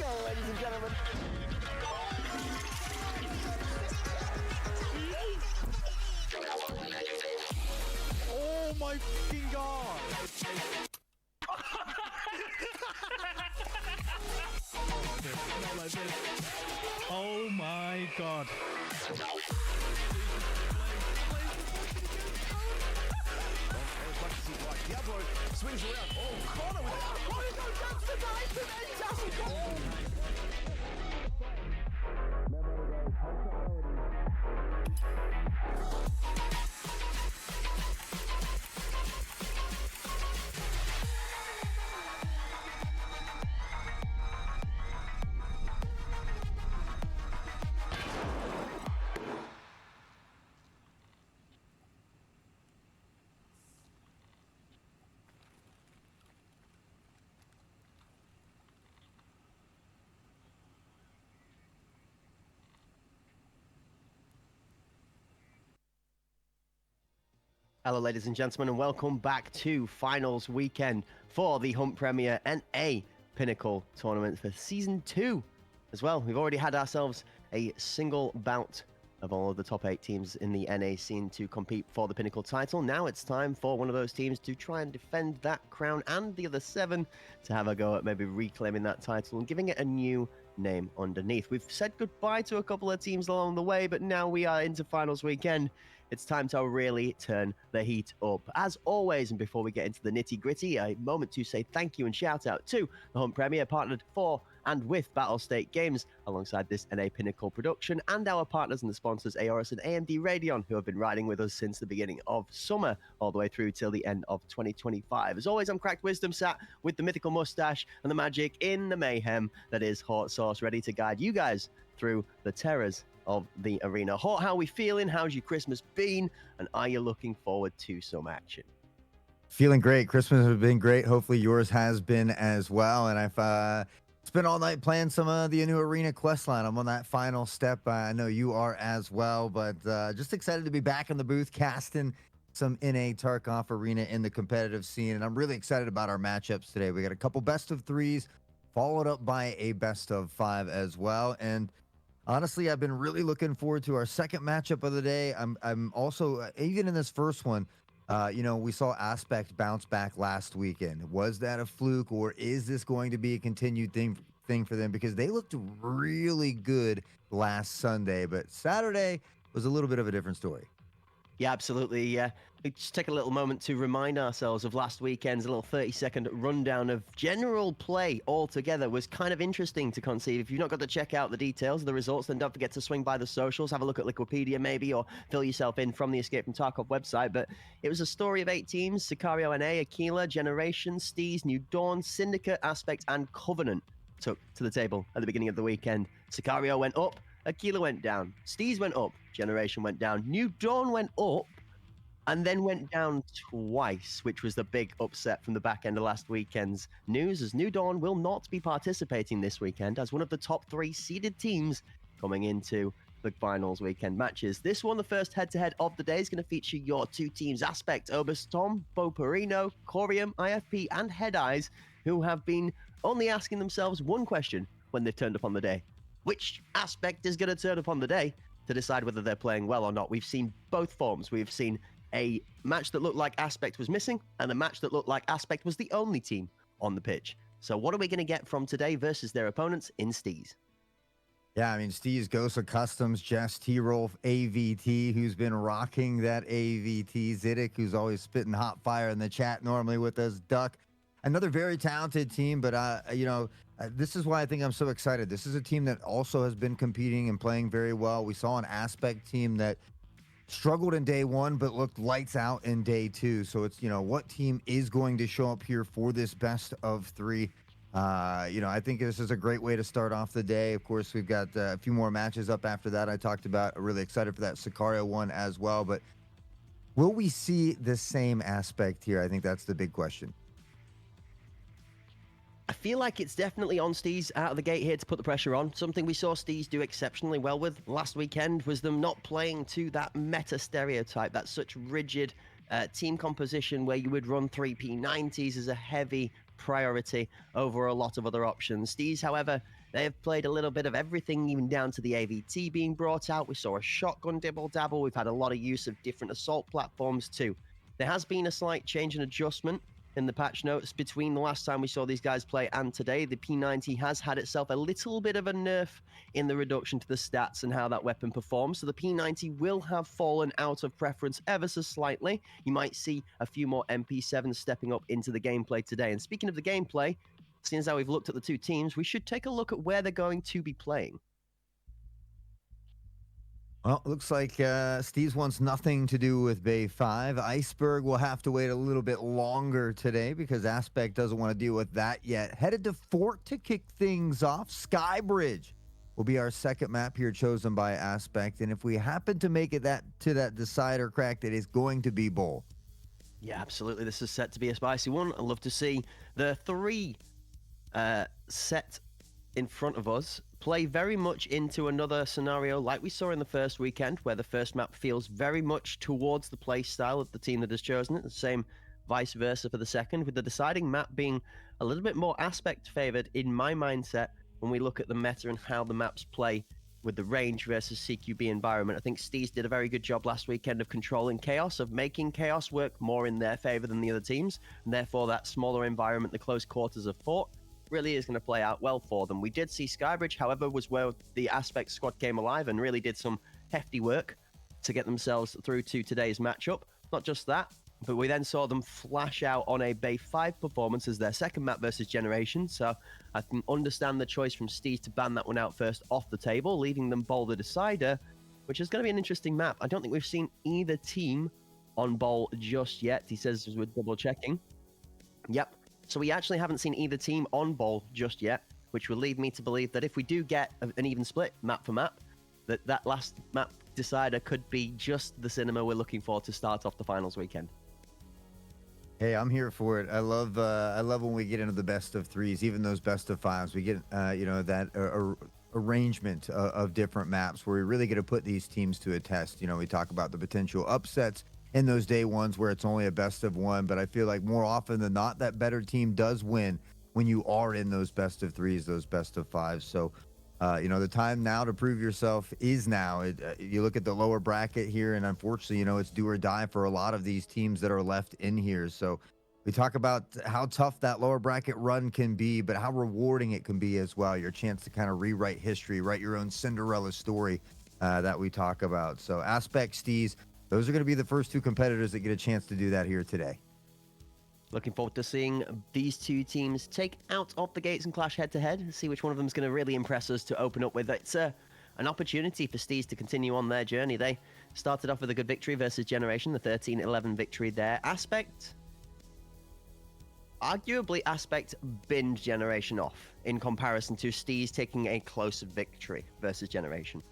go, ladies and gentlemen. Oh my fucking god! Not like this. Oh my god. Diablo swings around. Oh, corner with that. Oh, he goes down to the knife and then he doesn't go. Hello, ladies and gentlemen, and welcome back to Finals Weekend for the Hunt Premier NA Pinnacle Tournament for Season 2 as well. We've already had ourselves a single bout of all of the top 8 teams in the NA scene to compete for the Pinnacle title. Now it's time for one of those teams to try and defend that crown and the other 7 to have a go at maybe reclaiming that title and giving it a new name underneath. We've said goodbye to a couple of teams along the way, but now we are into Finals Weekend. It's time to really turn the heat up. As always, and before we get into the nitty-gritty, a moment to say thank you and shout out to the Hunt Premier, partnered for and with Battle State Games, alongside this NA Pinnacle production, and our partners and the sponsors, Aorus and AMD Radeon, who have been riding with us since the beginning of summer, all the way through till the end of 2025. As always, I'm Cracked Wisdom, sat with the mythical mustache and the magic in the mayhem that is Hot Sauce, ready to guide you guys through the terrors of the arena. Hort, how are we feeling? How's your Christmas been? And are you looking forward to some action? Feeling great. Christmas has been great. Hopefully yours has been as well. And I've spent all night playing some of the new arena quest line. I'm on that final step. I know you are as well, but just excited to be back in the booth casting some NA Tarkov arena in the competitive scene. And I'm really excited about our matchups today. We got a couple best of 3s followed up by a best of 5 as well. And honestly, I've been really looking forward to our second matchup of the day. I'm also, even in this first one, we saw Aspect bounce back last weekend. Was that a fluke, or is this going to be a continued thing for them? Because they looked really good last Sunday, but Saturday was a little bit of a different story. Yeah, absolutely. Yeah, just take a little moment to remind ourselves of last weekend's. A little 30-second rundown of general play altogether was kind of interesting to conceive. If you've not got to check out the details of the results, then don't forget to swing by the socials, have a look at Liquipedia maybe, or fill yourself in from the Escape from Tarkov website. But it was a story of 8 teams: Sicario NA, Aquila, Generation, Steez, New Dawn, Syndicate, Aspect, and Covenant took to the table at the beginning of the weekend. Sicario went up, Aquila went down, Steez went up, Generation went down, New Dawn went up, and then went down twice, which was the big upset from the back end of last weekend's news, as New Dawn will not be participating this weekend as one of the top 3 seeded teams coming into the finals weekend matches. This one, the first head-to-head of the day, is going to feature your 2 teams: Aspect, Oberstorm, Boperino, Corium, IFP, and Head Eyes, who have been only asking themselves one question when they've turned up on the day: which Aspect is going to turn up on the day to decide whether they're playing well or not. We've seen both forms. We've seen a match that looked like Aspect was missing, and a match that looked like Aspect was the only team on the pitch. So what are we going to get from today versus their opponents in Steez? Yeah, I mean, Steez, Ghost of Customs, Jess, T-Rolf, AVT, who's been rocking that AVT, Ziddick, who's always spitting hot fire in the chat normally with us, Duck. Another very talented team, but, this is why I think I'm so excited. This is a team that also has been competing and playing very well. We saw an Aspect team that struggled in day 1, but looked lights out in day 2. So it's, what team is going to show up here for this best of 3? I think this is a great way to start off the day. Of course, we've got a few more matches up after that. I talked about, really excited for that Sicario one as well. But will we see the same Aspect here? I think that's the big question. I feel like it's definitely on Steez out of the gate here to put the pressure on. Something we saw Steez do exceptionally well with last weekend was them not playing to that meta stereotype, that such rigid team composition where you would run 3P90s as a heavy priority over a lot of other options. Steez, however, they have played a little bit of everything, even down to the AVT being brought out. We saw a shotgun dibble-dabble. We've had a lot of use of different assault platforms too. There has been a slight change and adjustment in the patch notes between the last time we saw these guys play and today. The P90 has had itself a little bit of a nerf in the reduction to the stats and how that weapon performs. So the P90 will have fallen out of preference ever so slightly. You might see a few more MP7s stepping up into the gameplay today. And speaking of the gameplay, seeing as how we've looked at the two teams, we should take a look at where they're going to be playing. Well, looks like Steez wants nothing to do with Bay 5. Iceberg will have to wait a little bit longer today because Aspect doesn't want to deal with that yet. Headed to Fort to kick things off. Skybridge will be our second map here chosen by Aspect. And if we happen to make it to that decider crack, it is going to be Bowl. Yeah, absolutely. This is set to be a spicy one. I'd love to see the three set in front of us play very much into another scenario like we saw in the first weekend, where the first map feels very much towards the play style of the team that has chosen it. The same vice versa for the second, with the deciding map being a little bit more Aspect favored in my mindset when we look at the meta and how the maps play with the range versus CQB environment. I think Steez did a very good job last weekend of controlling Chaos, of making Chaos work more in their favor than the other teams, and therefore that smaller environment, the close quarters of Fort, really is going to play out well for them. We did see Skybridge, however, was where the Aspect squad came alive and really did some hefty work to get themselves through to today's matchup. Not just that, but we then saw them flash out on a Bay 5 performance as their second map versus Generation. So I can understand the choice from Steez to ban that one out first off the table, leaving them Bowl the decider, which is going to be an interesting map. I don't think we've seen either team on Bowl just yet. He says we're double checking. Yep. So we actually haven't seen either team on Bowl just yet, which will lead me to believe that if we do get an even split map for map, that last map decider could be just the cinema we're looking for to start off the finals weekend. Hey, I'm here for it. I love when we get into the best of threes, even those best of fives. We get that arrangement of different maps where we really get to put these teams to a test. We talk about the potential upsets in those day ones where it's only a best of one, but I feel like more often than not, that better team does win when you are in those best of threes, those best of fives. So, the time now to prove yourself is now. You look at the lower bracket here, and unfortunately, it's do or die for a lot of these teams that are left in here. So we talk about how tough that lower bracket run can be, but how rewarding it can be as well. Your chance to kind of rewrite history, write your own Cinderella story that we talk about. So Aspect, Steez, those are going to be the first two competitors that get a chance to do that here today. Looking forward to seeing these two teams take out of the gates and clash head-to-head, see which one of them is going to really impress us to open up with. It's an opportunity for Steez to continue on their journey. They started off with a good victory versus Generation, the 13-11 victory there. Aspect, arguably Aspect binned Generation off in comparison to Steez taking a close victory versus Generation.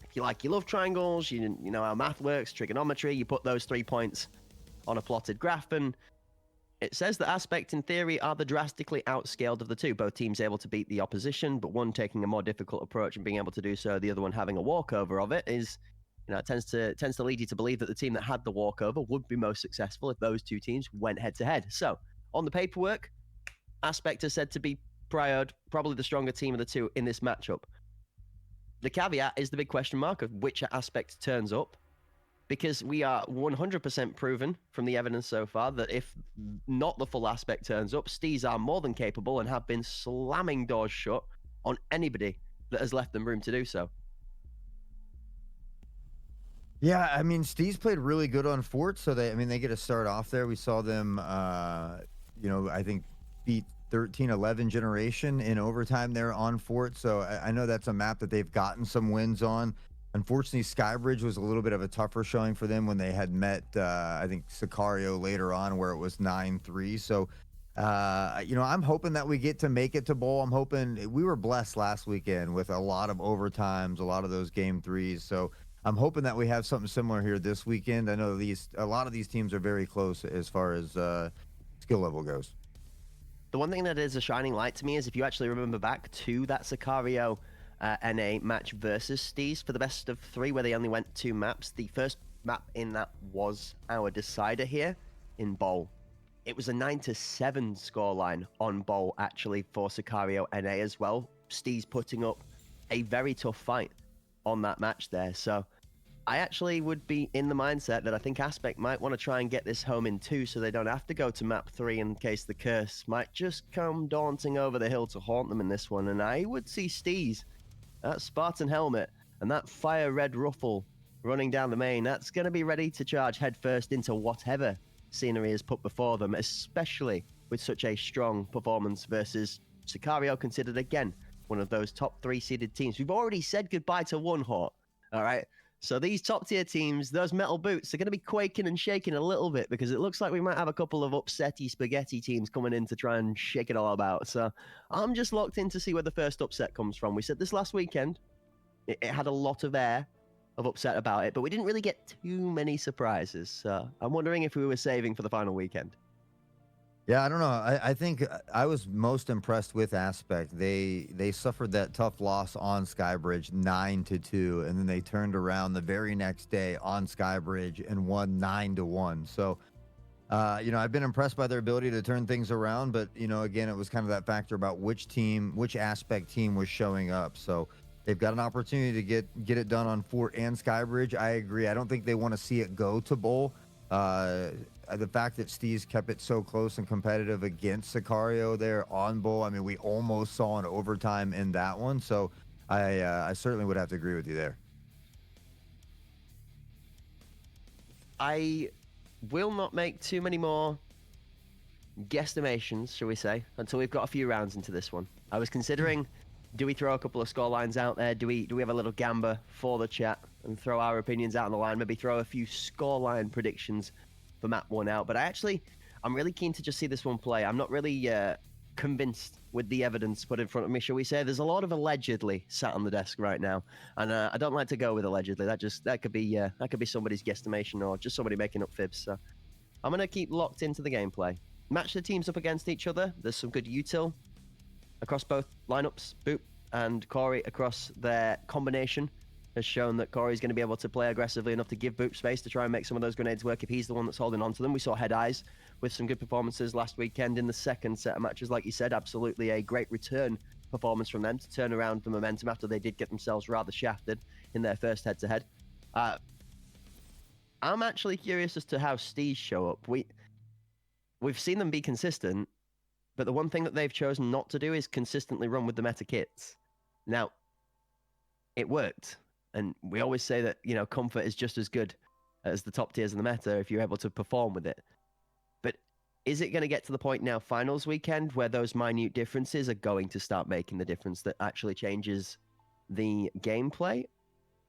If you love triangles, you know how math works, trigonometry, you put those 3 points on a plotted graph, and it says that Aspect, in theory, are the drastically outscaled of the two. Both teams able to beat the opposition, but one taking a more difficult approach and being able to do so, the other one having a walkover of it is, it tends to lead you to believe that the team that had the walkover would be most successful if those two teams went head-to-head. So, on the paperwork, Aspect is said to be probably the stronger team of the two in this matchup. The caveat is the big question mark of which Aspect turns up, because we are 100% proven from the evidence so far that if not the full Aspect turns up, Steez are more than capable and have been slamming doors shut on anybody that has left them room to do so. Yeah, I mean, Steez played really good on Fort, so they get to start off there. We saw them, I think beat 13-11 Generation in overtime there on Fort, so I know that's a map that they've gotten some wins on. Unfortunately, Skybridge was a little bit of a tougher showing for them when they had met, I think, Sicario later on, where it was 9-3. So, I'm hoping that we get to make it to Bowl. I'm hoping we were blessed last weekend with a lot of overtimes, a lot of those game threes. So I'm hoping that we have something similar here this weekend. I know a lot of these teams are very close as far as skill level goes. The one thing that is a shining light to me is if you actually remember back to that Sicario NA match versus Steez for the best of three, where they only went 2 maps. The first map in that was our decider here in Bowl. it was a 9-7 scoreline on bowl, actually, for Sicario NA as well. Steez putting up a very tough fight on that match there. So I actually would be in the mindset that I think Aspect might want to try and get this home in 2 so they don't have to go to map 3 in case the curse might just come daunting over the hill to haunt them in this one. And I would see Steez, that Spartan helmet, and that fire red ruffle running down the main. That's going to be ready to charge headfirst into whatever scenery is put before them, especially with such a strong performance versus Sicario, considered again one of those top 3 seeded teams. We've already said goodbye to one Hawk, all right? So these top tier teams, those metal boots, are going to be quaking and shaking a little bit because it looks like we might have a couple of upsetty spaghetti teams coming in to try and shake it all about. So I'm just locked in to see where the first upset comes from. We said this last weekend. It had a lot of air of upset about it, but we didn't really get too many surprises. So I'm wondering if we were saving for the final weekend. Yeah, I don't know. I think I was most impressed with Aspect. They suffered that tough loss on Skybridge 9-2, and then they turned around the very next day on Skybridge and won 9-1. So, I've been impressed by their ability to turn things around, but again, it was kind of that factor about which Aspect team was showing up. So they've got an opportunity to get it done on Fort and Skybridge. I agree. I don't think they want to see it go to Bowl. The fact that Steez kept it so close and competitive against Sicario there on Bowl, I mean, we almost saw an overtime in that one. So I certainly would have to agree with you there. I will not make too many more guesstimations, shall we say, until we've got a few rounds into this one. I was considering, do we throw a couple of score lines out there? Do we have a little gamba for the chat and throw our opinions out on the line? Maybe throw a few scoreline predictions for map 1 out. But I'm really keen to just see this one play. I'm not really convinced with the evidence put in front of me, shall we say. There's a lot of allegedly sat on the desk right now, and I don't like to go with allegedly. That could be somebody's guesstimation or just somebody making up fibs. So I'm gonna keep locked into the gameplay. Match the teams up against each other. There's some good util across both lineups. Boop and Corey across their combination has shown that Corey's going to be able to play aggressively enough to give Boop space to try and make some of those grenades work if he's the one that's holding on to them. We saw Head Eyes with some good performances last weekend in the second set of matches. Like you said, absolutely a great return performance from them to turn around the momentum after they did get themselves rather shafted in their first head-to-head. I'm actually curious as to how Steez show up. We've seen them be consistent, but the one thing that they've chosen not to do is consistently run with the meta kits. Now, it worked. And we always say that, comfort is just as good as the top tiers in the meta if you're able to perform with it. But is it going to get to the point now, finals weekend, where those minute differences are going to start making the difference that actually changes the gameplay?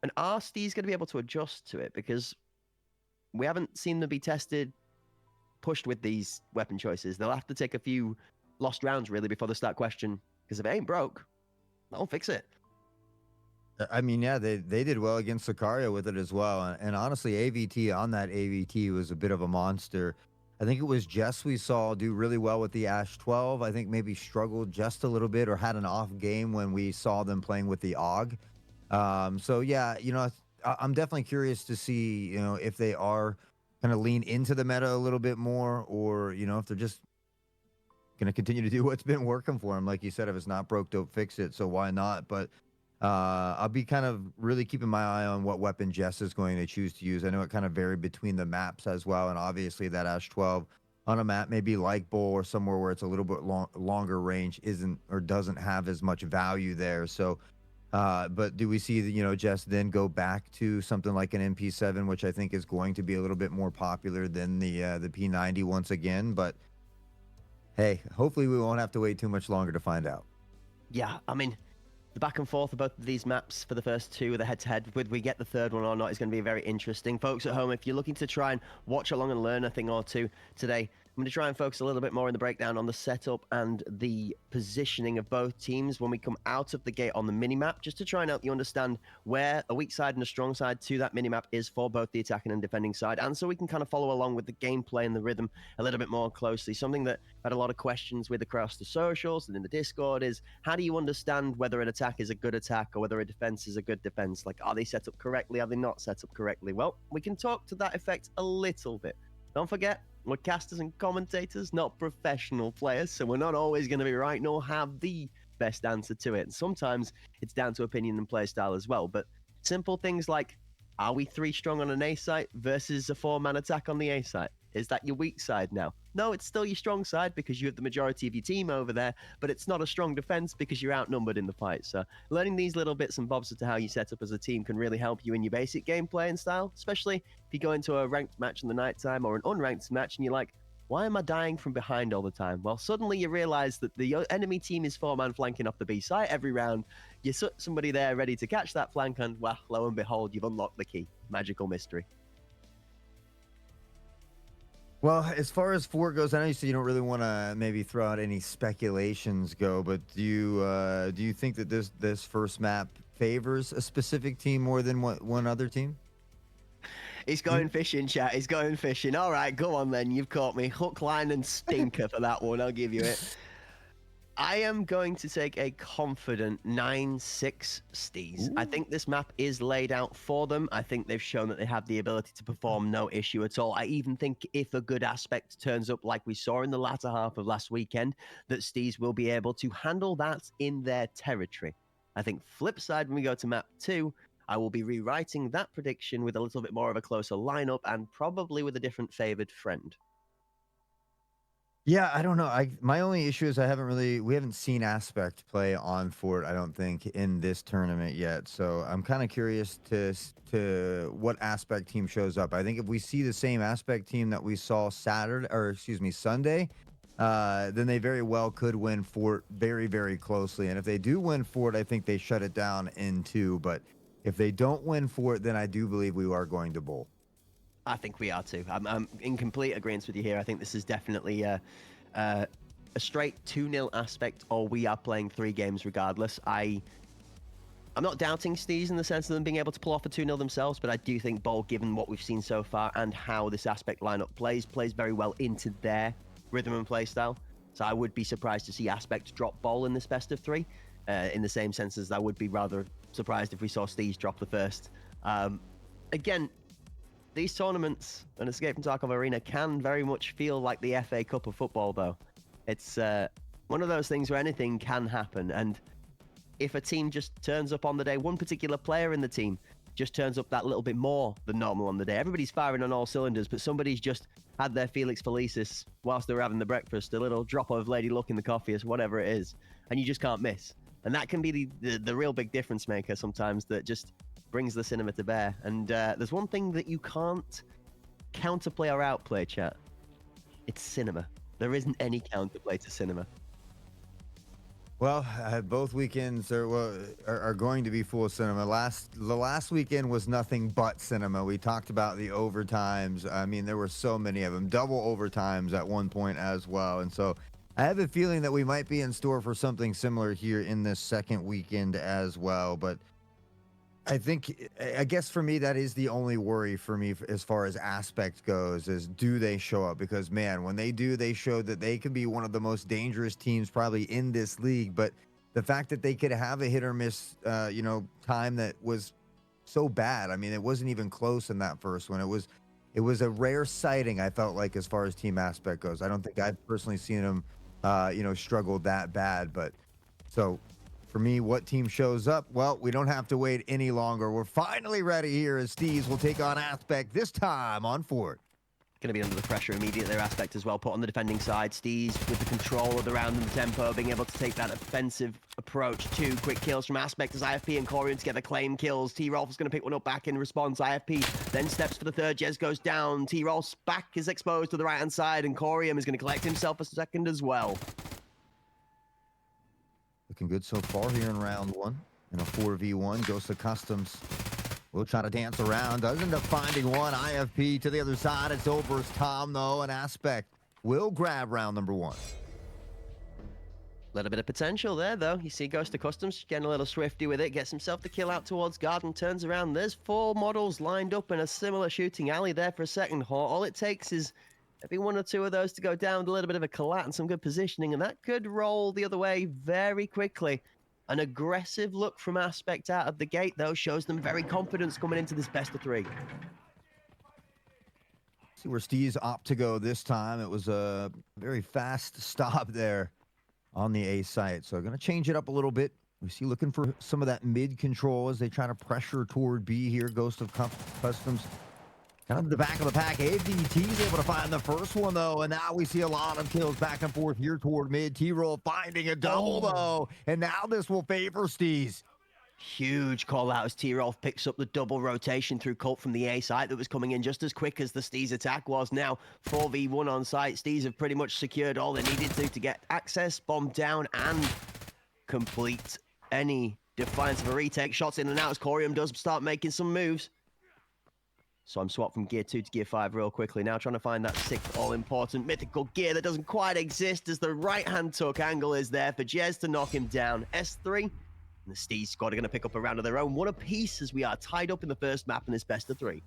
And are Steez going to be able to adjust to it? Because we haven't seen them be pushed with these weapon choices. They'll have to take a few lost rounds, really, before they start questioning. Because if it ain't broke, they'll fix it. I mean, yeah, they did well against Sicario with it as well. And honestly, AVT on that AVT was a bit of a monster. I think it was Jess we saw do really well with the Ash 12. I think maybe struggled just a little bit or had an off game when we saw them playing with the AUG. So, yeah, I'm definitely curious to see, if they are kind of lean into the meta a little bit more or, if they're just going to continue to do what's been working for them. Like you said, if it's not broke, don't fix it. So why not? But I'll be kind of really keeping my eye on what weapon Jess is going to choose to use. I know it kind of varied between the maps as well, and obviously that Ash 12 on a map maybe like Bull or somewhere where it's a little bit longer range isn't or doesn't have as much value there. So, but do we see Jess then go back to something like an MP7, which I think is going to be a little bit more popular than the P90 once again? But hey, hopefully we won't have to wait too much longer to find out. Yeah, I mean, the back and forth of both of these maps for the first two, the head-to-head, whether we get the third one or not, is going to be very interesting. Folks at home, if you're looking to try and watch along and learn a thing or two today, I'm going to try and focus a little bit more in the breakdown on the setup and the positioning of both teams when we come out of the gate on the minimap, just to try and help you understand where a weak side and a strong side to that minimap is for both the attacking and defending side, and so we can kind of follow along with the gameplay and the rhythm a little bit more closely. Something that I had a lot of questions with across the socials and in the Discord is, how do you understand whether an attack is a good attack or whether a defense is a good defense? Like, are they set up correctly? Are they not set up correctly? Well, we can talk to that effect a little bit. Don't forget, We're casters and commentators, not professional players, so we're not always going to be right nor have the best answer to it. And sometimes it's down to opinion and play style as well. But simple things like, are we 3 strong on an A site versus a 4-man attack on the A site? Is that your weak side now? No, it's still your strong side because you have the majority of your team over there, but it's not a strong defense because you're outnumbered in the fight. So learning these little bits and bobs as to how you set up as a team can really help you in your basic gameplay and style, especially if you go into a ranked match in the nighttime or an unranked match and you're like, why am I dying from behind all the time? Well, suddenly you realize that the enemy team is 4-man flanking off the B site every round. You put somebody there ready to catch that flank, and well, lo and behold, you've unlocked the key. Magical mystery. Well, as far as 4 goes, I know you said you don't really want to maybe throw out any speculations go, but do you think that this first map favors a specific team more than one other team? He's going fishing, chat. He's going fishing. All right, go on then. You've caught me. Hook, line, and stinker for that one. I'll give you it. I am going to take a confident 9-6 Steez. I think this map is laid out for them. I think they've shown that they have the ability to perform no issue at all. I even think if a good aspect turns up like we saw in the latter half of last weekend, that Steez will be able to handle that in their territory. I think flip side, when we go to map 2, I will be rewriting that prediction with a little bit more of a closer lineup and probably with a different favored friend. Yeah, I don't know. My only issue is we haven't seen Aspect play on Fort, I don't think, in this tournament yet. So I'm kind of curious to what Aspect team shows up. I think if we see the same Aspect team that we saw Sunday, then they very well could win Fort very, very closely. And if they do win Fort, I think they shut it down in 2. But if they don't win Fort, then I do believe we are going to bowl. I think we are too. I'm in complete agreement with you here. I think this is definitely a straight 2-0 aspect, or we are playing 3 games regardless. I'm not doubting Steez in the sense of them being able to pull off a 2-0 themselves, but I do think Bowl, given what we've seen so far and how this aspect lineup plays very well into their rhythm and play style. So I would be surprised to see Aspect drop Bowl in this best of 3, in the same sense as I would be rather surprised if we saw Steez drop the first. Again, these tournaments and Escape from Tarkov Arena can very much feel like the FA Cup of football, though. It's one of those things where anything can happen, and if a team just turns up on the day, one particular player in the team just turns up that little bit more than normal on the day. Everybody's firing on all cylinders, but somebody's just had their Felix Felicis whilst they're having the breakfast, a little drop of Lady Luck in the coffee, or whatever it is, and you just can't miss. And that can be the real big difference maker sometimes, that just brings the cinema to bear. And there's one thing that you can't counterplay or outplay, chat. It's cinema. There isn't any counterplay to cinema. Well, both weekends are going to be full of cinema. The last weekend was nothing but cinema. We talked about the overtimes. I mean, there were so many of them, double overtimes at one point as well. And so I have a feeling that we might be in store for something similar here in this second weekend as well. But I guess for me, that is the only worry for me as far as Aspect goes, is do they show up? Because, man, when they do, they show that they can be one of the most dangerous teams probably in this league. But the fact that they could have a hit or miss, time that was so bad. I mean, it wasn't even close in that first one. It was a rare sighting, I felt like, as far as Team Aspect goes. I don't think I've personally seen them, struggle that bad. But so for me, what team shows up? Well, we don't have to wait any longer. We're finally ready here as Steez will take on Aspect, this time on Fort. Going to be under the pressure immediately. Their Aspect as well, put on the defending side. Steez with the control of the round and the tempo, being able to take that offensive approach. 2 quick kills from Aspect as IFP and Corian together claim kills. T-Rolf is going to pick one up back in response. IFP then steps for the third. Jez goes down. T-Rolf's back is exposed to the right-hand side, and Corian is going to collect himself a second as well. Looking good so far here in round 1. In a 4v1, Ghost of Customs will try to dance around. Does end up finding one. IFP to the other side. It's over as Tom, though, and Aspect will grab round number 1. Little bit of potential there, though. You see Ghost of Customs getting a little swifty with it. Gets himself the kill out towards Garden. Turns around. There's 4 models lined up in a similar shooting alley there for a second. All it takes is maybe 1 or 2 of those to go down, a little bit of a collat and some good positioning, and that could roll the other way very quickly. An aggressive look from Aspect out of the gate, though, shows them very confidence coming into this best of 3. See where Steez opt to go this time. It was a very fast stop there on the A site. So going to change it up a little bit. We see looking for some of that mid control as they try to pressure toward B here. Ghost of Customs kind of the back of the pack. AVT's able to find the first one, though. And now we see a lot of kills back and forth here toward mid. T-Roll finding a double, though. And now this will favor Steez. Huge call out as T-Rolf picks up the double rotation through Colt from the A site that was coming in just as quick as the Steez attack was. Now 4v1 on site. Steez have pretty much secured all they needed to get access, bomb down, and complete any defiance of a retake. Shots in and out as Corium does start making some moves. So I'm swapped from gear 2 to gear 5 real quickly. Now trying to find that 6th all-important mythical gear that doesn't quite exist as the right-hand tuck angle is there for Jez to knock him down. S3. And the Steez squad are going to pick up a round of their own. One apiece as we are tied up in the first map in this best of 3.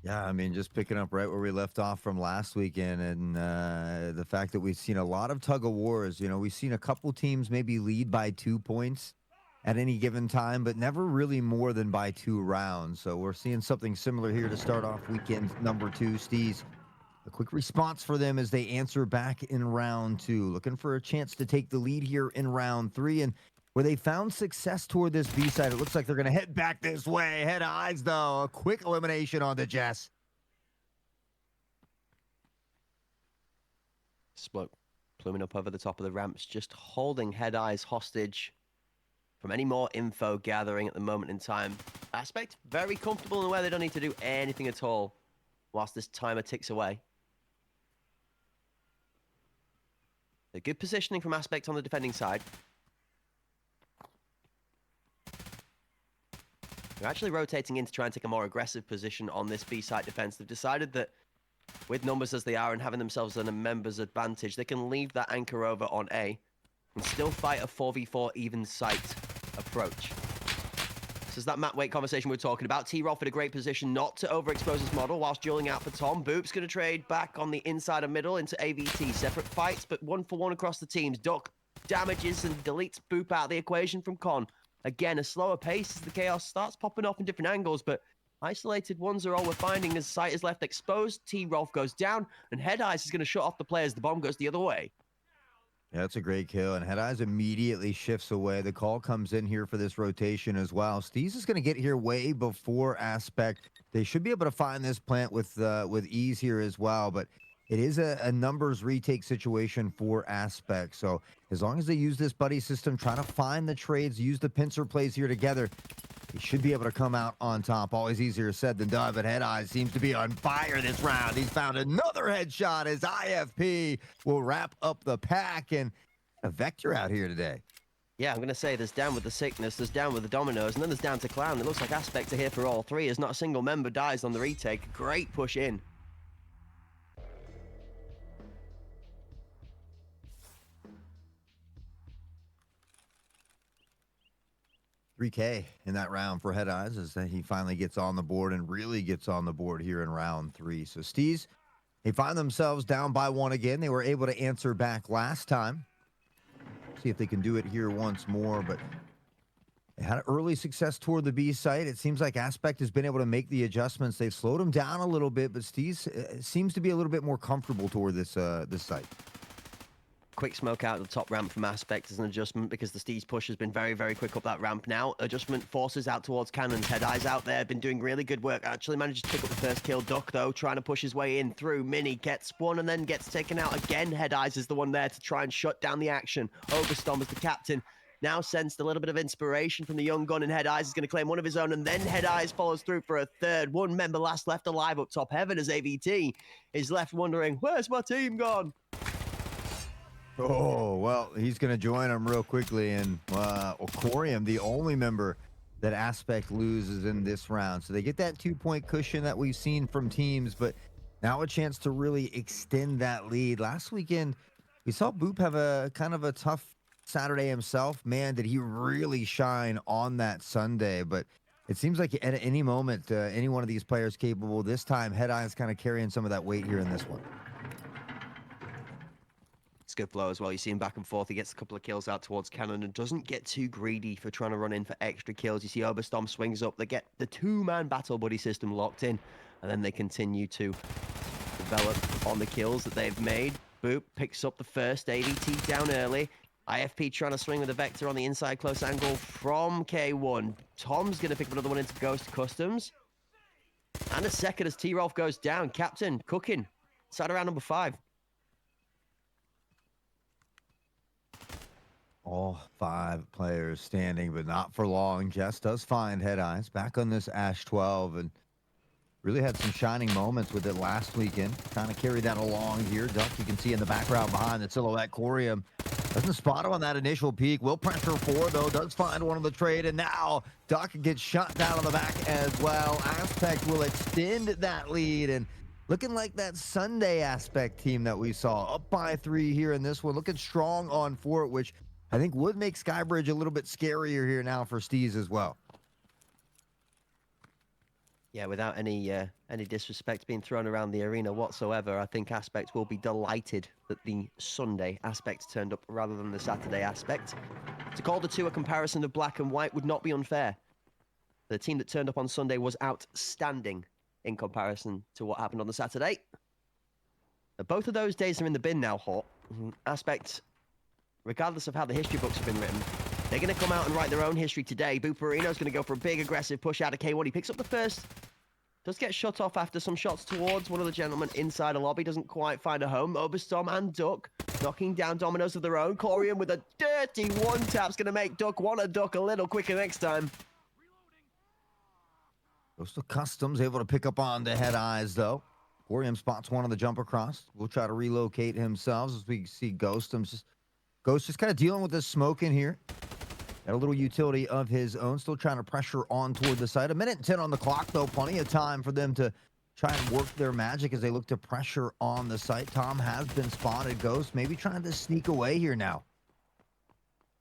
Yeah, I mean, just picking up right where we left off from last weekend, and the fact that we've seen a lot of tug of wars. You know, we've seen a couple teams maybe lead by 2 points at any given time, but never really more than by 2 rounds. So we're seeing something similar here to start off weekend number 2. Steez, a quick response for them as they answer back in round 2, looking for a chance to take the lead here in round 3. And where they found success toward this B side, it looks like they're going to head back this way. Head eyes, though. A quick elimination on the Jess. Sploke pluming up over the top of the ramps, just holding Head Eyes hostage from any more info gathering at the moment in time. Aspect, very comfortable in the way they don't need to do anything at all whilst this timer ticks away. A good positioning from Aspect on the defending side. They're actually rotating in to try and take a more aggressive position on this B-site defense. They've decided that with numbers as they are and having themselves a members advantage, they can leave that anchor over on A and still fight a 4v4 even site approach. This is that map weight conversation we're talking about. T-Rolf in a great position not to overexpose his model whilst dueling out for Tom. Boop's going to trade back on the inside of middle into AVT. Separate fights, but 1-for-1 across the teams. Duck damages and deletes Boop out of the equation from Con. Again, a slower pace as the chaos starts popping off in different angles, but isolated ones are all we're finding as site is left exposed. T-Rolf goes down, and Head Eyes is going to shut off the players. The bomb goes the other way. Yeah, that's a great kill, and Head Eyes immediately shifts away. The call comes in here for this rotation as well. Steez is going to get here way before Aspect. They should be able to find this plant with ease here as well, but it is a numbers retake situation for Aspect. So as long as they use this buddy system, trying to find the trades, use the pincer plays here together, he should be able to come out on top. Always easier said than done, but Head Eyes seems to be on fire this round. He's found another headshot as IFP will wrap up the pack, and a Vector out here today. Yeah, I'm going to say there's down with the sickness, there's down with the dominoes, and then there's down to Clown. It looks like Aspect are here for all 3 as not a single member dies on the retake. Great push in. 3K in that round for Head Eyes as he finally gets on the board and really gets on the board here in round 3. So Steez, they find themselves down by 1 again. They were able to answer back last time. See if they can do it here once more, but they had early success toward the B site. It seems like Aspect has been able to make the adjustments. They've slowed him down a little bit, but Steez seems to be a little bit more comfortable toward this site. Quick smoke out of the top ramp from Aspect as an adjustment because the Steez push has been very, very quick up that ramp now. Adjustment forces out towards Cannons. Head Eyes out there, been doing really good work. Actually managed to pick up the first kill. Duck, though, trying to push his way in through. Mini gets one and then gets taken out again. Head Eyes is the one there to try and shut down the action. Overstorm as the captain. Now sensed a little bit of inspiration from the young gun, and Head Eyes is going to claim one of his own, and then Head Eyes follows through for a third. One member last left alive up top. Heaven as AVT is left wondering, where's my team gone? Oh, well, he's going to join him real quickly. And Corium, the only member that Aspect loses in this round. So they get that 2-point cushion that we've seen from teams, but now a chance to really extend that lead. Last weekend, we saw Boop have a kind of a tough Saturday himself. Man, did he really shine on that Sunday. But it seems like at any moment, any one of these players capable. This time, Head Eyes kind of carrying some of that weight here in this one. It's good flow as well. You see him back and forth. He gets a couple of kills out towards Cannon and doesn't get too greedy for trying to run in for extra kills. You see Oberstorm swings up. They get the two-man battle buddy system locked in, and then they continue to develop on the kills that they've made. Boop picks up the first. AVT down early. IFP trying to swing with a Vector on the inside close angle from K1. Tom's going to pick up another one into Ghost Customs. And a second as T-Rolf goes down. Captain cooking. Side around number 5. All 5 players standing, but not for long. Jess does find Head Eyes back on this Ash 12 and really had some shining moments with it last weekend. Trying to carry that along here. Duck, you can see in the background behind the silhouette. Corium doesn't spot him on that initial peak. Will pressure 4, though. Does find one on the trade. And now Duck gets shot down on the back as well. Aspect will extend that lead. And looking like that Sunday Aspect team that we saw. Up by 3 here in this one. Looking strong on Fort, which I think would make Skybridge a little bit scarier here now for Steez as well. Yeah, without any disrespect being thrown around the arena whatsoever, I think Aspect will be delighted that the Sunday Aspect turned up rather than the Saturday Aspect. To call the two a comparison of black and white would not be unfair. The team that turned up on Sunday was outstanding in comparison to what happened on the Saturday. But both of those days are in the bin now, Hawk. Aspect, regardless of how the history books have been written, they're going to come out and write their own history today. Booperino's going to go for a big aggressive push out of K1. He picks up the first. Does get shut off after some shots towards one of the gentlemen inside a lobby. Doesn't quite find a home. Oberstorm and Duck knocking down dominoes of their own. Corium with a dirty one-tap's going to make Duck want to duck a little quicker next time. Ghost of Customs able to pick up on the Head Eyes, though. Corium spots one on the jump across. We'll try to relocate himself as we see Ghost just kind of dealing with this smoke in here. Got a little utility of his own. Still trying to pressure on toward the side. 1:10 on the clock, though. Plenty of time for them to try and work their magic as they look to pressure on the site. Tom has been spotted. Ghost maybe trying to sneak away here now.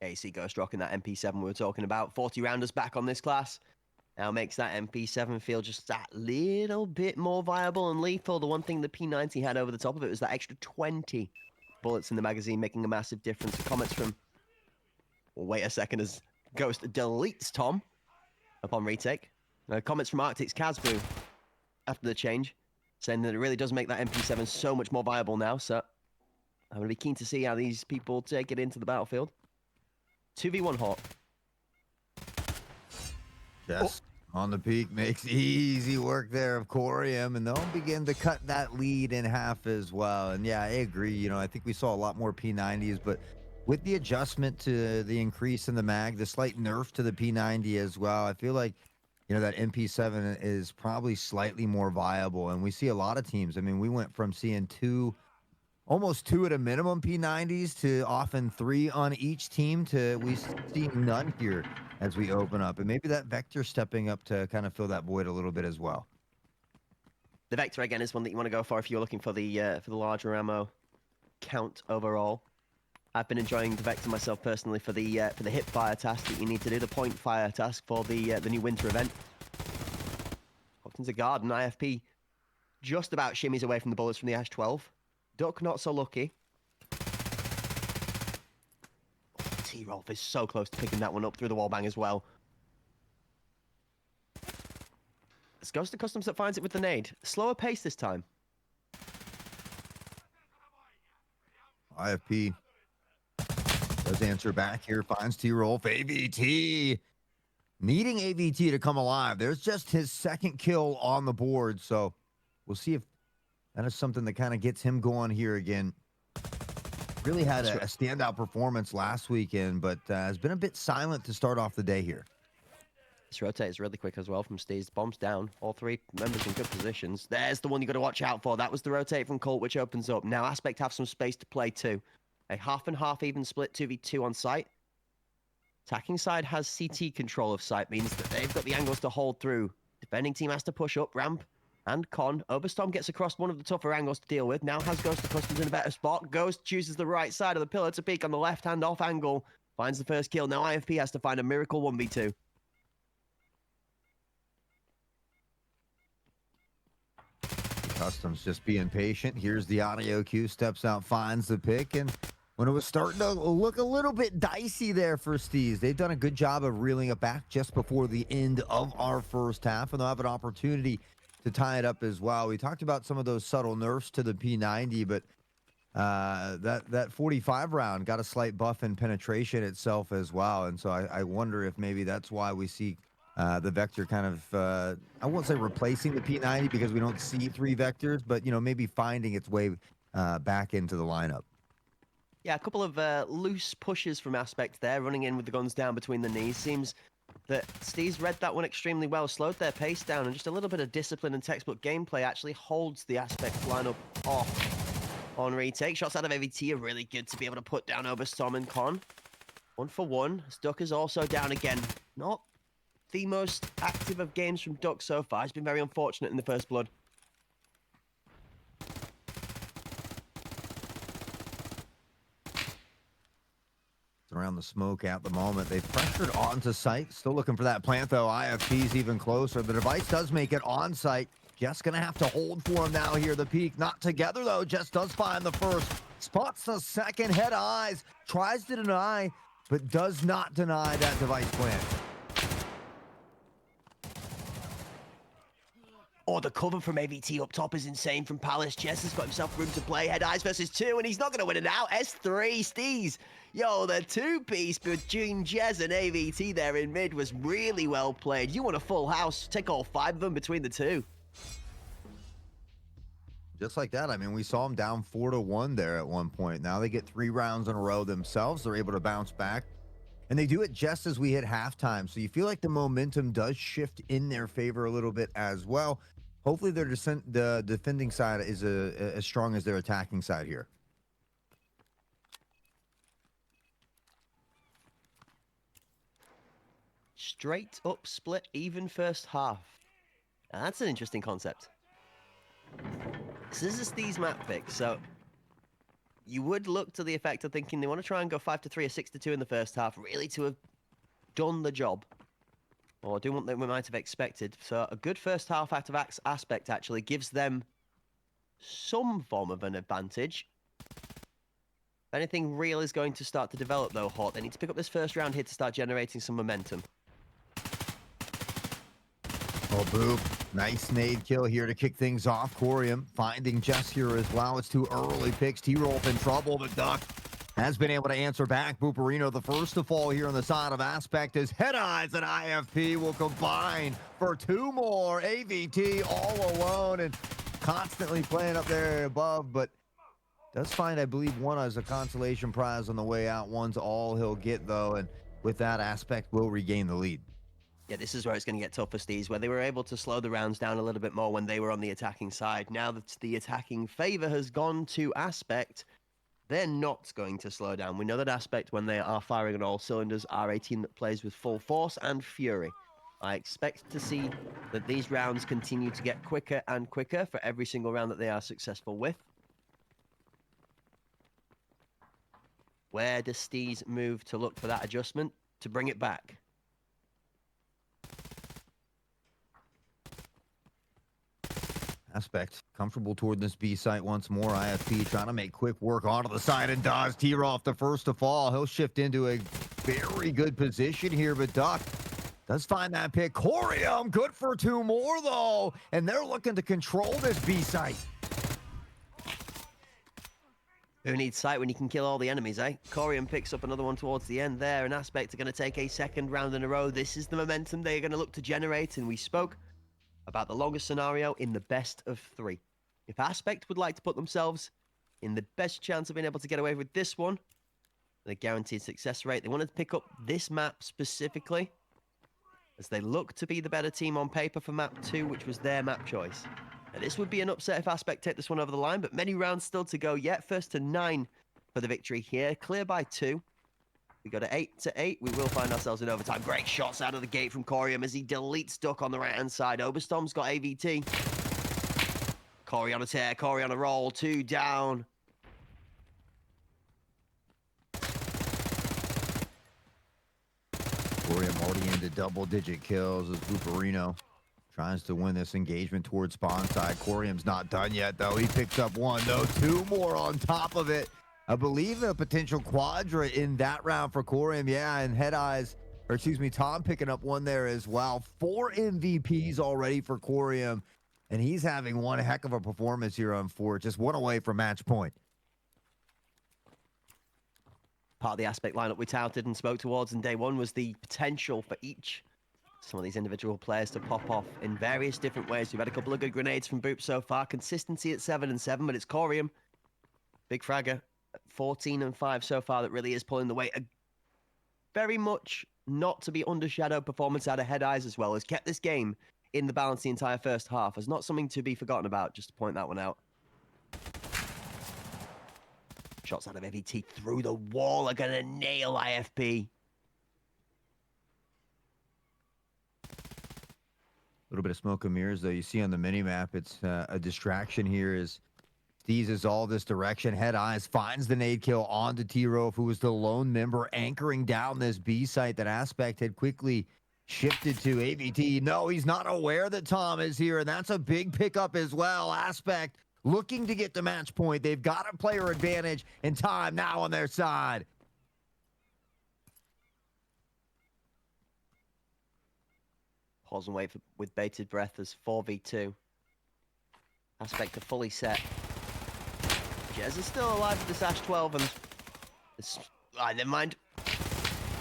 Yeah, you see Ghost rocking that MP7 we were talking about. 40 rounders back on this class. Now makes that MP7 feel just that little bit more viable and lethal. The one thing the P90 had over the top of it was that extra 20 bullets in the magazine, making a massive difference. Comments from... Well, wait a second as Ghost deletes Tom upon retake. Comments from Arctic's Kazboo after the change, saying that it really does make that MP7 so much more viable now. So I'm going to be keen to see how these people take it into the battlefield. 2v1 Hawk. Yes, on the peak makes easy work there of Corium, and they'll begin to cut that lead in half as well. And yeah, I agree. You know, I think we saw a lot more P90s, but with the adjustment to the increase in the mag, the slight nerf to the P90 as well, I feel like, you know, that MP7 is probably slightly more viable. And we see a lot of teams. I mean, we went from seeing almost two at a minimum P90s to often 3 on each team to we see none here as we open up. And maybe that Vector stepping up to kind of fill that void a little bit as well. The Vector, again, is one that you want to go for if you're looking for the larger ammo count overall. I've been enjoying the Vector myself personally for the hip fire task that you need to do, the point fire task for the new winter event. Opens a guard and IFP just about shimmies away from the bullets from the Ash 12. Duck not so lucky. T-Rolf is so close to picking that one up through the wallbang as well. It's Ghost of Customs that finds it with the nade. Slower pace this time. IFP does answer back here, finds T-Rolf. AVT needing AVT to come alive. There's just his second kill on the board, so we'll see if that is something that kind of gets him going here again. Really had a standout performance last weekend, but has been a bit silent to start off the day here. This rotate is really quick as well from Steez. Bombs down. All 3 members in good positions. There's the one you got to watch out for. That was the rotate from Colt, which opens up. Now Aspect have some space to play too. A half and half even split 2v2 on site. Attacking side has CT control of site, means that they've got the angles to hold through. Defending team has to push up, ramp, and con. Oberstorm gets across one of the tougher angles to deal with. Now has Ghost of Customs in a better spot. Ghost chooses the right side of the pillar to peek on the left-hand off angle. Finds the first kill. Now IFP has to find a miracle 1v2. Customs just being patient. Here's the audio cue. Steps out, finds the pick, and when it was starting to look a little bit dicey there for Steez. They've done a good job of reeling it back just before the end of our first half, and they'll have an opportunity to tie it up as well. We talked about some of those subtle nerfs to the P90, but that 45 round got a slight buff in penetration itself as well, and so I wonder if maybe that's why we see the Vector kind of, I won't say replacing the P90 because we don't see 3 Vectors, but, you know, maybe finding its way back into the lineup. Yeah, a couple of loose pushes from Aspect there, running in with the guns down between the knees. Seems that Steez read that one extremely well, slowed their pace down, and just a little bit of discipline and textbook gameplay actually holds the Aspect lineup off on retake. Shots out of AVT are really good to be able to put down Oberstorm and Con. 1 for 1. Duck is also down again. Not the most active of games from Duck so far. He's been very unfortunate in the first blood. Around the smoke at the moment. They've pressured onto site. Still looking for that plant, though. IFP's even closer. The device does make it on site. Just going to have to hold for him now here. The peak not together, though. Just does find the first. Spots the second. Head eyes. Tries to deny, but does not deny that device plant. Oh, the cover from AVT up top is insane from Palace. Jess has got himself room to play. Head eyes versus 2, and he's not going to win it out. S3, Steez. Yo, the 2-piece between Jez and AVT there in mid was really well played. You want a full house. Take all 5 of them between the 2. Just like that. I mean, we saw them down 4-1 there at one point. Now they get 3 rounds in a row themselves. They're able to bounce back. And they do it just as we hit halftime. So you feel like the momentum does shift in their favor a little bit as well. Hopefully the defending side is as strong as their attacking side here. Straight up split, even first half. Now, that's an interesting concept. This is a Steez map pick, so you would look to the effect of thinking they want to try and go 5-3 or 6-2 in the first half, really to have done the job. Or do what they might have expected. So a good first half out of Aspect actually gives them some form of an advantage. If anything real is going to start to develop, though, Hort, they need to pick up this first round here to start generating some momentum. Oh, boop. Nice nade kill here to kick things off. Corium finding Jess here as well. It's too early. Picks T-Rolf in trouble, but Duck has been able to answer back. Booperino, the first to fall here on the side of Aspect. His Head Eyes and IFP will combine for 2 more. AVT all alone and constantly playing up there above, but does find, I believe, one as a consolation prize on the way out. One's all he'll get, though, and with that, Aspect will regain the lead. Yeah, this is where it's going to get tough for Steez, where they were able to slow the rounds down a little bit more when they were on the attacking side. Now that the attacking favor has gone to Aspect, they're not going to slow down. We know that Aspect, when they are firing on all cylinders, are a team that plays with full force and fury. I expect to see that these rounds continue to get quicker and quicker for every single round that they are successful with. Where does Steez move to look for that adjustment to bring it back? Aspect comfortable toward this B site once more. IFP trying to make quick work onto the side and does. T-Rolf the first to fall. He'll shift into a very good position here, but Duck does find that pick. Corium good for 2 more though, and they're looking to control this B site. Who needs sight when you can kill all the enemies, eh? Corium picks up another one towards the end there, and Aspect are going to take a second round in a row. This is the momentum they're going to look to generate, and we spoke about the longest scenario in the best of 3. If Aspect would like to put themselves in the best chance of being able to get away with this one, the guaranteed success rate, they wanted to pick up this map specifically, as they look to be the better team on paper for map 2, which was their map choice. Now, this would be an upset if Aspect take this one over the line, but many rounds still to go yet. First to 9 for the victory here, clear by 2. We go to 8-8. We will find ourselves in overtime. Great shots out of the gate from Corium as he deletes Duck on the right-hand side. Oberstorm's got AVT. Corey on a tear. Corey on a roll. 2 down. Corium already into double-digit kills as Booperino tries to win this engagement towards spawn side. Corium's not done yet, though. He picks up 1, no, 2 more on top of it. I believe a potential quadra in that round for Corium. Yeah, and Head Eyes, or excuse me, Tom picking up one there as well. 4 MVPs already for Corium, and he's having one heck of a performance here on 4. Just one away from match point. Part of the Aspect lineup we touted and spoke towards in day one was the potential for some of these individual players to pop off in various different ways. We've had a couple of good grenades from Boop so far. Consistency at 7 and 7, but it's Corium, big fragger, 14 and 5 so far, that really is pulling the weight. A very much not to be undershadowed performance out of Head Eyes as well, has kept this game in the balance the entire first half. As not something to be forgotten about, just to point that one out. Shots out of EVT through the wall are going to nail IFP. A little bit of smoke and mirrors, though. You see on the mini-map, it's a distraction here as Steez is all this direction. Head Eyes finds the nade kill onto T-Rove, who was the lone member anchoring down this B site that Aspect had quickly shifted to. AVT, no, he's not aware that Tom is here, and that's a big pickup as well. Aspect looking to get the match point. They've got a player advantage, and time now on their side. Pause and wait with bated breath as 4v2. Aspect are fully set. Jez is still alive with the Sash 12 and... never mind.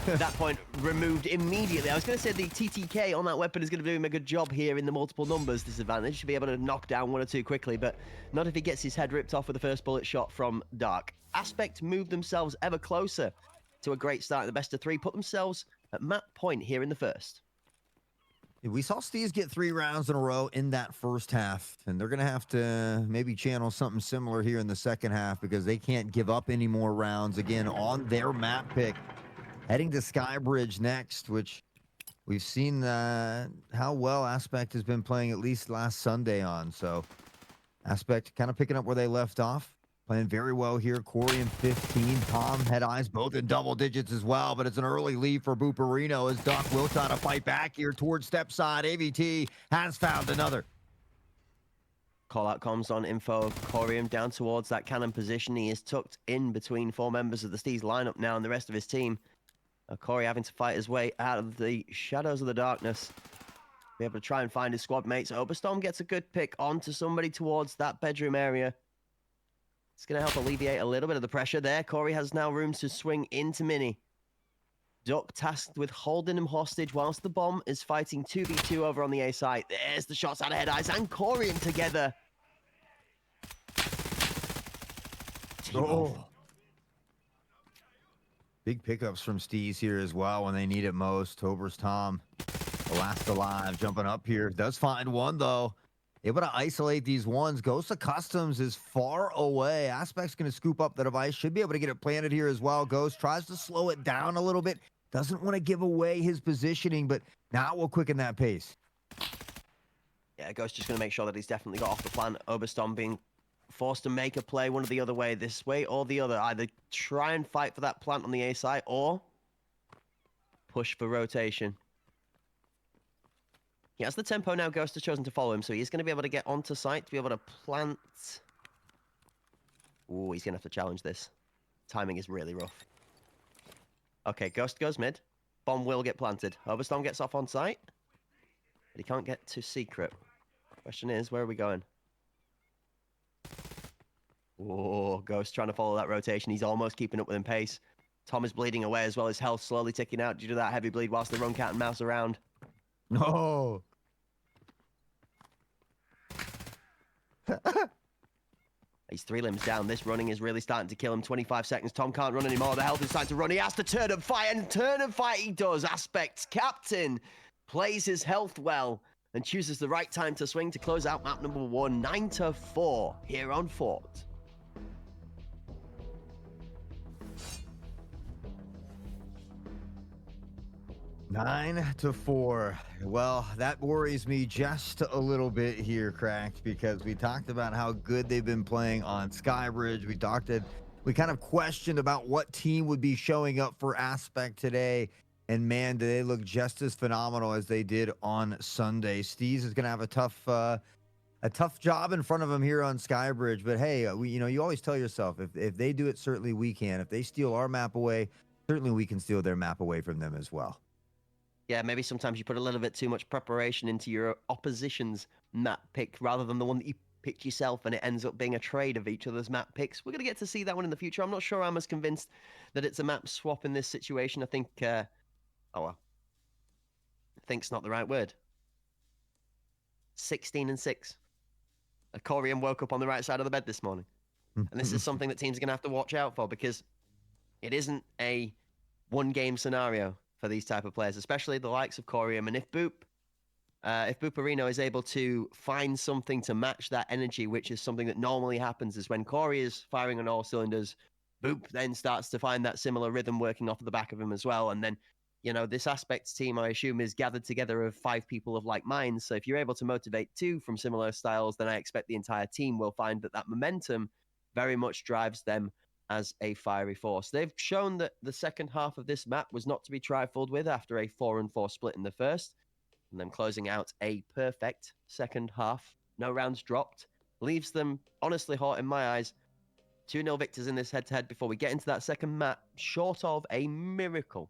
That point removed immediately. I was going to say the TTK on that weapon is going to do him a good job here in the multiple numbers disadvantage. Should be able to knock down 1 or 2 quickly, but not if he gets his head ripped off with the first bullet shot from Dark. Aspect move themselves ever closer to a great start in the best of 3. Put themselves at map point here in the first. We saw Steez get 3 rounds in a row in that first half, and they're going to have to maybe channel something similar here in the second half because they can't give up any more rounds again on their map pick. Heading to Skybridge next, which we've seen how well Aspect has been playing at least last Sunday on. So Aspect kind of picking up where they left off. Playing very well here. Corium 15, Tom, Head Eyes, both in double digits as well, but it's an early lead for Booperino as Duck will try to fight back here towards step side. AVT has found another. Call out comms on info of Corium down towards that cannon position. He is tucked in between 4 members of the Steez lineup now and the rest of his team. Corey having to fight his way out of the shadows of the darkness. Be able to try and find his squad mates. Oberstorm gets a good pick onto somebody towards that bedroom area. It's going to help alleviate a little bit of the pressure there. Corey has now room to swing into Mini. Duck tasked with holding him hostage whilst the bomb is fighting 2v2 over on the A site. There's the shots out of Head Eyes and Corium together. Oh. Big pickups from Steez here as well when they need it most. Tober's Tom, the last alive, jumping up here. Does find one, though. Able to isolate these ones. Ghost of Customs is far away. Aspect's going to scoop up the device. Should be able to get it planted here as well. Ghost tries to slow it down a little bit. Doesn't want to give away his positioning, but now we'll quicken that pace. Yeah, Ghost just going to make sure that he's definitely got off the plan. Oberstorm being forced to make a play one or the other way, this way or the other. Either try and fight for that plant on the A site or push for rotation. He has the tempo now. Ghost has chosen to follow him, so he's going to be able to get onto site to be able to plant. Ooh, he's going to have to challenge this. Timing is really rough. Okay, Ghost goes mid. Bomb will get planted. Oberstorm gets off on site, but he can't get to Secret. Question is, where are we going? Oh, Ghost trying to follow that rotation. He's almost keeping up with him pace. Tom is bleeding away as well. His health slowly ticking out due to that heavy bleed whilst they run cat and mouse around. No. He's 3 limbs down. This running is really starting to kill him. 25 seconds. Tom can't run anymore. The health is starting to run. He has to turn and fight, and turn and fight he does. Aspect's captain plays his health well and chooses the right time to swing to close out map number 1. 9-4 here on Fort. Nine to 4. Well, that worries me just a little bit here, Cracked, because we talked about how good they've been playing on Skybridge. We kind of questioned about what team would be showing up for Aspect today. And man, do they look just as phenomenal as they did on Sunday. Steez is going to have a a tough job in front of them here on Skybridge. But hey, you always tell yourself if they do it, certainly we can. If they steal our map away, certainly we can steal their map away from them as well. Yeah, maybe sometimes you put a little bit too much preparation into your opposition's map pick rather than the one that you picked yourself, and it ends up being a trade of each other's map picks. We're going to get to see that one in the future. I'm not sure I'm as convinced that it's a map swap in this situation. I think, oh well, think's not the right word. 16-6. Corian woke up on the right side of the bed this morning. And this is something that teams are going to have to watch out for, because it isn't a one-game scenario for these type of players, especially the likes of Corium. And if Booperino is able to find something to match that energy, which is something that normally happens, is when Corey is firing on all cylinders, Boop then starts to find that similar rhythm working off of the back of him as well. And then, this Aspects team, I assume, is gathered together of 5 people of like minds. So if you're able to motivate 2 from similar styles, then I expect the entire team will find that momentum very much drives them as a fiery force. They've shown that the second half of this map was not to be trifled with after a 4-4 split in the first, and then closing out a perfect second half. No rounds dropped. Leaves them honestly hot in my eyes. 2-0 victors in this head-to-head before we get into that second map, short of a miracle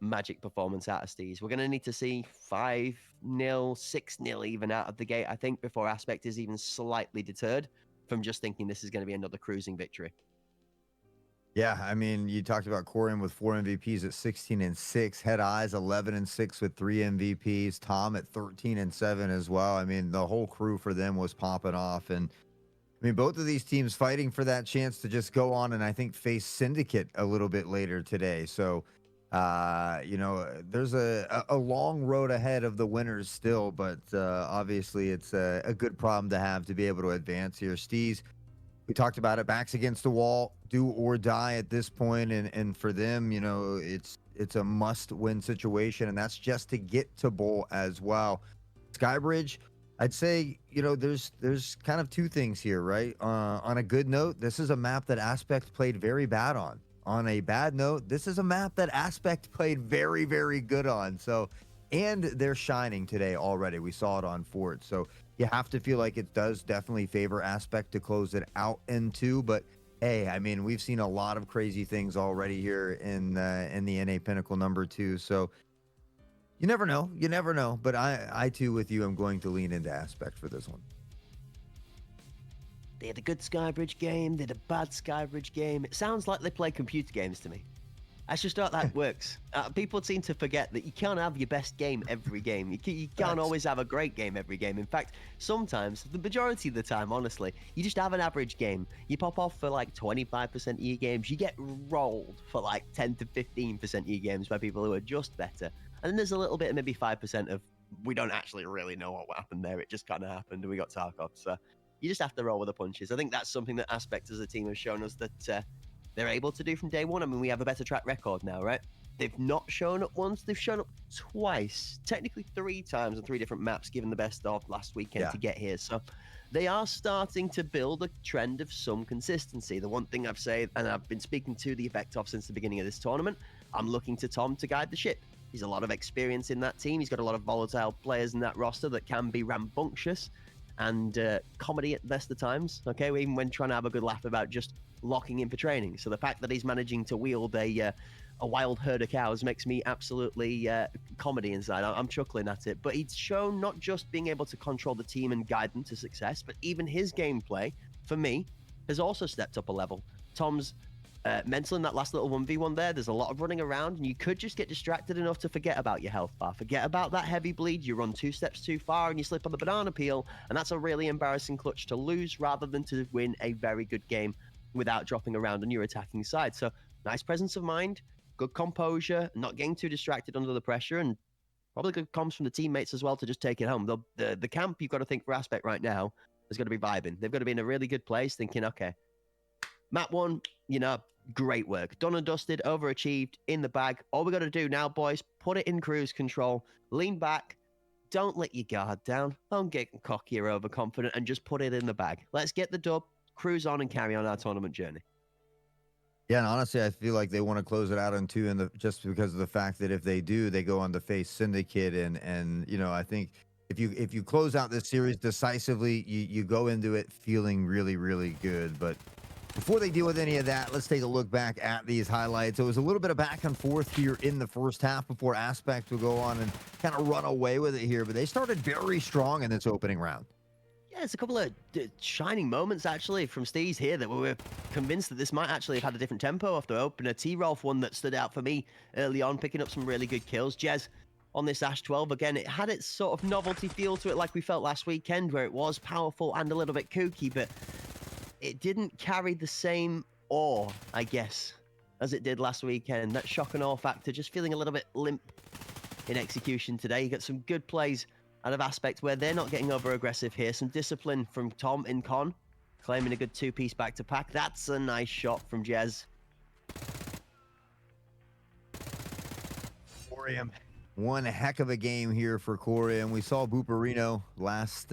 magic performance out of Steez. We're going to need to see 5-0, 6-0 even out of the gate, I think, before Aspect is even slightly deterred from just thinking this is going to be another cruising victory. Yeah, I mean, you talked about Corian with 4 MVPs at 16-6, Head Eyes 11-6 with 3 MVPs, Tom at 13-7 as well. I mean, the whole crew for them was popping off, and I mean, both of these teams fighting for that chance to just go on and I think face Syndicate a little bit later today. So, there's a long road ahead of the winners still, but obviously it's a good problem to have to be able to advance here. Steez, we talked about it, backs against the wall, do or die at this point, and for them, it's a must-win situation, and that's just to get to bowl as well. Skybridge, I'd say, there's kind of 2 things here, right? On a good note, this is a map that Aspect played very bad on. On a bad note, this is a map that Aspect played very, very good on. So, and they're shining today already. We saw it on Fort. So you have to feel like it does definitely favor Aspect to close it out in 2. But hey, I mean, we've seen a lot of crazy things already here in the NA Pinnacle number 2. So you never know. You never know. But I too, with you, I'm going to lean into Aspect for this one. They had a good Skybridge game. They had a bad Skybridge game. It sounds like they play computer games to me. That's just not how that works. People seem to forget that you can't have your best game every game. You can't always have a great game every game. In fact, sometimes, the majority of the time, honestly, you just have an average game. You pop off for like 25% of your games. You get rolled for like 10 to 15% of your games by people who are just better. And then there's a little bit of maybe 5% of, we don't actually really know what happened there. It just kind of happened and we got Tarkov. So you just have to roll with the punches. I think that's something that Aspect as a team have shown us that they're able to do from day one. I mean, we have a better track record now, right? They've not shown up once. They've shown up twice, technically 3 times on 3 different maps, given the best of last weekend to get here. So they are starting to build a trend of some consistency. The one thing I've said, and I've been speaking to the effect of since the beginning of this tournament, I'm looking to Tom to guide the ship. He's a lot of experience in that team. He's got a lot of volatile players in that roster that can be rambunctious and comedy at the best of times, okay? Even when trying to have a good laugh about just locking in for training. So the fact that he's managing to wield a wild herd of cows makes me absolutely comedy inside. I'm chuckling at it. But he's shown not just being able to control the team and guide them to success, but even his gameplay, for me, has also stepped up a level. Tom's mental in that last little 1v1 there's a lot of running around, and you could just get distracted enough to forget about your health bar, forget about that heavy bleed, you run 2 steps too far and you slip on the banana peel, and that's a really embarrassing clutch to lose rather than to win a very good game without dropping around on your attacking side. So nice presence of mind, good composure, not getting too distracted under the pressure, and probably good comms from the teammates as well to just take it home. The camp, you've got to think for Aspect right now, is going to be vibing. They've got to be in a really good place thinking, okay, map 1, great work. Done and dusted, overachieved, in the bag. All we got to do now, boys, put it in cruise control, lean back, don't let your guard down, don't get cocky or overconfident, and just put it in the bag. Let's get the dub, cruise on, and carry on our tournament journey. Yeah, and honestly, I feel like they want to close it out in 2, just because of the fact that if they do, they go on to face Syndicate, and I think if you close out this series decisively, you go into it feeling really, really good. But before they deal with any of that, let's take a look back at these highlights. It was a little bit of back and forth here in the first half before Aspect would go on and kind of run away with it here, but they started very strong in this opening round. Yeah, it's a couple of shining moments actually from Steez here that we were convinced that this might actually have had a different tempo after opener. T-Rolf, one that stood out for me early on, picking up some really good kills. Jez on this Ash 12, again, it had its sort of novelty feel to it like we felt last weekend, where it was powerful and a little bit kooky, but it didn't carry the same awe, I guess, as it did last weekend. That shock and awe factor just feeling a little bit limp in execution today. You got some good plays out of Aspect where they're not getting over aggressive here. Some discipline from Tom in Con, claiming a good two-piece back-to-pack. That's a nice shot from Jez. Corium, one heck of a game here for Corium. We saw Booperino last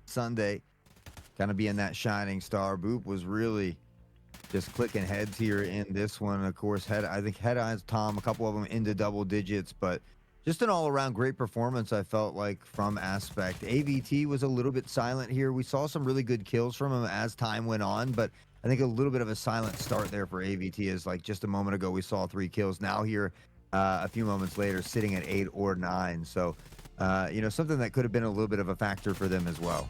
Sunday kind of being that shining star. Boop was really just clicking heads here in this one. Of course, I think Head Eyes Tom, a couple of them into double digits, but just an all-around great performance, I felt like, from Aspect. AVT was a little bit silent here. We saw some really good kills from him as time went on, but I think a little bit of a silent start there for AVT is like just a moment ago we saw 3 kills. Now here, a few moments later, sitting at 8 or 9. So, you know, something that could have been a little bit of a factor for them as well.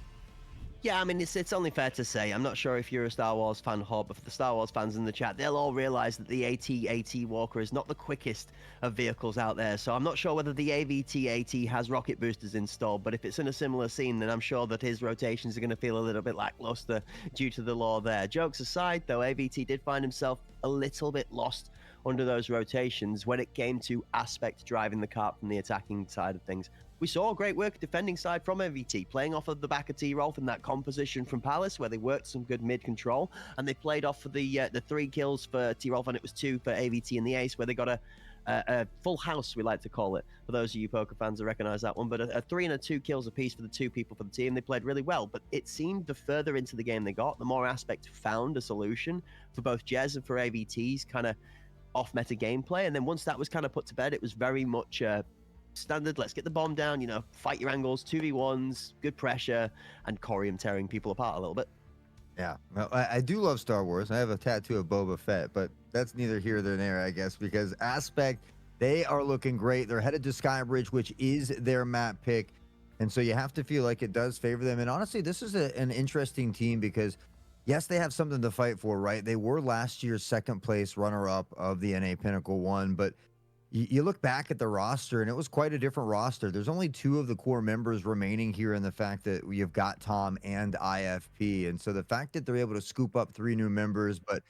Yeah, I mean, it's only fair to say, I'm not sure if you're a Star Wars fan, Hob, but for the Star Wars fans in the chat, they'll all realize that the AT-AT Walker is not the quickest of vehicles out there. So I'm not sure whether the AVT-AT has rocket boosters installed, but if it's in a similar scene, then I'm sure that his rotations are going to feel a little bit lackluster due to the law there. Jokes aside, though, AVT did find himself a little bit lost under those rotations when it came to Aspect driving the cart from the attacking side of things. We saw great work defending side from AVT, playing off of the back of T-Rolf in that composition from Palace, where they worked some good mid control, and they played off of the 3 kills for T-Rolf, and it was 2 for AVT in the ace, where they got a full house, we like to call it, for those of you poker fans that recognize that one, but a 3 and a 2 kills apiece for the 2 people for the team. They played really well, but it seemed the further into the game they got, the more Aspect found a solution for both Jez and for AVT's kind of off-meta gameplay, and then once that was kind of put to bed, it was very much standard, let's get the bomb down, you know, fight your angles, 2v1s, good pressure, and Corium tearing people apart a little bit. Yeah, well, I do love Star Wars. I have a tattoo of Boba Fett, but that's neither here nor there, I guess, because Aspect, they are looking great. They're headed to Skybridge, which is their map pick, and so you have to feel like it does favor them. And honestly, this is an interesting team because, yes, they have something to fight for, right? They were last year's second place runner-up of the NA Pinnacle 1, but you look back at the roster, and it was quite a different roster. There's only 2 of the core members remaining here in the fact that you've got Tom and IFP. And so the fact that they're able to scoop up 3 new members, but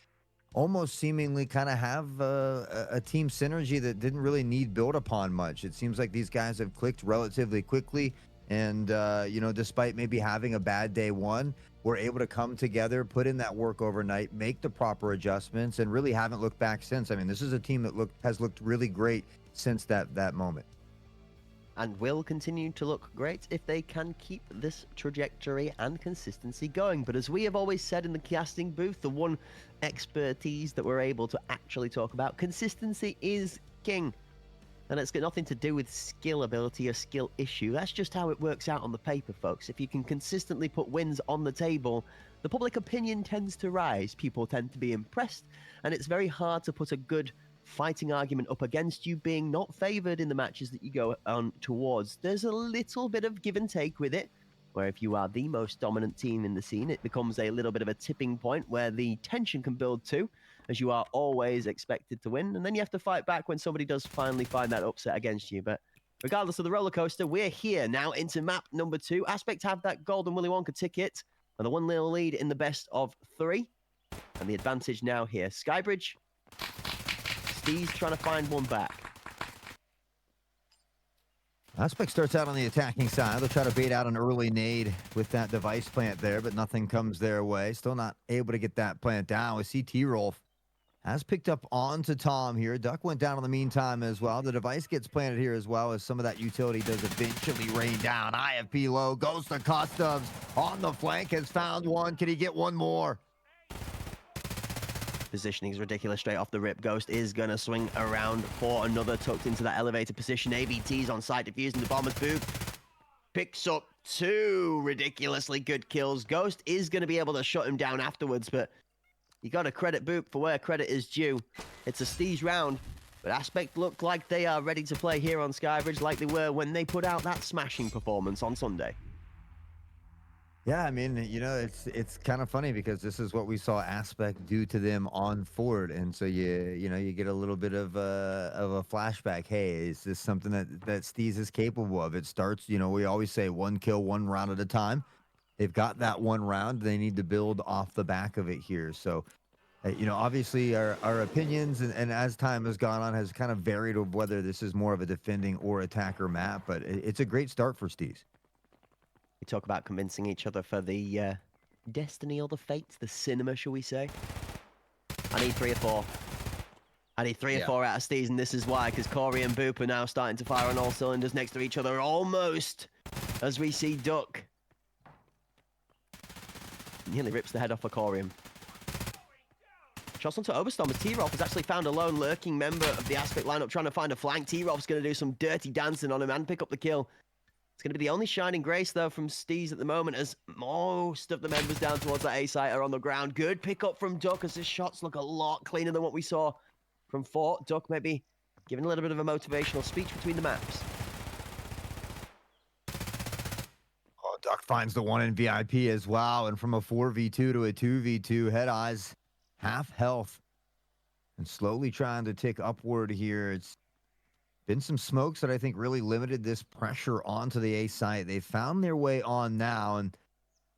almost seemingly kind of have a team synergy that didn't really need build upon much. It seems like these guys have clicked relatively quickly. And, you know, despite maybe having a bad day one, we're able to come together, put in that work overnight, make the proper adjustments, and really haven't looked back since. I mean, this is a team that has looked really great since that moment. And will continue to look great if they can keep this trajectory and consistency going. But as we have always said in the casting booth, the one expertise that we're able to actually talk about, consistency is king. And it's got nothing to do with skill ability or skill issue. That's just how it works out on the paper, folks. If you can consistently put wins on the table, the public opinion tends to rise. People tend to be impressed, and it's very hard to put a good fighting argument up against you being not favored in the matches that you go on towards. There's a little bit of give and take with it, where if you are the most dominant team in the scene, it becomes a little bit of a tipping point where the tension can build too, as you are always expected to win, and then you have to fight back when somebody does finally find that upset against you. But regardless of the roller coaster, we're here now into map number 2. Aspect have that golden Willy Wonka ticket and the 1-0 lead in the best of 3, and the advantage now here. Skybridge, Steez trying to find one back. Aspect starts out on the attacking side. They'll try to bait out an early nade with that device plant there, but nothing comes their way. Still not able to get that plant down. We see T-Rolf has picked up onto Tom here. Duck went down in the meantime as well. The device gets planted here as well as some of that utility does eventually rain down. IFP low, goes to Customs. On the flank, has found one. Can he get one more? Positioning is ridiculous straight off the rip. Ghost is going to swing around for another, tucked into that elevator position. AVT's on site, defusing the bomber's boot. picks up 2 ridiculously good kills. Ghost is going to be able to shut him down afterwards, but you got to credit Boop for where credit is due. It's a Steez round, but Aspect look like they are ready to play here on Skybridge like they were when they put out that smashing performance on Sunday. Yeah, I mean, it's kind of funny because this is what we saw Aspect do to them on Ford, and so you get a little bit of a flashback. Hey, is this something that Steez is capable of? It starts, we always say 1 kill, 1 round at a time. They've got that 1 round. They need to build off the back of it here. So, obviously our opinions and as time has gone on has kind of varied of whether this is more of a defending or attacker map, but it's a great start for Steez. We talk about convincing each other for the destiny or the fates, the cinema, shall we say. I need 3 or 4. I need 3 or 4 out of Steez, and this is why, because Corey and Boop are now starting to fire on all cylinders next to each other, almost, as we see Duck. Nearly rips the head off of Corium. Shots onto Overstorm as T-Rolf has actually found a lone lurking member of the Aspect lineup trying to find a flank. T-Rolf's going to do some dirty dancing on him and pick up the kill. It's going to be the only shining grace, though, from Steez at the moment, as most of the members down towards that A site are on the ground. Good pick up from Duck, as his shots look a lot cleaner than what we saw from Fort. Duck maybe giving a little bit of a motivational speech between the maps. Oh, Duck finds the 1 in VIP as well, and from a 4v2 to a 2v2, Head Eyes half health and slowly trying to tick upward here. It's been some smokes that I think really limited this pressure onto the A site. They found their way on now, and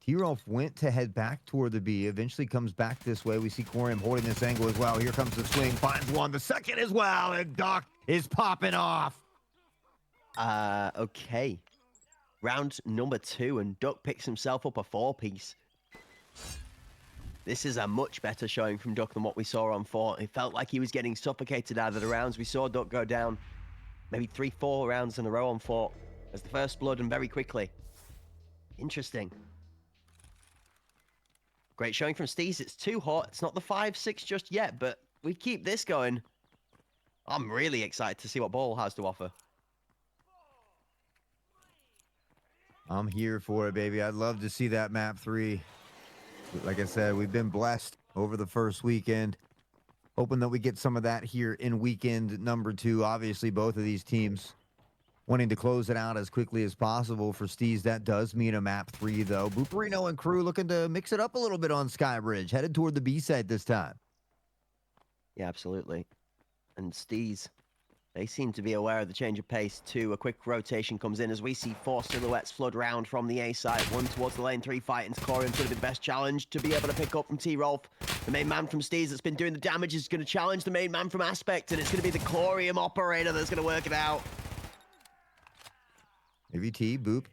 T-Rolf went to head back toward the B, eventually comes back this way. We see Corium holding this angle as well. Here comes the swing, finds 1, the second as well, and Duck is popping off. Okay. Round number 2, and Duck picks himself up a 4-piece. This is a much better showing from Duck than what we saw on Fort. It felt like he was getting suffocated out of the rounds. We saw Duck go down maybe 3-4 rounds in a row on Fort as the first blood, and very quickly. Interesting. Great showing from Steez. It's too hot. It's not the 5-6 just yet, but we keep this going. I'm really excited to see what Ball has to offer. I'm here for it, baby. I'd love to see that map 3. Like I said, we've been blessed over the first weekend. Hoping that we get some of that here in weekend number 2. Obviously, both of these teams wanting to close it out as quickly as possible. For Steez, that does mean a map 3, though. Booperino and crew looking to mix it up a little bit on Skybridge, headed toward the B site this time. Yeah, absolutely. And Steez, they seem to be aware of the change of pace too. A quick rotation comes in as we see 4 silhouettes flood round from the A side. 1 towards the lane, 3 fighting. Corium's going to be the best challenge to be able to pick up from T-Rolf. The main man from Steez that's been doing the damage is going to challenge the main man from Aspect, and it's going to be the Corium operator that's going to work it out. AVT, Boop,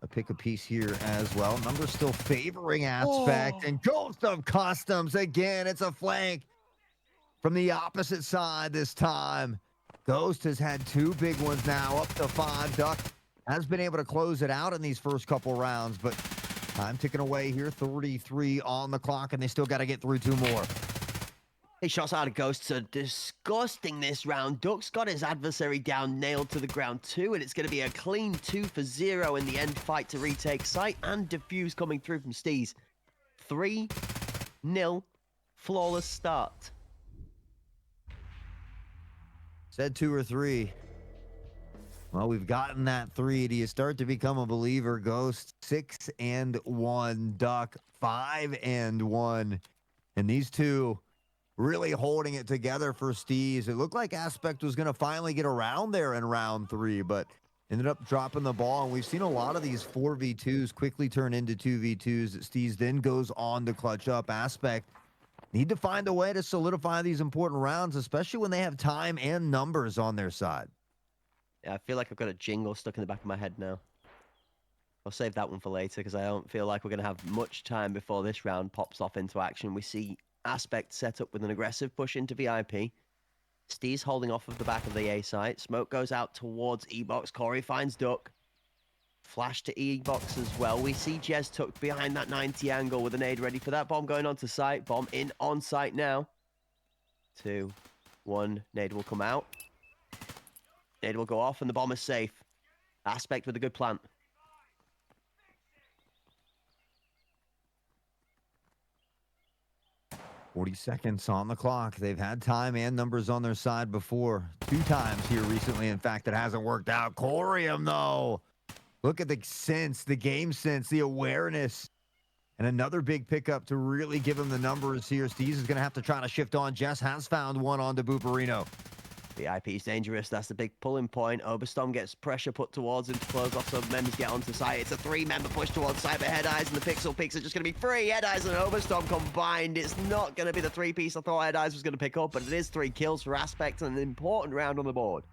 a pick a piece here as well. Numbers still favoring Aspect, and Ghost of Customs again. It's a flank from the opposite side this time. Ghost has had 2 big ones now, up to 5. Duck has been able to close it out in these first couple rounds, but time ticking away here. 33 on the clock, and they still got to get through 2 more. His shots out of Ghosts are disgusting this round. Duck's got his adversary down, nailed to the ground too, and it's going to be a clean 2-for-0 in the end fight to retake site, and Diffuse coming through from Steez. 3-0, flawless start. Said 2 or 3. Well, we've gotten that 3. Do you start to become a believer? Ghost 6-1, Duck 5-1, and these 2 really holding it together for Steez. It looked like Aspect was going to finally get around there in round 3, but ended up dropping the ball. And we've seen a lot of these 4v2s quickly turn into 2v2s. Steez then goes on to clutch up. Aspect need to find a way to solidify these important rounds, especially when they have time and numbers on their side. Yeah, I feel like I've got a jingle stuck in the back of my head now. I'll save that one for later because I don't feel like we're going to have much time before this round pops off into action. We see Aspect set up with an aggressive push into VIP. Steez holding off of the back of the A site. Smoke goes out towards E-Box. Corey finds Duck. Flash to E-Box as well. We see Jez tucked behind that 90 angle with a nade ready for that. Bomb going on to site. Bomb in on site now. 2, 1. Nade will come out. Nade will go off and the bomb is safe. Aspect with a good plant. 40 seconds on the clock. They've had time and numbers on their side before. 2 times here recently. In fact, it hasn't worked out. Corium, though. Look at the sense, the game sense, the awareness. And another big pickup to really give him the numbers here. Steez is going to have to try to shift on. Jess has found one on to Buparino. The IP is dangerous. That's the big pulling point. Oberstorm gets pressure put towards him to close off so members get onto site. It's a 3-member push towards site, but Head Eyes and the Pixel Picks are just going to be free. Head Eyes and Oberstorm combined. It's not going to be the 3-piece I thought Head Eyes was going to pick up, but it is 3 kills for Aspect and an important round on the board.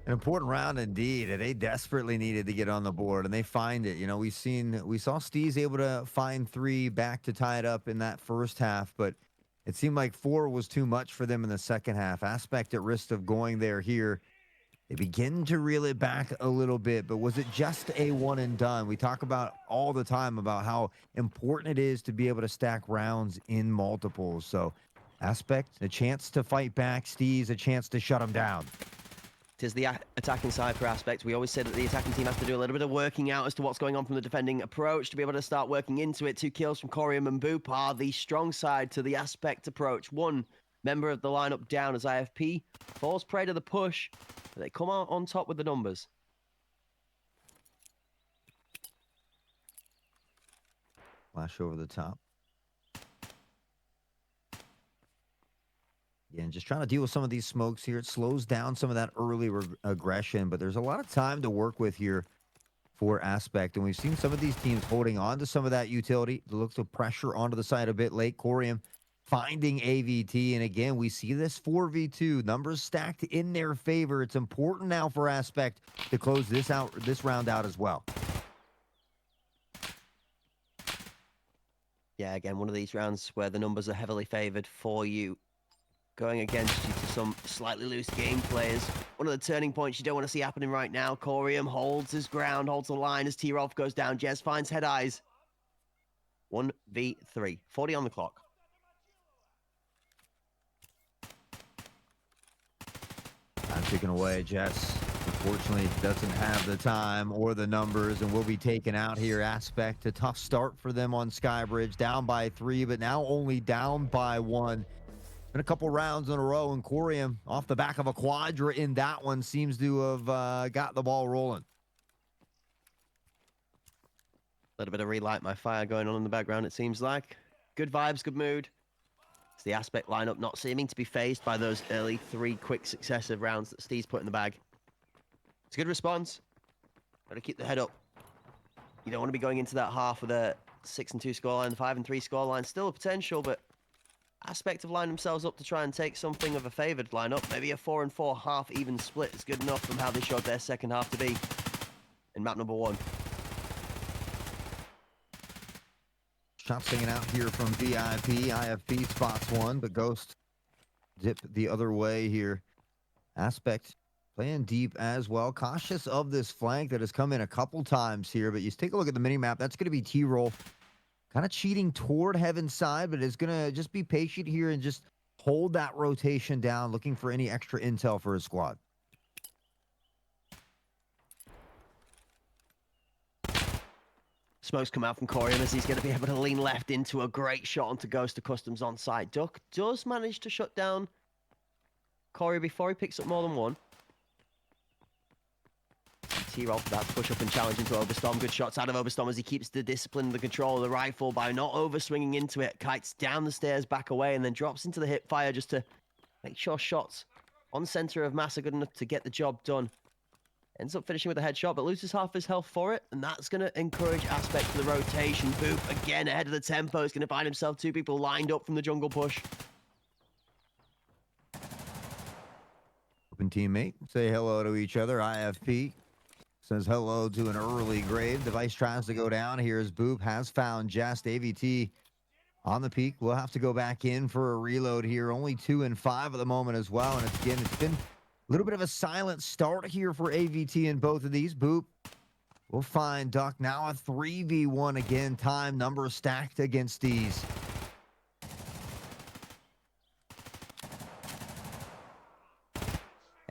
An important round indeed. They desperately needed to get on the board, and they find it. You know, we saw Steez able to find 3 back to tie it up in that first half, but it seemed like 4 was too much for them in the second half. Aspect at risk of going there here. They begin to reel it back a little bit, but was it just a one and done? We talk about all the time about how important it is to be able to stack rounds in multiples. So Aspect, a chance to fight back. Steez, a chance to shut him down. It is the attacking side for Aspect. We always say that the attacking team has to do a little bit of working out as to what's going on from the defending approach to be able to start working into it. 2 kills from Corium and Boop are the strong side to the Aspect approach. 1 member of the lineup down as IFP falls prey to the push, but they come out on top with the numbers. Flash over the top. Yeah, and just trying to deal with some of these smokes here. It slows down some of that early aggression, but there's a lot of time to work with here for Aspect. And we've seen some of these teams holding on to some of that utility. It looks of pressure onto the side a bit late. Corium finding AVT. And again, we see this 4v2. Numbers stacked in their favor. It's important now for Aspect to close this round out as well. Yeah, again, one of these rounds where the numbers are heavily favored for you. Going against you to some slightly loose game players. One of the turning points you don't want to see happening right now. Corium holds his ground, holds the line as T-Rolf goes down. Jez finds Head Eyes. 1v3. 40 on the clock. I'm taken away. Jess, unfortunately, doesn't have the time or the numbers and will be taken out here. Aspect, a tough start for them on Skybridge. Down by 3, but now only down by 1. Been a couple rounds in a row, and Corium off the back of a quadra in that one seems to have got the ball rolling. A little bit of relight my fire going on in the background, it seems like. Good vibes, good mood. It's the Aspect lineup not seeming to be phased by those early 3 quick successive rounds that Steez put in the bag. It's a good response. Got to keep the head up. You don't want to be going into that half with a 6-2 scoreline, 5-3 scoreline. Still a potential, but Aspect have lined themselves up to try and take something of a favoured lineup. Maybe a 4-4 half even split is good enough from how they showed their second half to be in map number 1. Shot singing out here from VIP. IFP spots one, but Ghost dip the other way here. Aspect playing deep as well. Cautious of this flank that has come in a couple times here, but you take a look at the mini-map. That's going to be T-Roll. Kind of cheating toward Heaven's side, but is going to just be patient here and just hold that rotation down, looking for any extra intel for his squad. Smokes come out from Corium as he's going to be able to lean left into a great shot onto Ghost to Customs on site. Duck does manage to shut down Corey before he picks up more than one. T-Roll for that push up and challenge into Oberstorm. Good shots out of Oberstorm as he keeps the discipline and the control of the rifle by not over-swinging into it. Kites down the stairs, back away, and then drops into the hip fire just to make sure shots on center of mass are good enough to get the job done. Ends up finishing with a headshot, but loses half his health for it, and that's going to encourage Aspect for the rotation. Boop, again, ahead of the tempo. He's going to find himself 2 people lined up from the jungle push. Open teammate, say hello to each other. IFP says hello to an early grave. Device tries to go down. Here's Boop, has found Jest. AVT on the peak. We'll have to go back in for a reload here. Only 2 and 5 at the moment as well, and it's been a little bit of a silent start here for AVT in both of these. Boop will find Duck. Now a 3v1 again. Time, number stacked against Steez.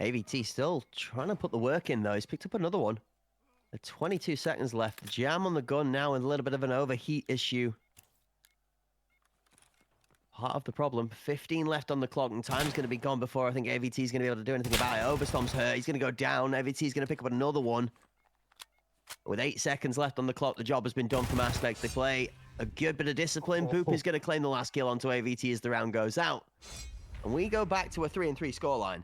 AVT still trying to put the work in, though. He's picked up another one. 22 seconds left. The jam on the gun now with a little bit of an overheat issue. part of the problem. 15 left on the clock, and time's going to be gone before I think AVT is going to be able to do anything about it. Overstorm's hurt. He's going to go down. AVT is going to pick up another one. With 8 seconds left on the clock, the job has been done from Aspect. They play a good bit of discipline. Boop is going to claim the last kill onto AVT as the round goes out. And we go back to a 3-3 scoreline.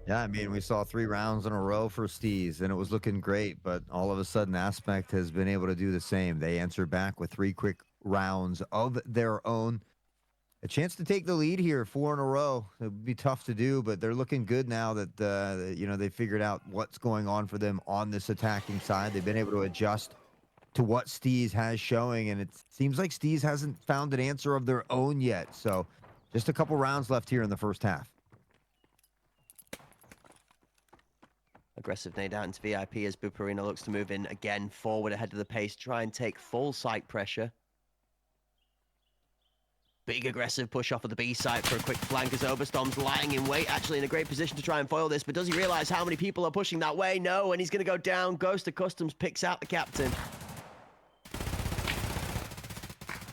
Yeah, I mean, we saw 3 rounds in a row for Steez, and it was looking great, but all of a sudden, Aspect has been able to do the same. They answer back with 3 quick rounds of their own. A chance to take the lead here, 4 in a row. It would be tough to do, but they're looking good now that, you know, they figured out what's going on for them on this attacking side. They've been able to adjust to what Steez has showing, and it seems like Steez hasn't found an answer of their own yet. So just a couple rounds left here in the first half. Aggressive nade out into VIP as Buparina looks to move in again forward ahead of the pace, try and take full site pressure. Big aggressive push off of the B site for a quick flank as Oberstorm's lying in wait, actually in a great position to try and foil this, but does he realize how many people are pushing that way? No, and he's going to go down. Goes to Customs, picks out the captain.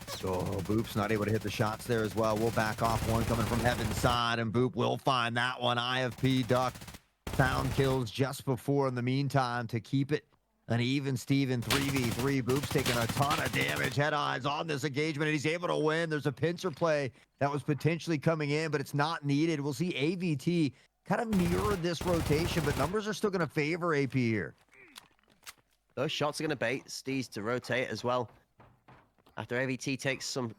So Boop's not able to hit the shots there as well. We'll back off one coming from Heaven's side, and Boop will find that one. IFP duck found kills just before in the meantime to keep it an even Steven 3v3. Boop's taking a ton of damage, head eyes on this engagement, and he's able to win. There's a pincer play that was potentially coming in, but it's not needed. We'll see AVT kind of mirror this rotation, but numbers are still going to favor AP here. Those shots are going to bait Steez to rotate as well. After AVT takes some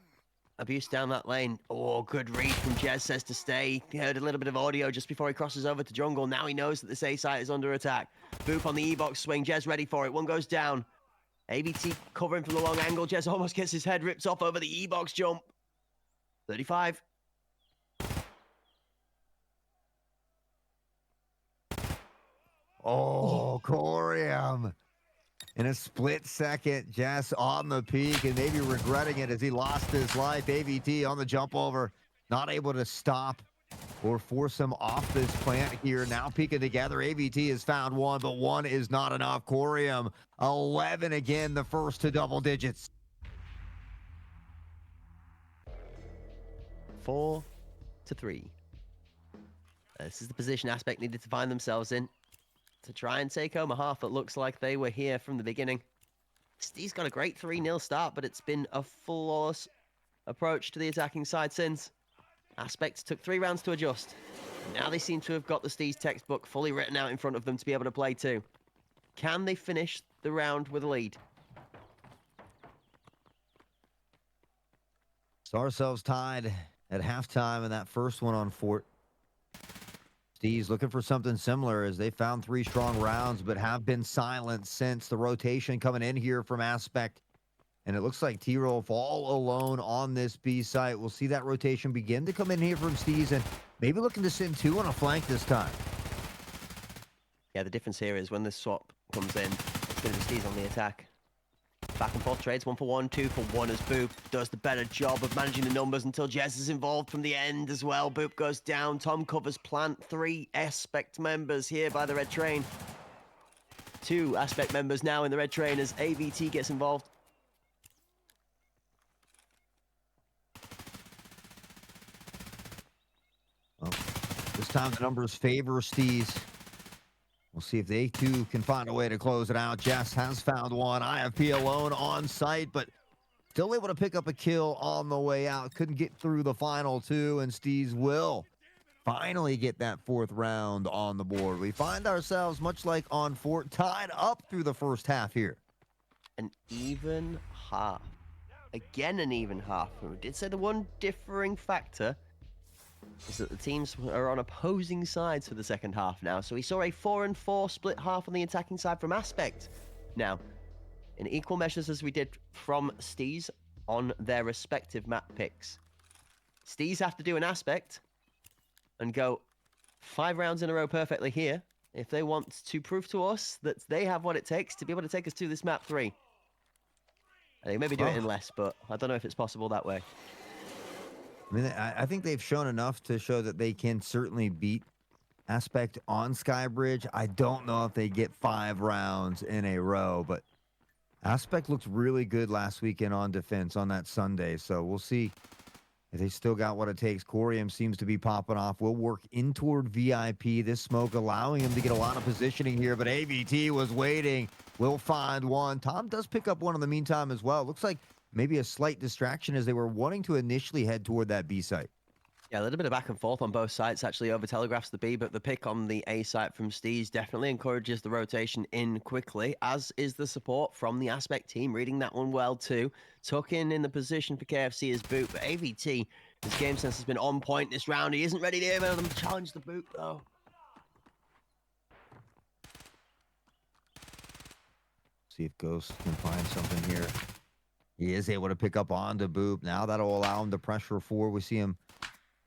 abuse down that lane. Oh, good read from Jez, says to stay. He heard a little bit of audio just before he crosses over to jungle. Now he knows that this A site is under attack. Boop on the E-box swing. Jez ready for it. One goes down. AVT covering from the long angle. Jez almost gets his head ripped off over the E-box jump. 35. Oh, Corium. In a split second, Jess on the peak and maybe regretting it as he lost his life. AVT on the jump over, not able to stop or force him off this plant here. Now peeking together, AVT has found one, but one is not enough. Corium, 11 again, the first to double digits. 4-3. This is the position Aspect needed to find themselves in to try and take home a half. It looks like they were here from the beginning. Steve's got a great 3-0 start, but it's been a flawless approach to the attacking side since. Aspect took 3 rounds to adjust. Now they seem to have got the Steez textbook fully written out in front of them to be able to play too. Can they finish the round with a lead? Saw ourselves tied at halftime in that first one on Fort. Steez looking for something similar as they found 3 strong rounds, but have been silent since. The rotation coming in here from Aspect. And it looks like T-Rolf all alone on this B site. We'll see that rotation begin to come in here from Steez and maybe looking to send 2 on a flank this time. Yeah, the difference here is when this swap comes in, it's going to be Steez on the attack. Back and forth trades, 1 for 1, 2 for 1 as Boop does the better job of managing the numbers until Jez is involved from the end as well. Boop goes down. Tom covers plant. 3 Aspect members here by the red train. 2 Aspect members now in the red train as AVT gets involved. Well, this time the numbers favor Steez. We'll see if they too can find a way to close it out. Jess has found one. IFP alone on site, but still able to pick up a kill on the way out. Couldn't get through the final 2, and Steez will finally get that 4th round on the board. We find ourselves, much like on Fort, tied up through the first half here. An even half. Again, an even half. We did say the one differing factor is that the teams are on opposing sides for the second half now. So we saw a 4-4 split half on the attacking side from Aspect. Now, in equal measures as we did from Steez on their respective map picks. Steez have to do an Aspect and go 5 rounds in a row perfectly here if they want to prove to us that they have what it takes to be able to take us to this map 3. They maybe do it in less, but I don't know if it's possible that way. I mean, I think they've shown enough to show that they can certainly beat Aspect on Skybridge. I don't know if they get 5 rounds in a row, but Aspect looked really good last weekend on defense on that Sunday. So we'll see They still got what it takes. Corium seems to be popping off. Will work in toward VIP. This smoke allowing him to get a lot of positioning here, but AVT was waiting. Will find one. Tom does pick up one in the meantime as well. Looks like maybe a slight distraction as they were wanting to initially head toward that B site. Yeah, a little bit of back and forth on both sides actually over telegraphs the B, but the pick on the A site from Steez definitely encourages the rotation in quickly, as is the support from the Aspect team, reading that one well too. Tucking in the position for KFC is Boot, but AVT, his game sense has been on point this round. He isn't ready to able them challenge the Boot though. See if Ghost can find something here. He is able to pick up onto Boop. Now that'll allow him to pressure forward. We see him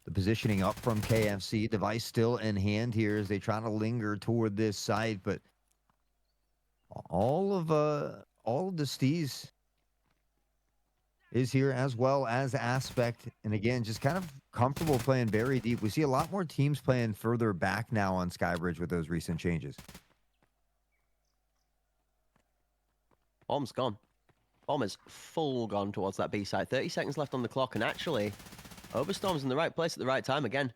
the positioning up from KFC. Device still in hand here as they try to linger toward this site, but all of the Steez is here as well as Aspect. And again, just kind of comfortable playing very deep. We see a lot more teams playing further back now on Skybridge with those recent changes. Bomb's gone. Bomb is full gone towards that B site. 30 seconds left on the clock, and actually, Overstorm's in the right place at the right time again.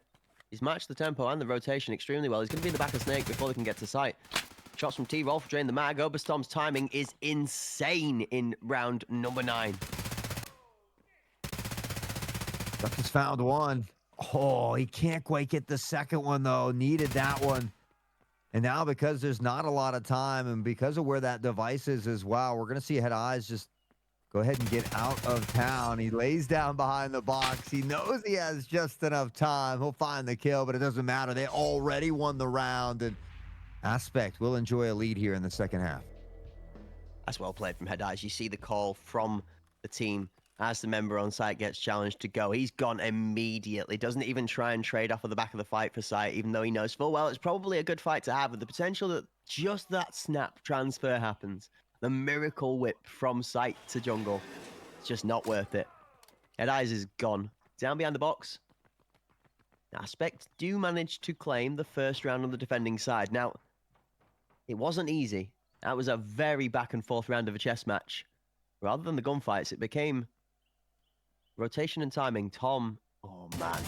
He's matched the tempo and the rotation extremely well. He's going to be in the back of Snake before they can get to site. Shots from T. Rolf drain the mag. Overstorm's timing is insane in round number 9. Duck has found one. Oh, he can't quite get the second one, though. Needed that one. And now because there's not a lot of time and because of where that device is as well, we're going to see Head Eyes just go ahead and get out of town. He lays down behind the box. He knows he has just enough time. He'll find the kill, but it doesn't matter. They already won the round, and Aspect will enjoy a lead here in the second half. That's well played from Head Eyes. You see the call from the team as the member on site gets challenged to go. He's gone immediately. Doesn't even try and trade off of the back of the fight for site, even though he knows full well it's probably a good fight to have with the potential that just that snap transfer happens. The miracle whip from site to jungle. It's just not worth it. Head Eyes is gone. Down behind the box. Aspect do manage to claim the first round on the defending side. Now, it wasn't easy. That was a very back and forth round of a chess match. Rather than the gunfights, it became rotation and timing. Tom, oh man,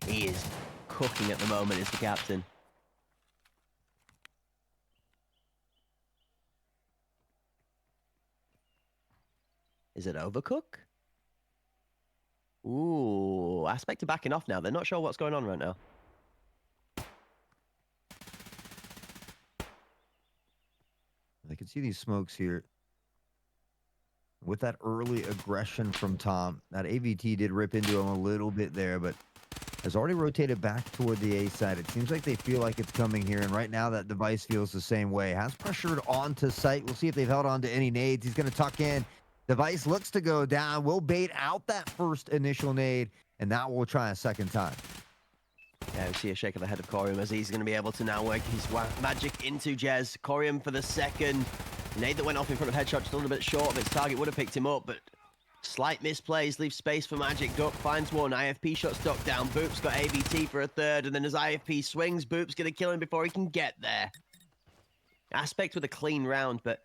he is cooking at the moment as the captain. Is it Overcook? Ooh, Aspect are backing off now. They're not sure what's going on right now. I can see these smokes here. With that early aggression from Tom, that AVT did rip into him a little bit there, but has already rotated back toward the A side. It seems like they feel like it's coming here, and right now that device feels the same way. Has pressured onto site. We'll see if they've held on to any nades. He's going to tuck in. Device looks to go down. Will bait out that first initial nade, and now we'll try a second time. Yeah, we see a shake of the head of Corium as he's going to be able to now work his magic into Jez. Corium for the second. Nade that went off in front of Headshot, just a little bit short of its target. Would have picked him up, but slight misplays leave space for Magic. Duck finds one. IFP shuts Duck down. Boop's got AVT for a third, and then as IFP swings, Boop's going to kill him before he can get there. Aspect with a clean round, but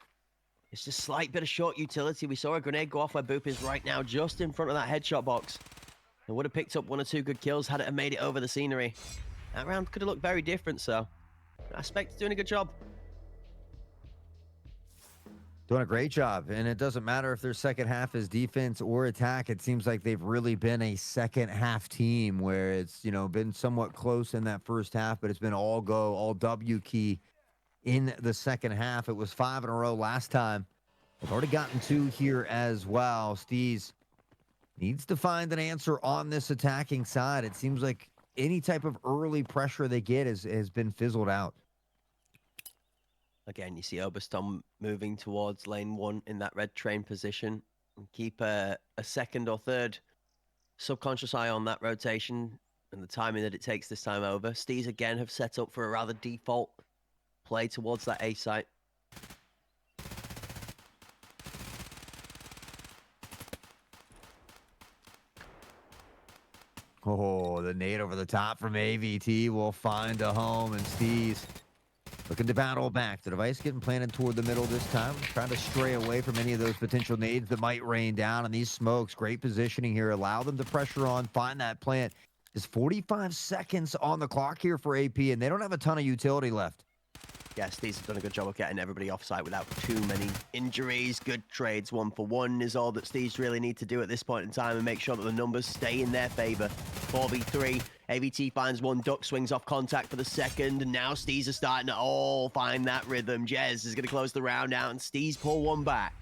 it's just a slight bit of short utility. We saw a grenade go off where Boop is right now, just in front of that headshot box. It would have picked up 1 or 2 good kills had it have made it over the scenery. That round could have looked very different, so Aspect's doing a good job. Doing a great job, and it doesn't matter if their second half is defense or attack. It seems like they've really been a second half team where it's, you know, been somewhat close in that first half, but it's been all go, all W key in the second half. It was 5 in a row last time. They've already gotten 2 here as well. Steez needs to find an answer on this attacking side. It seems like any type of early pressure they get has been fizzled out. Again, you see Oberstom moving towards lane 1 in that red train position. And keep a second or third subconscious eye on that rotation and the timing that it takes this time over. Steez again have set up for a rather default play towards that A site. Oh, the nade over the top from AVT will find a home, and Steez Looking to battle back. The device getting planted toward the middle this time. Trying to stray away from any of those potential nades that might rain down. And these smokes, great positioning here. Allow them to pressure on, find that plant. Just 45 seconds on the clock here for AP, and they don't have a ton of utility left. Yeah, Steez have done a good job of getting everybody off site without too many injuries. Good trades, 1-for-1 is all that Steez really need to do at this point in time and make sure that the numbers stay in their favor. 4v3, AVT finds one, Duck swings off contact for the second, and now Steez are starting to all find that rhythm. Jez is going to close the round out, and Steez pull one back.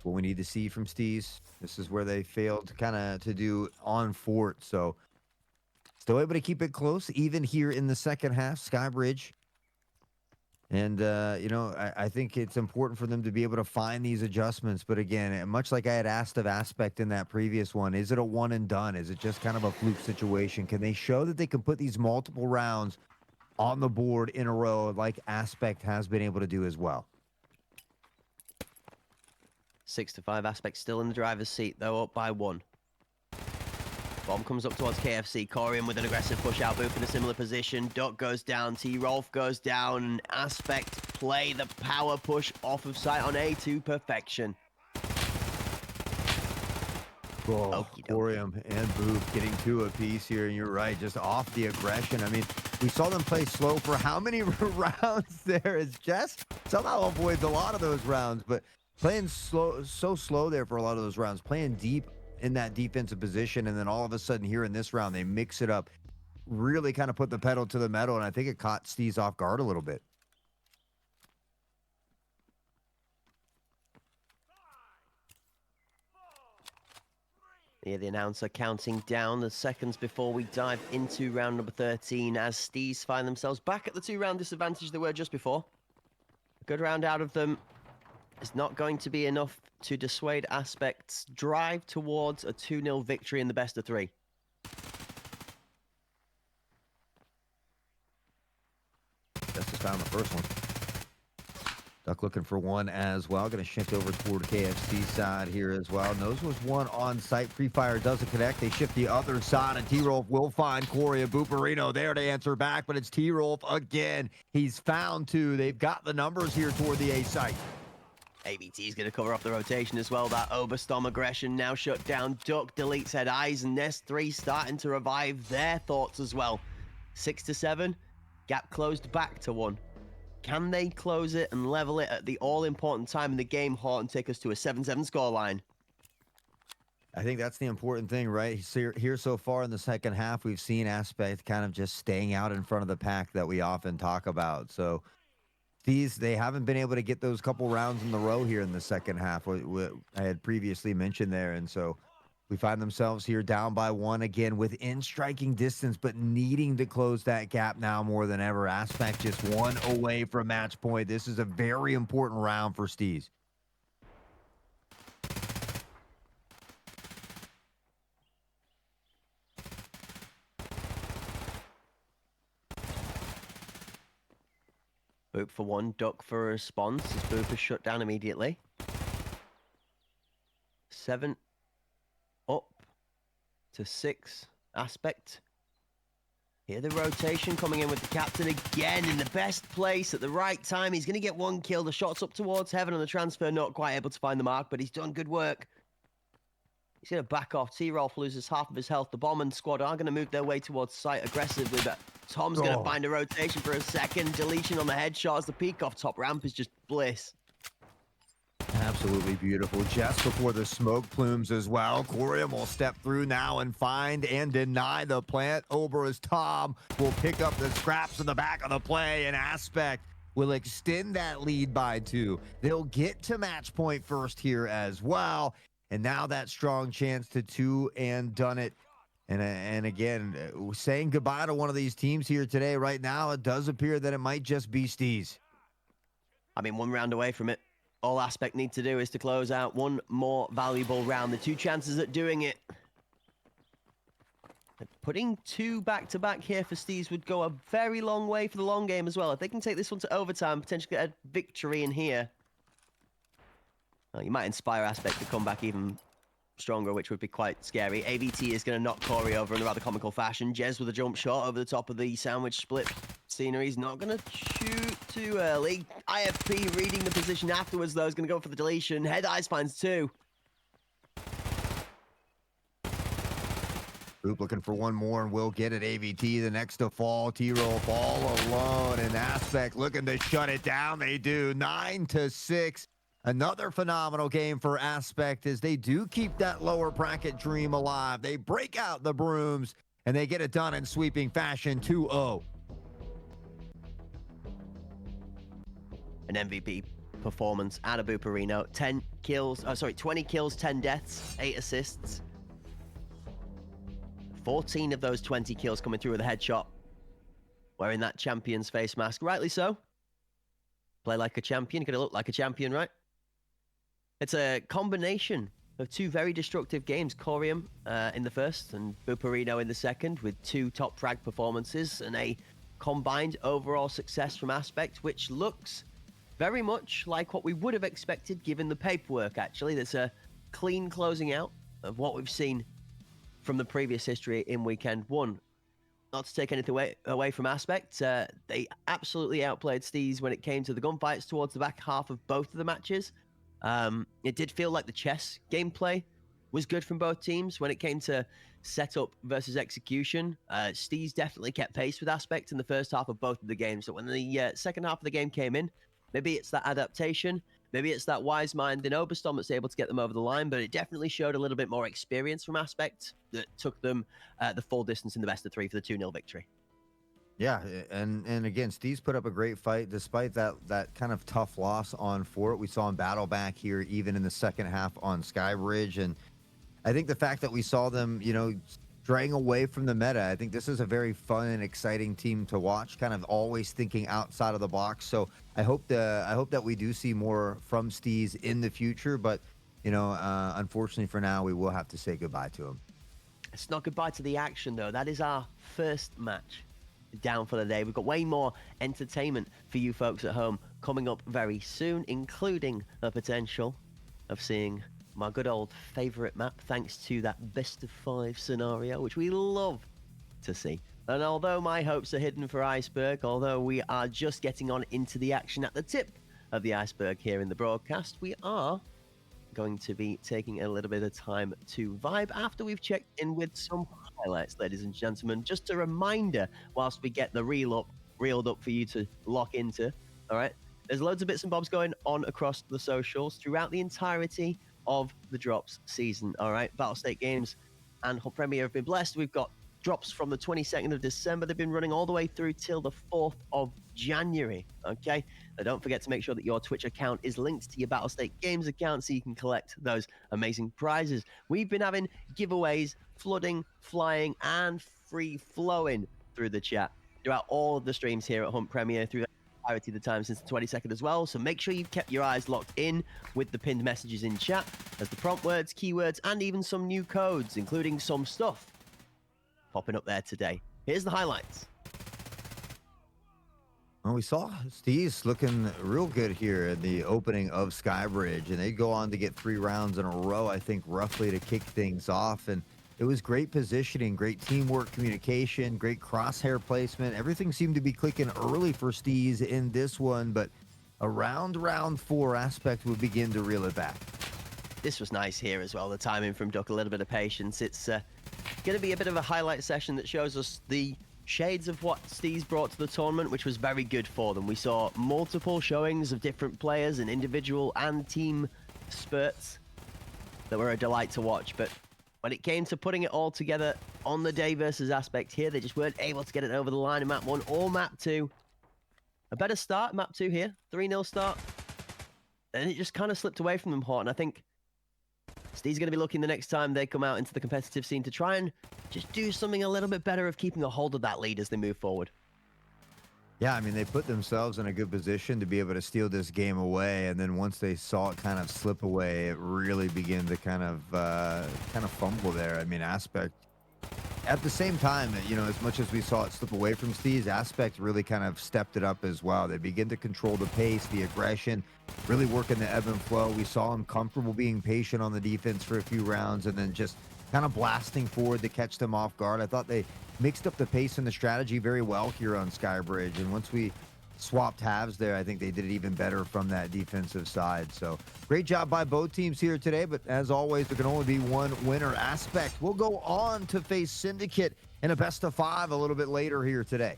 What we need to see from Steez. This is where they failed kind of to do on Fort, so still able to keep it close, even here in the second half. Skybridge. And, you know, I think it's important for them to be able to find these adjustments. But again, much like I had asked of Aspect in that previous one, is it a one and done? Is it just kind of a fluke situation? Can they show that they can put these multiple rounds on the board in a row like Aspect has been able to do as well? 6-5, Aspect still in the driver's seat, though, up by 1. Bomb comes up towards KFC. Corium with an aggressive push out booth in a similar position. Duck goes down. T-Rolf goes down. And Aspect play the power push off of site on A to perfection. Oh, Corium and Booth getting 2 apiece here, and you're right, just off the aggression. I mean, we saw them play slow for how many rounds there? Is just somehow avoids a lot of those rounds, but playing slow, so slow there for a lot of those rounds, playing deep in that defensive position, and then all of a sudden here in this round, they mix it up, really kind of put the pedal to the metal, and I think it caught Steez off guard a little bit. Yeah, the announcer counting down the seconds before we dive into round number 13 as Steez find themselves back at the 2-round disadvantage they were just before. A good round out of them is not going to be enough to dissuade Aspect's drive towards a 2-0 victory in the best of 3. Justice found the first one. Duck looking for one as well. Going to shift over toward KFC side here as well. Nose was one on site. Pre-fire doesn't connect. They shift the other side, and T-Rolf will find Corey and Booperino there to answer back, but it's T-Rolf again. He's found 2. They've got the numbers here toward the A site. ABT is going to cover off the rotation as well. That Oberstorm aggression now shut down. Duck deletes head eyes, and Nest 3 starting to revive their thoughts as well. 6-7, gap closed back to 1. Can they close it and level it at the all-important time in the game, Hort, and take us to a 7-7 scoreline? I think that's the important thing, right? Here so far in the second half, we've seen Aspect kind of just staying out in front of the pack that we often talk about. So they haven't been able to get those couple rounds in the row here in the second half, what I had previously mentioned there. And so we find themselves here down by 1 again within striking distance, but needing to close that gap now more than ever. Aspect just 1 away from match point. This is a very important round for Steez. Boop for 1, Duck for a response as Boop is shut down immediately. 7 up to 6. Aspect. Here the rotation coming in with the captain again in the best place at the right time. He's going to get 1 kill. The shot's up towards heaven on the transfer, not quite able to find the mark, but he's done good work. He's going to back off. T-Rolf loses half of his health. The bomb and squad are going to move their way towards site aggressively, but Tom's going to find a rotation for a second. Deletion on the headshot as the peek off top ramp is just bliss. Absolutely beautiful. Just before the smoke plumes as well. Corium will step through now and find and deny the plant. Over as Tom will pick up the scraps in the back of the play, and Aspect will extend that lead by 2. They'll get to match point first here as well. And now that strong chance to 2 and done it. And again, saying goodbye to one of these teams here today. Right now, it does appear that it might just be Steez. I mean, 1 round away from it. All Aspect need to do is to close out 1 more valuable round. The 2 chances at doing it. Putting 2 back-to-back here for Steez would go a very long way for the long game as well. If they can take this one to overtime, potentially get a victory in here. You might inspire Aspect to come back even stronger, which would be quite scary. AVT is going to knock Corey over in a rather comical fashion. Jez with a jump shot over the top of the sandwich split scenery. He's not going to shoot too early. IFP reading the position afterwards, though, is going to go for the deletion. Head Eyes finds 2. Boop looking for one more and will get it. AVT the next to fall. T-Roll all alone, and Aspect looking to shut it down. They do 9-6. Another phenomenal game for Aspect as they do keep that lower bracket dream alive. They break out the brooms and they get it done in sweeping fashion. 2-0. An MVP performance out of Buparino. 20 kills, 10 deaths, 8 assists. 14 of those 20 kills coming through with a headshot. Wearing that champion's face mask. Rightly so. Play like a champion. Gonna look like a champion, right? It's a combination of 2 very destructive games. Corium in the first and Buparino in the second, with 2 top frag performances and a combined overall success from Aspect, which looks very much like what we would have expected given the paperwork, actually. That's a clean closing out of what we've seen from the previous history in weekend 1. Not to take anything away from Aspect, they absolutely outplayed Steez when it came to the gunfights towards the back half of both of the matches. It did feel like the chess gameplay was good from both teams when it came to setup versus execution. Steez definitely kept pace with Aspect in the first half of both of the games. So when the second half of the game came in, maybe it's that adaptation, maybe it's that wise mind in Oberstorm that's able to get them over the line, but it definitely showed a little bit more experience from Aspect that took them the full distance in the best of 3 for the 2-0 victory. Yeah, and again, Steez put up a great fight despite that kind of tough loss on Fort. We saw him battle back here even in the second half on Skybridge, and I think the fact that we saw them, straying away from the meta, I think this is a very fun and exciting team to watch, kind of always thinking outside of the box. So I hope that we do see more from Steez in the future, but unfortunately for now, we will have to say goodbye to him. It's not goodbye to the action, though. That is our first match down for the day. We've got way more entertainment for you folks at home coming up very soon, including the potential of seeing my good old favorite map, thanks to that best of 5 scenario, which we love to see. And although my hopes are hidden for Iceberg, although we are just getting on into the action at the tip of the iceberg here in the broadcast, we are going to be taking a little bit of time to vibe after we've checked in with some highlights, ladies and gentlemen. Just a reminder, whilst we get the reeled up for you to lock into, all right? There's loads of bits and bobs going on across the socials throughout the entirety of the drops season, all right? Battlestate Games and Hub Premier have been blessed. We've got drops from the 22nd of December. They've been running all the way through till the 4th of January, okay? Now, don't forget to make sure that your Twitch account is linked to your Battlestate Games account so you can collect those amazing prizes. We've been having giveaways, flooding, flying, and free-flowing through the chat throughout all of the streams here at Hunt Premier through the entirety of the time since the 22nd as well. So make sure you've kept your eyes locked in with the pinned messages in chat as the prompt words, keywords, and even some new codes, including some stuff popping up there today. Here's the highlights. Well, we saw Steez looking real good here at the opening of Skybridge, and they go on to get 3 rounds in a row, I think, roughly, to kick things off. And it was great positioning, great teamwork, communication, great crosshair placement. Everything seemed to be clicking early for Steez in this one, but around round 4, Aspect would begin to reel it back. This was nice here as well. The timing from Duck, a little bit of patience. It's going to be a bit of a highlight session that shows us the shades of what Steez brought to the tournament, which was very good for them. We saw multiple showings of different players and individual and team spurts that were a delight to watch. But when it came to putting it all together on the day versus Aspect here, they just weren't able to get it over the line in map 1 or map 2. A better start, map 2 here, 3-0 start. And it just kind of slipped away from them, Horton. I think Steez going to be looking the next time they come out into the competitive scene to try and just do something a little bit better of keeping a hold of that lead as they move forward. Yeah, I mean, they put themselves in a good position to be able to steal this game away, and then once they saw it kind of slip away, it really began to kind of fumble there. I mean, Aspect At the same time, as much as we saw it slip away from Steez, Aspect really kind of stepped it up as well. They begin to control the pace, the aggression, really working the ebb and flow. We saw him comfortable being patient on the defense for a few rounds and then just kind of blasting forward to catch them off guard. I thought they mixed up the pace and the strategy very well here on Skybridge. And once we swapped halves there, I think they did it even better from that defensive side. So great job by both teams here today. But as always, there can only be one winner. Aspect will go on to face Syndicate in a best of 5 a little bit later here today.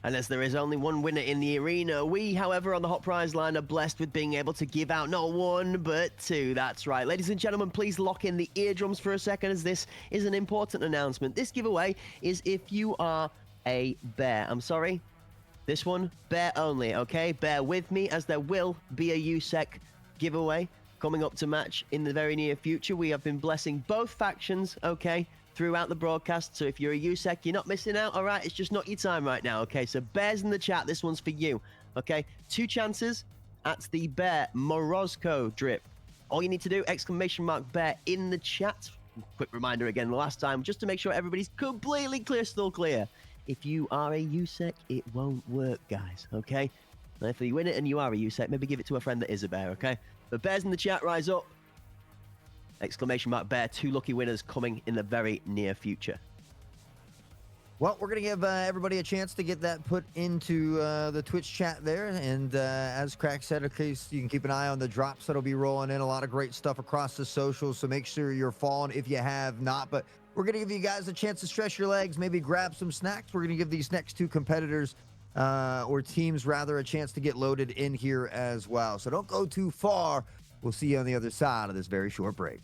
And as there is only one winner in the arena, we, however, on the Hot Prize line are blessed with being able to give out not 1, but 2. That's right. Ladies and gentlemen, please lock in the eardrums for a second, as this is an important announcement. This giveaway is if you are a bear. I'm sorry. This one, bear only, okay? Bear with me, as there will be a USEC giveaway coming up to match in the very near future. We have been blessing both factions, okay, throughout the broadcast. So if you're a USEC, you're not missing out, all right? It's just not your time right now, okay? So bears in the chat, this one's for you, okay? 2 chances at the bear Morozco drip. All you need to do, !bear in the chat. Quick reminder again, the last time, just to make sure everybody's completely crystal clear. If you are a USEC, it won't work, guys, okay? And if you win it and you are a USEC, maybe give it to a friend that is a bear, okay? The bears in the chat, rise up. !bear, 2 lucky winners coming in the very near future. Well, we're going to give everybody a chance to get that put into the Twitch chat there. And as Crack said, in case you can keep an eye on the drops that'll be rolling in. A lot of great stuff across the socials, so make sure you're following if you have not. But we're going to give you guys a chance to stretch your legs, maybe grab some snacks. We're going to give these next 2 competitors, or teams rather, a chance to get loaded in here as well. So don't go too far. We'll see you on the other side of this very short break.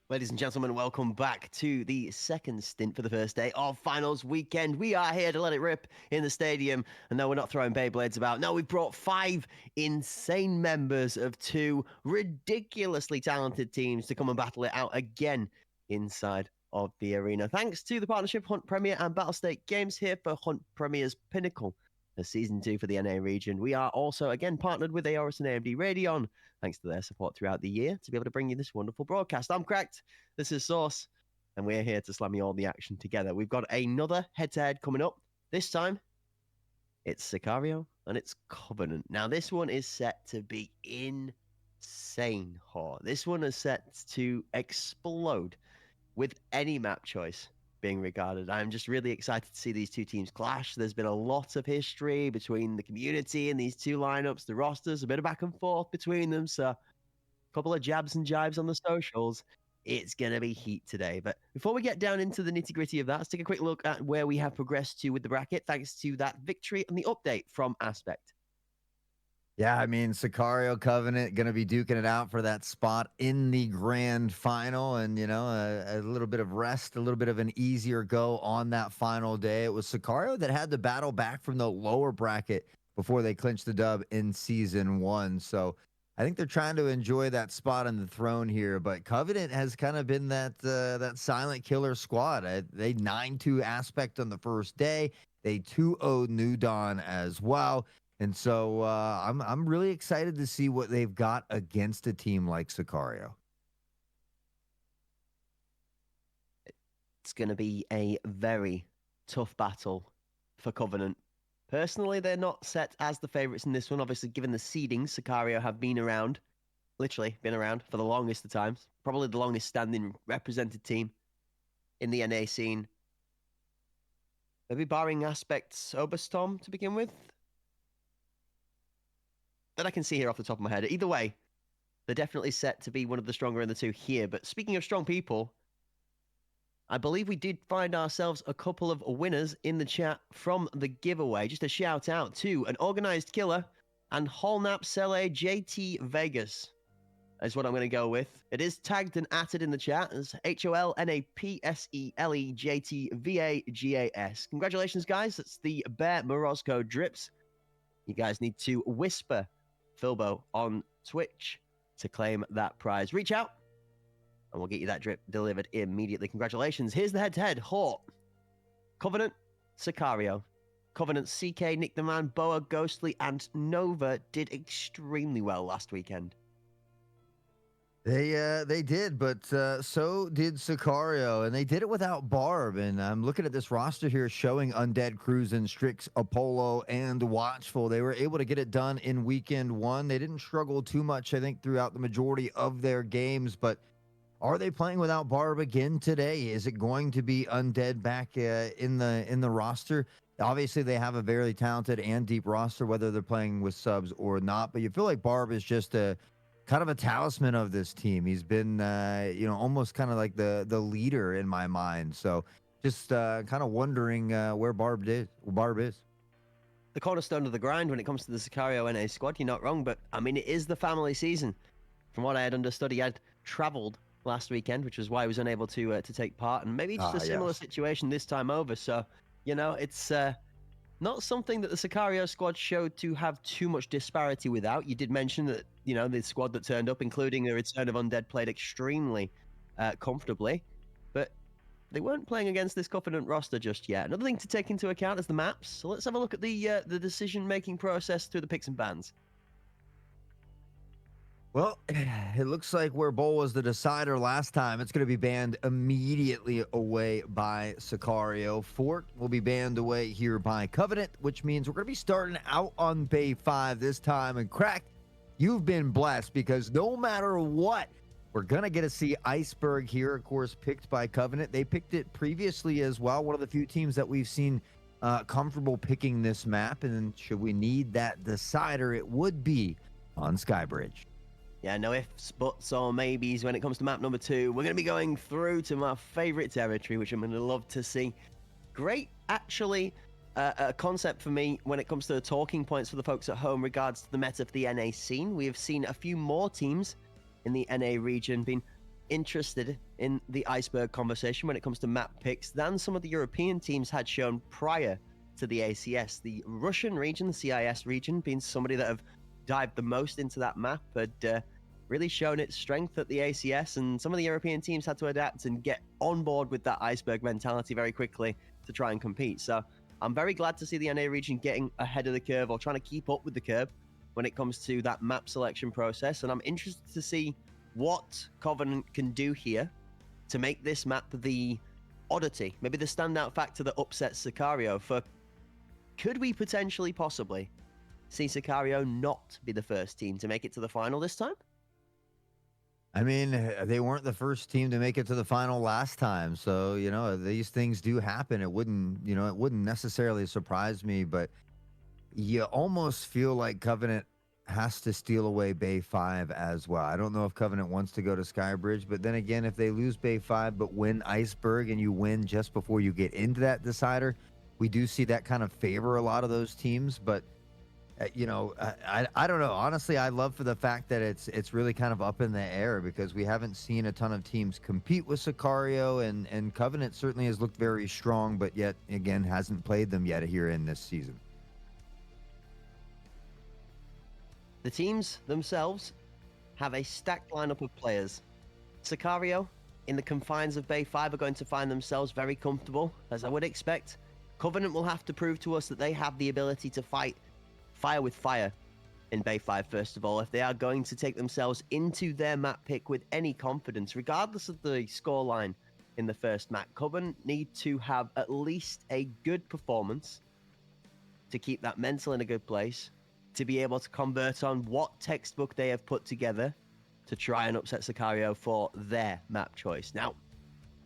Ladies and gentlemen, welcome back to the second stint for the first day of finals weekend. We are here to let it rip in the stadium. And no, we're not throwing Beyblades about. No, we've brought 5 insane members of 2 ridiculously talented teams to come and battle it out again inside of the arena. Thanks to the partnership Hunt Premier and Battlestate Games here for Hunt Premier's Pinnacle, the Season 2 for the NA region. We are also, again, partnered with Aorus and AMD Radeon, thanks to their support throughout the year, to be able to bring you this wonderful broadcast. I'm Cracked, this is Sauce, and we're here to slam you all the action together. We've got another head-to-head coming up. This time, it's Sicario and it's Covenant. Now, this one is set to be insane, Haw. This one is set to explode with any map choice being regarded. I'm just really excited to see these two teams clash. There's been a lot of history between the community and these two lineups, the rosters, a bit of back and forth between them. So a couple of jabs and jibes on the socials. It's going to be heat today. But before we get down into the nitty gritty of that, let's take a quick look at where we have progressed to with the bracket, thanks to that victory and the update from Aspect. Yeah, I mean, Sicario Covenant going to be duking it out for that spot in the grand final. And, you know, a little bit of rest, a little bit of an easier go on that final day. It was Sicario that had to battle back from the lower bracket before they clinched the dub in Season 1. So I think they're trying to enjoy that spot on the throne here. But Covenant has kind of been that silent killer squad. They 9-2 Aspect on the first day. They 2-0 New Dawn as well. And so I'm really excited to see what they've got against a team like Sicario. It's going to be a very tough battle for Covenant. Personally, they're not set as the favourites in this one. Obviously, given the seedings, Sicario have been around, literally been around for the longest of times. Probably the longest standing represented team in the NA scene. Maybe barring Aspects Oberstorm to begin with. That I can see here off the top of my head. Either way, they're definitely set to be one of the stronger in the two here. But speaking of strong people, I believe we did find ourselves a couple of winners in the chat from the giveaway. Just a shout out to an Organized Killer and Holnap Sele JT Vegas is what I'm going to go with. It is tagged and atted in the chat as HOLNAPSELE JT VAGAS. Congratulations, guys. That's the Bear Morozco Drips. You guys need to whisper Filbo on Twitch to claim that prize. Reach out and we'll get you that drip delivered immediately. Congratulations. Here's the head-to-head. Hawk, Covenant, Sicario. Covenant, CK, Nick the Man, Boa, Ghostly, and Nova did extremely well last weekend. They did, but so did Sicario, and they did it without Barb. And I'm looking at this roster here showing Undead, Cruisin', Strix, Apollo, and Watchful. They were able to get it done in weekend 1. They didn't struggle too much, I think, throughout the majority of their games. But are they playing without Barb again today? Is it going to be Undead back in the roster? Obviously, they have a very talented and deep roster, whether they're playing with subs or not. But you feel like Barb is just a kind of a talisman of this team. He's been, almost kind of like the leader in my mind. So just kind of wondering where Barb is. The cornerstone of the grind when it comes to the Sicario NA squad, you're not wrong, but I mean, it is the family season. From what I had understood, he had traveled last weekend, which was why he was unable to take part, and maybe just a similar situation this time over. So, it's not something that the Sicario squad showed to have too much disparity without. You did mention that, the squad that turned up, including the return of Undead, played extremely comfortably, but they weren't playing against this Covenant roster just yet. Another thing to take into account is the maps. So let's have a look at the decision-making process through the picks and bans. Well, it looks like where Bull was the decider last time, it's going to be banned immediately away by Sicario. Fort will be banned away here by Covenant, which means we're going to be starting out on Bay 5 this time. And Crack, you've been blessed because no matter what, we're going to get to see Iceberg here, of course, picked by Covenant. They picked it previously as well, one of the few teams that we've seen comfortable picking this map. And then should we need that decider, it would be on Skybridge. Yeah, no ifs, buts, or maybes when it comes to map number 2. We're going to be going through to my favorite territory, which I'm going to love to see. Great, actually, a concept for me when it comes to the talking points for the folks at home regards to the meta for the NA scene. We have seen a few more teams in the NA region being interested in the Iceberg conversation when it comes to map picks than some of the European teams had shown prior to the ACS. The Russian region, the CIS region, being somebody that have dived the most into that map, had really shown its strength at the ACS, and some of the European teams had to adapt and get on board with that Iceberg mentality very quickly to try and compete. So I'm very glad to see the NA region getting ahead of the curve, or trying to keep up with the curve when it comes to that map selection process. And I'm interested to see what Covenant can do here to make this map the oddity, maybe the standout factor that upsets Sicario. For could we potentially, possibly, see Sicario not be the first team to make it to the final this time? I mean, they weren't the first team to make it to the final last time, so these things do happen. It wouldn't necessarily surprise me, but you almost feel like Covenant has to steal away Bay 5 as well. I don't know if Covenant wants to go to Skybridge, but then again, if they lose Bay 5 but win Iceberg and you win just before you get into that decider, we do see that kind of favor a lot of those teams. But I don't know. Honestly, I love for the fact that it's really kind of up in the air, because we haven't seen a ton of teams compete with Sicario, and Covenant certainly has looked very strong, but yet again hasn't played them yet here in this season. The teams themselves have a stacked lineup of players. Sicario, in the confines of Bay 5, are going to find themselves very comfortable, as I would expect. Covenant will have to prove to us that they have the ability to fight fire with fire in Bay 5, first of all, if they are going to take themselves into their map pick with any confidence, regardless of the scoreline in the first map. Covenant need to have at least a good performance to keep that mental in a good place, to be able to convert on what textbook they have put together to try and upset Sicario for their map choice. Now,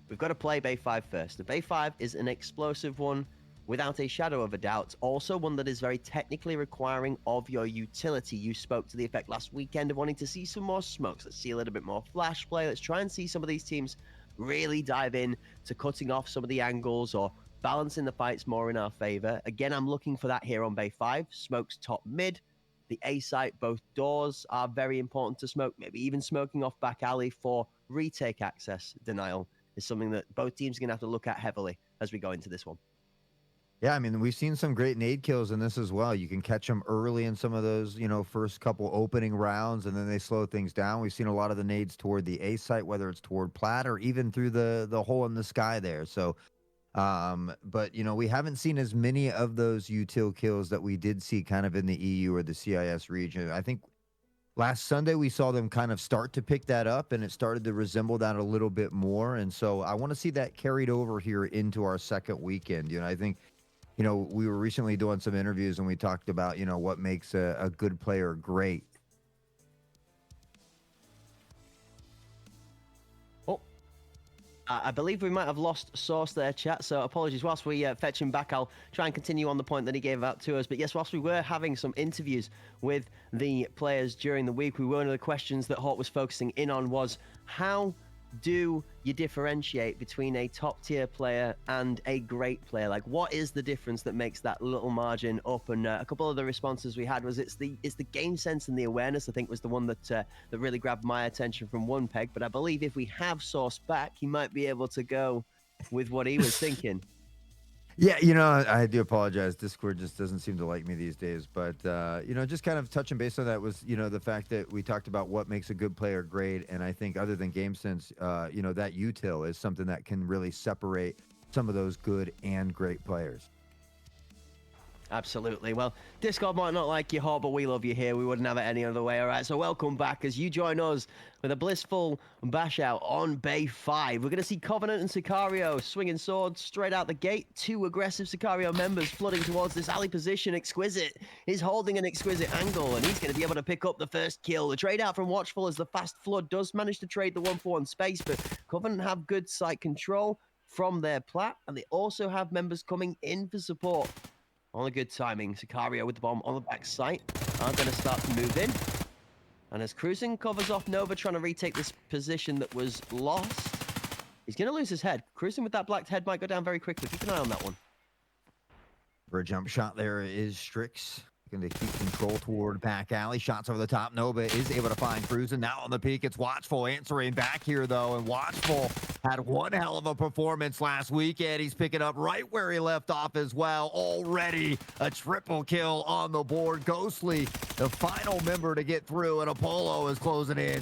we've got to play Bay 5 first. The Bay 5 is an explosive one, without a shadow of a doubt. Also one that is very technically requiring of your utility. You spoke to the effect last weekend of wanting to see some more smokes. Let's see a little bit more flash play. Let's try and see some of these teams really dive in to cutting off some of the angles or balancing the fights more in our favor. Again, I'm looking for that here on Bay 5. Smokes top mid. The A site, both doors are very important to smoke. Maybe even smoking off back alley for retake access denial is something that both teams are going to have to look at heavily as we go into this one. Yeah, I mean, we've seen some great nade kills in this as well. You can catch them early in some of those, first couple opening rounds, and then they slow things down. We've seen a lot of the nades toward the A site, whether it's toward plat or even through the hole in the sky there. So, but we haven't seen as many of those util kills that we did see kind of in the EU or the CIS region. I think last Sunday we saw them kind of start to pick that up, and it started to resemble that a little bit more. And so I want to see that carried over here into our second weekend. I think, we were recently doing some interviews and we talked about, what makes a good player great. Oh, I believe we might have lost Source there, chat, so apologies. Whilst we fetch him back, I'll try and continue on the point that he gave out to us. But yes, whilst we were having some interviews with the players during the week, one of the questions that Hawk was focusing in on was, how do you differentiate between a top tier player and a great player? Like, what is the difference that makes that little margin up? And a couple of the responses we had was it's the game sense and the awareness, I think, was the one that really grabbed my attention from one peg. But I believe if we have Source back, he might be able to go with what he was thinking. Yeah, I do apologize. Discord just doesn't seem to like me these days. But, just kind of touching base on that was, the fact that we talked about what makes a good player great. And I think other than game sense, that util is something that can really separate some of those good and great players. Absolutely. Well, Discord might not like you, Hawk, but we love you here. We wouldn't have it any other way. All right, so welcome back as you join us with a blissful bash out on Bay 5. We're going to see Covenant and Sicario swinging swords straight out the gate. Two aggressive Sicario members flooding towards this alley position. Exquisite is holding an exquisite angle, and he's going to be able to pick up the first kill. The trade out from Watchful as the fast flood does manage to trade the 1-for-1 space, but Covenant have good site control from their plat, and they also have members coming in for support. On a good timing, Sicario with the bomb on the back site are going to start to move in. And as Cruising covers off Nova, trying to retake this position that was lost, he's going to lose his head. Cruising with that black head might go down very quickly. Keep an eye on that one. For a jump shot there is Strix. Looking to keep control toward back alley. Shots over the top. Nova is able to find Cruz, and now on the peak, it's Watchful answering back here, though. And Watchful had one hell of a performance last weekend. He's picking up right where he left off as well. Already a triple kill on the board. Ghostly, the final member to get through, and Apollo is closing in.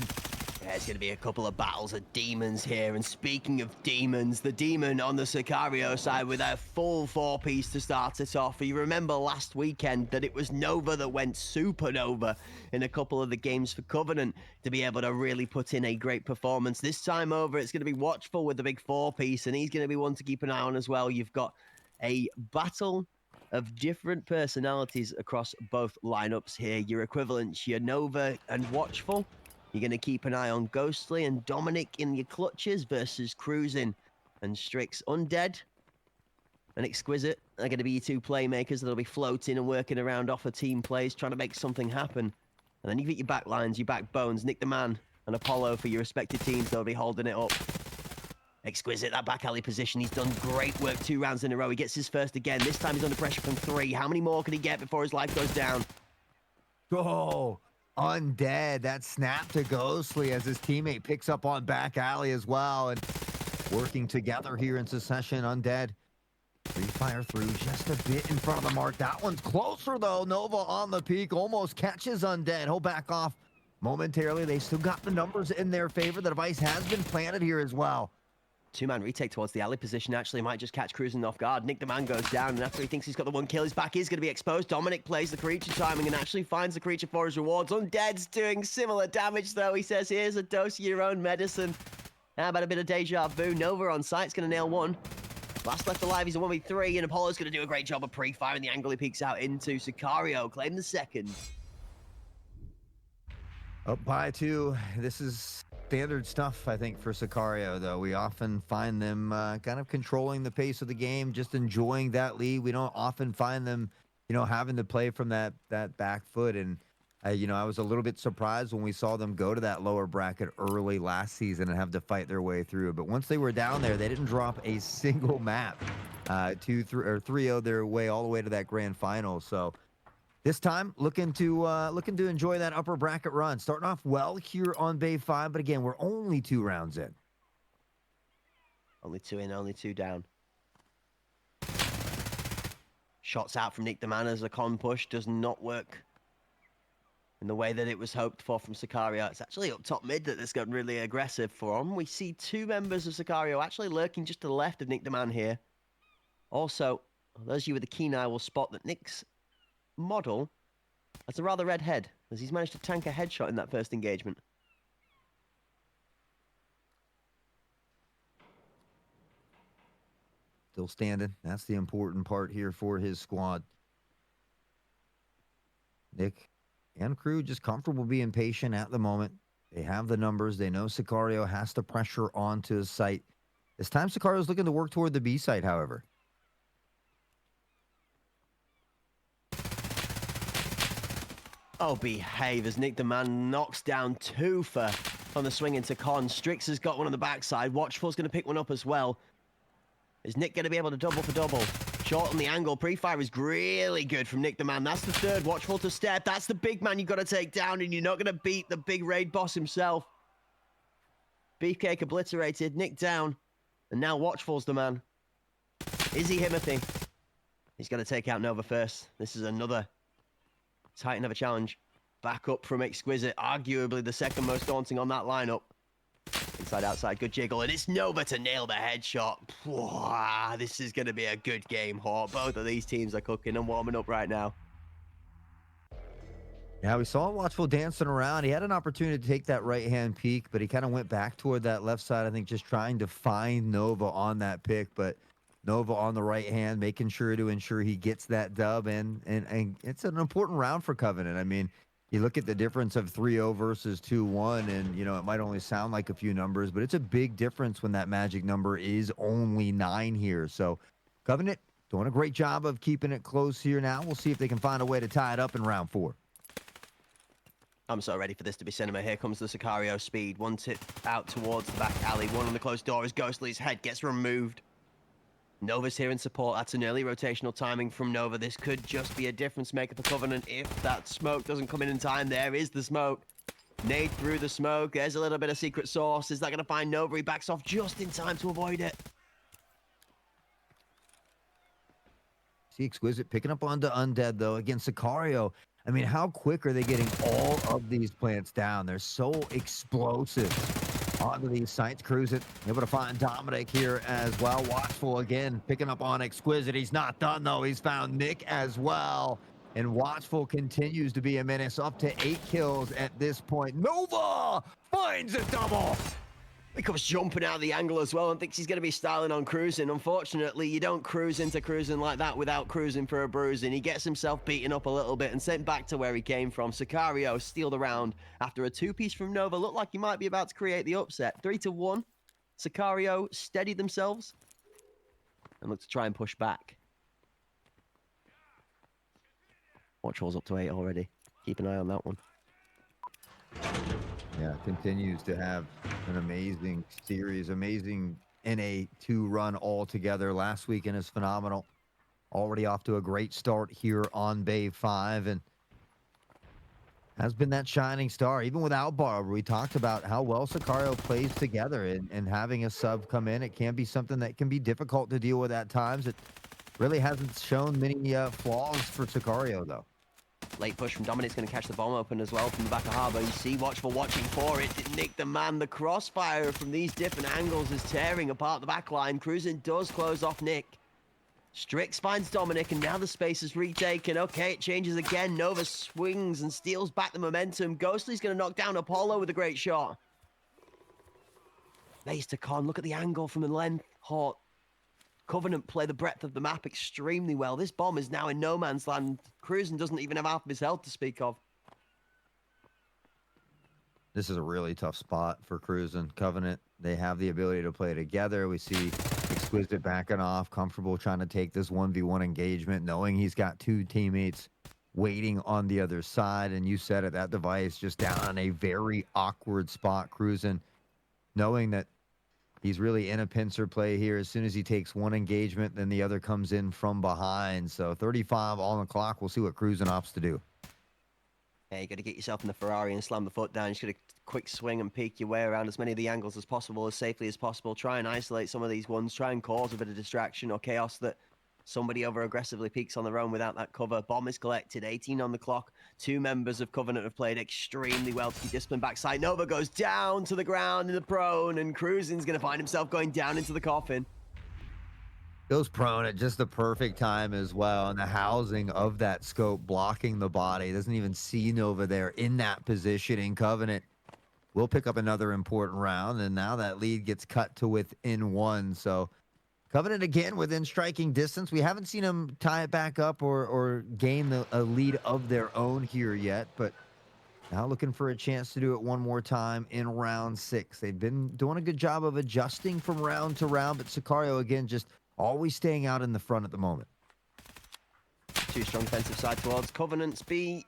There's going to be a couple of battles of demons here. And speaking of demons, the demon on the Sicario side with a full 4-piece to start it off. You remember last weekend that it was Nova that went supernova in a couple of the games for Covenant to be able to really put in a great performance. This time over, it's going to be Watchful with the big 4-piece, and he's going to be one to keep an eye on as well. You've got a battle of different personalities across both lineups here. Your equivalents, your Nova and Watchful. You're going to keep an eye on Ghostly and Dominic in your clutches versus Cruising and Strix. Undead and Exquisite are going to be your two playmakers that'll be floating and working around off of team plays, trying to make something happen. And then you've got your back lines, your backbones, Nick the Man and Apollo for your respective teams. They'll be holding it up. Exquisite, that back alley position. He's done great work 2 rounds in a row. He gets his first again. This time he's under pressure from 3. How many more can he get before his life goes down? Go. Undead, that snap to Ghostly as his teammate picks up on back alley as well, and working together here in succession. Undead, free fire through just a bit in front of the mark. That one's closer though. Nova on the peak almost catches Undead. He'll back off momentarily. They still got the numbers in their favor. The device has been planted here as well. 2-man retake towards the alley position. Actually, might just catch Cruising off guard. Nick the Man goes down, and after he thinks he's got the 1 kill, his back is going to be exposed. Dominic plays the creature timing and actually finds the creature for his rewards. Undead's doing similar damage, though. He says, here's a dose of your own medicine. How about a bit of deja vu? Nova on site's going to nail 1. Last left alive, he's a 1v3, and Apollo's going to do a great job of pre-firing the angle he peeks out into. Sicario claim the second. Up by 2. This is standard stuff, I think, for Sicario, though. We often find them kind of controlling the pace of the game, just enjoying that lead. We don't often find them, having to play from that back foot. And, I was a little bit surprised when we saw them go to that lower bracket early last season and have to fight their way through. But once they were down there, they didn't drop a single map, 3-0 their way all the way to that grand final. So this time, looking to enjoy that upper bracket run. Starting off well here on Bay 5, but again, we're only 2 rounds in. Only 2 in, only 2 down. Shots out from Nick the Man as a con push does not work in the way that it was hoped for from Sicario. It's actually up top mid that it's gotten really aggressive for him. We see 2 members of Sicario actually lurking just to the left of Nick the Man here. Also, those of you with a keen eye will spot that Nick's model has a rather red head, as he's managed to tank a headshot in that first engagement. Still standing. That's the important part here for his squad. Nick and crew just comfortable being patient at the moment. They have the numbers. They know Sicario has to pressure onto his site. This time Sicario's looking to work toward the B site, however. Oh, behave as Nick the Man knocks down 2 on the swing into con. Strix has got one on the backside. Watchful's going to pick one up as well. Is Nick going to be able to double for double? Short on the angle. Pre-fire is really good from Nick the Man. That's the 3rd. Watchful to step. That's the big man you've got to take down, and you're not going to beat the big raid boss himself. Beefcake obliterated. Nick down. And now Watchful's the man. Is he Himothy? He's got to take out Nova first. This is another Titan of a challenge. Back up from Exquisite. Arguably the 2nd most daunting on that lineup. Inside, outside. Good jiggle. And it's Nova to nail the headshot. Wow, this is going to be a good game, Hawk. Both of these teams are cooking and warming up right now. Yeah, we saw Watchful dancing around. He had an opportunity to take that right-hand peek, but he kind of went back toward that left side, I think, just trying to find Nova on that pick. But Nova on the right hand, making sure to ensure he gets that dub, and it's an important round for Covenant. I mean, you look at the difference of 3-0 versus 2-1, and, it might only sound like a few numbers, but it's a big difference when that magic number is only 9 here. So Covenant doing a great job of keeping it close here now. We'll see if they can find a way to tie it up in round 4. I'm so ready for this to be cinema. Here comes the Sicario speed. One tip out towards the back alley. One on the closed door as Ghostly's head gets removed. Nova's here in support. That's an early rotational timing from Nova. This could just be a difference maker for Covenant if that smoke doesn't come in time. There is the smoke. Nade through the smoke. There's a little bit of secret sauce. Is that going to find Nova? He backs off just in time to avoid it. See Exquisite picking up onto Undead, though, against Sicario. I mean, how quick are they getting all of these plants down? They're so explosive. Onto these sites, cruising. Able to find Dominic here as well. Watchful again, picking up on Exquisite. He's not done, though. He's found Nick as well. And Watchful continues to be a menace, up to 8 kills at this point. Nova finds a double. He comes jumping out of the angle as well and thinks he's going to be styling on cruising. Unfortunately, you don't cruise into cruising like that without cruising for a bruising. He gets himself beaten up a little bit and sent back to where he came from. Sicario steal the round after a 2-piece from Nova. Looked like he might be about to create the upset. 3-1. Sicario steady themselves and look to try and push back. Watchful's up to 8 already. Keep an eye on that one. Yeah, continues to have an amazing series, amazing NA2 run altogether. Last weekend is phenomenal. Already off to a great start here on Bay 5 and has been that shining star. Even without Barber, we talked about how well Sicario plays together and having a sub come in. It can be something that can be difficult to deal with at times. It really hasn't shown many flaws for Sicario, though. Late push from Dominic's going to catch the bomb open as well from the back of Harbour. You see Watchful watching for it. Nick the man. The crossfire from these different angles is tearing apart the back line. Cruising does close off Nick. Strix finds Dominic, and now the space is retaken. Okay, it changes again. Nova swings and steals back the momentum. Ghostly's going to knock down Apollo with a great shot. Lays to Con. Look at the angle from the length. Hot. Covenant play the breadth of the map extremely well. This bomb is now in no man's land. Cruising doesn't even have half of his health to speak of. This is a really tough spot for Cruising. Covenant, they have the ability to play together. We see Exquisite backing off, comfortable trying to take this 1v1 engagement, knowing he's got 2 teammates waiting on the other side. And you said it, that device just down in a very awkward spot. Cruising, knowing that he's really in a pincer play here. As soon as he takes one engagement, then the other comes in from behind. So 35 on the clock. We'll see what Cruising opts to do. Yeah, you got to get yourself in the Ferrari and slam the foot down. You just got to quick swing and peek your way around as many of the angles as possible, as safely as possible. Try and isolate some of these ones. Try and cause a bit of distraction or chaos that somebody over aggressively peeks on their own without that cover. Bomb is collected. 18 on the clock. 2 members of Covenant have played extremely well to keep discipline backside. Nova goes down to the ground in the prone, and Cruising's going to find himself going down into the coffin. Goes prone at just the perfect time as well. And the housing of that scope blocking the body. Doesn't even see Nova there in that position. In Covenant will pick up another important round. And now that lead gets cut to within 1. So Covenant again within striking distance. We haven't seen them tie it back up or gain a lead of their own here yet. But now looking for a chance to do it one more time in round 6. They've been doing a good job of adjusting from round to round. But Sicario again just always staying out in the front at the moment. 2 strong defensive side towards Covenant's B.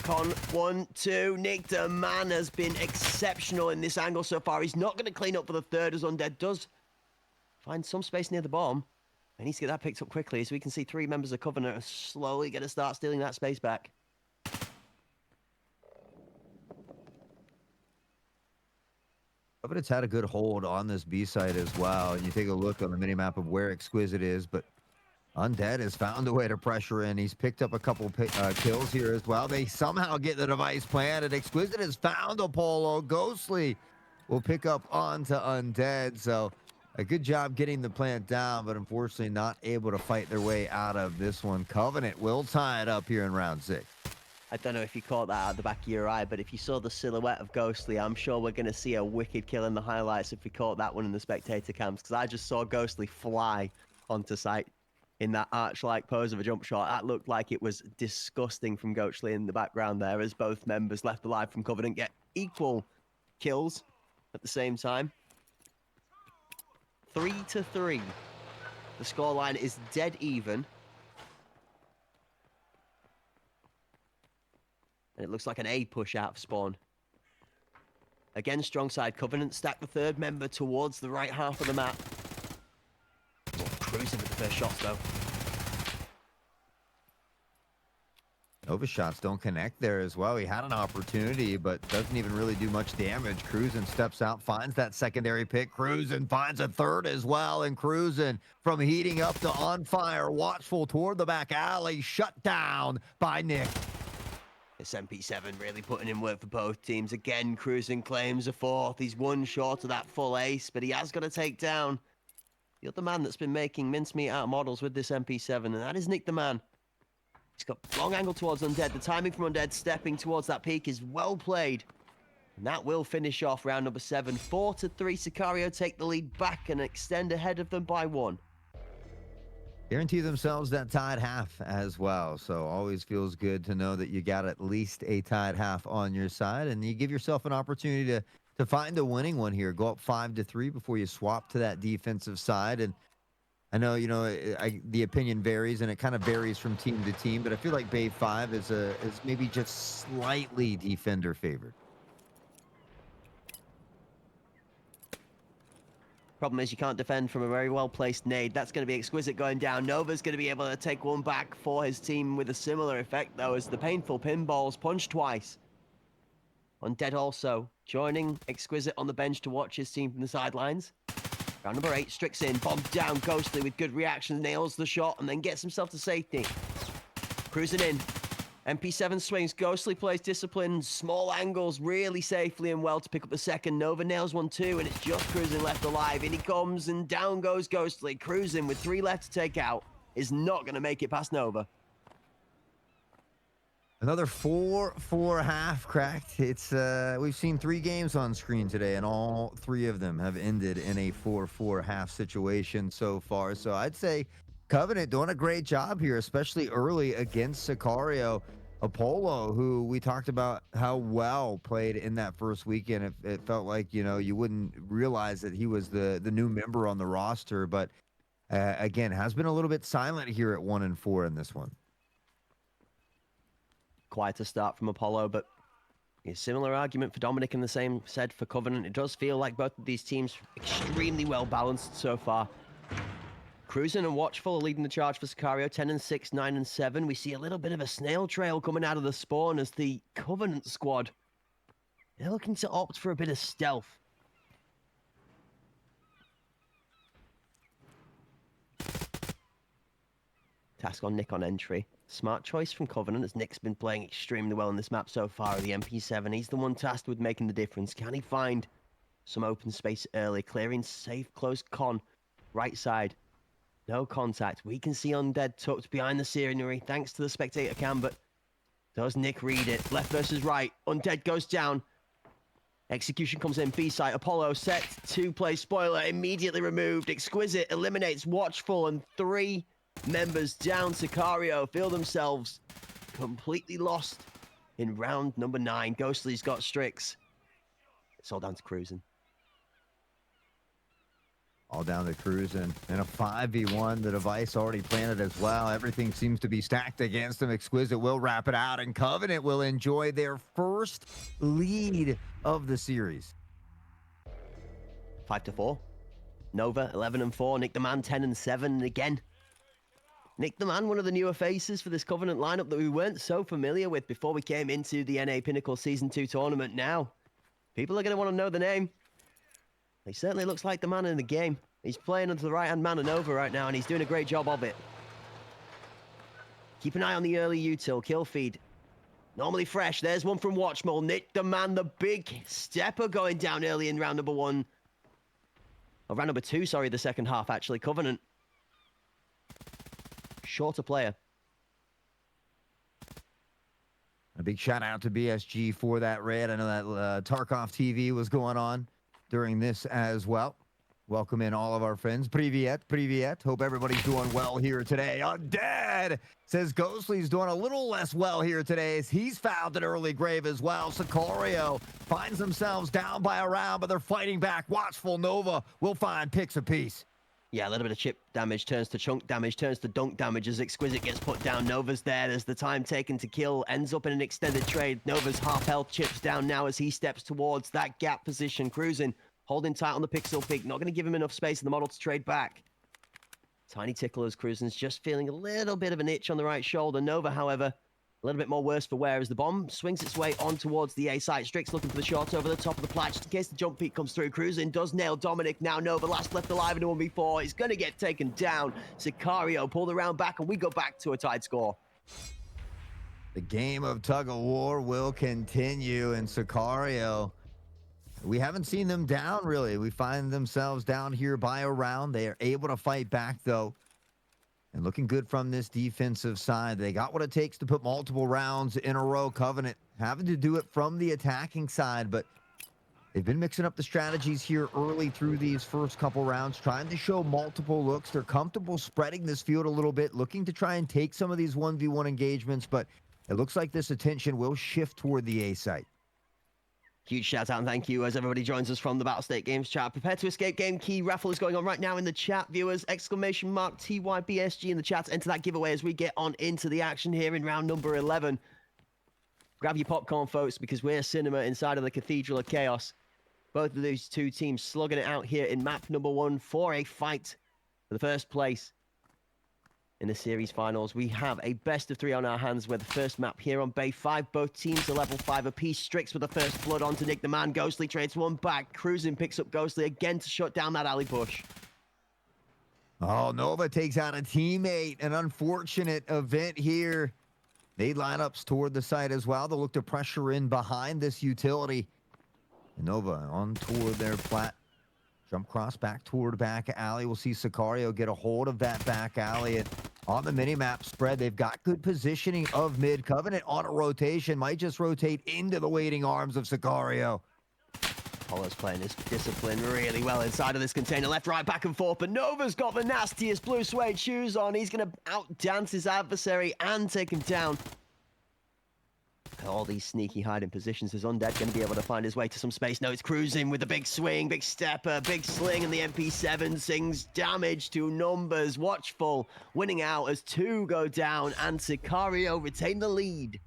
Con 1, 2. Nick the man has been exceptional in this angle so far. He's not going to clean up for the third as Undead does find some space near the bomb. He needs to get that picked up quickly so we can see 3 members of Covenant are slowly going to start stealing that space back. Covenant's had a good hold on this B side as well. And you take a look on the minimap of where Exquisite is, but Undead has found a way to pressure in. He's picked up a couple kills here as well. They somehow get the device planted. Exquisite has found Apollo. Ghostly will pick up onto Undead. So a good job getting the plant down, but unfortunately not able to fight their way out of this one. Covenant will tie it up here in round 6. I don't know if you caught that out of the back of your eye, but if you saw the silhouette of Ghostly, I'm sure we're going to see a wicked kill in the highlights if we caught that one in the spectator cams, because I just saw Ghostly fly onto site in that arch-like pose of a jump shot. That looked like it was disgusting from Ghostly in the background there, as both members left alive from Covenant get equal kills at the same time. 3-3. The scoreline is dead even. And it looks like an A push out of spawn. Again, strong side. Covenant stack the third member towards the right half of the map. Oh, Cruising with the first shots, though. Nova shots don't connect there as well. He had an opportunity, but doesn't even really do much damage. Cruisin steps out, finds that secondary pick. Cruisin finds a third as well, and Cruisin from heating up to on fire, watchful toward the back alley, shut down by Nick. It's MP7 really putting in work for both teams. Again, Cruisin claims a fourth. He's one short of that full ace, but he has got to take down the other man that's been making mincemeat out of models with this MP7, and that is Nick the Man. He's got long angle towards Undead. The timing from Undead stepping towards that peak is well played. And that will finish off round number 7. 4-3, Sicario take the lead back and extend ahead of them by 1. Guarantee themselves that tied half as well. So always feels good to know that you got at least a tied half on your side. And you give yourself an opportunity to find a winning one here. Go up 5-3 before you swap to that defensive side. And I know, the opinion varies, and it kind of varies from team to team, but I feel like Bay 5 is maybe just slightly defender favored. Problem is you can't defend from a very well-placed nade. That's going to be Exquisite going down. Nova's going to be able to take one back for his team with a similar effect, though, as the painful pinballs punch twice. Undead also joining Exquisite on the bench to watch his team from the sidelines. Round number 8, Strix in, bombed down, Ghostly with good reaction, nails the shot, and then gets himself to safety. Cruising in. MP7 swings, Ghostly plays discipline, small angles really safely and well to pick up the second. Nova nails one too, and it's just Cruising left alive. In he comes, and down goes Ghostly. Cruising with 3 left to take out is not going to make it past Nova. Another 4-4 half cracked. It's we've seen 3 games on screen today, and all 3 of them have ended in a 4-4 half situation so far. So I'd say Covenant doing a great job here, especially early against Sicario. Apollo, who we talked about how well played in that first weekend. It felt like, you wouldn't realize that he was the new member on the roster, but again, has been a little bit silent here at 1-4 in this one. Quite a start from Apollo, but a similar argument for Dominic and the same said for Covenant. It does feel like both of these teams extremely well balanced so far. Cruising and Watchful are leading the charge for Sicario, 10-6, 9-7. We see a little bit of a snail trail coming out of the spawn as the Covenant squad, they're looking to opt for a bit of stealth. Task on Nick on entry. Smart choice from Covenant, as Nick's been playing extremely well in this map so far. The MP7, he's the one tasked with making the difference. Can he find some open space early? Clearing safe, close con. Right side. No contact. We can see Undead tucked behind the scenery, thanks to the spectator cam, but does Nick read it? Left versus right. Undead goes down. Execution comes in. B-side. Apollo set to play spoiler. Immediately removed. Exquisite eliminates Watchful, and 3 members down. Sicario feel themselves completely lost in round number 9. Ghostly's got Strix. It's all down to Cruising. All down to Cruising. And a 5v1, the device already planted as well. Everything seems to be stacked against them. Exquisite will wrap it out, and Covenant will enjoy their first lead of the series. 5-4. Nova, 11-4. Nick the Man, 10-7 again. Nick the Man, one of the newer faces for this Covenant lineup that we weren't so familiar with before we came into the NA Pinnacle Season 2 tournament. Now, people are going to want to know the name. He certainly looks like the man in the game. He's playing under the right-hand man of Nova right now, and he's doing a great job of it. Keep an eye on the early util. Kill feed. Normally fresh. There's one from Watchmole. Nick the Man, the big stepper, going down early in round number 1. Oh, round number 2, sorry, the second half, actually. Covenant. Shorter player. A big shout out to BSG for that raid. I know that Tarkov TV was going on during this as well. Welcome in all of our friends. Privyet, privyet. Hope everybody's doing well here today. Undead says Ghostly's doing a little less well here today as he's found an early grave as well. Sicario finds themselves down by a round, but they're fighting back. Watchful Nova will find picks apiece. Yeah, a little bit of chip damage turns to chunk damage, turns to dunk damage as Exquisite gets put down. Nova's there. There's the time taken to kill. Ends up in an extended trade. Nova's half health chips down now as he steps towards that gap position. Cruising, holding tight on the pixel peak. Not going to give him enough space in the model to trade back. Tiny tickle as Cruisen's just feeling a little bit of an itch on the right shoulder. Nova, however, a little bit more worse for wear as the bomb swings its way on towards the A site. Strix looking for the shot over the top of the plat just in case the jump peak comes through. Cruisen does nail Dominic. Now Nova last left alive in a 1v4. He's going to get taken down. Sicario pulled the round back, and we go back to a tied score. The game of tug of war will continue, and Sicario, we haven't seen them down really. We find themselves down here by a round. They are able to fight back though, and looking good from this defensive side. They got what it takes to put multiple rounds in a row. Covenant having to do it from the attacking side, but they've been mixing up the strategies here early through these first couple rounds, trying to show multiple looks. They're comfortable spreading this field a little bit, looking to try and take some of these 1v1 engagements, but it looks like this attention will shift toward the A site. Huge shout out and thank you as everybody joins us from the Battlestate Games chat. Prepare to escape game key raffle is going on right now in the chat, viewers. Exclamation mark TYBSG in the chat. Enter that giveaway as we get on into the action here in round number 11. Grab your popcorn, folks, because we're cinema inside of the Cathedral of Chaos. Both of these two teams slugging it out here in map number 1 for a fight for the first place in the series finals. We have a best of 3 on our hands with the first map here on Bay 5. Both teams are level 5 apiece. Strix with the first blood onto Nick the Man. Ghostly trades one back. Cruising picks up Ghostly again to shut down that alley push. Oh, Nova takes out a teammate. An unfortunate event here. They lineups toward the site as well. They'll look to pressure in behind this utility. And Nova on toward their plat. Jump cross back toward back alley. We'll see Sicario get a hold of that back alley. And on the mini-map spread, they've got good positioning of mid. Covenant on a rotation. Might just rotate into the waiting arms of Sicario. Apollo's playing his discipline really well inside of this container. Left, right, back and forth. But Nova's got the nastiest blue suede shoes on. He's going to outdance his adversary and take him down. All these sneaky hiding positions. Is Undead going to be able to find his way to some space? No, it's Cruising with a big swing, big stepper, big sling, and the MP7 sings damage to numbers. Watchful winning out as 2 go down, and Sicario retain the lead.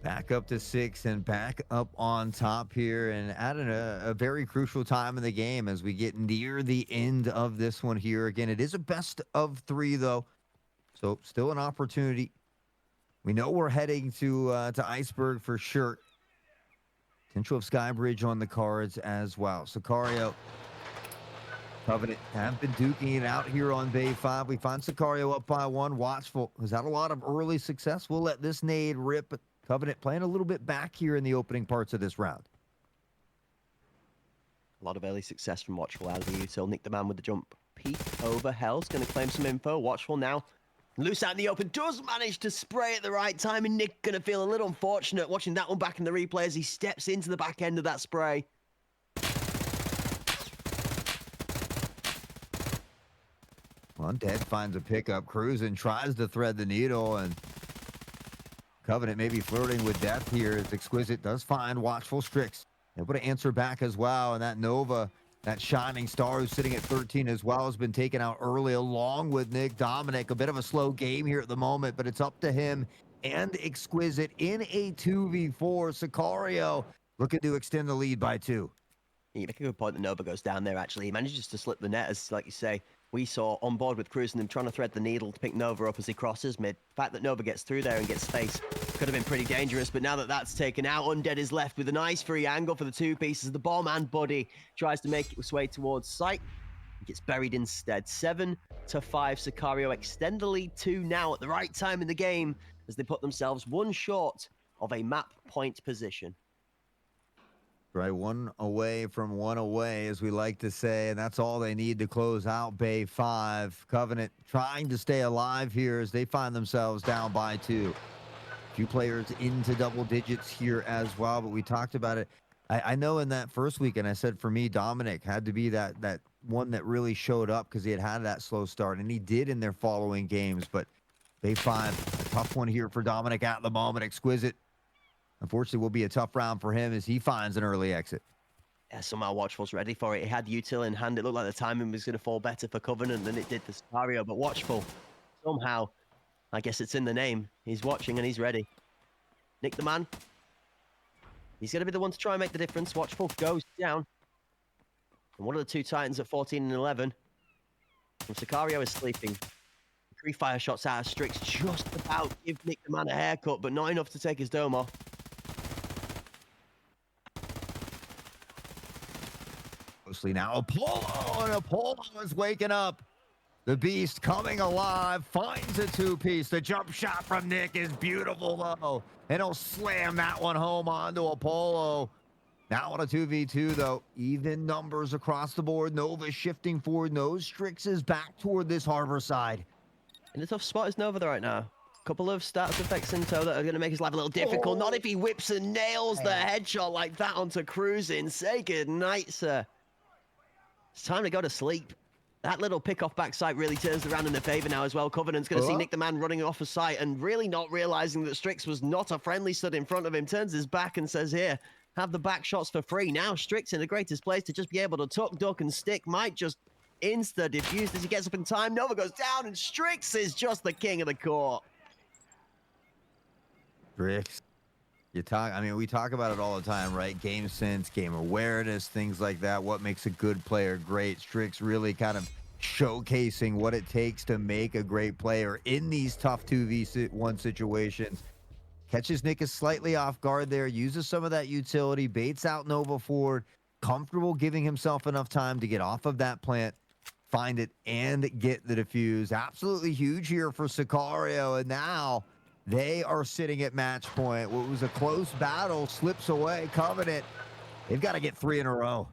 Back up to 6 and back up on top here, and at a very crucial time in the game as we get near the end of this one here. Again, it is a best of 3 though, so still an opportunity. We know we're heading to Iceberg for sure. Potential of Skybridge on the cards as well. Sicario, Covenant have been duking it out here on Bay 5. We find Sicario up by 1. Watchful has had a lot of early success. We'll let this nade rip, but Covenant playing a little bit back here in the opening parts of this round. A lot of early success from Watchful out of the util. Nick the Man with the jump peek over. Hell's going to claim some info. Watchful now loose out in the open, does manage to spray at the right time, and Nick going to feel a little unfortunate watching that one back in the replay as he steps into the back end of that spray. Undead finds a pickup. Cruising tries to thread the needle, and Covenant maybe flirting with death here as Exquisite does find Watchful. Strix able to answer back as well, and that Nova, that shining star who's sitting at 13 as well, has been taken out early along with Nick Dominic. A bit of a slow game here at the moment, but it's up to him and Exquisite in a 2v4. Sicario looking to extend the lead by 2. You make a good point that Nova goes down there, actually. He manages to slip the net, as like you say. We saw on board with Cruising him trying to thread the needle to pick Nova up as he crosses mid. The fact that Nova gets through there and gets space could have been pretty dangerous, but now that that's taken out, Undead is left with a nice free angle for the 2 pieces. The bomb and Buddy tries to make its way towards site. It gets buried instead. 7-5. Sicario extend the lead 2 now at the right time in the game as they put themselves 1 short of a map point position. Right, 1 away from 1 away, as we like to say, and that's all they need to close out Bay 5. Covenant trying to stay alive here as they find themselves down by 2. Few players into double digits here as well, but we talked about it. I know in that first weekend, I said for me, Dominic had to be that one that really showed up because he had that slow start, and he did in their following games. But Bay 5, a tough one here for Dominic at the moment. Exquisite, unfortunately, will be a tough round for him as he finds an early exit. Yeah, somehow Watchful's ready for it. He had util in hand. It looked like the timing was going to fall better for Covenant than it did for Sicario, but Watchful, somehow, I guess it's in the name. He's watching and he's ready. Nick the Man. He's going to be the one to try and make the difference. Watchful goes down. And one of the 2 Titans at 14 and 11. And Sicario is sleeping. 3 fire shots out of Strix just about give Nick the Man a haircut, but not enough to take his dome off. Mostly now Apollo, and Apollo is waking up. The beast coming alive, finds a two-piece. The jump shot from Nick is beautiful though, and he'll slam that one home onto Apollo. Now on a 2v2 though, even numbers across the board. Nova shifting forward, no Strix is back toward this harbor side. In a tough spot is Nova right now. Couple of status effects in tow that are going to make his life a little difficult. Not if he whips and nails the headshot like that onto Cruising. Say goodnight, sir. It's time to go to sleep. That little pick off backside really turns around in their favor now as well. Covenant's going to see Nick the Man running off a sight and really not realizing that Strix was not a friendly stood in front of him. Turns his back and says, here, have the back shots for free. Now Strix in the greatest place to just be able to tuck, duck, and stick. Might just insta diffused as he gets up in time. Nova goes down and Strix is just the king of the court. Strix. I mean, we talk about it all the time, right? Game sense, game awareness, things like that. What makes a good player great? Strix really kind of showcasing what it takes to make a great player in these tough 2v1 situations. Catches Nick slightly off guard there, uses some of that utility, baits out Nova forward, comfortable giving himself enough time to get off of that plant, find it, and get the defuse. Absolutely huge here for Sicario, and now they are sitting at match point. What was a close battle slips away. Covenant, they've got to get 3 in a row.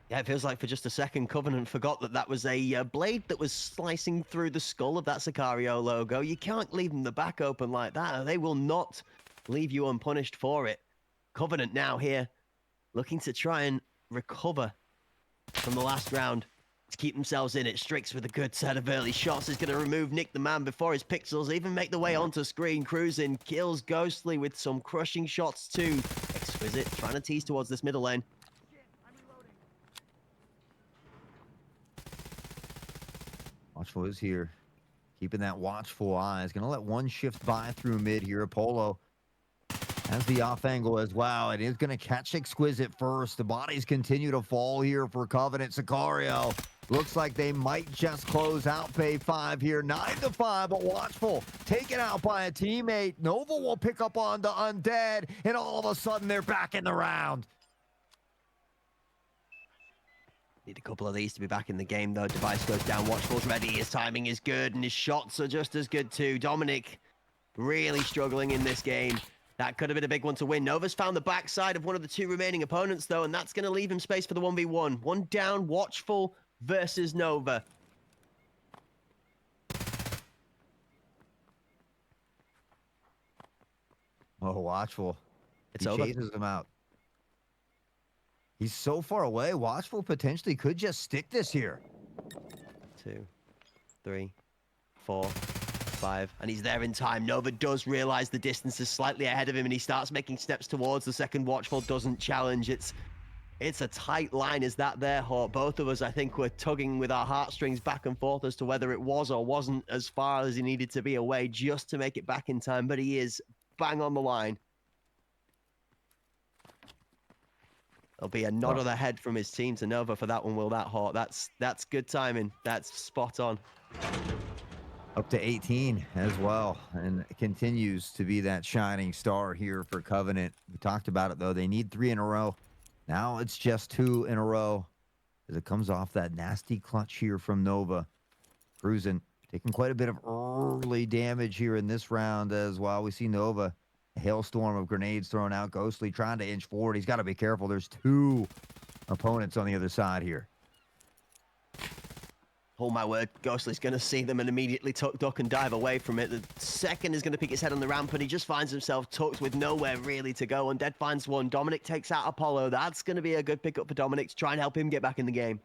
Yeah, it feels like for just a second, Covenant forgot that that was a blade that was slicing through the skull of that Sicario logo. You can't leave them the back open like that, and they will not leave you unpunished for it. Covenant now here, looking to try and recover from the last round to keep themselves in it. Strix with a good set of early shots is going to remove Nick the Man before his pixels even make the way onto screen. Cruising kills Ghostly with some crushing shots too. Exquisite trying to tease towards this middle lane. Watchful is here, keeping that watchful eye. He's going to let one shift by through mid here. Apollo has the off angle as well. It is going to catch Exquisite first. The bodies continue to fall here for Covenant. Sicario looks like they might just close out Pay 5 here. 9-5, but Watchful taken out by a teammate. Nova will pick up on the Undead, and all of a sudden they're back in the round. Need a couple of these to be back in the game, though. Device goes down. Watchful's ready. His timing is good, and his shots are just as good, too. Dominic really struggling in this game. That could have been a big one to win. Nova's found the backside of one of the 2 remaining opponents, though, and that's going to leave him space for the 1v1. One down, Watchful versus Nova. Oh, Watchful. It's he over. chases him out. He's so far away. Watchful potentially could just stick this here. 2, 3, 4, 5, and he's there in time. Nova does realize the distance is slightly ahead of him, and he starts making steps towards the second. Watchful doesn't challenge. It's a tight line. Is that there, Hawk? Both of us, I think, were tugging with our heartstrings back and forth as to whether it was or wasn't as far as he needed to be away just to make it back in time, but he is bang on the line. There'll be a nod of the head from his team to Nova for that one, will that, Hawk? That's good timing. That's spot on. Up to 18 as well, and continues to be that shining star here for Covenant. We talked about it, though. They need 3 in a row. Now it's just 2 in a row as it comes off that nasty clutch here from Nova. Cruising, taking quite a bit of early damage here in this round as well. We see Nova, a hailstorm of grenades thrown out. Ghostly trying to inch forward. He's got to be careful. There's 2 opponents on the other side here. Oh my word, Ghostly's going to see them and immediately tuck, duck, and dive away from it. The second is going to pick his head on the ramp, and he just finds himself tucked with nowhere really to go. Undead finds one. Dominic takes out Apollo. That's going to be a good pickup for Dominic to try and help him get back in the game.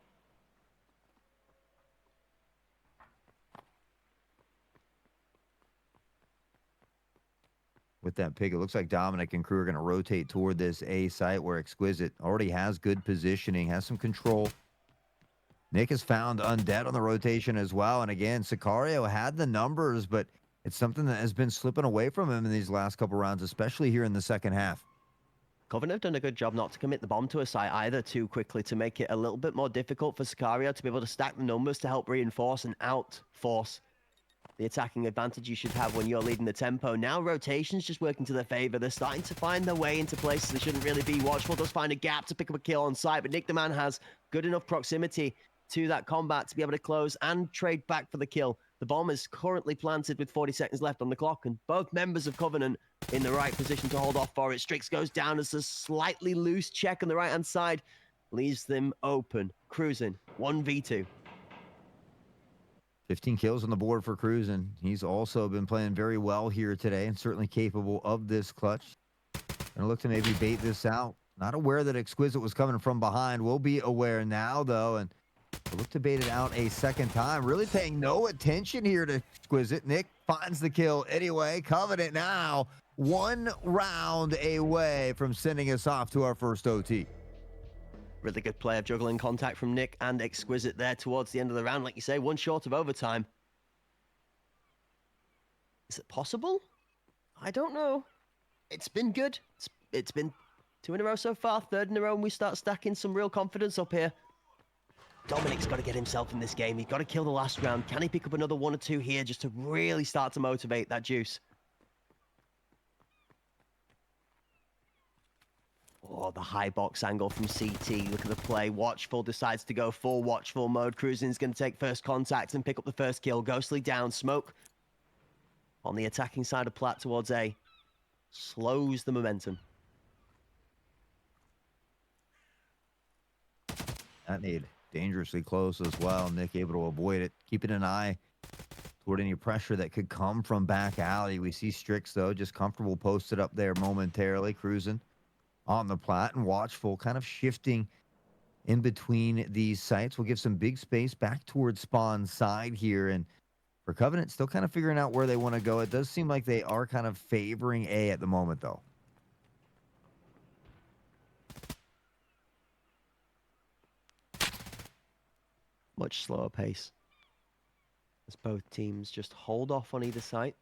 With that pick, it looks like Dominic and crew are going to rotate toward this A site where Exquisite already has good positioning, has some control. Nick has found Undead on the rotation as well. And again, Sicario had the numbers, but it's something that has been slipping away from him in these last couple rounds, especially here in the second half. Covenant have done a good job not to commit the bomb to a site either too quickly to make it a little bit more difficult for Sicario to be able to stack the numbers to help reinforce and outforce the attacking advantage you should have when you're leading the tempo. Now rotation's just working to their favor. They're starting to find their way into places they shouldn't really be. Watchful does find a gap to pick up a kill on site, but Nick the Man has good enough proximity to that combat to be able to close and trade back for the kill. The bomb is currently planted with 40 seconds left on the clock, and both members of Covenant in the right position to hold off for it. Strix goes down as a slightly loose check on the right-hand side leaves them open. Cruising, 1v2. 15 kills on the board for Cruising. He's also been playing very well here today and certainly capable of this clutch. Gonna look to maybe bait this out. Not aware that Exquisite was coming from behind. We'll be aware now, though, and we'll look to bait it out a second time. Really paying no attention here to Exquisite. Nick finds the kill anyway. Covenant now 1 round away from sending us off to our first OT. Really good play of juggling contact from Nick and Exquisite there towards the end of the round. Like you say, 1 short of overtime. Is it possible? I don't know. It's been good. It's been 2 in a row so far, 3rd in a row, and we start stacking some real confidence up here. Dominic's got to get himself in this game. He's got to kill the last round. Can he pick up another 1 or 2 here just to really start to motivate that juice? Oh, the high box angle from CT. Look at the play. Watchful decides to go full Watchful mode. Cruising's going to take first contact and pick up the first kill. Ghostly down. Smoke on the attacking side of Plat towards A. Slows the momentum. That need dangerously close as well. Nick able to avoid it. Keeping an eye toward any pressure that could come from back alley. We see Strix, though, just comfortable posted up there momentarily. Cruising on the Plat, and Watchful kind of shifting in between these sites. We'll give some big space back towards spawn side here, and for Covenant, still kind of figuring out where they want to go. It does seem like they are kind of favoring A at the moment, though. Much slower pace as both teams just hold off on either side.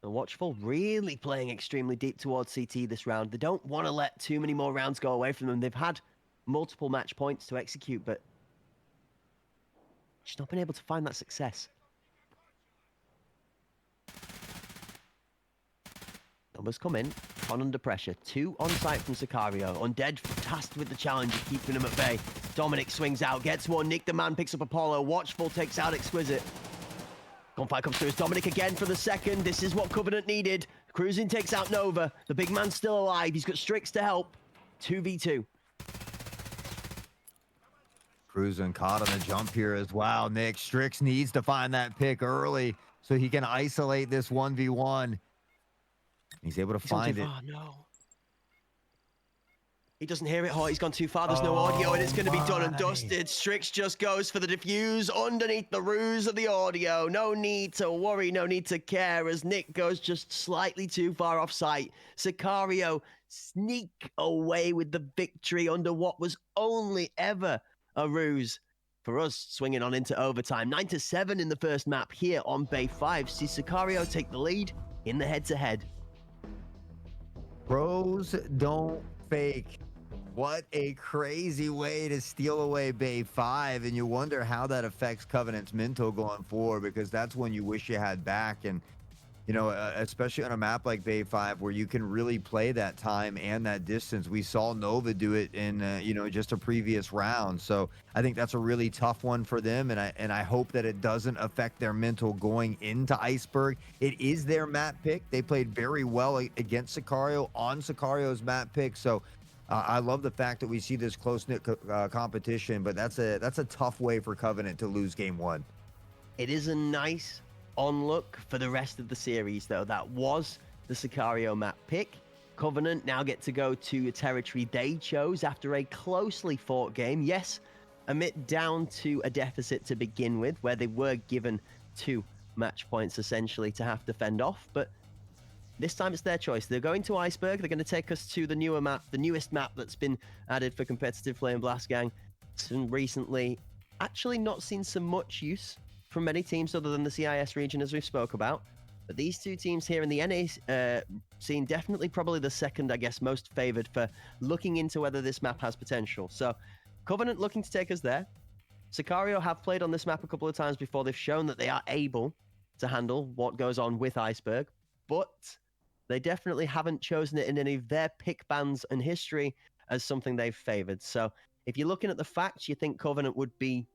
And Watchful really playing extremely deep towards CT this round. They don't want to let too many more rounds go away from them. They've had multiple match points to execute, but just not been able to find that success. Numbers come in, on under pressure. 2 on site from Sicario. Undead tasked with the challenge of keeping them at bay. Dominic swings out, gets 1. Nick the Man picks up Apollo. Watchful takes out Exquisite. Gunfire comes through as Dominic again for the second. This is what Covenant needed. Cruising takes out Nova. The big man's still alive. He's got Strix to help. 2v2. Cruising caught on the jump here as well. Nick Strix needs to find that pick early so he can isolate this 1v1. He's able to find it. Oh, no. He doesn't hear it. Oh, he's gone too far. There's no audio, and it's going to be done and dusted. Strix just goes for the defuse underneath the ruse of the audio. No need to worry, no need to care, as Nick goes just slightly too far off site. Sicario sneak away with the victory under what was only ever a ruse. For us, swinging on into overtime. 9-7 in the first map here on Bay 5. See Sicario take the lead in the head-to-head. Pros don't fake. What a crazy way to steal away Bay 5, and you wonder how that affects Covenant's mental going forward, because that's when you wish you had back. And you know, especially on a map like Bay 5 where you can really play that time and that distance. We saw Nova do it in you know, just a previous round. So I think that's a really tough one for them, and I hope that it doesn't affect their mental going into Iceberg. It is their map pick. They played very well against Sicario on Sicario's map pick. So I love the fact that we see this close-knit competition, but that's a tough way for Covenant to lose game 1. It is a nice on-look for the rest of the series, though. That was the Sicario map pick. Covenant now get to go to a territory they chose after a closely fought game. Yes, admit down to a deficit to begin with, where they were given 2 match points essentially to have to fend off, but this time it's their choice. They're going to Iceberg. They're going to take us to the newer map, the newest map that's been added for competitive play in Blast Gang. Some recently, actually not seen so much use from many teams other than the CIS region, as we've spoke about. But these two teams here in the NA scene, definitely probably the second, I guess, most favored for looking into whether this map has potential. So Covenant looking to take us there. Sicario have played on this map a couple of times before. They've shown that they are able to handle what goes on with Iceberg, but they definitely haven't chosen it in any of their pick bans and history as something they've favored. So if you're looking at the facts, you think Covenant would be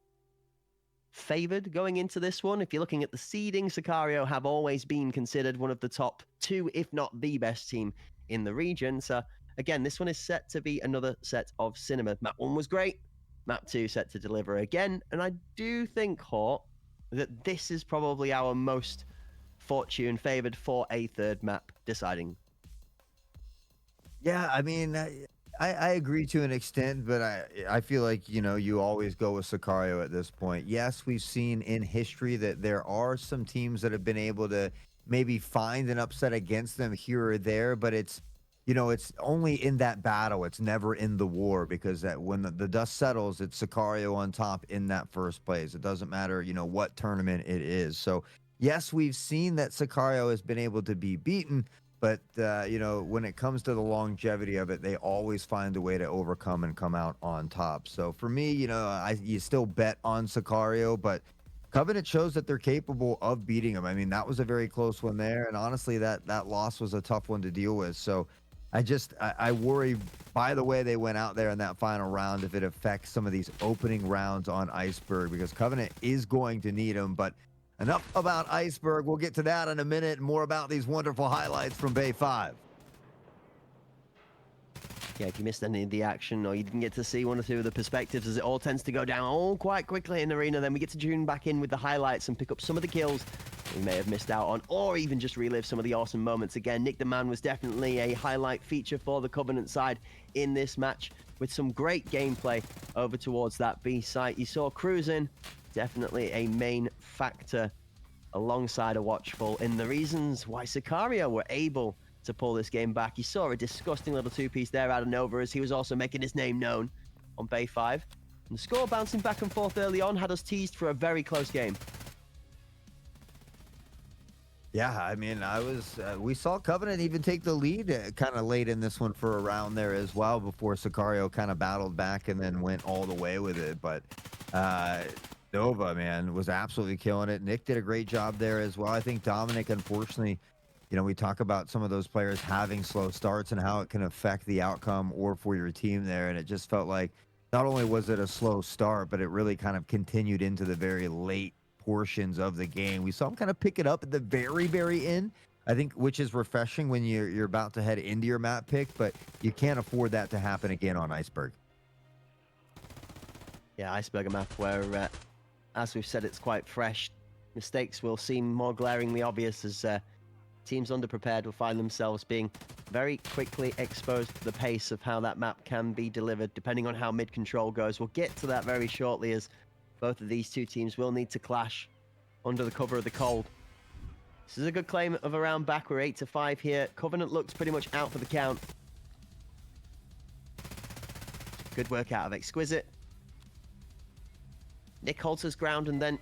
favored going into this one. If you're looking at the seeding, Sicario have always been considered one of the top two, if not the best team in the region. So again, this one is set to be another set of cinema. Map 1 was great. Map 2 set to deliver again. And I do think, Hort, that this is probably our most fortune favored for a third map deciding. Yeah, I mean, I agree to an extent, but I feel like, you always go with Sicario at this point. Yes, we've seen in history that there are some teams that have been able to maybe find an upset against them here or there, but it's only in that battle. It's never in the war, because that when the dust settles, it's Sicario on top in that first place. It doesn't matter, what tournament it is. So yes, we've seen that Sicario has been able to be beaten, but when it comes to the longevity of it, they always find a way to overcome and come out on top. So for me, you still bet on Sicario, but Covenant shows that they're capable of beating them. I mean, that was a very close one there, and honestly, that loss was a tough one to deal with. So I worry, by the way they went out there in that final round, if it affects some of these opening rounds on Iceberg, because Covenant is going to need them. But enough about Iceberg. We'll get to that in a minute. More about these wonderful highlights from Bay 5. Yeah, if you missed any of the action or you didn't get to see one or two of the perspectives, as it all tends to go down all quite quickly in Arena, then we get to tune back in with the highlights and pick up some of the kills we may have missed out on, or even just relive some of the awesome moments again. Nick the Man was definitely a highlight feature for the Covenant side in this match, with some great gameplay over towards that B site. You saw cruising, definitely a main factor alongside a watchful in the reasons why Sicario were able to pull this game back. You saw a disgusting little two-piece there out of Nova, as he was also making his name known on Bay 5. And the score bouncing back and forth early on had us teased for a very close game. Yeah, I mean, we saw Covenant even take the lead kind of late in this one for a round there as well, before Sicario kind of battled back and then went all the way with it. But Nova, man, was absolutely killing it. Nick did a great job there as well. I think Dominic, unfortunately, we talk about some of those players having slow starts and how it can affect the outcome or for your team there. And it just felt like not only was it a slow start, but it really kind of continued into the very late portions of the game. We saw him kind of pick it up at the very, very end, I think, which is refreshing when you're about to head into your map pick, but you can't afford that to happen again on Iceberg. Yeah, Iceberg, a map where, as we've said, it's quite fresh. Mistakes will seem more glaringly obvious as teams underprepared will find themselves being very quickly exposed to the pace of how that map can be delivered, depending on how mid-control goes. We'll get to that very shortly, as both of these two teams will need to clash under the cover of the cold. This is a good claim of a round back. We're 8-5 here. Covenant looks pretty much out for the count. Good work out of Exquisite. Nick holds his ground, and then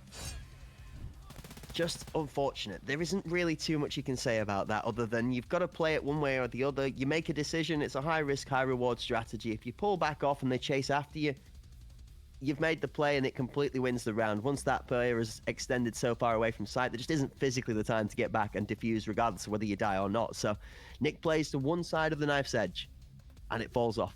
just unfortunate. There isn't really too much you can say about that, other than you've got to play it one way or the other. You make a decision. It's a high risk, high reward strategy. If you pull back off and they chase after you, you've made the play and it completely wins the round. Once that player is extended so far away from sight, there just isn't physically the time to get back and defuse, regardless of whether you die or not. So Nick plays to one side of the knife's edge and it falls off.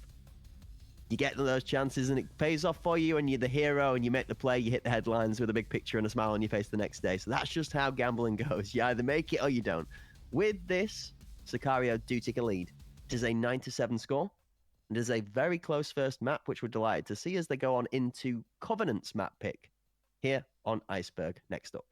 You get those chances and it pays off for you, and you're the hero and you make the play. You hit the headlines with a big picture and a smile on your face the next day. So that's just how gambling goes. You either make it or you don't. With this, Sicario do take a lead. It is a 9-7 score. It is a very close first map, which we're delighted to see as they go on into Covenant's map pick here on Iceberg next up.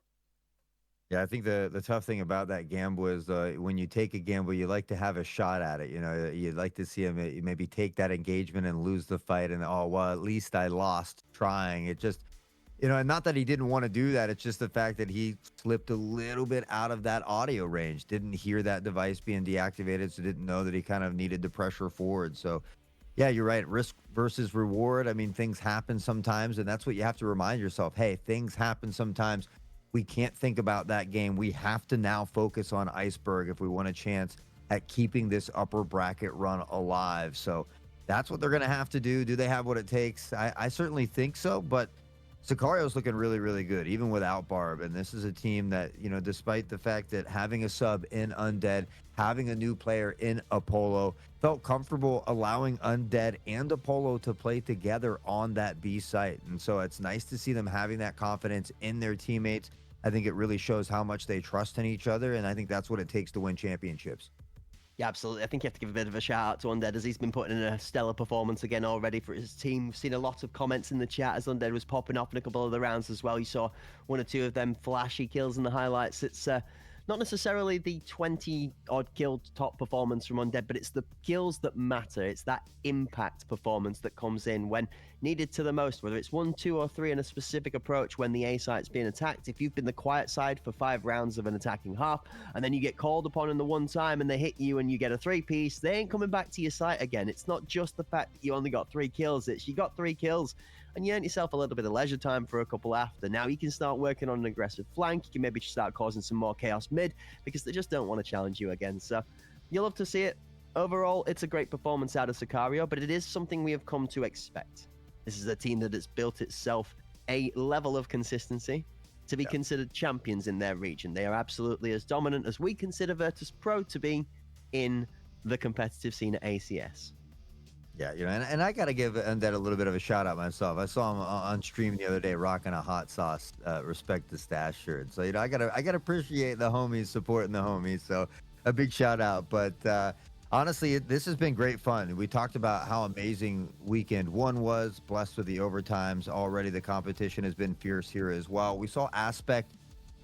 Yeah, I think the tough thing about that gamble is when you take a gamble, you like to have a shot at it. You'd like to see him maybe take that engagement and lose the fight, and oh well, at least I lost trying. It just, and not that he didn't want to do that. It's just the fact that he slipped a little bit out of that audio range, didn't hear that device being deactivated, so didn't know that he kind of needed to pressure forward. So yeah, you're right. Risk versus reward. I mean, things happen sometimes, and that's what you have to remind yourself. Hey, things happen sometimes. we can't think about that game. We have to now focus on Iceberg if we want a chance at keeping this upper bracket run alive. So that's what they're going to have to do. Do they have what it takes? I certainly think so, but Sicario's looking really, really good, even without Barb. And this is a team that, you know, despite the fact that having a sub in Undead, having a new player in Apollo, felt comfortable allowing Undead and Apollo to play together on that B site. And so it's nice to see them having that confidence in their teammates. I think it really shows how much they trust in each other, and I think that's what it takes to win championships. Yeah, absolutely. I think you have to give a bit of a shout out to Undead, as he's been putting in a stellar performance again already for his team. We've seen a lot of comments in the chat as Undead was popping off in a couple of the rounds as well. You saw one or two of them flashy kills in the highlights. It's not necessarily the 20-odd kill top performance from Undead, but it's the kills that matter. It's that impact performance that comes in when needed to the most, whether it's 1, 2, or 3 in a specific approach when the A site's being attacked. If you've been the quiet side for 5 rounds of an attacking half, and then you get called upon in the one time and they hit you and you get a 3-piece, they ain't coming back to your site again. It's not just the fact that you only got 3 kills, it's you got 3 kills and you earn yourself a little bit of leisure time for a couple after. Now you can start working on an aggressive flank. You can maybe start causing some more chaos mid because they just don't want to challenge you again. So you'll love to see it. Overall, it's a great performance out of Sicario, but it is something we have come to expect. This is a team that has built itself a level of consistency to be considered champions in their region. They are absolutely as dominant as we consider Virtus Pro to be in the competitive scene at ACS. Yeah, you know, and I got to give Undead a little bit of a shout out myself. I saw him on stream the other day rocking a hot sauce, respect the stash shirt. So, you know, I gotta appreciate the homies supporting the homies. So a big shout out. But honestly, this has been great fun. We talked about how amazing weekend 1 was, blessed with the overtimes. Already the competition has been fierce here as well. We saw Aspect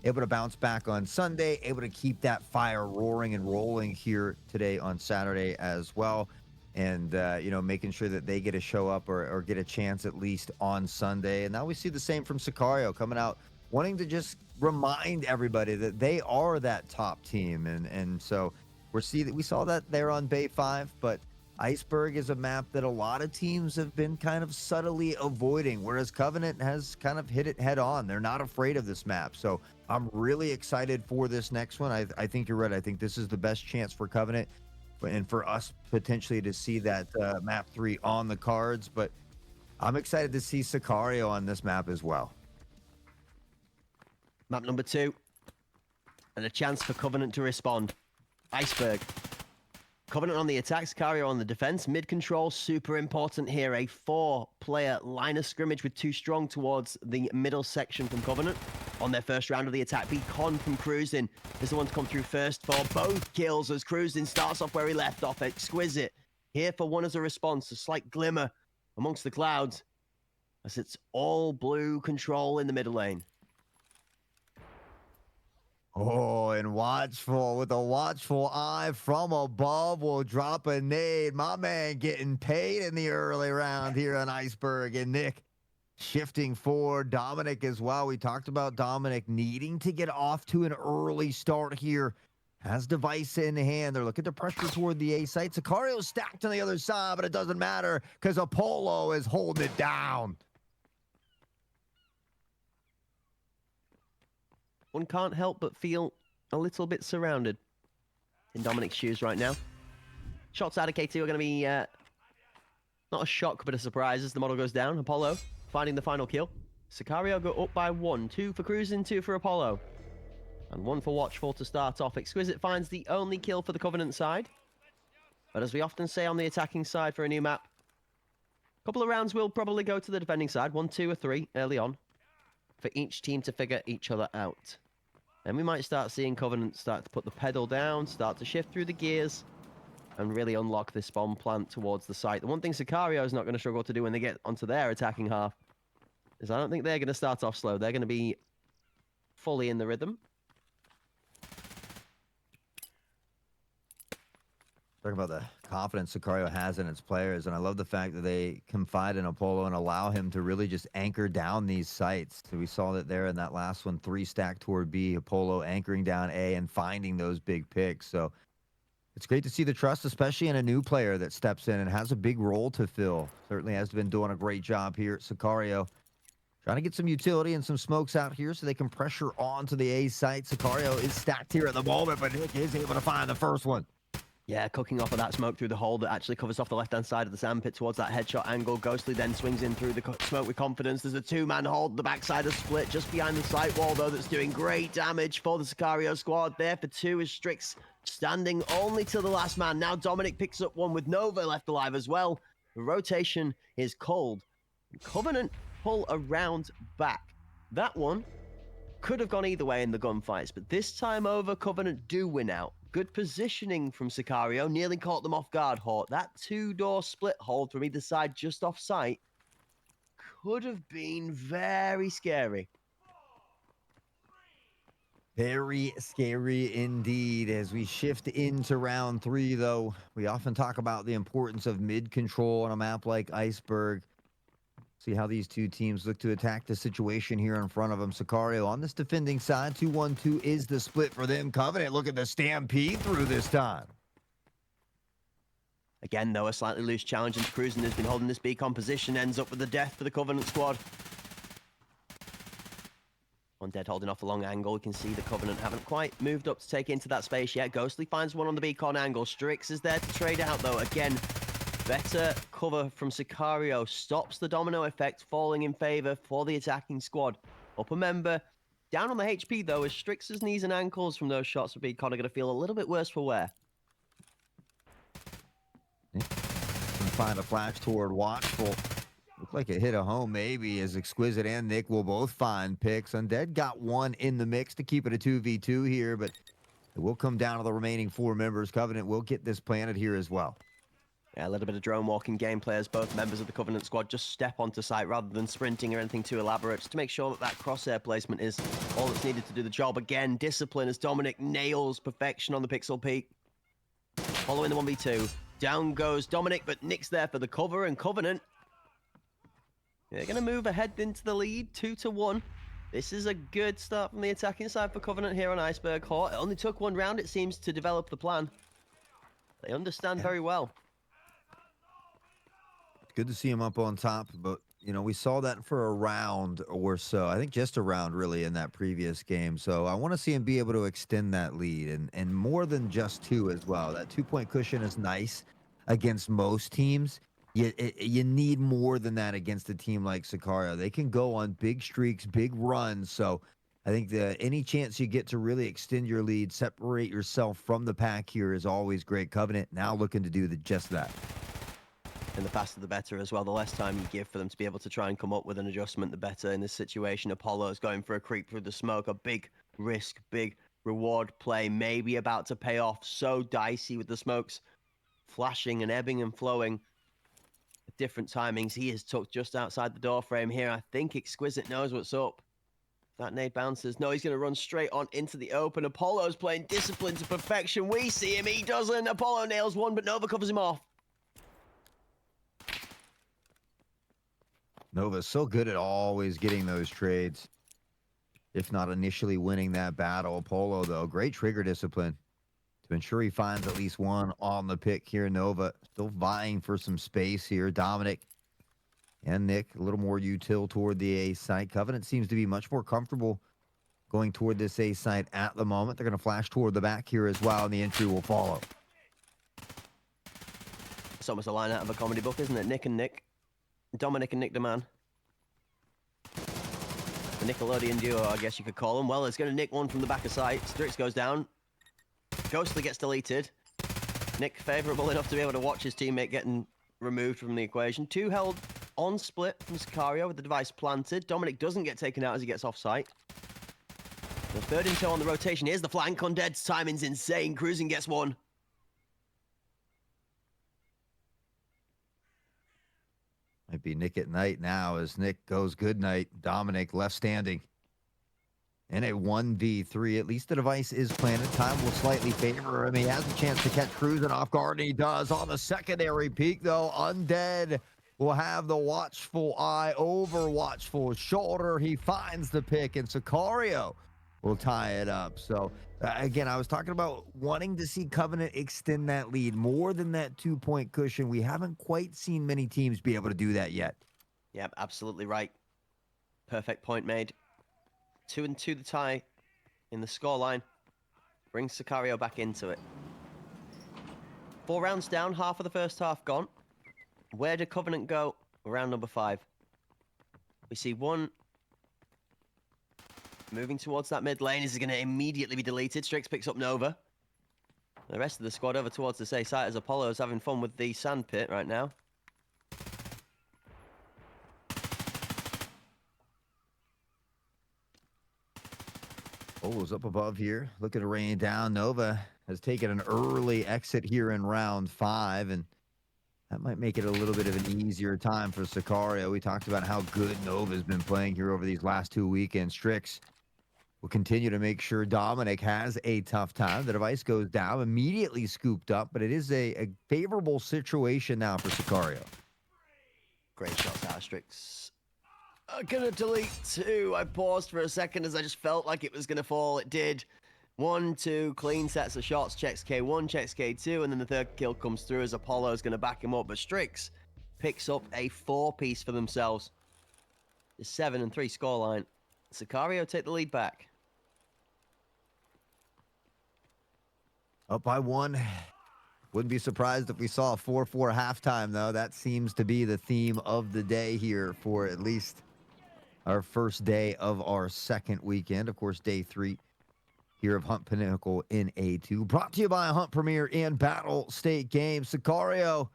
able to bounce back on Sunday, able to keep that fire roaring and rolling here today on Saturday as well. And, you know, making sure that they get to show up or get a chance at least on Sunday. And now we see the same from Sicario coming out, wanting to just remind everybody that they are that top team. And so we saw that there on Bay 5, but Iceberg is a map that a lot of teams have been kind of subtly avoiding, whereas Covenant has kind of hit it head on. They're not afraid of this map. So I'm really excited for this next one. I think you're right. I think this is the best chance for Covenant and for us potentially to see that map 3 on the cards. But I'm excited to see Sicario on this map as well. Map number 2, and a chance for Covenant to respond. Iceberg. Covenant on the attack, Sicario on the defense. Mid control, super important here. A 4-player line of scrimmage with 2 strong towards the middle section from Covenant. On their first round of the attack, Con from Cruising is the one to come through first for both kills as Cruising starts off where he left off. Exquisite. Here for one as a response, a slight glimmer amongst the clouds as it's all blue control in the middle lane. Oh, and Watchful with a watchful eye from above will drop a nade. My man getting paid in the early round here on Iceberg. And Nick shifting forward. Dominic as well. We talked about Dominic needing to get off to an early start here. Has device in hand. They're looking to pressure toward the A site. Sicario stacked on the other side, but it doesn't matter because Apollo is holding it down. One can't help but feel a little bit surrounded in Dominic's shoes right now. Shots out of K2 are going to be not a shock, but a surprise as the model goes down. Apollo finding the final kill. Sicario go up by 1. 2 for Cruising, 2 for Apollo. And 1 for Watchful to start off. Exquisite finds the only kill for the Covenant side. But as we often say on the attacking side for a new map, a couple of rounds will probably go to the defending side. 1, 2, or 3 early on for each team to figure each other out. Then we might start seeing Covenant start to put the pedal down, start to shift through the gears, and really unlock this bomb plant towards the site. The one thing Sicario is not going to struggle to do when they get onto their attacking half is I don't think they're going to start off slow. They're going to be fully in the rhythm. Talking about the confidence Sicario has in its players, and I love the fact that they confide in Apollo and allow him to really just anchor down these sites. So we saw that there in that last one, 3 stacked toward B, Apollo anchoring down A and finding those big picks. So it's great to see the trust, especially in a new player that steps in and has a big role to fill. Certainly has been doing a great job here at Sicario. Trying to get some utility and some smokes out here so they can pressure on to the A site. Sicario is stacked here at the moment, but Nick is able to find the first one. Yeah, cooking off of that smoke through the hole that actually covers off the left-hand side of the sandpit towards that headshot angle. Ghostly then swings in through the smoke with confidence. There's a two-man hold, the backside of split just behind the site wall, though, that's doing great damage for the Sicario squad. There for two is Strix standing only to the last man. Now Dominic picks up one with Nova left alive as well. The rotation is cold. Covenant pull around back. That one could have gone either way in the gunfights, but this time over, Covenant do win out. Good positioning from Sicario, nearly caught them off guard, Hawk. That two-door split hold from either side just off site could have been very scary. Very scary indeed. As we shift into round 3, though, we often talk about the importance of mid control on a map like Iceberg. See how these two teams look to attack the situation here in front of them. Sicario on this defending side. 2-1-2 is the split for them. Covenant looking to stampede through this time. Again, though, a slightly loose challenge into Cruising has been holding this beacon position. Ends up with the death for the Covenant squad. Undead holding off a long angle. We can see the Covenant haven't quite moved up to take into that space yet. Ghostly finds one on the beacon angle. Strix is there to trade out, though. Again, better cover from Sicario stops the domino effect falling in favor for the attacking squad. Up a member, down on the HP though, as Strix's knees and ankles from those shots would be kind of going to feel a little bit worse for wear. Can find a flash toward Watchful. Look like it hit a home maybe, as Exquisite and Nick will both find picks. Undead got one in the mix to keep it a 2v2 here, but it will come down to the remaining 4 members. Covenant will get this planted here as well. Yeah, a little bit of drone walking gameplay as both members of the Covenant squad just step onto site rather than sprinting or anything too elaborate, just to make sure that that crosshair placement is all that's needed to do the job. Again, discipline as Dominic nails perfection on the pixel peak. Following the 1v2, down goes Dominic, but Nick's there for the cover, and Covenant, they're going to move ahead into the lead, 2-1. This is a good start from the attacking side for Covenant here on Iceberg Hawk. It only took one round, it seems, to develop the plan. They understand very well. Good to see him up on top, but, you know, we saw that for a round or so. I think just a round, really, in that previous game. So I want to see him be able to extend that lead, and more than just 2 as well. That 2-point cushion is nice against most teams. You need more than that against a team like Sicario. They can go on big streaks, big runs. So I think that any chance you get to really extend your lead, separate yourself from the pack here is always great. Covenant now looking to do just that. And the faster the better as well. The less time you give for them to be able to try and come up with an adjustment, the better. In this situation, Apollo's going for a creep through the smoke. A big risk, big reward play, maybe about to pay off. So dicey with the smokes flashing and ebbing and flowing at different timings. He is tucked just outside the door frame here. I think Exquisite knows what's up. That nade bounces. No, he's going to run straight on into the open. Apollo's playing discipline to perfection. We see him. He doesn't. Apollo nails one, but Nova covers him off. Nova's so good at always getting those trades, if not initially winning that battle. Apollo, though, great trigger discipline to ensure he finds at least one on the pick here. Nova still vying for some space here. Dominic and Nick, a little more util toward the A site. Covenant seems to be much more comfortable going toward this A site at the moment. They're going to flash toward the back here as well, and the entry will follow. It's almost a line out of a comedy book, isn't it? Nick and Nick. Dominic and Nick the Man. The Nickelodeon duo, I guess you could call them. Well, it's going to nick one from the back of sight. Strix goes down. Ghostly gets deleted. Nick favorable enough to be able to watch his teammate getting removed from the equation. 2 held on split from Sicario with the device planted. Dominic doesn't get taken out as he gets off site. The third in tow on the rotation. Here's the flank. Undead's timing's insane. Cruising gets one. Might be Nick at night now as Nick goes good night. Dominic left standing in a 1v3. At least the device is planted. Time will slightly favor him. He has a chance to catch Cruising off guard, and he does. On the secondary peak, though, Undead will have the watchful eye over Watchful shoulder. He finds the pick, and Sicario will tie it up. So, again, I was talking about wanting to see Covenant extend that lead more than that 2-point cushion. We haven't quite seen many teams be able to do that yet. Yep, absolutely right. Perfect point made. 2-2 the tie in the scoreline. Brings Sicario back into it. 4 rounds down, half of the first half gone. Where did Covenant go? Round number 5. We see one moving towards that mid lane. This is going to immediately be deleted. Strix picks up Nova. The rest of the squad over towards the A site as Apollo's having fun with the sand pit right now. Apollo's up above here, looking to rain down. Nova has taken an early exit here in round 5, and that might make it a little bit of an easier time for Sicario. We talked about how good Nova's been playing here over these last 2 weekends. Strix will continue to make sure Dominic has a tough time. The device goes down, immediately scooped up, but it is a favorable situation now for Sicario. Great shots out of Strix. I'm gonna delete 2. I paused for a second as I just felt like it was gonna fall. It did. 1, 2, clean sets of shots. Checks K1, checks K2, and then the third kill comes through as Apollo's gonna back him up. But Strix picks up a 4-piece for themselves. The 7-3 scoreline. Sicario take the lead back. Up by 1. Wouldn't be surprised if we saw a 4-4 halftime, though. That seems to be the theme of the day here for at least our first day of our second weekend. Of course, day 3 here of Hunt Pinnacle NA2. Brought to you by Hunt Premier and Battle State Games. Sicario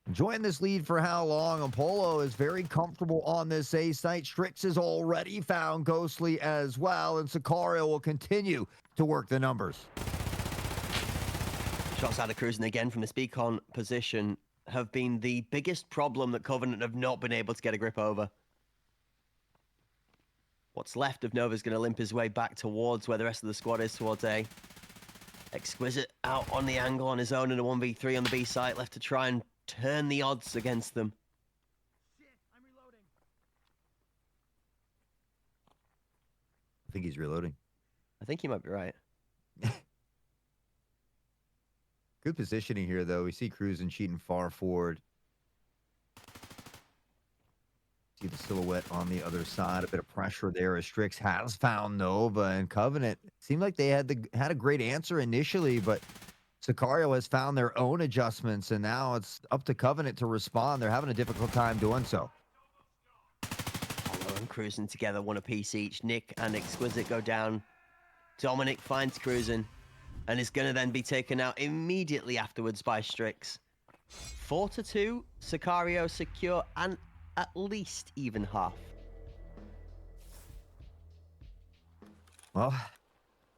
enjoying this lead for how long? Apollo is very comfortable on this A site. Strix has already found Ghostly as well, and Sicario will continue to work the numbers. Shots out of Cruising again from this beacon position have been the biggest problem that Covenant have not been able to get a grip over. What's left of Nova's going to limp his way back towards where the rest of the squad is, towards A. Exquisite out on the angle on his own in a 1v3 on the B site, left to try and turn the odds against them. Shit, I'm reloading. I think he's reloading. I think you might be right. Good positioning here, though. We see Cruising cheating far forward. See the silhouette on the other side. A bit of pressure there as Strix has found Nova, and Covenant seemed like they had a great answer initially, but Sicario has found their own adjustments, and now it's up to Covenant to respond. They're having a difficult time doing so. Apollo and Cruising together, 1 apiece each. Nick and Exquisite go down. Dominic finds Cruising and is going to then be taken out immediately afterwards by Strix. 4-2, Sicario secure and at least even half. Well,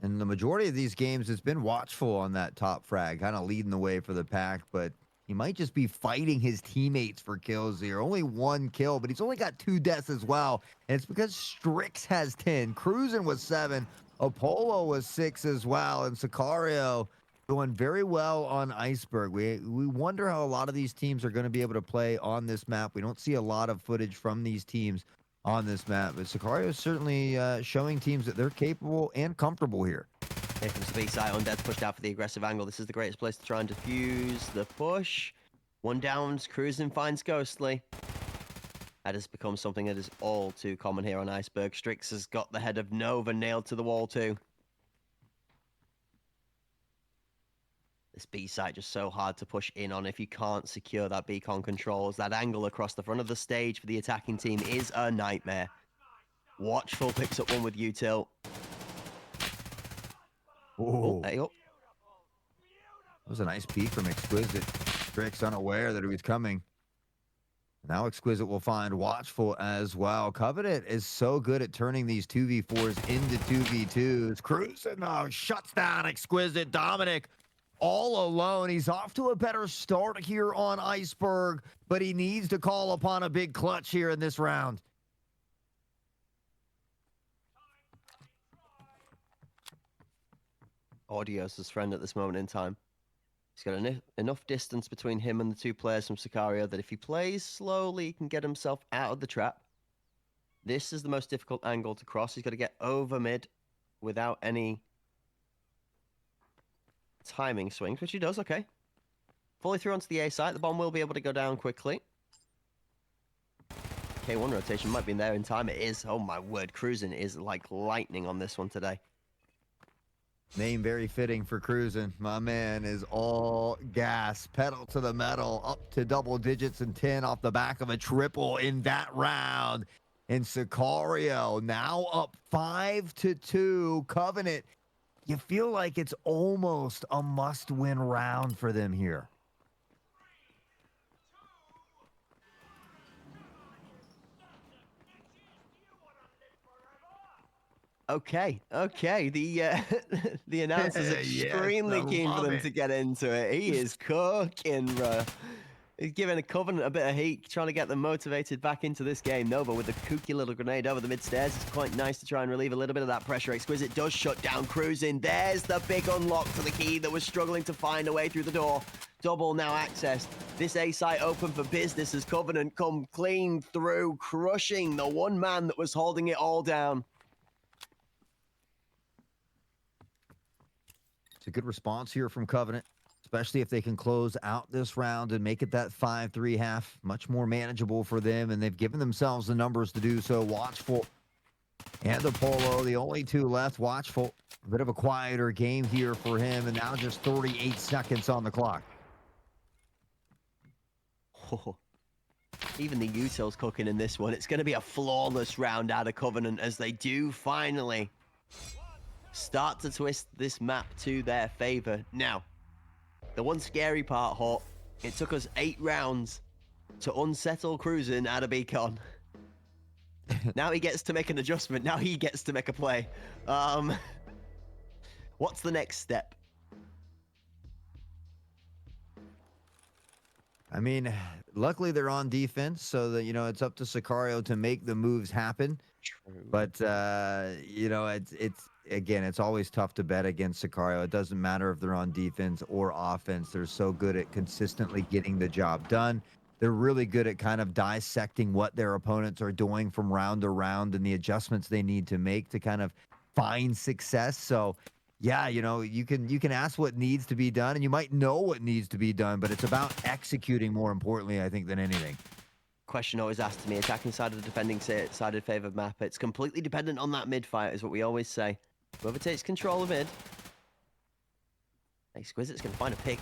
in the majority of these games, it's been watchful on that top frag, kind of leading the way for the pack, but he might just be fighting his teammates for kills here. Only 1 kill, but he's only got 2 deaths as well, and it's because Strix has 10. Cruising was 7. Apollo was 6 as well, and Sicario doing very well on Iceberg. We wonder how a lot of these teams are going to be able to play on this map. We don't see a lot of footage from these teams on this map, but Sicario is certainly showing teams that they're capable and comfortable here. Here comes the B side. Undead's pushed out for the aggressive angle. This is the greatest place to try and defuse the push. 1 down, Cruising finds Ghostly. That has become something that is all too common here on Iceberg. Strix has got the head of Nova nailed to the wall too. This B site just so hard to push in on if you can't secure that beacon controls. That angle across the front of the stage for the attacking team is a nightmare. Watchful picks up 1 with Util. Oh, Hey up. that was a nice peek from Exquisite. Strix unaware that he was coming. Now Exquisite will find Watchful as well. Covenant is so good at turning these 2v4s into 2v2s. Cruising shuts down Exquisite. Dominic all alone. He's off to a better start here on Iceberg, but he needs to call upon a big clutch here in this round. Audio's his friend at this moment in time. He's got enough distance between him and the 2 players from Sicario that if he plays slowly, he can get himself out of the trap. This is the most difficult angle to cross. He's got to get over mid without any timing swings, which he does, okay. Fully through onto the A site. The bomb will be able to go down quickly. K1 rotation might be in there in time. It is. Oh my word, Cruising is like lightning on this one today. Name very fitting for Cruising. My man is all gas, pedal to the metal, up to double digits and 10 off the back of a triple in that round. And Sicario now up 5-2. Covenant, you feel like it's almost a must-win round for them here. Okay. The the announcer's extremely Yes, I keen for love them it. to get into it. He is cooking, bro. He's giving a Covenant a bit of heat, trying to get them motivated back into this game. Nova with the kooky little grenade over the mid-stairs. It's quite nice to try and relieve a little bit of that pressure. Exquisite does shut down Cruising. There's the big unlock for the key that was struggling to find a way through the door. Double now accessed. This A site open for business as Covenant come clean through, crushing the one man that was holding it all down. It's a good response here from Covenant, especially if they can close out this round and make it that 5-3 half, much more manageable for them, and they've given themselves the numbers to do so. Watchful and the Polo, the only two left. Watchful, a bit of a quieter game here for him, and now just 38 seconds on the clock. Oh, even the util's cooking in this one. It's going to be a flawless round out of Covenant as they do finally start to twist this map to their favor. Now, the one scary part, Hawk, it took us 8 rounds to unsettle Cruising out of Beacon. Now he gets to make an adjustment. Now he gets to make a play. What's the next step? I mean, luckily they're on defense, so that, you know, it's up to Sicario to make the moves happen. True. But, you know, it's always tough to bet against Sicario. It doesn't matter if they're on defense or offense. They're so good at consistently getting the job done. They're really good at kind of dissecting what their opponents are doing from round to round and the adjustments they need to make to kind of find success. So, yeah, you know, you can ask what needs to be done, and you might know what needs to be done, but it's about executing more importantly, I think, than anything. Question always asked to me, attacking side of the defending side of favored map. It's completely dependent on that mid fight, is what we always say. Whoever takes control of mid. Exquisite's going to find a pick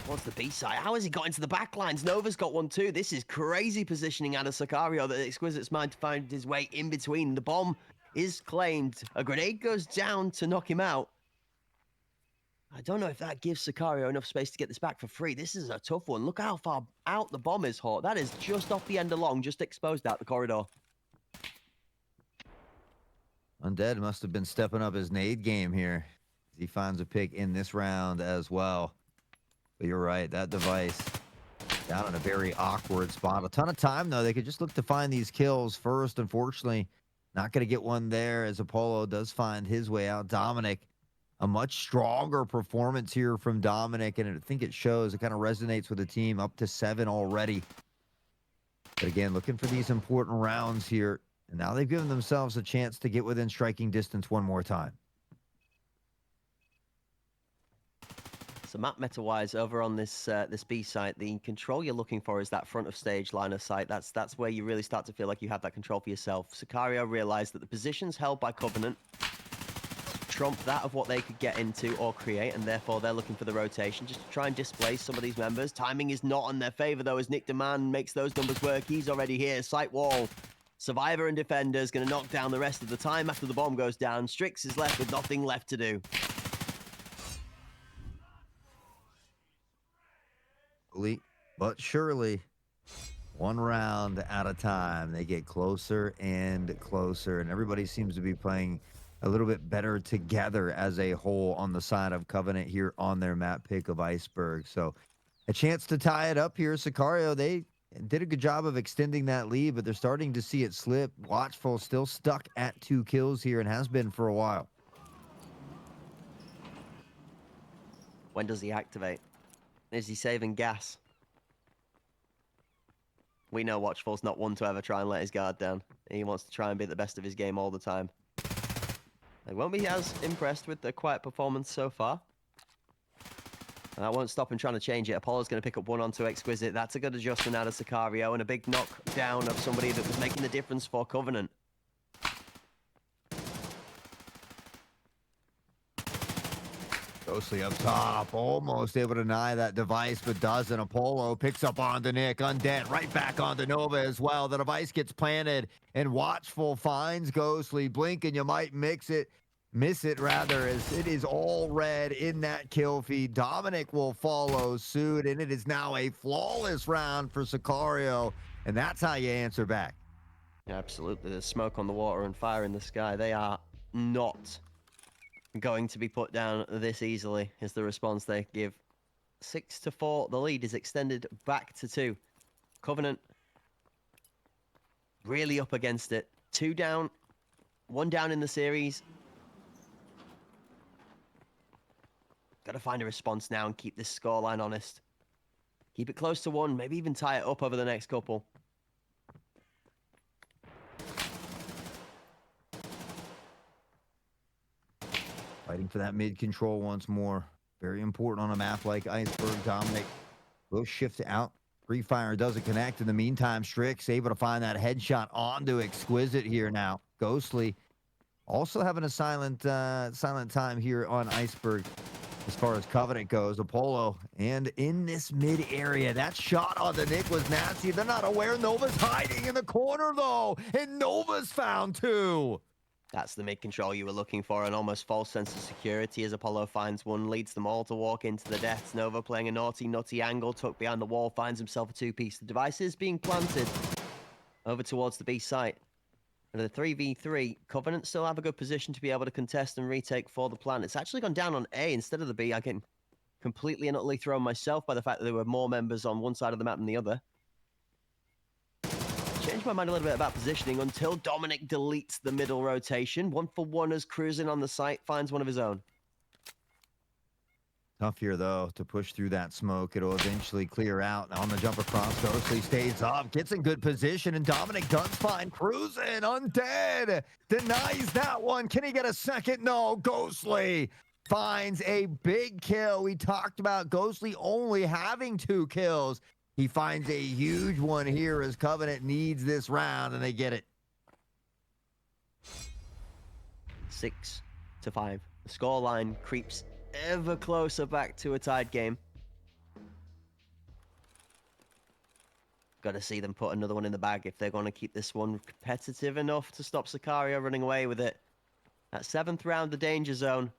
towards the B side. How has he got into the back lines? Nova's got one too. This is crazy positioning out of Sicario that Exquisite's mind to find his way in between. The bomb is claimed. A grenade goes down to knock him out. I don't know if that gives Sicario enough space to get this back for free. This is a tough one. Look how far out the bomb is, Hawk. That is just off the end along, just exposed out the corridor. Undead must have been stepping up his nade game here. He finds a pick in this round as well. But you're right, that device down in a very awkward spot. A ton of time, though. They could just look to find these kills first. Unfortunately, not going to get one there as Apollo does find his way out. Dominic, a much stronger performance here from Dominic, and I think it shows. It kind of resonates with the team, up to 7 already. But again, looking for these important rounds here. And now they've given themselves a chance to get within striking distance one more time. So map meta-wise, over on this this B site, the control you're looking for is that front of stage line of sight. That's where you really start to feel like you have that control for yourself. Sicario realized that the positions held by Covenant trump that of what they could get into or create, and therefore they're looking for the rotation just to try and displace some of these members. Timing is not in their favor, though, as Nick Demand makes those numbers work. He's already here. Sight wall. Survivor and Defender is going to knock down the rest of the time after the bomb goes down. Strix is left with nothing left to do. Slowly but surely, one round at a time, they get closer and closer, and everybody seems to be playing a little bit better together as a whole on the side of Covenant here on their map pick of Iceberg. So a chance to tie it up here. Sicario, they did a good job of extending that lead, but they're starting to see it slip. Watchful still stuck at 2 kills here and has been for a while. When does he activate? Is he saving gas? We know Watchful's not one to ever try and let his guard down. He wants to try and be at the best of his game all the time. I won't be as impressed with the quiet performance so far. And that won't stop him trying to change it. Apollo's going to pick up one onto Exquisite. That's a good adjustment out of Sicario, and a big knockdown of somebody that was making the difference for Covenant. Ghostly up top, almost able to deny that device, but doesn't. Apollo picks up onto Nick, Undead, right back onto Nova as well. The device gets planted, and Watchful finds Ghostly. Blink and you might miss it, as it is all red in that kill feed. Dominic will follow suit, and it is now a flawless round for Sicario, and that's how you answer back. Yeah, absolutely. There's smoke on the water and fire in the sky. They are not going to be put down this easily, is the response they give. 6-4. The lead is extended back to 2. Covenant really up against it. 2 down, 1 down in the series. Got to find a response now and keep this scoreline honest. Keep it close to 1, maybe even tie it up over the next couple. Fighting for that mid control once more. Very important on a map like Iceberg. Dominic will shift out. Free Fire doesn't connect. In the meantime, Strix able to find that headshot onto Exquisite here now. Ghostly also having a silent time here on Iceberg as far as Covenant goes. Apollo, and in this mid area, that shot onto Nick was nasty. They're not aware Nova's hiding in the corner though, and Nova's found too. That's the mid-control you were looking for, an almost false sense of security as Apollo finds one, leads them all to walk into the deaths. Nova playing a naughty, nutty angle, tucked behind the wall, finds himself a 2-piece. The device is being planted over towards the B site. And the 3v3, Covenant still have a good position to be able to contest and retake for the plant. It's actually gone down on A instead of the B. I can completely and utterly thrown myself by the fact that there were more members on one side of the map than the other. Changed my mind a little bit about positioning until Dominic deletes the middle rotation. 1-for-1 as cruising on the site finds one of his own. Tough here, though, to push through that smoke. It'll eventually clear out. On the jump across, Ghostly stays up, gets in good position, and Dominic does find cruising. Undead denies that one. Can he get a second? No. Ghostly finds a big kill. We talked about Ghostly only having 2 kills. He finds a huge one here as Covenant needs this round, and they get it. 6-5. The scoreline creeps ever closer back to a tied game. Got to see them put another one in the bag if they're going to keep this one competitive enough to stop Sicario running away with it. That 7th round, the danger zone.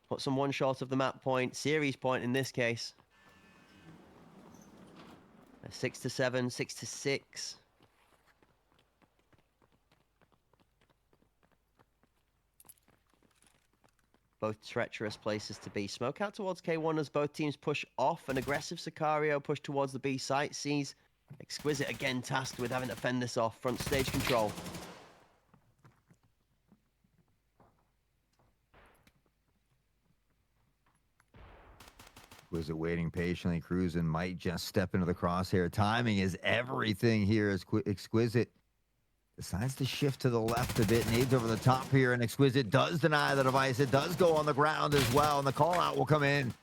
Puts them 1 short of the map point, series point in this case. 6-7, 6-6. Both treacherous places to be. Smoke out towards K1 as both teams push off. An aggressive Sicario push towards the B site. Sees Exquisite again tasked with having to fend this off. Front stage control. Exquisite waiting patiently. Cruising might just step into the crosshair. Timing is everything here as Exquisite decides to shift to the left a bit. Nades over the top here, and Exquisite does deny the device. It does go on the ground as well, and the call out will come in.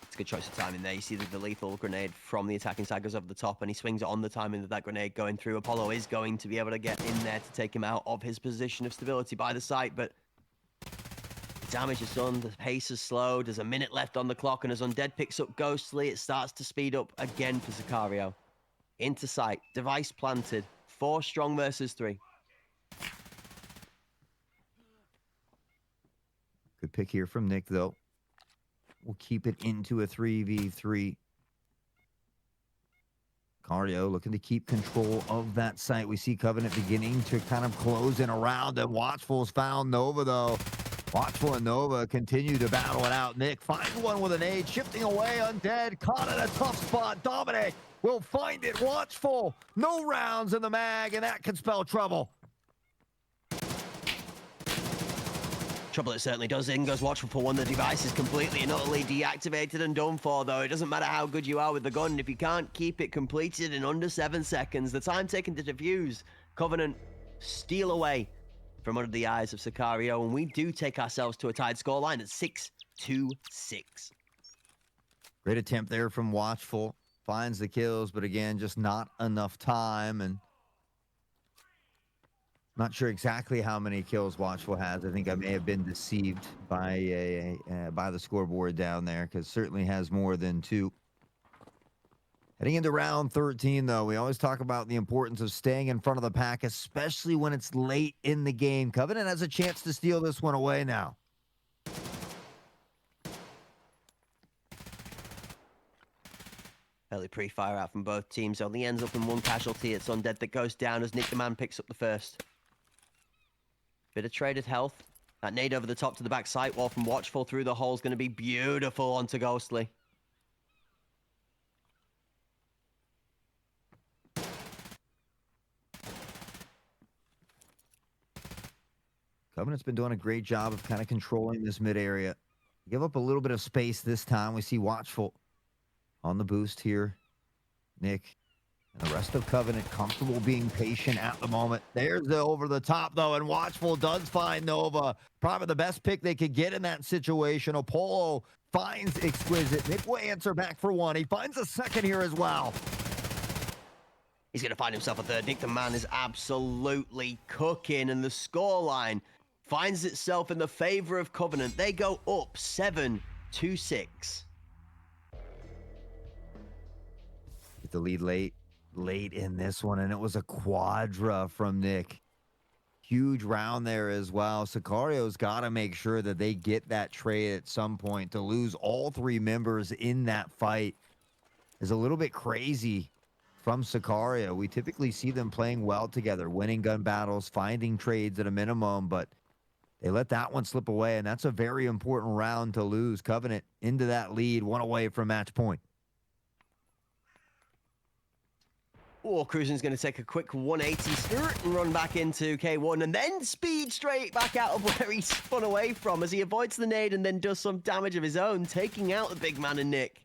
It's a good choice of timing there. You see the lethal grenade from the attacking side goes over the top, and he swings it on the timing of that grenade going through. Apollo is going to be able to get in there to take him out of his position of stability by the site, but damage is done, the pace is slowed, there's a minute left on the clock, and as Undead picks up Ghostly, it starts to speed up again for Sicario. Into sight, device planted, 4 strong versus 3. Good pick here from Nick, though. We'll keep it into a 3v3. Sicario looking to keep control of that site. We see Covenant beginning to kind of close in around them. Watchful's found Nova, though. Watchful and Nova continue to battle it out. Nick finds one with an aid, shifting away. Undead caught in a tough spot. Dominic will find it. Watchful, no rounds in the mag, and that can spell trouble. Trouble it certainly does. In goes Watchful for one. The device is completely and utterly deactivated and done for, though. It doesn't matter how good you are with the gun. If you can't keep it completed in under 7 seconds, the time taken to defuse, Covenant steal away from under the eyes of Sicario, and we do take ourselves to a tied scoreline at 6-6. Great attempt there from Watchful. Finds the kills, but again, just not enough time. And not sure exactly how many kills Watchful has. I think I may have been deceived by by the scoreboard down there, because certainly has more than 2. Heading into round 13, though, we always talk about the importance of staying in front of the pack, especially when it's late in the game. Covenant has a chance to steal this one away now. Early pre-fire out from both teams. Only ends up in one casualty. It's Undead that goes down as Nick the Man picks up the first. Bit of traded health. That nade over the top to the back sight wall from Watchful through the hole is going to be beautiful onto Ghostly. Covenant's been doing a great job of kind of controlling this mid area. Give up a little bit of space this time. We see Watchful on the boost here. Nick and the rest of Covenant comfortable being patient at the moment. There's the over the top, though, and Watchful does find Nova. Probably the best pick they could get in that situation. Apollo finds Exquisite. Nick will answer back for one. He finds a second here as well. He's going to find himself a third. Nick the Man is absolutely cooking, and the scoreline finds itself in the favor of Covenant. They go up 7-6. Get the lead late in this one, and it was a quadra from Nick. Huge round there as well. Sicario's got to make sure that they get that trade at some point. To lose all 3 members in that fight is a little bit crazy from Sicario. We typically see them playing well together, winning gun battles, finding trades at a minimum, but they let that one slip away, and that's a very important round to lose. Covenant into that lead, 1 away from match point. Oh, Cruisen's going to take a quick 180 skirt and run back into K1, and then speed straight back out of where he spun away from as he avoids the nade and then does some damage of his own, taking out the big man in Nick.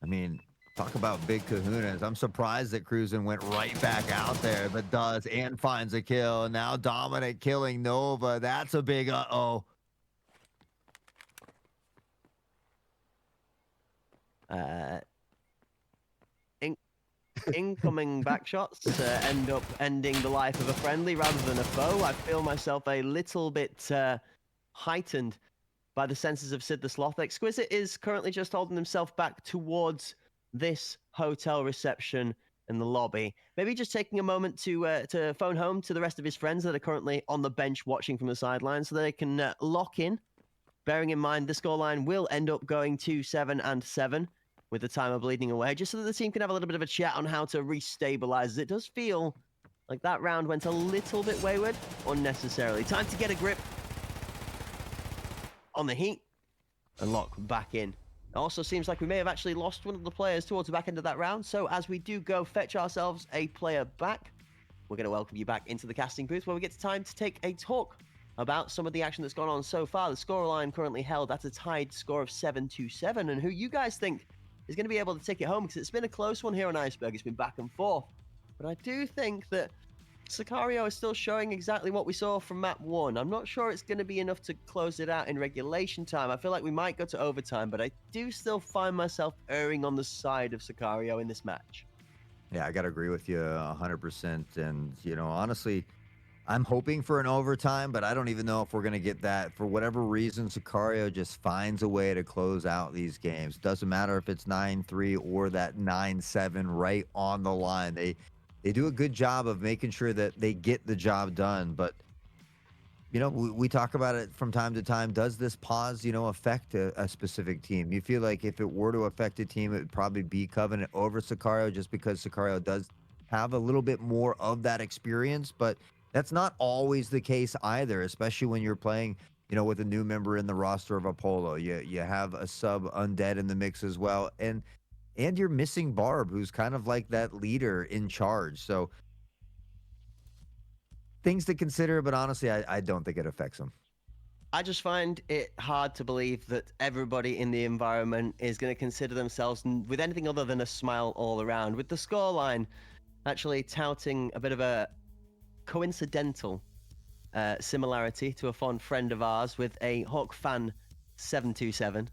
I mean, talk about big kahunas. I'm surprised that Cruisen went right back out there, but does, and finds a kill. And now Dominic killing Nova. That's a big uh-oh. Incoming back shots end up ending the life of a friendly rather than a foe. I feel myself a little bit heightened by the senses of Sid the Sloth. Exquisite is currently just holding himself back towards this hotel reception in the lobby. Maybe just taking a moment to phone home to the rest of his friends that are currently on the bench watching from the sidelines so they can lock in. Bearing in mind the scoreline will end up going to 7-7 with the timer bleeding away, just so that the team can have a little bit of a chat on how to restabilize. It does feel like that round went a little bit wayward unnecessarily. Time to get a grip on the heat and lock back in. It also seems like we may have actually lost one of the players towards the back end of that round, so as we do go fetch ourselves a player back, we're going to welcome you back into the casting booth where we get time to take a talk about some of the action that's gone on so far. The scoreline currently held at a tied score of 7-7, and who you guys think is going to be able to take it home, because it's been a close one here on Iceberg. It's been back and forth. But I do think that Sicario is still showing exactly what we saw from map 1. I'm not sure it's going to be enough to close it out in regulation time. I feel like we might go to overtime, but I do still find myself erring on the side of Sicario in this match. Yeah, I got to agree with you 100%. And, you know, honestly, I'm hoping for an overtime, but I don't even know if we're going to get that. For whatever reason, Sicario just finds a way to close out these games. Doesn't matter if it's 9-3 or that 9-7 right on the line. They do a good job of making sure that they get the job done. But, you know, we talk about it from time to time. Does this pause, you know, affect a specific team? You feel like if it were to affect a team, it would probably be Covenant over Sicario, just because Sicario does have a little bit more of that experience. But that's not always the case either, especially when you're playing, you know, with a new member in the roster of Apollo. You have a sub Undead in the mix as well. And you're missing Barb, who's kind of like that leader in charge. So things to consider, but honestly, I don't think it affects them. I just find it hard to believe that everybody in the environment is going to consider themselves with anything other than a smile all around. With the scoreline actually touting a bit of a coincidental similarity to a fond friend of ours with a Hawk fan 727.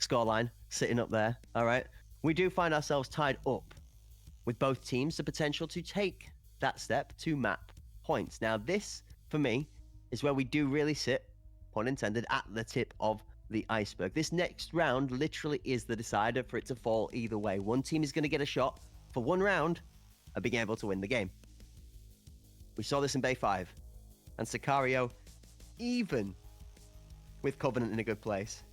scoreline sitting up there. All right. We do find ourselves tied up with both teams the potential to take that step to map points. Now, this, for me, is where we do really sit, pun intended, at the tip of the iceberg. This next round literally is the decider for it to fall either way. One team is going to get a shot for one round of being able to win the game. We saw this in Bay 5, and Sicario, even with Covenant in a good place,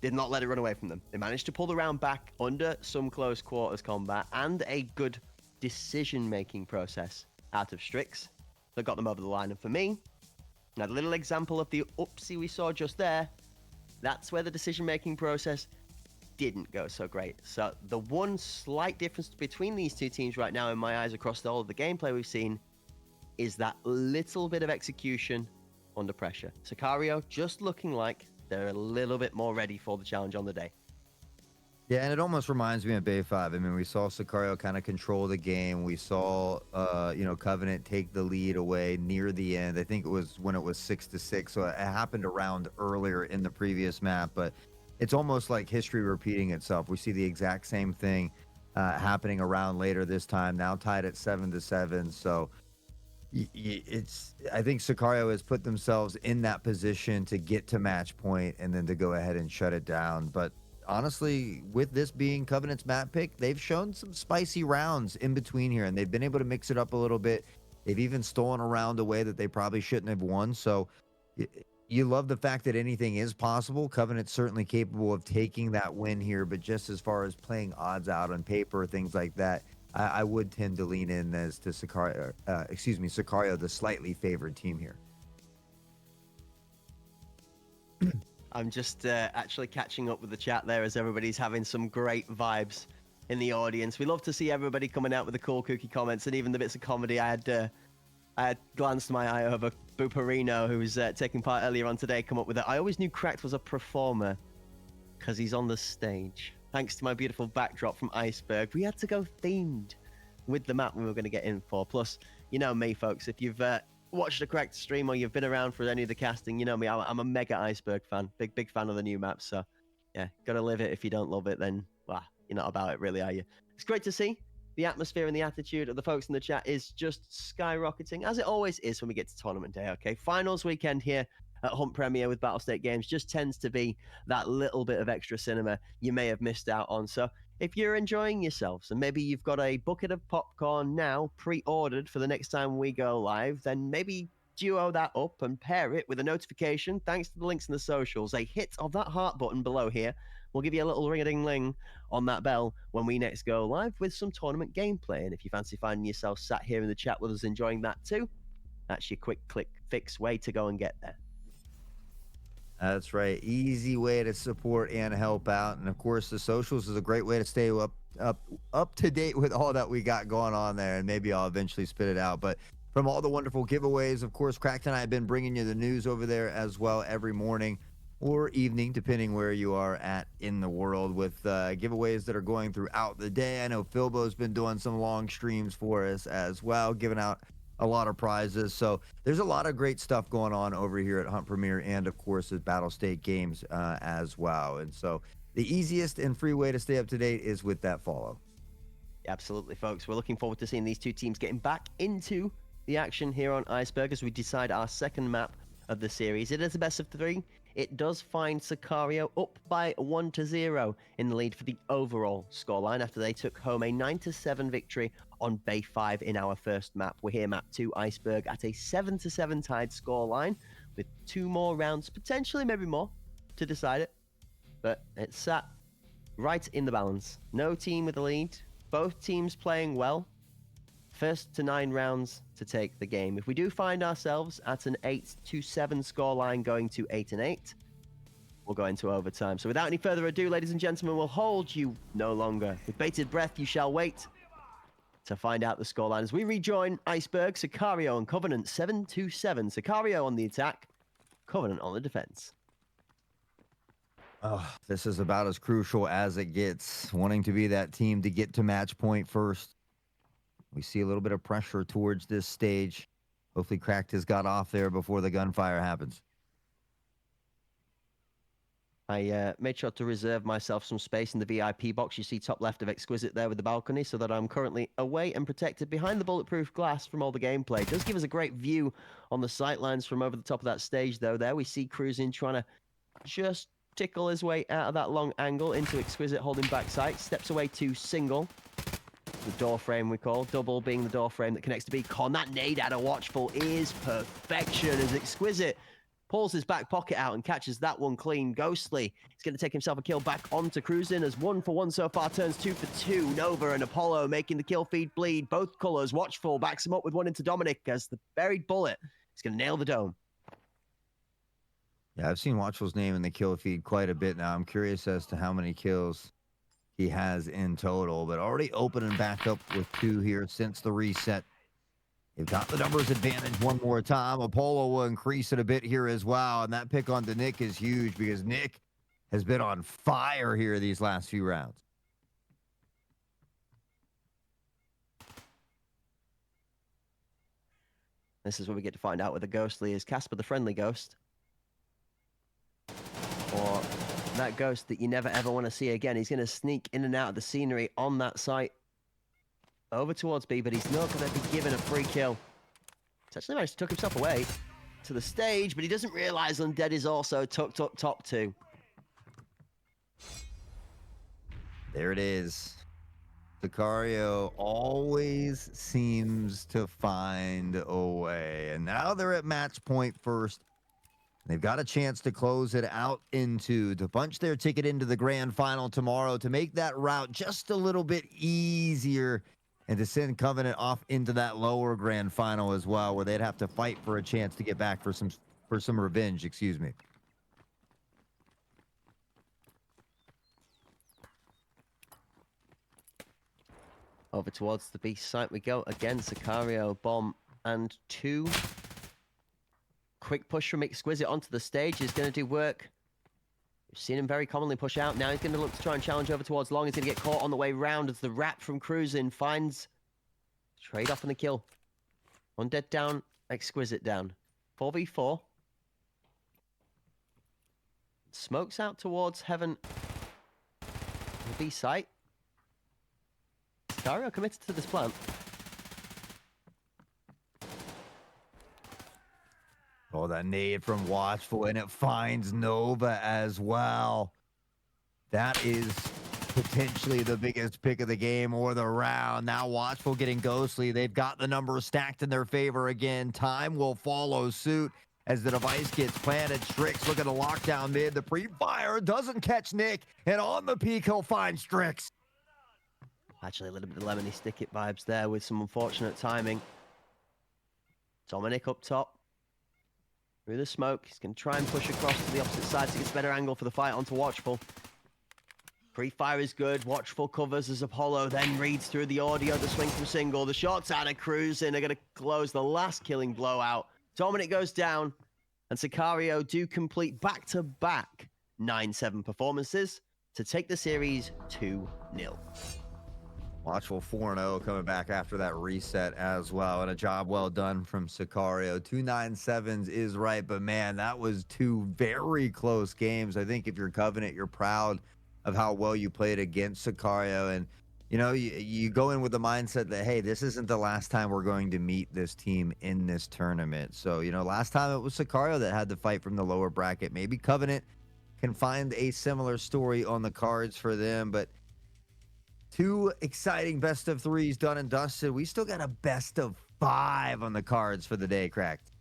did not let it run away from them. They managed to pull the round back under some close quarters combat and a good decision-making process out of Strix that got them over the line. And for me, now the little example of the oopsie we saw just there, that's where the decision-making process didn't go so great. So the one slight difference between these two teams right now in my eyes across all of the gameplay we've seen is that little bit of execution under pressure. Sicario just looking like they're a little bit more ready for the challenge on the day. Yeah, and it almost reminds me of Bay 5. I mean, we saw Sicario kind of control the game. We saw, Covenant take the lead away near the end. I think it was when it was 6-6. So it happened around earlier in the previous map, but it's almost like history repeating itself. We see the exact same thing happening around later this time, now tied at 7-7. So I think Sicario has put themselves in that position to get to match point and then to go ahead and shut it down. But honestly, with this being Covenant's map pick, they've shown some spicy rounds in between here, and they've been able to mix it up a little bit. They've even stolen a round away that they probably shouldn't have won. So you love the fact that anything is possible. Covenant's certainly capable of taking that win here, but just as far as playing odds out on paper, things like that, I would tend to lean in as to Sicario, the slightly favored team here. I'm just actually catching up with the chat there as everybody's having some great vibes in the audience. We love to see everybody coming out with the cool kooky comments and even the bits of comedy. I had glanced my eye over Buparino, who was taking part earlier on today, come up with it. I always knew Cracked was a performer because he's on the stage. Thanks to my beautiful backdrop from Iceberg, we had to go themed with the map we were going to get in for. Plus, you know me, folks, if you've watched a Cracked stream or you've been around for any of the casting, you know me, I'm a mega Iceberg fan. Big fan of the new map. So, yeah, got to live it. If you don't love it, then, well, you're not about it, really, are you? It's great to see. The atmosphere and the attitude of the folks in the chat is just skyrocketing, as it always is when we get to tournament day, okay? Finals weekend here at Hunt Premier with Battlestate Games just tends to be that little bit of extra cinema you may have missed out on. So if you're enjoying yourselves and maybe you've got a bucket of popcorn now pre-ordered for the next time we go live, then maybe duo that up and pair it with a notification thanks to the links in the socials. A hit of that heart button below here will give you a little ring-a-ding-ling on that bell when we next go live with some tournament gameplay. And if you fancy finding yourself sat here in the chat with us enjoying that too, that's your quick click fix way to go and get there. That's right. Easy way to support and help out. And of course, the socials is a great way to stay up to date with all that we got going on there. And maybe I'll eventually spit it out. But from all the wonderful giveaways, of course, Cracked and I have been bringing you the news over there as well every morning or evening, depending where you are at in the world, with giveaways that are going throughout the day. I know Philbo's been doing some long streams for us as well, giving out a lot of prizes. So there's a lot of great stuff going on over here at Hunt Premier and, of course, at Battlestate Games as well. And so the easiest and free way to stay up to date is with that follow. Absolutely, folks. We're looking forward to seeing these two teams getting back into the action here on Iceberg as we decide our second map of the series. It is a best of 3. It does find Sicario up by 1-0 in the lead for the overall scoreline after they took home a 9-7 victory on Bay 5 in our first map. We're here, map 2, Iceberg, at a 7-7 tied scoreline with 2 more rounds, potentially maybe more, to decide it. But it's sat right in the balance. No team with a lead. Both teams playing well. First to 9 rounds to take the game. If we do find ourselves at an 8-7 scoreline going to 8-8, we'll go into overtime. So without any further ado, ladies and gentlemen, we'll hold you no longer. With bated breath, you shall wait to find out the scoreline as we rejoin Iceberg, Sicario, and Covenant 7-7. Sicario on the attack, Covenant on the defense. Oh, this is about as crucial as it gets. Wanting to be that team to get to match point first. We see a little bit of pressure towards this stage. Hopefully Cracked has got off there before the gunfire happens. I made sure to reserve myself some space in the VIP box. You see top left of Exquisite there with the balcony, so that I'm currently away and protected behind the bulletproof glass from all the gameplay. It does give us a great view on the sightlines from over the top of that stage, though. There we see Cruising trying to just tickle his way out of that long angle into Exquisite, holding back sight. Steps away to single. The door frame we call, double being the door frame that connects to Beacon. That nade out of Watchful is perfection as Exquisite pulls his back pocket out and catches that one clean. Ghostly is going to take himself a kill back onto Cruising as 1 for 1 so far turns 2 for 2. Nova and Apollo making the kill feed bleed. Both colors. Watchful backs him up with one into Dominic as the buried bullet is going to nail the dome. Yeah, I've seen Watchful's name in the kill feed quite a bit now. I'm curious as to how many kills he has in total, but already opening back up with 2 here since the reset. They've got the numbers advantage one more time. Apollo will increase it a bit here as well, and that pick onto Nick is huge because Nick has been on fire here these last few rounds. This is where we get to find out whether Ghostly is Casper the Friendly Ghost, or that ghost that you never ever want to see again. He's going to sneak in and out of the scenery on that site over towards B, but he's not going to be given a free kill. He's actually managed to tuck himself away to the stage, but he doesn't realize Undead is also tucked up top too. There it is. Sicario always seems to find a way, and now they're at match point first. They've got a chance to close it out to punch their ticket into the grand final tomorrow, to make that route just a little bit easier, and to send Covenant off into that lower grand final as well, where they'd have to fight for a chance to get back for some revenge, excuse me. Over towards the beast site we go. Again, Sicario, bomb, and 2. Quick push from Exquisite onto the stage is going to do work. We've seen him very commonly push out. Now he's going to look to try and challenge over towards Long. He's going to get caught on the way round as the wrap from Cruising finds trade off on the kill. Undead down, Exquisite down. 4v4. Smokes out towards Heaven. The B site. Sicario committed to this plant. Oh, that nade from Watchful, and it finds Nova as well. That is potentially the biggest pick of the game or the round. Now Watchful getting Ghostly. They've got the numbers stacked in their favor again. Time will follow suit as the device gets planted. Strix looking to lock down mid. The pre-fire doesn't catch Nick, and on the peak he'll find Strix. Actually, a little bit of Lemony Stick-It vibes there with some unfortunate timing. Dominic up top. Through the smoke. He's going to try and push across to the opposite side to get a better angle for the fight onto Watchful. Pre-fire is good. Watchful covers as Apollo then reads through the audio. The swing from single. The shots out of Cruising are going to close the last killing blowout. Dominic goes down, and Sicario do complete back-to-back 9-7 performances to take the series 2-0. Watchful 4-0 coming back after that reset as well, and a job well done from Sicario. 2 9-7s is right, but man, that was 2 very close games. I think if you're Covenant, you're proud of how well you played against Sicario, and you know, you go in with the mindset that, hey, this isn't the last time we're going to meet this team in this tournament. So, you know, last time it was Sicario that had to fight from the lower bracket. Maybe Covenant can find a similar story on the cards for them, but 2 exciting best of 3s done and dusted. We still got a best of 5 on the cards for the day, Cracked.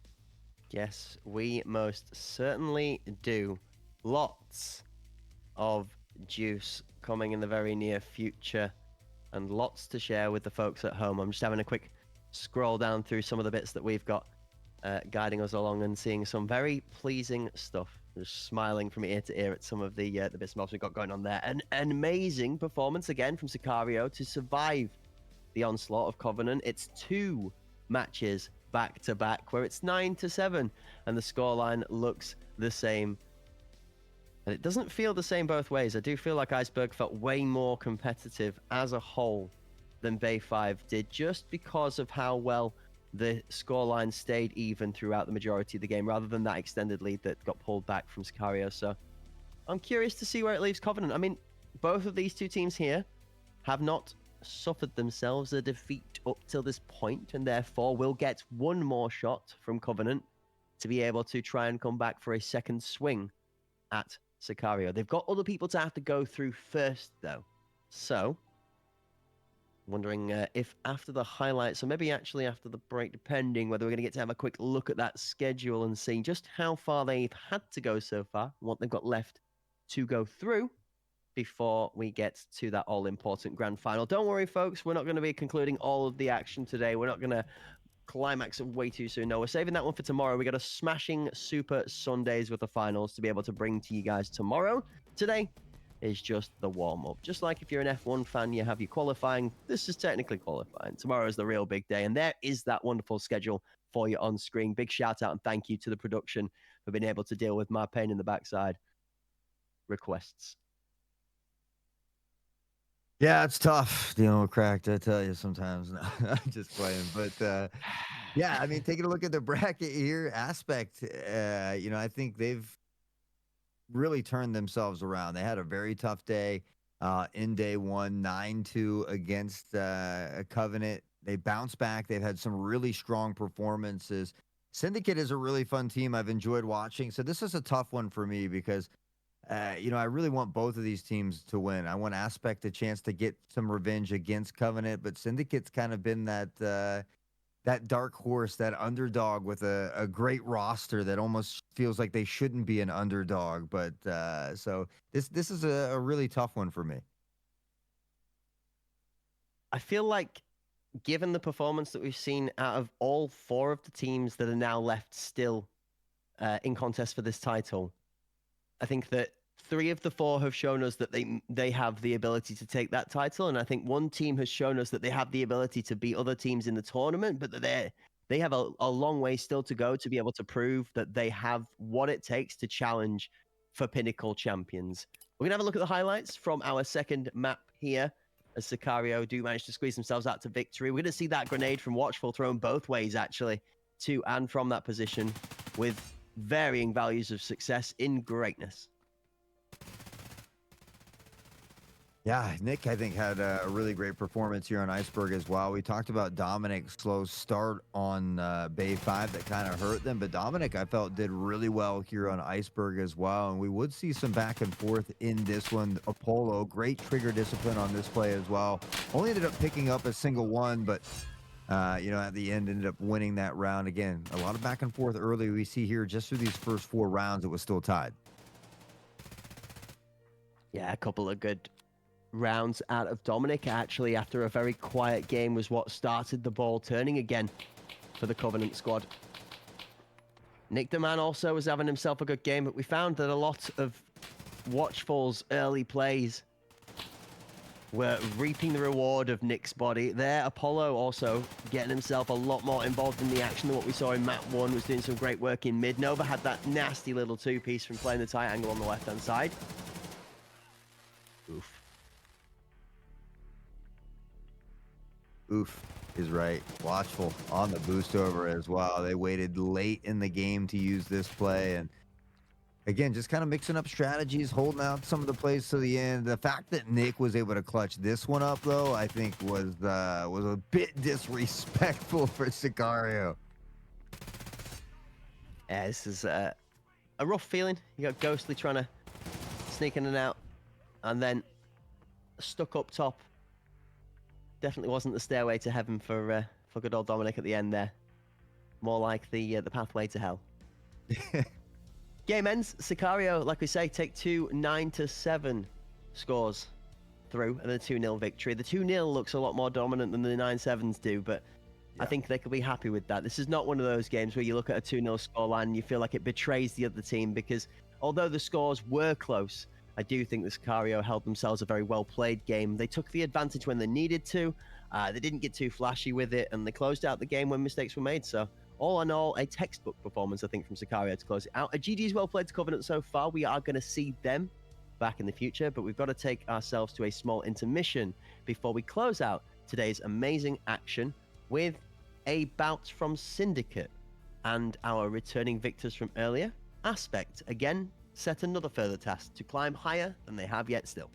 Yes, we most certainly do. Lots of juice coming in the very near future, and lots to share with the folks at home. I'm just having a quick scroll down through some of the bits that we've got guiding us along and seeing some very pleasing stuff. Just smiling from ear to ear at some of the bits and bobs we've got going on there. An amazing performance again from Sicario to survive the onslaught of Covenant. It's 2 matches back to back where it's 9-7 and the scoreline looks the same. And it doesn't feel the same both ways. I do feel like Iceberg felt way more competitive as a whole than Bay 5 did, just because of how well the scoreline stayed even throughout the majority of the game, rather than that extended lead that got pulled back from Sicario. So I'm curious to see where it leaves Covenant. I mean, both of these two teams here have not suffered themselves a defeat up till this point, and therefore will get one more shot from Covenant to be able to try and come back for a second swing at Sicario. They've got other people to have to go through first, though. So, wondering if after the highlights, or maybe actually after the break, depending whether we're going to get to have a quick look at that schedule and see just how far they've had to go so far, what they've got left to go through before we get to that all-important grand final. Don't worry, folks. We're not going to be concluding all of the action today. We're not going to climax it way too soon. No, we're saving that one for tomorrow. We got a smashing Super Sundays with the finals to be able to bring to you guys tomorrow. Today is just the warm-up. Just like if you're an F1 fan, you have your qualifying. This is technically qualifying. Tomorrow is the real big day, and there is that wonderful schedule for you on screen. Big shout out and thank you to the production for being able to deal with my pain in the backside requests. Yeah, it's tough dealing with cracked, I tell you sometimes. No, I'm just playing. But yeah, I mean, taking a look at the bracket here, Aspect, I think they've really turned themselves around. They had a very tough day in day one, 9-2 against Covenant. They bounced back. They've had some really strong performances. Syndicate is a really fun team I've enjoyed watching. So this is a tough one for me because I really want both of these teams to win. I want Aspect a chance to get some revenge against Covenant, but Syndicate's kind of been that dark horse, that underdog with a great roster that almost feels like they shouldn't be an underdog. But so this is a really tough one for me. I feel like, given the performance that we've seen out of all four of the teams that are now left still in contest for this title, I think that 3 of the 4 have shown us that they have the ability to take that title, and I think one team has shown us that they have the ability to beat other teams in the tournament, but that they have a long way still to go to be able to prove that they have what it takes to challenge for Pinnacle champions. We're going to have a look at the highlights from our second map here, as Sicario do manage to squeeze themselves out to victory. We're going to see that grenade from Watchful thrown both ways, actually, to and from that position, with varying values of success in greatness. Yeah, Nick, I think, had a really great performance here on Iceberg as well. We talked about Dominic's slow start on Bay 5 that kind of hurt them, but Dominic, I felt, did really well here on Iceberg as well, and we would see some back and forth in this one. Apollo, great trigger discipline on this play as well. Only ended up picking up a single one, but at the end ended up winning that round. Again, a lot of back and forth early. We see here just through these first 4 rounds, it was still tied. Yeah, a couple of good rounds out of Dominic, actually, after a very quiet game, was what started the ball turning again for the Covenant squad. Nick the Man also was having himself a good game, but we found that a lot of Watchful's early plays were reaping the reward of Nick's body. There, Apollo also getting himself a lot more involved in the action than what we saw in map 1, was doing some great work in mid. Nova had that nasty little 2-piece from playing the tight angle on the left-hand side. Oof. Oof is right. Watchful on the boost over as well. They waited late in the game to use this play, and again, just kind of mixing up strategies, holding out some of the plays to the end. The fact that Nick was able to clutch this one up, though, I think was a bit disrespectful for Sicario. Yeah, this is a rough feeling. You got Ghostly trying to sneak in and out, and then stuck up top. Definitely wasn't the stairway to heaven for good old Dominic at the end there. More like the pathway to hell. Game ends. Sicario, like we say, take 2 9-7 scores through, and a 2-0 victory. The 2-0 looks a lot more dominant than the 9-7s do, but I think they could be happy with that. This is not one of those games where you look at a 2-0 scoreline and you feel like it betrays the other team, because although the scores were close, I do think the Sicario held themselves a very well-played game. They took the advantage when they needed to. They didn't get too flashy with it, and they closed out the game when mistakes were made. So, all in all, a textbook performance, I think, from Sicario to close it out. A GG's well-played to Covenant so far. We are going to see them back in the future, but we've got to take ourselves to a small intermission before we close out today's amazing action with a bout from Syndicate and our returning victors from earlier, Aspect. Again, set another further task to climb higher than they have yet still.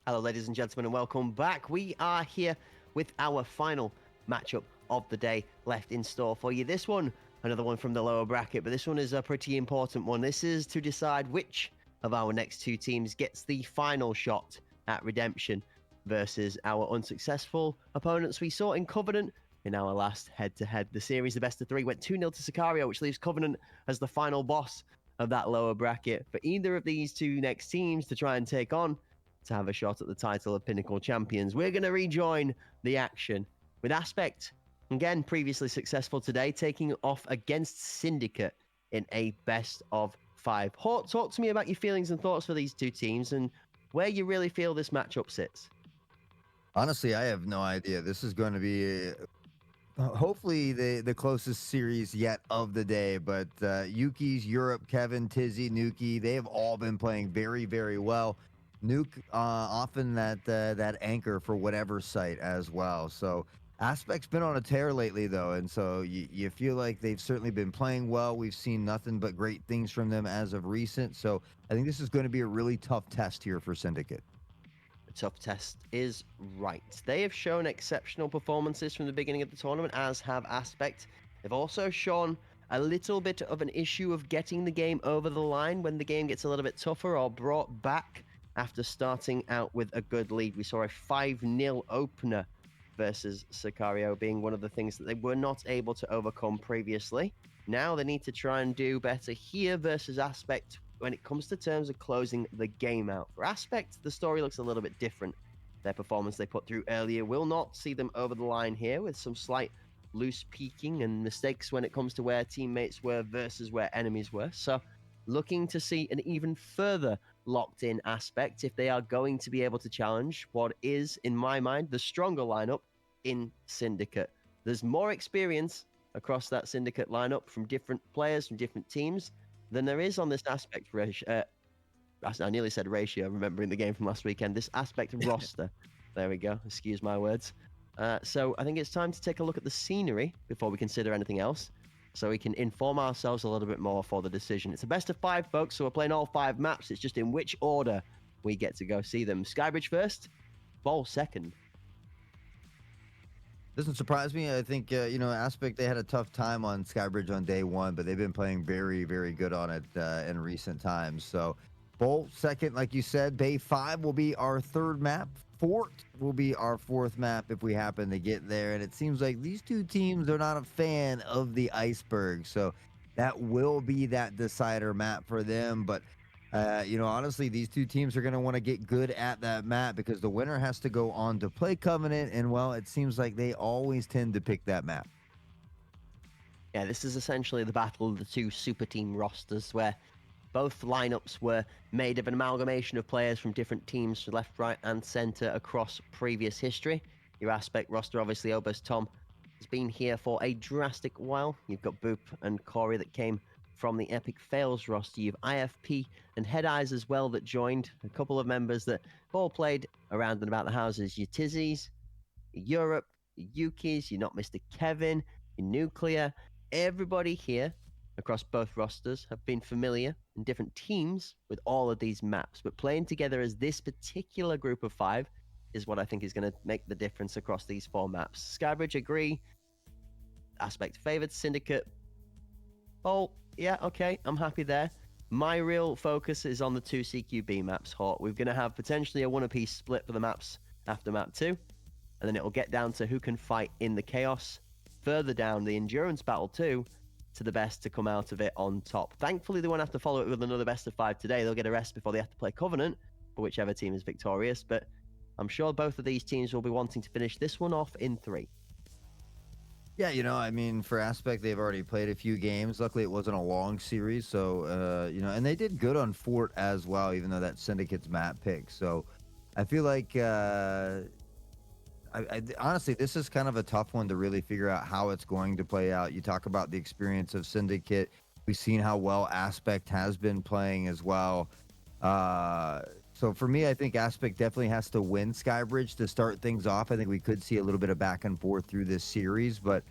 Hello, ladies and gentlemen, and welcome back. We are here with our final matchup of the day left in store for you. This one, another one from the lower bracket, but this one is a pretty important one. This is to decide which of our next two teams gets the final shot at redemption versus our unsuccessful opponents we saw in Covenant in our last head-to-head. The series, the best of three, went 2-0 to Sicario, which leaves Covenant as the final boss of that lower bracket. For either of these two next teams to try and take on to have a shot at the title of Pinnacle Champions, we're going to rejoin the action with Aspect, again, previously successful today, taking off against Syndicate in a best of 5. Hort, talk to me about your feelings and thoughts for these two teams and where you really feel this matchup sits. Honestly, I have no idea. This is going to be hopefully the closest series yet of the day. But Yuki's, Europe, Kevin, Tizzy, Nuki, they have all been playing very, very well. Nuke often that anchor for whatever site as well. So Aspect's been on a tear lately, though, and so you feel like they've certainly been playing well. We've seen nothing but great things from them as of recent. So I think this is going to be a really tough test here for Syndicate. A tough test is right. They have shown exceptional performances from the beginning of the tournament, as have Aspect. They've also shown a little bit of an issue of getting the game over the line when the game gets a little bit tougher or brought back after starting out with a good lead. We saw a 5-0 opener versus Sicario being one of the things that they were not able to overcome previously. Now they need to try and do better here versus Aspect when it comes to terms of closing the game out. For Aspect, the story looks a little bit different. Their performance they put through earlier will not see them over the line here, with some slight loose peeking and mistakes when it comes to where teammates were versus where enemies were. So looking to see an even further locked in Aspect if they are going to be able to challenge what is, in my mind, the stronger lineup in Syndicate. There's more experience across that Syndicate lineup from different players, from different teams, than there is on this Aspect ratio. I nearly said ratio, remembering the game from last weekend. This Aspect roster. There we go. Excuse my words. So I think it's time to take a look at the scenery before we consider anything else, so we can inform ourselves a little bit more for the decision. It's a best of 5, folks, so we're playing all 5 maps. It's just in which order we get to go see them. Skybridge first, Ball second. Doesn't surprise me. I think, Aspect, they had a tough time on Skybridge on day one, but they've been playing very, very good on it in recent times. So, Bolt second, like you said. Bay 5 will be our third map. Fort will be our fourth map if we happen to get there. And it seems like these two teams are not a fan of the Iceberg. So, that will be that decider map for them. But honestly, these two teams are going to want to get good at that map because the winner has to go on to play Covenant, and well, it seems like they always tend to pick that map. Yeah, this is essentially the battle of the two super team rosters, where both lineups were made of an amalgamation of players from different teams, left, right, and center across previous history. Your Aspect roster, obviously, Obus Tom has been here for a drastic while. You've got Boop and Corey that came from the Epic Fails roster. You've IFP and Head Eyes as well that joined. A couple of members that all played around and about the houses. Your Tizzies, your Europe, your Yukis, you're not Mr. Kevin, your Nuclear. Everybody here across both rosters have been familiar in different teams with all of these maps, but playing together as this particular group of 5 is what I think is going to make the difference across these 4 maps. Skybridge, agree. Aspect favored. Syndicate, oh, yeah, okay, I'm happy there. My real focus is on the 2 CQB maps, Hort. We're going to have potentially a one-apiece split for the maps after map 2, and then it'll get down to who can fight in the chaos. Further down, the endurance battle too, to the best to come out of it on top. Thankfully, they won't have to follow it with another best of 5 today. They'll get a rest before they have to play Covenant, for whichever team is victorious, but I'm sure both of these teams will be wanting to finish this one off in 3. Yeah, for Aspect, they've already played a few games. Luckily, it wasn't a long series, so, and they did good on Fort as well, even though that's Syndicate's map pick. So I feel like, honestly, this is kind of a tough one to really figure out how it's going to play out. You talk about the experience of Syndicate. We've seen how well Aspect has been playing as well. So for me, I think Aspect definitely has to win Skybridge to start things off. I think we could see a little bit of back and forth through this series, but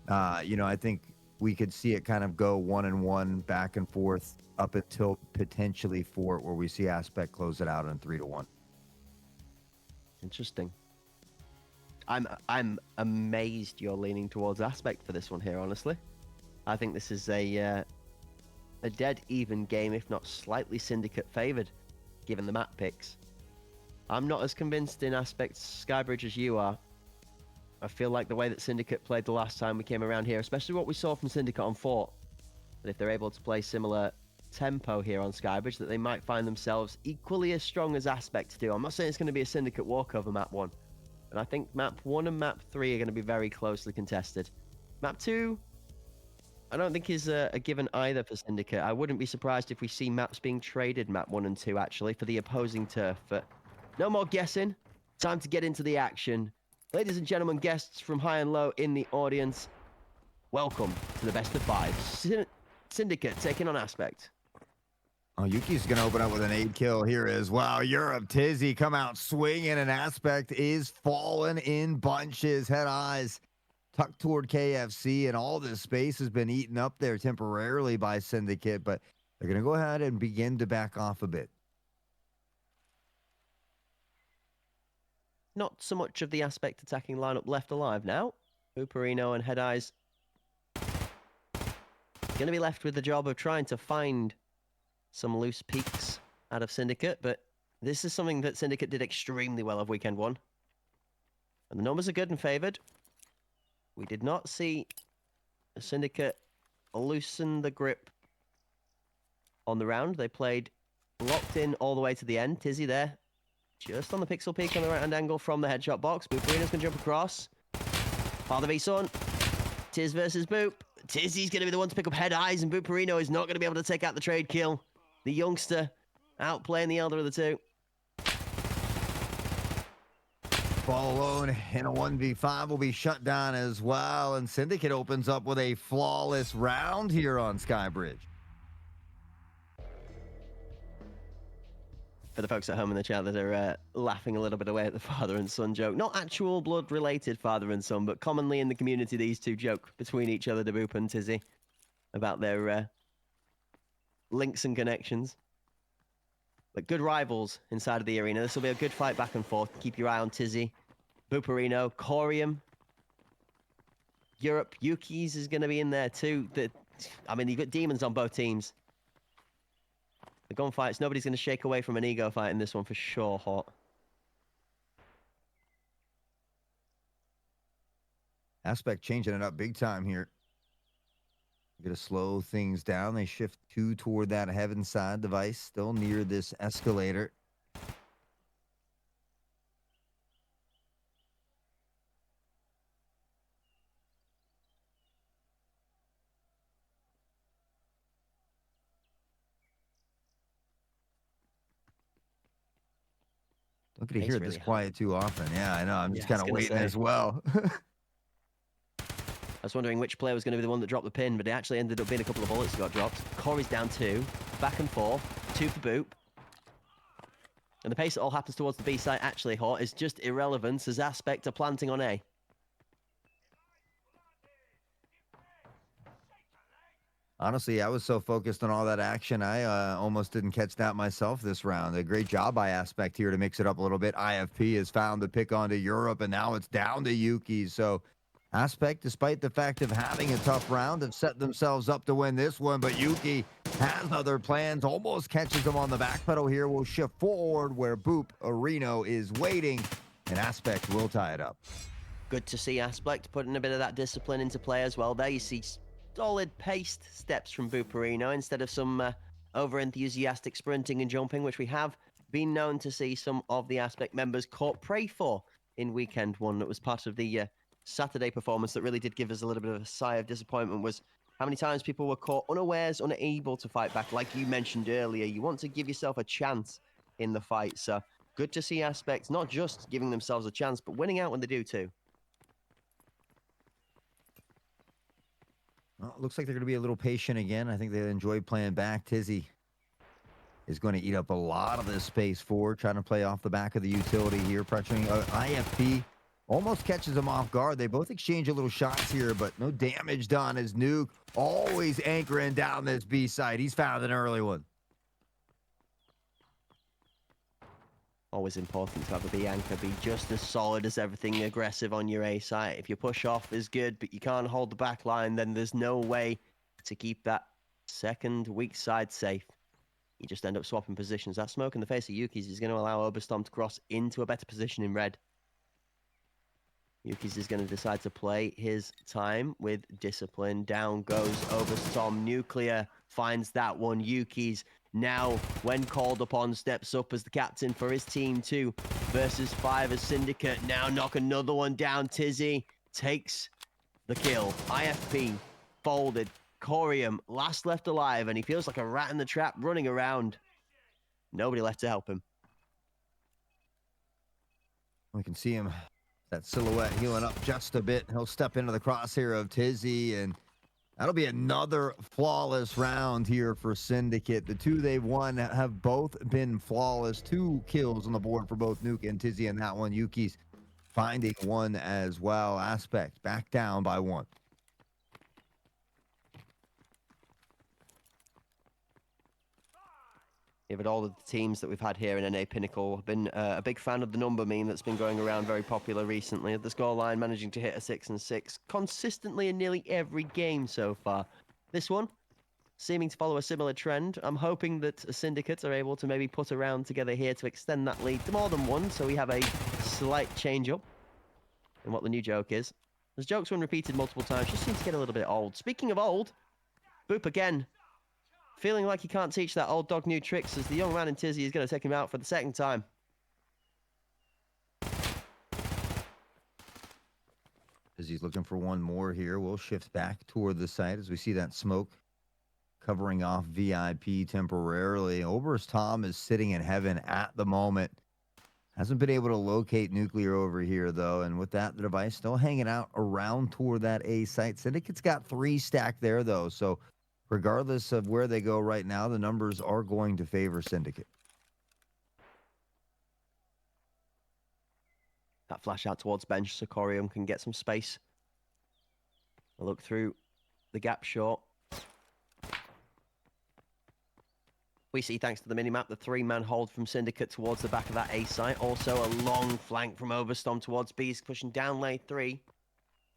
I think we could see it kind of go 1-1 back and forth up until potentially Fort, where we see Aspect close it out on 3-1. Interesting. I'm amazed you're leaning towards Aspect for this one here, honestly. I think this is a dead even game, if not slightly Syndicate favored, given the map picks. I'm not as convinced in Aspect Skybridge as you are. I feel like the way that Syndicate played the last time we came around here, especially what we saw from Syndicate on Fort, that if they're able to play similar tempo here on Skybridge, that they might find themselves equally as strong as Aspect do. I'm not saying it's going to be a Syndicate walkover map 1, but I think map 1 and map 3 are going to be very closely contested. Map 2, I don't think is a given either for Syndicate. I wouldn't be surprised if we see maps being traded, map 1 and 2, actually, for the opposing turf. But no more guessing. Time to get into the action. Ladies and gentlemen, guests from high and low in the audience, welcome to the best of 5. Syndicate taking on Aspect. Oh, Yuki's going to open up with an 8 kill here as well. Europe, Tizzy come out swinging, and Aspect is falling in bunches. Head eyes tucked toward KFC, and all this space has been eaten up there temporarily by Syndicate, but they're going to go ahead and begin to back off a bit. Not so much of the Aspect attacking lineup left alive now. Buperino and Head Eyes going to be left with the job of trying to find some loose peaks out of Syndicate, but this is something that Syndicate did extremely well of weekend 1. And the numbers are good and favored. We did not see Syndicate loosen the grip on the round. They played locked in all the way to the end. Tizzy there, just on the pixel peak on the right-hand angle from the headshot box. Buperino's going to jump across. Father v Son. Tiz versus Boop. Tizzy's going to be the one to pick up Head Eyes, and Buperino is not going to be able to take out the trade kill. The youngster outplaying the elder of the two. Fall alone in a 1v5 will be shut down as well, and Syndicate opens up with a flawless round here on Skybridge. For the folks at home in the chat that are laughing a little bit away at the father and son joke. Not actual blood-related father and son, but commonly in the community, these two joke between each other, the Boop and Tizzy, about their links and connections. But good rivals inside of the arena. This will be a good fight back and forth. Keep your eye on Tizzy, Buperino, Corium, Europe. Yuki's is going to be in there too. I mean, you've got demons on both teams. The gunfights, nobody's going to shake away from an ego fight in this one for sure, Hot. Aspect changing it up big time here. Gonna slow things down. They shift 2 toward that heaven side device, still near this escalator. Don't get to hear it this quiet too often. Yeah, I know. I'm just kind of waiting as well. I was wondering which player was going to be the one that dropped the pin, but it actually ended up being a couple of bullets that got dropped. Corey's down 2, back and forth, 2 for Boop. And the pace that all happens towards the B site, actually, Hot, is just irrelevant as Aspect are planting on A. Honestly, I was so focused on all that action, I almost didn't catch that myself this round. A great job by Aspect here to mix it up a little bit. IFP has found the pick onto Europe, and now it's down to Yuki. So Aspect, despite the fact of having a tough round, have set themselves up to win this one, but Yuki has other plans, almost catches them on the back pedal here. Will shift forward where Boop Areno is waiting, and Aspect will tie it up. Good to see Aspect putting a bit of that discipline into play as well. There you see solid paced steps from Buperino instead of some over-enthusiastic sprinting and jumping, which we have been known to see some of the Aspect members caught prey for in weekend 1. That was part of the Saturday performance that really did give us a little bit of a sigh of disappointment, was how many times people were caught unawares, unable to fight back. Like you mentioned earlier, you want to give yourself a chance in the fight. So good to see Aspects not just giving themselves a chance, but winning out when they do too. Well, looks like they're going to be a little patient again. I think they enjoy playing back. Tizzy is going to eat up a lot of this space forward, trying to play off the back of the utility here, pressuring IFP. Almost catches them off guard. They both exchange a little shots here, but no damage done as Nuke always anchoring down this B side. He's found an early one. Always important to have a B anchor be just as solid as everything aggressive on your A site. If your push off is good, but you can't hold the back line, then there's no way to keep that second weak side safe. You just end up swapping positions. That smoke in the face of Yuki's is going to allow Oberstorm to cross into a better position in red. Yuki's is going to decide to play his time with discipline. Down goes Oberstorm. Nuclear finds that one. Yuki's now, when called upon, steps up as the captain for his team 2 versus 5 as Syndicate. Now knock another one down. Tizzy takes the kill. IFP folded. Corium last left alive, and he feels like a rat in the trap running around. Nobody left to help him. We can see him, that silhouette healing up just a bit. He'll step into the crosshair of Tizzy, and that'll be another flawless round here for Syndicate. The 2 they've won have both been flawless. 2 kills on the board for both Nuke and Tizzy, and that one Yuki's finding one as well. Aspect back down by 1. Yeah, but all of the teams that we've had here in NA Pinnacle have been a big fan of the number meme that's been going around, very popular recently. The scoreline managing to hit a 6 and 6 consistently in nearly every game so far. This one seeming to follow a similar trend. I'm hoping that a Syndicate are able to maybe put a round together here to extend that lead to more than 1, so we have a slight change up in what the new joke is. As jokes when repeated multiple times just seem to get a little bit old. Speaking of old, Boop again. Feeling like he can't teach that old dog new tricks as the young man in Tizzy is going to take him out for the second time. Tizzy's looking for one more here. We'll shift back toward the site as we see that smoke covering off VIP temporarily. Oberstorm is sitting in heaven at the moment. Hasn't been able to locate Nuclear over here, though. And with that, the device still hanging out around toward that A site. Syndicate's got 3 stacked there, though. So regardless of where they go right now, the numbers are going to favor Syndicate. That flash out towards bench. Sicario can get some space. A look through the gap short. We see, thanks to the minimap, the 3-man hold from Syndicate towards the back of that A site. Also a long flank from Oberstorm towards B. He's pushing down lane 3.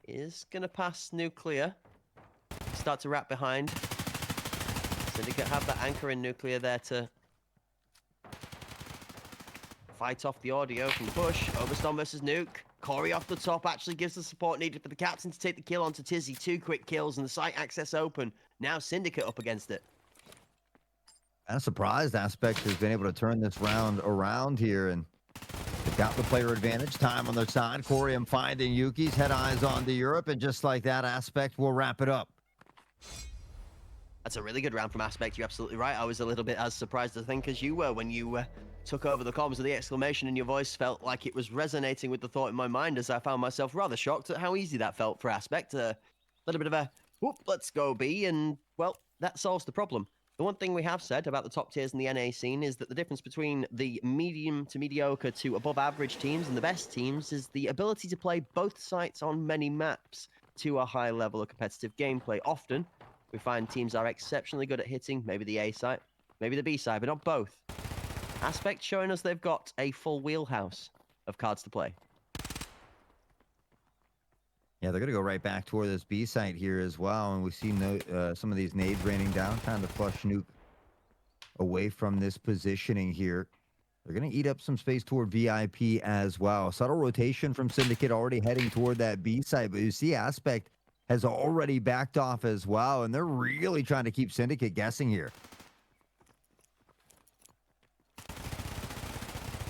Is going to pass Nuclear. Start to wrap behind. Syndicate have that anchor in Nuclear there to fight off the audio from the push. Oberstorm versus Nuke. Corey off the top actually gives the support needed for the captain to take the kill onto Tizzy. 2 quick kills and the site access open. Now Syndicate up against it. I'm surprised Aspect has been able to turn this round around here, and they've got the player advantage. Time on their side. Corium finding Yuki's, head eyes on to Europe, and just like that, Aspect will wrap it up. That's a really good round from Aspect. You're absolutely right. I was a little bit as surprised, I think, as you were when you took over the comms with the exclamation, and your voice felt like it was resonating with the thought in my mind, as I found myself rather shocked at how easy that felt for Aspect. A little bit of a, whoop, let's go B, and, well, that solves the problem. The one thing we have said about the top tiers in the NA scene is that the difference between the medium to mediocre to above average teams and the best teams is the ability to play both sites on many maps to a high level of competitive gameplay. Often, we find teams are exceptionally good at hitting maybe the A side, maybe the B side, but not both. Aspect showing us they've got a full wheelhouse of cards to play. Yeah, they're going to go right back toward this B site here as well. And we see some of these nades raining down, trying to flush Nuke away from this positioning here. They're going to eat up some space toward VIP as well. Subtle rotation from Syndicate already heading toward that B site. But you see Aspect has already backed off as well. And they're really trying to keep Syndicate guessing here.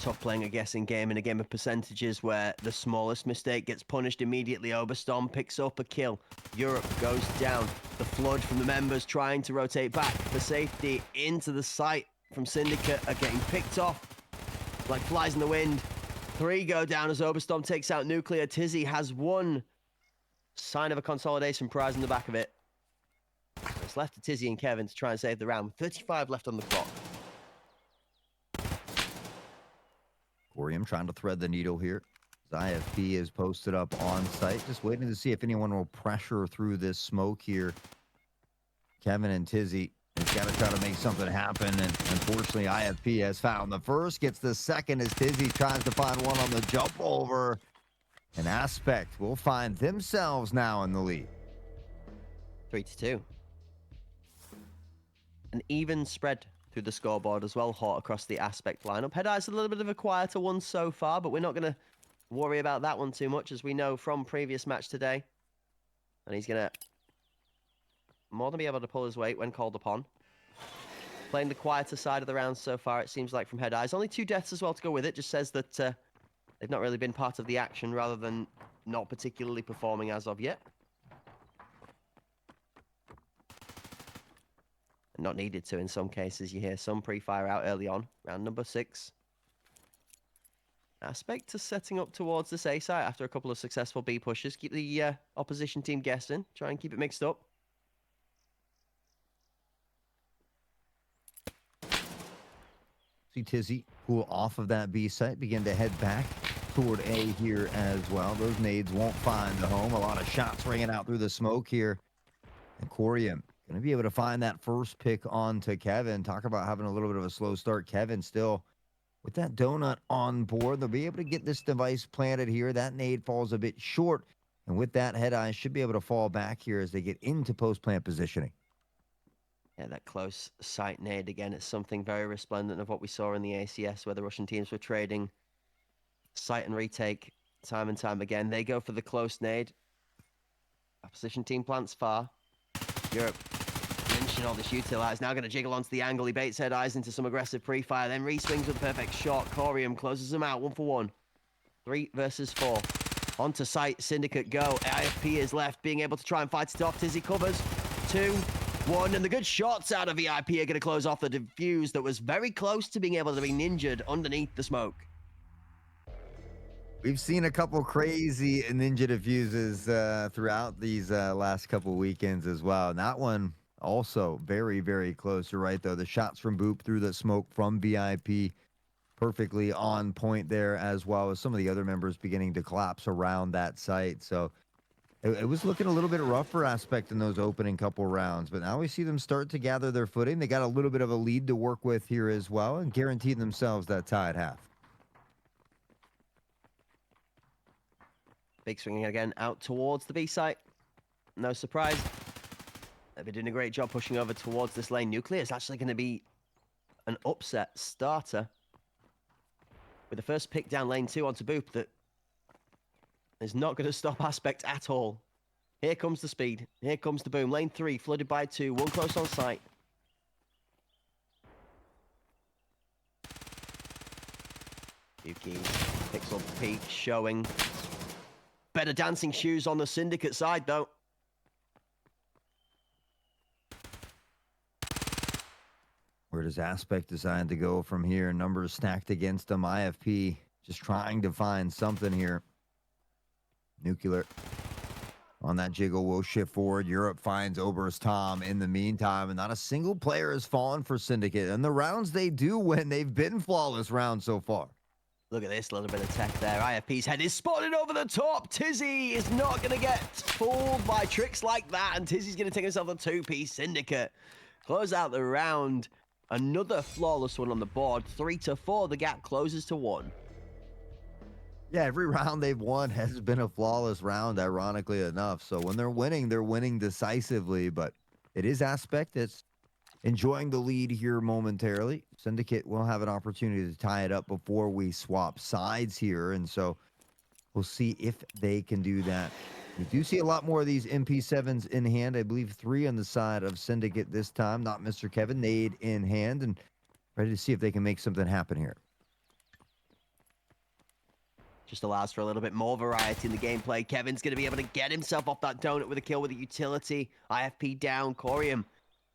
Tough playing a guessing game in a game of percentages where the smallest mistake gets punished immediately. Oberstorm picks up a kill. Europe goes down. The flood from the members trying to rotate back for safety into the site from Syndicate are getting picked off like flies in the wind. 3 go down as Oberstorm takes out Nuclear. Tizzy has one sign of a consolidation prize in the back of it. It's left to Tizzy and Kevin to try and save the round. 35 left on the clock. Corium trying to thread the needle here. IFP is posted up on site, just waiting to see if anyone will pressure through this smoke here. Kevin and Tizzy He's got to try to make something happen, and unfortunately, IFP has found the first, gets the second as Tizzy tries to find one on the jump over. And Aspect will find themselves now in the lead. 3-2. An even spread through the scoreboard as well, Hort across the Aspect lineup. Head Eye's a little bit of a quieter one so far, but we're not going to worry about that one too much, as we know from previous match today. And he's going to more than be able to pull his weight when called upon. Playing the quieter side of the round so far, it seems like, from Head Eyes. Only 2 deaths as well to go with it. Just says that they've not really been part of the action, rather than not particularly performing as of yet. And not needed to in some cases. You hear some pre-fire out early on. Round number 6. Aspect to setting up towards this A site after a couple of successful B pushes. Keep the opposition team guessing. Try and keep it mixed up. See Tizzy pull off of that B site, begin to head back toward A here as well. Those nades won't find the home. A lot of shots ringing out through the smoke here. And Corium going to be able to find that first pick on to Kevin. Talk about having a little bit of a slow start. Kevin still with that donut on board. They'll be able to get this device planted here. That nade falls a bit short. And with that, Head Eye should be able to fall back here as they get into post-plant positioning. Yeah, that close sight nade again. It's something very resplendent of what we saw in the ACS, where the Russian teams were trading sight and retake time and time again. They go for the close nade. Opposition team plants far. Europe mentioned all this util. Is now going to jiggle onto the angle. He baits Head Eyes into some aggressive pre-fire, then re-swings with a perfect shot. Corium closes them out 1 for 1. 3 versus 4. Onto sight, Syndicate go. IFP is left, being able to try and fight it off. Tizzy covers. 2, 1, and the good shots out of VIP are going to close off the defuse that was very close to being able to be ninjaed underneath the smoke. We've seen a couple crazy ninja diffuses throughout these last couple weekends as well. And that one also very, very close. You're right, though. The shots from Boop through the smoke from VIP perfectly on point there, as well as some of the other members beginning to collapse around that site. So it was looking a little bit rough for Aspect in those opening couple rounds, but now we see them start to gather their footing. They got a little bit of a lead to work with here as well, and guarantee themselves that tie at half. Big swinging again out towards the B site. No surprise. They've been doing a great job pushing over towards this lane. Nuclear is actually going to be an upset starter with the first pick down lane 2 onto Boop that is not going to stop Aspect at all. Here comes the speed. Here comes the boom. Lane 3 flooded by 2. 1 close on sight. Yuki pixel peak showing better dancing shoes on the Syndicate side, though. Where does Aspect decide to go from here? Numbers stacked against them. IFP just trying to find something here. Nuclear on that jiggle will shift forward. Europe finds Oberst Tom in the meantime, and not a single player has fallen for Syndicate. And the rounds they do win, they've been flawless rounds so far. Look at this little bit of tech there. IFP's head is spotted over the top. Tizzy is not going to get fooled by tricks like that, and Tizzy's going to take himself a 2-piece. Syndicate close out the round. Another flawless one on the board. 3-4. The gap closes to 1. Yeah, every round they've won has been a flawless round, ironically enough. So when they're winning decisively, but it is Aspect that's enjoying the lead here momentarily. Syndicate will have an opportunity to tie it up before we swap sides here, and so we'll see if they can do that. We do see a lot more of these MP7s in hand. I believe 3 on the side of Syndicate this time, not Mr. Kevin. Nade in hand and ready to see if they can make something happen here. Just allows for a little bit more variety in the gameplay. Kevin's going to be able to get himself off that donut with a kill with a utility. IFP down. Corium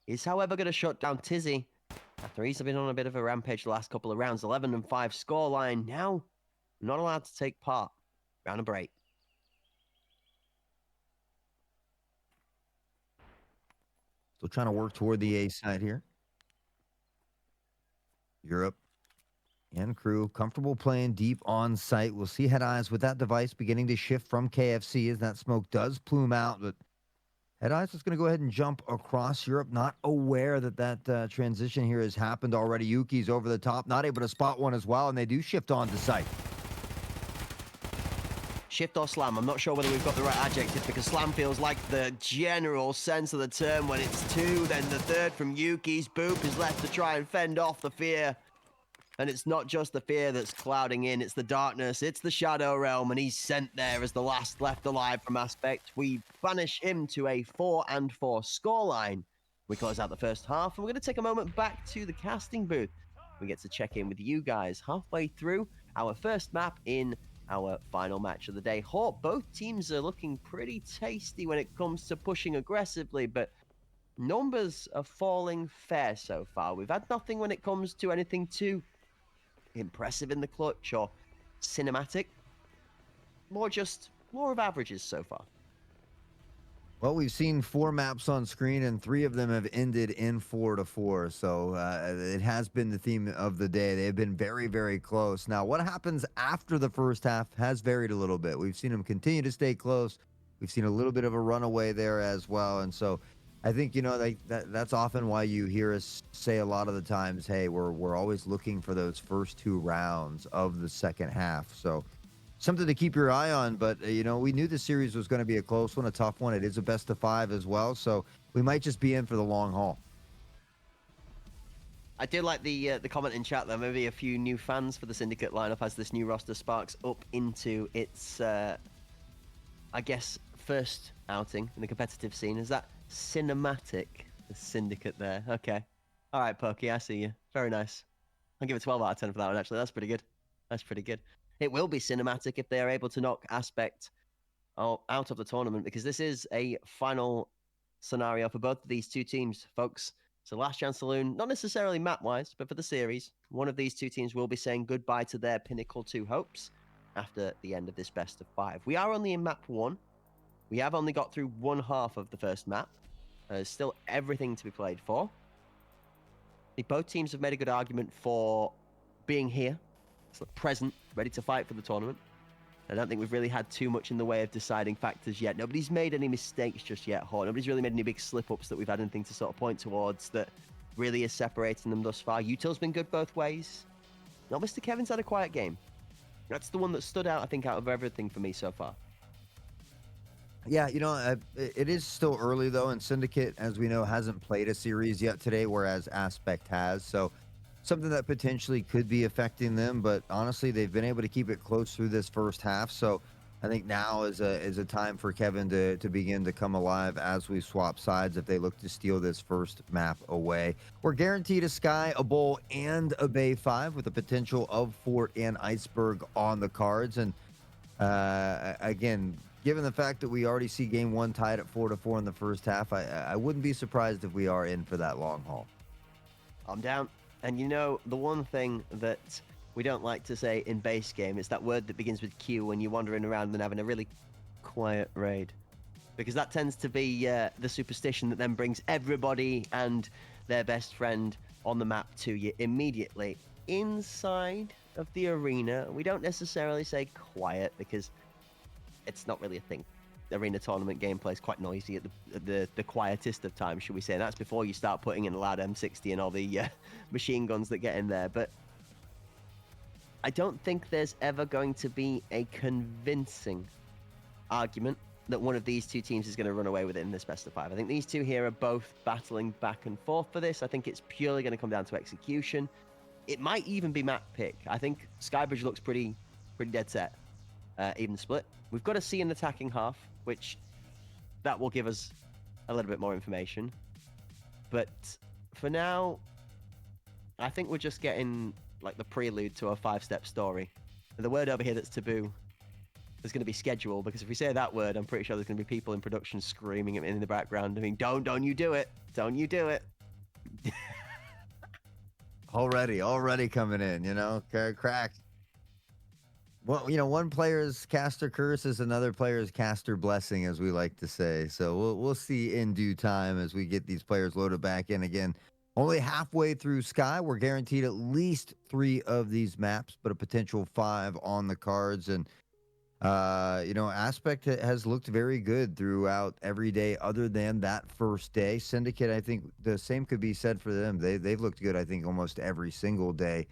is, however, going to shut down Tizzy after he's been on a bit of a rampage the last couple of rounds. 11-5 scoreline. Now, not allowed to take part. Round number 8. Still trying to work toward the A side here. Europe and crew comfortable playing deep on site. We'll see Head Eyes with that device beginning to shift from KFC as that smoke does plume out, but Head Ice is going to go ahead and jump across Europe, not aware that that transition here has happened already. Yuki's over the top, not able to spot one as well, and they do shift on to site. Shift or slam? I'm not sure whether we've got the right adjective, because slam feels like the general sense of the term when it's two, then the third from Yuki's. Boop is left to try and fend off the fear. And it's not just the fear that's clouding in, it's the darkness, it's the Shadow Realm, and he's sent there as the last left alive from Aspect. We banish him to a 4-4 scoreline. We close out the first half, and we're going to take a moment back to the casting booth. We get to check in with you guys halfway through our first map in our final match of the day. Hawk, both teams are looking pretty tasty when it comes to pushing aggressively, but numbers are falling fair so far. We've had nothing when it comes to anything too impressive in the clutch or cinematic. More of averages so far. Well, we've seen 4 maps on screen, and 3 of them have ended in 4-4. So it has been the theme of the day. They've been very, very close. Now, what happens after the first half has varied a little bit. We've seen them continue to stay close. We've seen a little bit of a runaway there as well. And so I think, you know, that's often why you hear us say a lot of the times, hey, we're always looking for those first 2 rounds of the second half. So something to keep your eye on, but you know, we knew the series was going to be a close one, a tough one. It is a best of 5 as well, so we might just be in for the long haul. I did like the comment in chat there. Maybe a few new fans for the Syndicate lineup as this new roster sparks up into its, I guess, first outing in the competitive scene. Is that cinematic? The Syndicate there. Okay. All right, Pokey, I see you. Very nice. I'll give it 12 out of 10 for that one, actually. That's pretty good. That's pretty good. It will be cinematic if they are able to knock Aspect out of the tournament, because this is a final scenario for both of these two teams, folks. So last chance saloon, not necessarily map-wise, but for the series, one of these two teams will be saying goodbye to their Pinnacle 2 hopes after the end of this best of 5. We are only in map 1. We have only got through one half of the first map. There's still everything to be played for. I think both teams have made a good argument for being here, so present, ready to fight for the tournament. I don't think we've really had too much in the way of deciding factors yet. Nobody's made any mistakes just yet, Hawk. Nobody's really made any big slip-ups that we've had anything to sort of point towards that really is separating them thus far. Util's been good both ways. Not Mr. Kevin's had a quiet game. That's the one that stood out, I think, out of everything for me so far. Yeah, you know, it is still early, though, and Syndicate, as we know, hasn't played a series yet today, whereas Aspect has. So something that potentially could be affecting them, but honestly, they've been able to keep it close through this first half. So I think now is a time for Kevin to begin to come alive as we swap sides if they look to steal this first map away. We're guaranteed a Sky, a Bowl, and a Bay 5 with the potential of Fort and Iceberg on the cards. And again, given the fact that we already see game 1 tied at 4-4 in the first half, I wouldn't be surprised if we are in for that long haul. I'm down. And you know, the one thing that we don't like to say in base game is that word that begins with Q when you're wandering around and having a really quiet raid. Because that tends to be the superstition that then brings everybody and their best friend on the map to you immediately. Inside of the arena, we don't necessarily say quiet because it's not really a thing. Arena tournament gameplay is quite noisy at the quietest of times, should we say. And that's before you start putting in a loud M60 and all the machine guns that get in there. But I don't think there's ever going to be a convincing argument that one of these two teams is going to run away with it in this best of 5. I think these two here are both battling back and forth for this. I think it's purely going to come down to execution. It might even be map pick. I think Skybridge looks pretty dead set. Even split. We've got to see an attacking half, which that will give us a little bit more information. But for now, I think we're just getting like the prelude to a 5-step story. And the word over here that's taboo is going to be schedule, because if we say that word, I'm pretty sure there's going to be people in production screaming at me in the background. I mean, don't you do it. Don't you do it. Already coming in, you know, crack. Well, you know, one player's caster curse is another player's caster blessing, as we like to say. So we'll see in due time as we get these players loaded back in again. Only halfway through Sky, we're guaranteed at least 3 of these maps, but a potential 5 on the cards. And Aspect has looked very good throughout every day other than that first day. Syndicate, I think the same could be said for them. They've looked good, I think, almost every single day.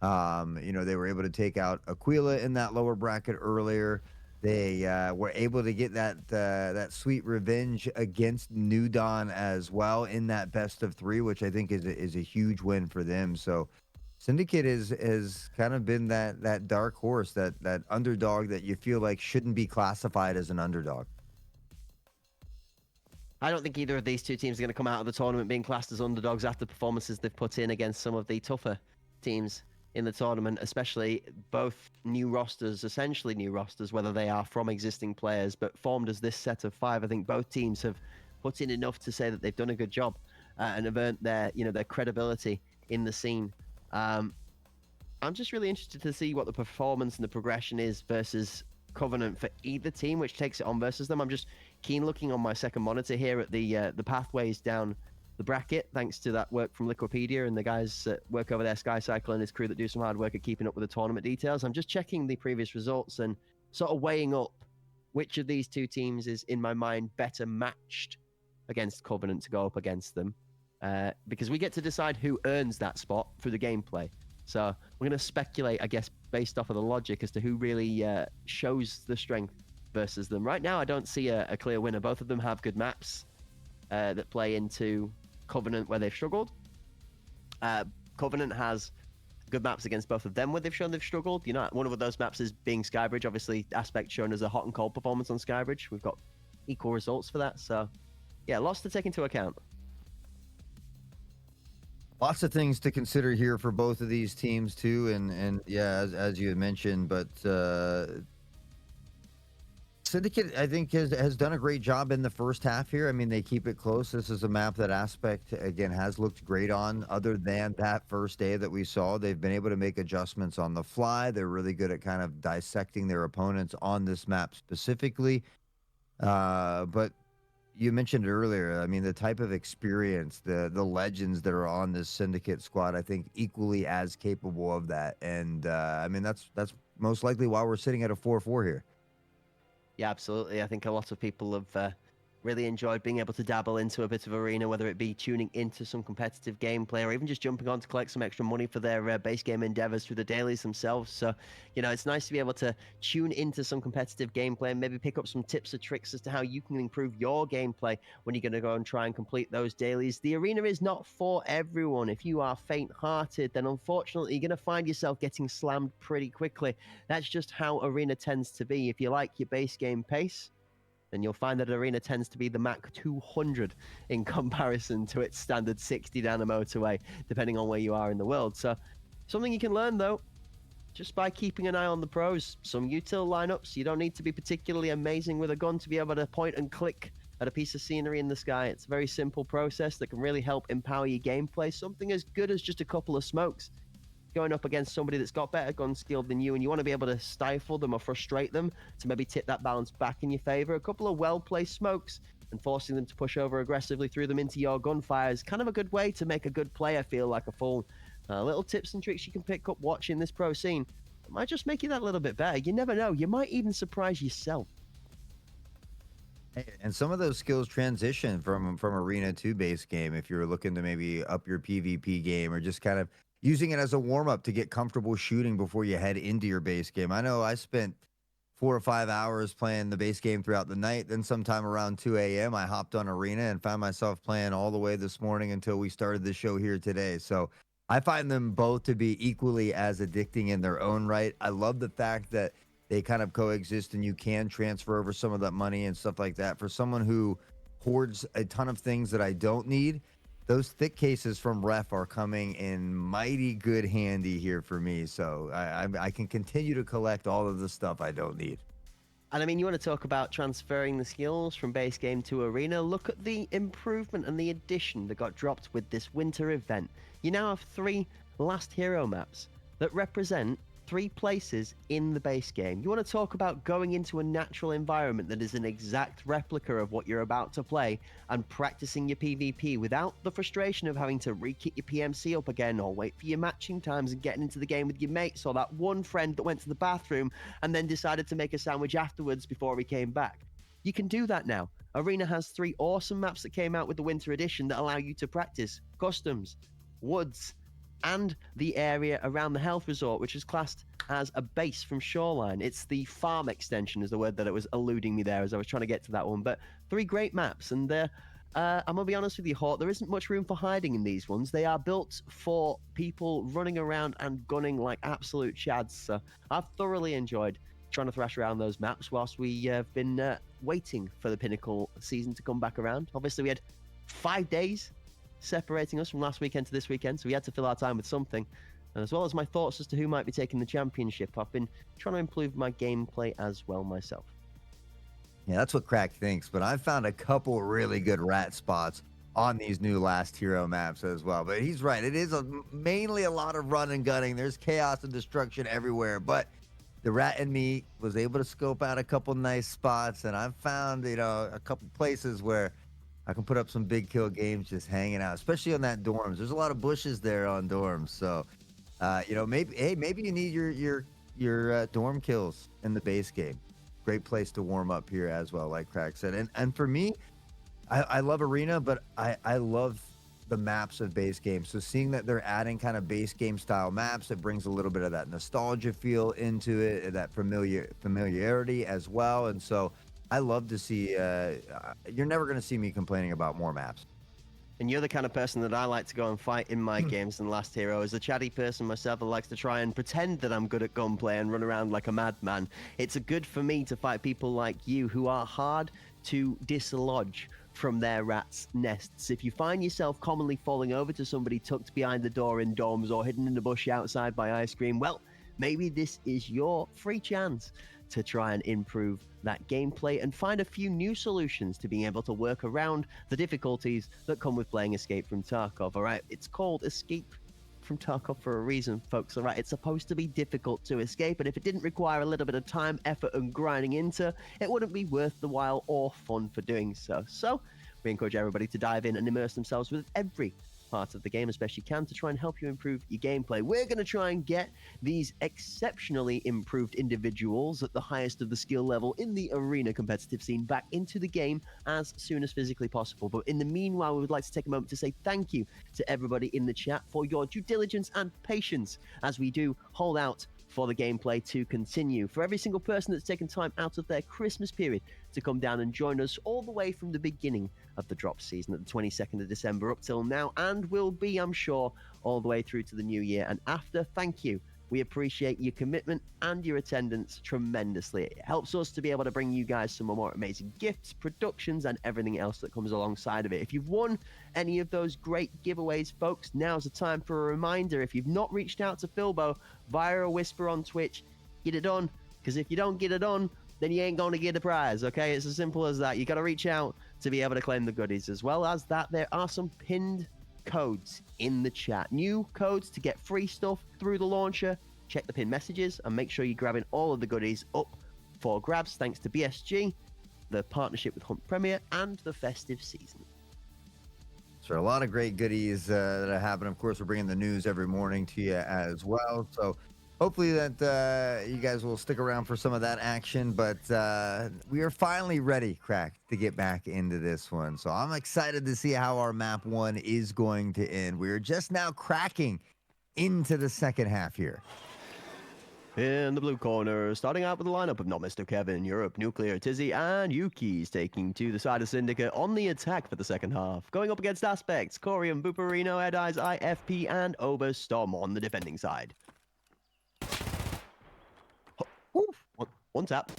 They were able to take out Aquila in that lower bracket earlier. They were able to get that sweet revenge against New Dawn as well in that best of three, which I think is a huge win for them. So Syndicate is kind of been that dark horse, that underdog that you feel like shouldn't be classified as an underdog. I don't think either of these two teams are going to come out of the tournament being classed as underdogs after performances they've put in against some of the tougher teams in the tournament, especially both new rosters, essentially new rosters, whether they are from existing players, but formed as this set of five. I think both teams have put in enough to say that they've done a good job and have earned their credibility in the scene. I'm just really interested to see what the performance and the progression is versus Covenant for either team, which takes it on versus them. I'm just keen looking on my second monitor here at the pathways down the bracket, thanks to that work from Liquipedia and the guys that work over there, Sky Cycle and his crew that do some hard work at keeping up with the tournament details. I'm just checking the previous results and sort of weighing up which of these two teams is, in my mind, better matched against Covenant to go up against them. Because we get to decide who earns that spot through the gameplay. So we're going to speculate, I guess, based off of the logic as to who really shows the strength versus them. Right now, I don't see a clear winner. Both of them have good maps that play into Covenant where they've struggled. Covenant has good maps against both of them where they've shown they've struggled. One of those maps is being Skybridge. Obviously, Aspect shown as a hot and cold performance on Skybridge. We've got equal results for that. So, yeah, lots to take into account. Lots of things to consider here for both of these teams too, and yeah, as you had mentioned, but Syndicate, I think, has done a great job in the first half here. I mean, they keep it close. This is a map that Aspect, again, has looked great on. Other than that first day that we saw, they've been able to make adjustments on the fly. They're really good at kind of dissecting their opponents on this map specifically. But you mentioned it earlier. I mean, the type of experience, the legends that are on this Syndicate squad, I think equally as capable of that. And I mean, that's most likely why we're sitting at a 4-4 here. Yeah, absolutely. I think a lot of people have really enjoyed being able to dabble into a bit of arena, whether it be tuning into some competitive gameplay or even just jumping on to collect some extra money for their base game endeavors through the dailies themselves. So, it's nice to be able to tune into some competitive gameplay and maybe pick up some tips or tricks as to how you can improve your gameplay when you're going to go and try and complete those dailies. The arena is not for everyone. If you are faint-hearted, then unfortunately you're going to find yourself getting slammed pretty quickly. That's just how arena tends to be. If you like your base game pace, then you'll find that arena tends to be the Mach 200 in comparison to its standard 60 down a motorway, depending on where you are in the world. So something you can learn, though, just by keeping an eye on the pros. Some util lineups, you don't need to be particularly amazing with a gun to be able to point and click at a piece of scenery in the sky. It's a very simple process that can really help empower your gameplay. Something as good as just a couple of smokes. Going up against somebody that's got better gun skill than you and you want to be able to stifle them or frustrate them to maybe tip that balance back in your favor. A couple of well-placed smokes and forcing them to push over aggressively through them into your gunfire is kind of a good way to make a good player feel like a fool. Little tips and tricks you can pick up watching this pro scene. It might just make you that little bit better. You never know. You might even surprise yourself. And some of those skills transition from arena to base game if you're looking to maybe up your PvP game or just kind of using it as a warm-up to get comfortable shooting before you head into your base game. I know I spent 4 or 5 hours playing the base game throughout the night. Then sometime around 2 a.m., I hopped on arena and found myself playing all the way this morning until we started the show here today. So I find them both to be equally as addicting in their own right. I love the fact that they kind of coexist and you can transfer over some of that money and stuff like that. For someone who hoards a ton of things that I don't need, those thick cases from Ref are coming in mighty good handy here for me. So I can continue to collect all of the stuff I don't need. And I mean, you want to talk about transferring the skills from base game to arena. Look at the improvement and the addition that got dropped with this winter event. You now have 3 last hero maps that represent 3 places in the base game. You want to talk about going into a natural environment that is an exact replica of what you're about to play and practicing your PvP without the frustration of having to re-kit your PMC up again or wait for your matching times and getting into the game with your mates, or that one friend that went to the bathroom and then decided to make a sandwich afterwards before he came back. You can do that now. Arena has 3 awesome maps that came out with the Winter Edition that allow you to practice customs, woods, and the area around the health resort, which is classed as a base from Shoreline. It's the farm extension is the word that it was eluding me there as I was trying to get to that one. But 3 great maps, and I'm going to be honest with you, Hawk, there isn't much room for hiding in these ones. They are built for people running around and gunning like absolute chads. So I've thoroughly enjoyed trying to thrash around those maps whilst we have been waiting for the Pinnacle season to come back around. Obviously, we had 5 days separating us from last weekend to this weekend, so we had to fill our time with something. And as well as my thoughts as to who might be taking the championship, I've been trying to improve my gameplay as well myself. Yeah, that's what Crack thinks, but I've found a couple really good rat spots on these new Last Hero maps as well. But he's right, it is mainly a lot of run and gunning. There's chaos and destruction everywhere, but the rat and me was able to scope out a couple nice spots, and I've found, a couple places where I can put up some big kill games just hanging out, especially on that dorms. There's a lot of bushes there on dorms, so maybe you need your dorm kills in the base game. Great place to warm up here as well, like Crack said. And for me, I love Arena, but I love the maps of base game. So seeing that they're adding kind of base game style maps, it brings a little bit of that nostalgia feel into it, that familiarity as well. And so I love to see, you're never going to see me complaining about more maps. And you're the kind of person that I like to go and fight in my games than Last Hero. As a chatty person myself that likes to try and pretend that I'm good at gunplay and run around like a madman, it's good for me to fight people like you who are hard to dislodge from their rats' nests. If you find yourself commonly falling over to somebody tucked behind the door in dorms or hidden in the bush outside by ice cream, well, maybe this is your free chance to try and improve that gameplay and find a few new solutions to being able to work around the difficulties that come with playing Escape from Tarkov. All right, it's called Escape from Tarkov for a reason, folks. All right, it's supposed to be difficult to escape, and if it didn't require a little bit of time, effort, and grinding into, it wouldn't be worth the while or fun for doing so. So we encourage everybody to dive in and immerse themselves with every part of the game as best you can to try and help you improve your gameplay. We're going to try and get these exceptionally improved individuals at the highest of the skill level in the arena competitive scene back into the game as soon as physically possible. But in the meanwhile, we would like to take a moment to say thank you to everybody in the chat for your due diligence and patience as we do hold out for the gameplay to continue. For every single person that's taken time out of their Christmas period to come down and join us all the way from the beginning of the drop season at the 22nd of December up till now, and will be, I'm sure, all the way through to the new year and after. Thank you. We appreciate your commitment and your attendance tremendously. It helps us to be able to bring you guys some more amazing gifts, productions, and everything else that comes alongside of it. If you've won any of those great giveaways, folks, now's the time for a reminder. If you've not reached out to Philbo via a whisper on Twitch, get it done. Because if you don't get it on, then you ain't going to get a prize, okay? It's as simple as that. You got to reach out to be able to claim the goodies. As well as that, there are some pinned codes in the chat. New codes to get free stuff through the launcher. Check the pinned messages and make sure you're grabbing all of the goodies up for grabs thanks to BSG, the partnership with Hunt Premier, and the festive season. So a lot of great goodies that are happening. Of course, we're bringing the news every morning to you as well. So hopefully that you guys will stick around for some of that action. But we are finally ready, Crack, to get back into this one. So I'm excited to see how our map 1 is going to end. We're just now cracking into the second half here. In the blue corner, starting out with the lineup of not Mr. Kevin, Europe, Nuclear, Tizzy, and Yuki's taking to the side of Syndicate on the attack for the second half. Going up against Aspects, Corium, Buperino, Edize, IFP, and Oberstorm on the defending side. One tap.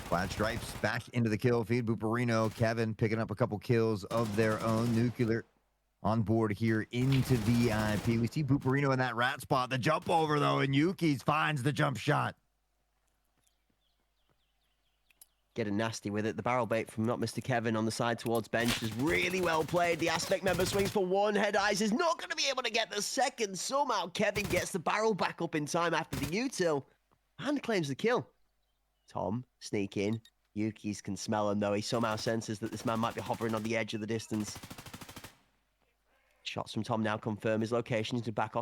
Flat Stripes back into the kill feed. Buperino, Kevin picking up a couple kills of their own. Nuclear on board here into VIP. We see Buperino in that rat spot. The jump over, though, and Yuki's finds the jump shot. getting nasty with it. The barrel bait from not Mr. Kevin on the side towards bench is really well played. The Aspect member swings for one. Head Eyes is not going to be able to get the second. Somehow Kevin gets the barrel back up in time after the util and claims the kill. Tom sneak in. Yuki's can smell him though. He somehow senses that this man might be hovering on the edge of the distance. Shots from Tom now confirm his location to back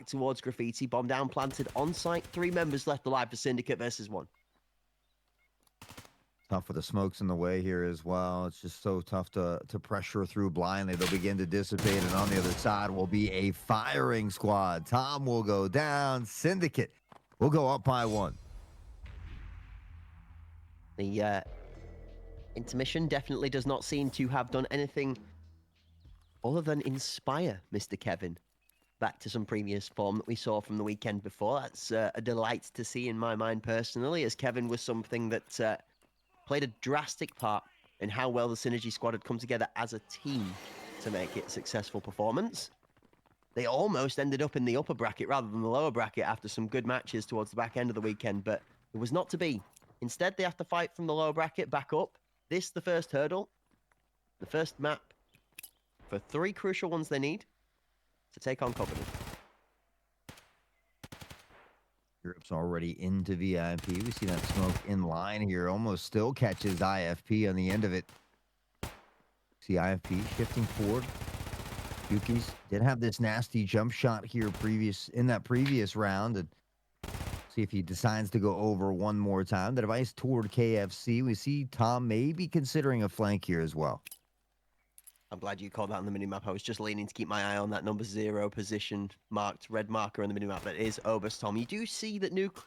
towards Graffiti. Bomb down planted on site. 3 members left alive for Syndicate versus 1. Tough with the smokes in the way here as well. It's just so tough to pressure through blindly. They'll begin to dissipate, and on the other side will be a firing squad. Tom will go down. Syndicate will go up by 1. The intermission definitely does not seem to have done anything other than inspire Mr. Kevin back to some previous form that we saw from the weekend before. That's a delight to see in my mind personally, as Kevin was something that played a drastic part in how well the Synergy squad had come together as a team to make it a successful performance. They almost ended up in the upper bracket rather than the lower bracket after some good matches towards the back end of the weekend, but it was not to be. Instead, they have to fight from the lower bracket back up. This, the first hurdle, the first map for 3 crucial ones they need to take on Covenant. Europe's already into VIP. We see that smoke in line here. Almost still catches IFP on the end of it. See IFP shifting forward. Yuki's did have this nasty jump shot here in that previous round. And see if he decides to go over one more time. The device toward KFC. We see Tom maybe considering a flank here as well. I'm glad you called that on the minimap. I was just leaning to keep my eye on that number 0 position marked red marker on the minimap. That is Obus Tom. You do see that Nuke,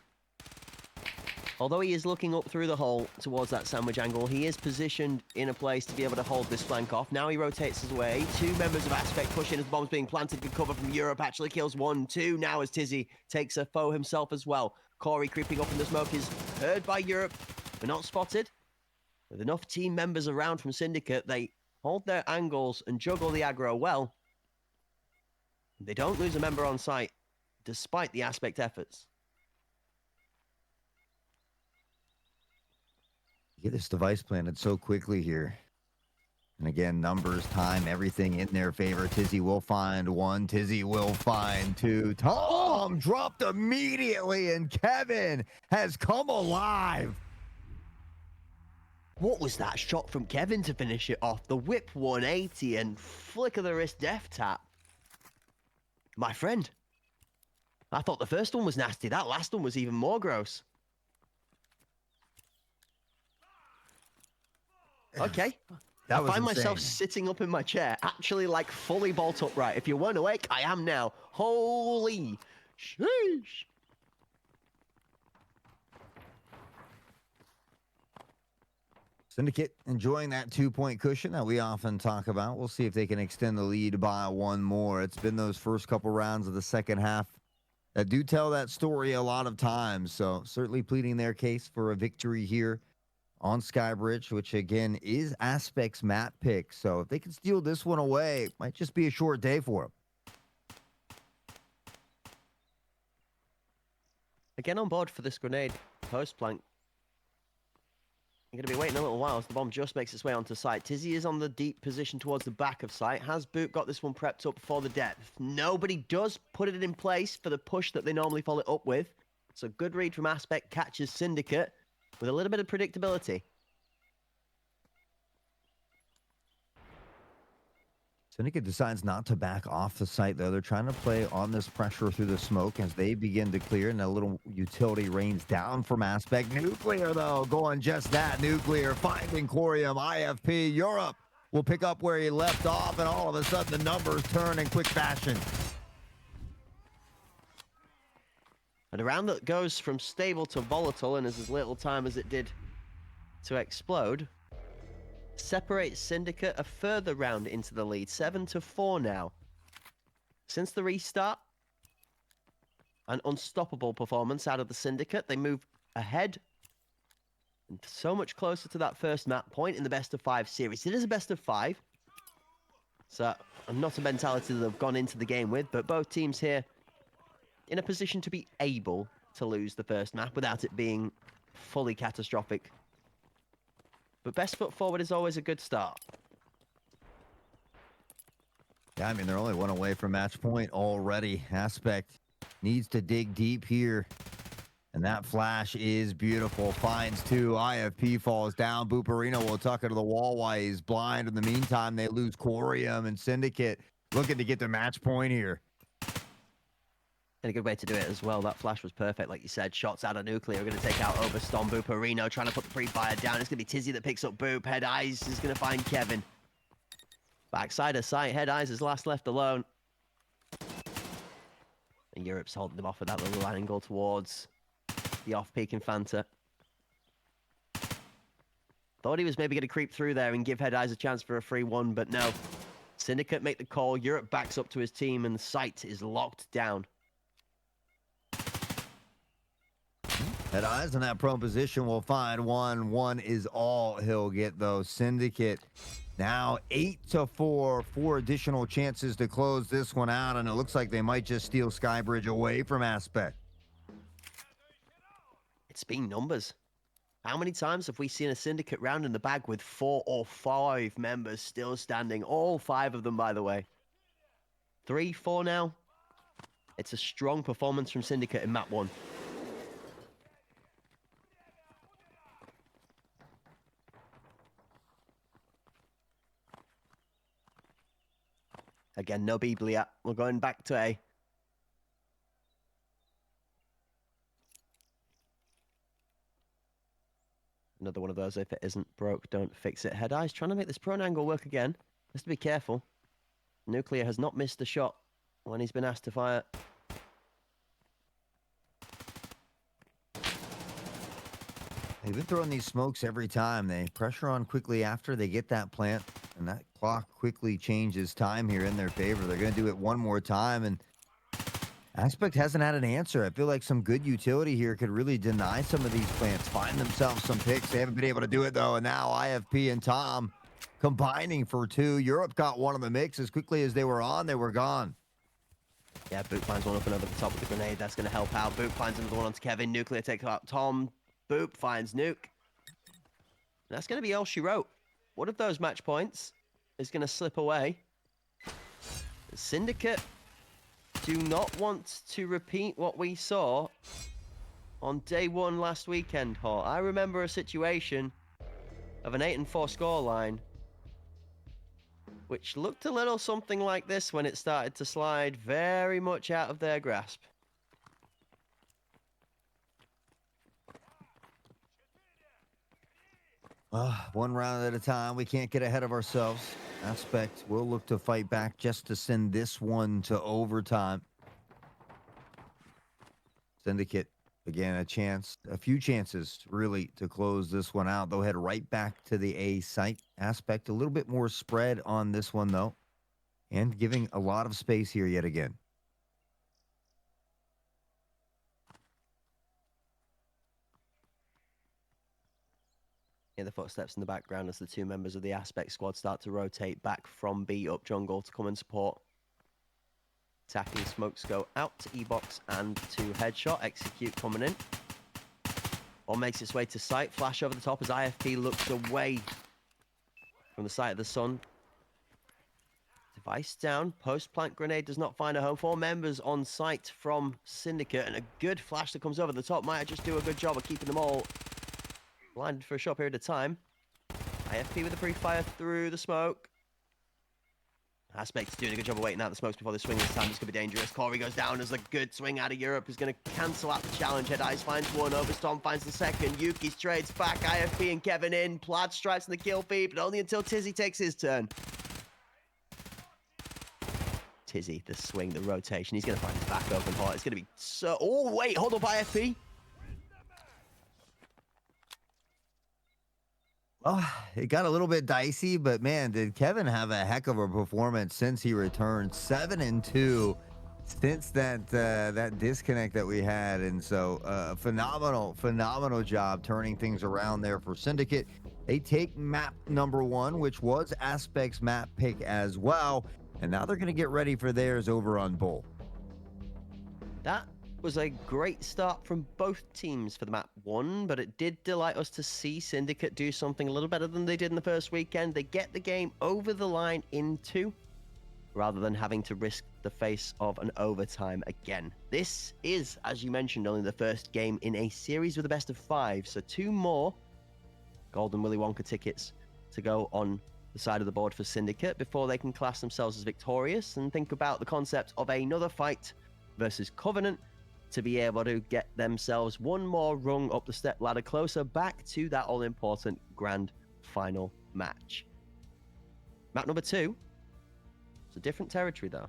although he is looking up through the hole towards that sandwich angle, he is positioned in a place to be able to hold this flank off. Now he rotates his way. 2 members of Aspect push in as bombs being planted. Good cover from Europe. Actually kills 1, 2. Now as Tizzy takes a foe himself as well. Corey creeping up in the smoke is heard by Europe, but not spotted. With enough team members around from Syndicate, they hold their angles and juggle the aggro well. They don't lose a member on site, despite the Aspect efforts. Get this device planted so quickly here. And again, numbers, time, everything in their favor. Tizzy will find 1. Tizzy will find 2. Tom dropped immediately, and Kevin has come alive. What was that shot from Kevin to finish it off? The whip 180 and flick of the wrist death tap. My friend, I thought the first one was nasty. That last one was even more gross. Okay. I find myself sitting up in my chair, actually like fully bolt upright. If you weren't awake, I am now. Holy sheesh. Syndicate enjoying that 2-point cushion that we often talk about. We'll see if they can extend the lead by 1 more. It's been those first couple rounds of the second half that do tell that story a lot of times. So certainly pleading their case for a victory here on Skybridge, which again is Aspect's map pick. So if they can steal this one away, it might just be a short day for them. Again on board for this grenade post plank. You're going to be waiting a little while as the bomb just makes its way onto site. Tizzy is on the deep position towards the back of site. Has Boot got this one prepped up for the depth? Nobody does put it in place for the push that they normally follow it up with. So good read from Aspect, catches Syndicate with a little bit of predictability. Syndicate decides not to back off the site, though. They're trying to play on this pressure through the smoke as they begin to clear, and a little utility rains down from Aspect. Nuclear, though, going just that. Nuclear finding Corium. IFP Europe will pick up where he left off, and all of a sudden the numbers turn in quick fashion. And a round that goes from stable to volatile in as little time as it did to explode separates Syndicate a further round into the lead. 7-4 now. Since the restart, an unstoppable performance out of the Syndicate. They move ahead and so much closer to that first map point in the best of 5 series. It is a best of 5. So not a mentality that they've gone into the game with, but both teams here in a position to be able to lose the first map without it being fully catastrophic. But best foot forward is always a good start. Yeah, I mean, they're only one away from match point already. Aspect needs to dig deep here. And that flash is beautiful. Finds two. IFP falls down. Booperino will tuck it to the wall while he's blind. In the meantime, they lose Corium and Syndicate looking to get the match point here. And a good way to do it as well. That flash was perfect, like you said. Shots out of Nuclear are going to take out Overstorm. Booperino trying to put the pre-fire down. It's going to be Tizzy that picks up Boop. Head Eyes is going to find Kevin. Backside of sight. Head Eyes is last left alone. And Europe's holding them off with that little angle towards the off-peak Infanta. Thought he was maybe going to creep through there and give Head Eyes a chance for a 3-1, but no. Syndicate make the call. Europe backs up to his team, and the sight is locked down. Head Eyes in that prone position will find one. One is all he'll get, though. Syndicate now 8-4. 4 additional chances to close this one out, and it looks like they might just steal Skybridge away from Aspect. It's been numbers. How many times have we seen a Syndicate round in the bag with 4 or 5 members still standing? All 5 of them, by the way. 3, 4 now. It's a strong performance from Syndicate in map 1. Again, no Biblia. We're going back to A. Another one of those, if it isn't broke, don't fix it. Head Eyes trying to make this prone angle work again. Has to be careful. Nuclear has not missed a shot when he's been asked to fire. They've been throwing these smokes every time. They pressure on quickly after they get that plant, and that clock quickly changes time here in their favor. They're going to do it one more time, and Aspect hasn't had an answer. I feel like some good utility here could really deny some of these plants, find themselves some picks. They haven't been able to do it, though, and now IFP and Tom combining for 2. Europe got one in the mix. As quickly as they were on, they were gone. Yeah, Boop finds one up and over the top with the grenade. That's going to help out. Boop finds another one onto Kevin. Nuclear takes out Tom. Boop finds Nuke. That's going to be all she wrote. One of those match points is going to slip away. The Syndicate do not want to repeat what we saw on day 1 last weekend, Hor. I remember a situation of an 8-4 scoreline which looked a little something like this when it started to slide very much out of their grasp. One round at a time. We can't get ahead of ourselves. Aspect will look to fight back just to send this one to overtime. Syndicate, again, a few chances really to close this one out. They'll head right back to the A site. Aspect a little bit more spread on this one, though, and giving a lot of space here yet again. Hear the footsteps in the background as the 2 members of the Aspect squad start to rotate back from B up jungle to come and support. Attacking smokes go out to E-box and to headshot. Execute coming in. One makes its way to site. Flash over the top as IFP looks away from the sight of the sun. Device down. Post-plant grenade does not find a home. 4 members on site from Syndicate, and a good flash that comes over the top might just do a good job of keeping them all blinded for a short period of time. IFP with a pre-fire through the smoke. Aspect's doing a good job of waiting out the smokes before they swing this time. This could be dangerous. Corey goes down as a good swing out of Europe is going to cancel out the challenge. Head Eyes finds one. Overstorm finds the second. Yuki trades back. IFP and Kevin in. Plaid strikes in the kill feed, but only until Tizzy takes his turn. Tizzy, the swing, the rotation. He's going to find his back open part. It's going to be so... Oh, wait. Hold up, IFP. Well, it got a little bit dicey, but man, did Kevin have a heck of a performance since he returned. 7-2 since that disconnect that we had, and so phenomenal job turning things around there for Syndicate. They take map number 1, which was Aspect's map pick as well, and now they're going to get ready for theirs over on Bull. That was a great start from both teams for the map 1, but it did delight us to see Syndicate do something a little better than they did in the first weekend. They get the game over the line in 2, rather than having to risk the face of an overtime again. This is, as you mentioned, only the first game in a series with a best of 5, so 2 more Golden Willy Wonka tickets to go on the side of the board for Syndicate before they can class themselves as victorious and think about the concept of another fight versus Covenant to be able to get themselves one more rung up the step ladder closer back to that all-important grand final match. Map number 2. It's a different territory, though.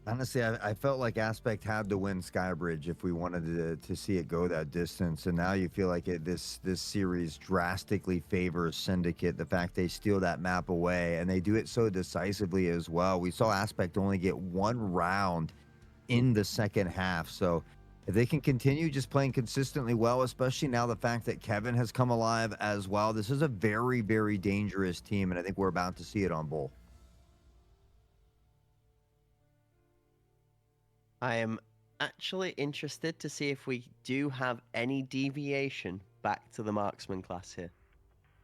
Honestly, I felt like Aspect had to win Skybridge if we wanted to see it go that distance. And now you feel like this series drastically favors Syndicate. The fact they steal that map away, and they do it so decisively as well. We saw Aspect only get 1 round in the second half. So if they can continue just playing consistently well, especially now the fact that Kevin has come alive as well, this is a very, very dangerous team. And I think we're about to see it on Bull. I am actually interested to see if we do have any deviation back to the marksman class here.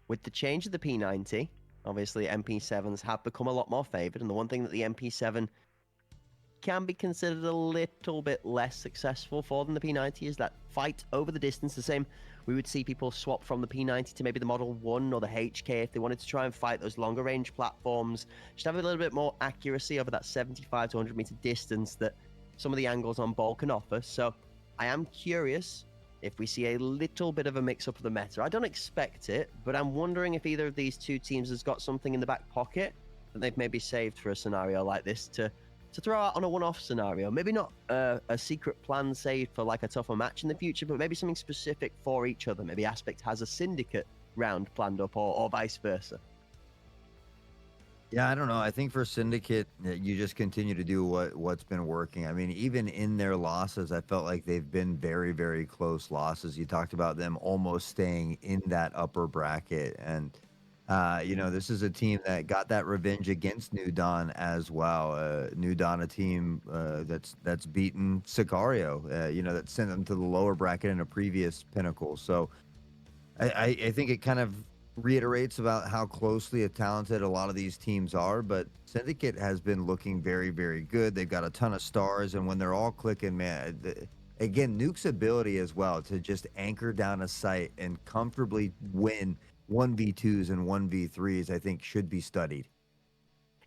With the change of the P90, obviously MP7s have become a lot more favored, and the one thing that the MP7 can be considered a little bit less successful for than the P90 is that fight over the distance. The same, we would see people swap from the P90 to maybe the Model 1 or the HK if they wanted to try and fight those longer range platforms. Just have a little bit more accuracy over that 75 to 100 meter distance that some of the angles on ball can offer. So I am curious if we see a little bit of a mix-up of the meta. I don't expect it, but I'm wondering if either of these two teams has got something in the back pocket that they've maybe saved for a scenario like this to throw out on a one-off scenario. Maybe not a secret plan saved for like a tougher match in the future, but maybe something specific for each other. Maybe Aspect has a Syndicate round planned up, or vice versa. Yeah, I don't know. I think for Syndicate, you just continue to do what's been working. I mean, even in their losses, I felt like they've been very, very close losses. You talked about them almost staying in that upper bracket. And, you know, this is a team that got that revenge against New Dawn as well. New Dawn, a team that's beaten Sicario, you know, that sent them to the lower bracket in a previous Pinnacle. So I think it kind of reiterates about how closely talented a lot of these teams are, but Syndicate has been looking very, very good. They've got a ton of stars, and when they're all clicking, man, again, Nuke's ability as well to just anchor down a site and comfortably win 1v2s and 1v3s, I think should be studied.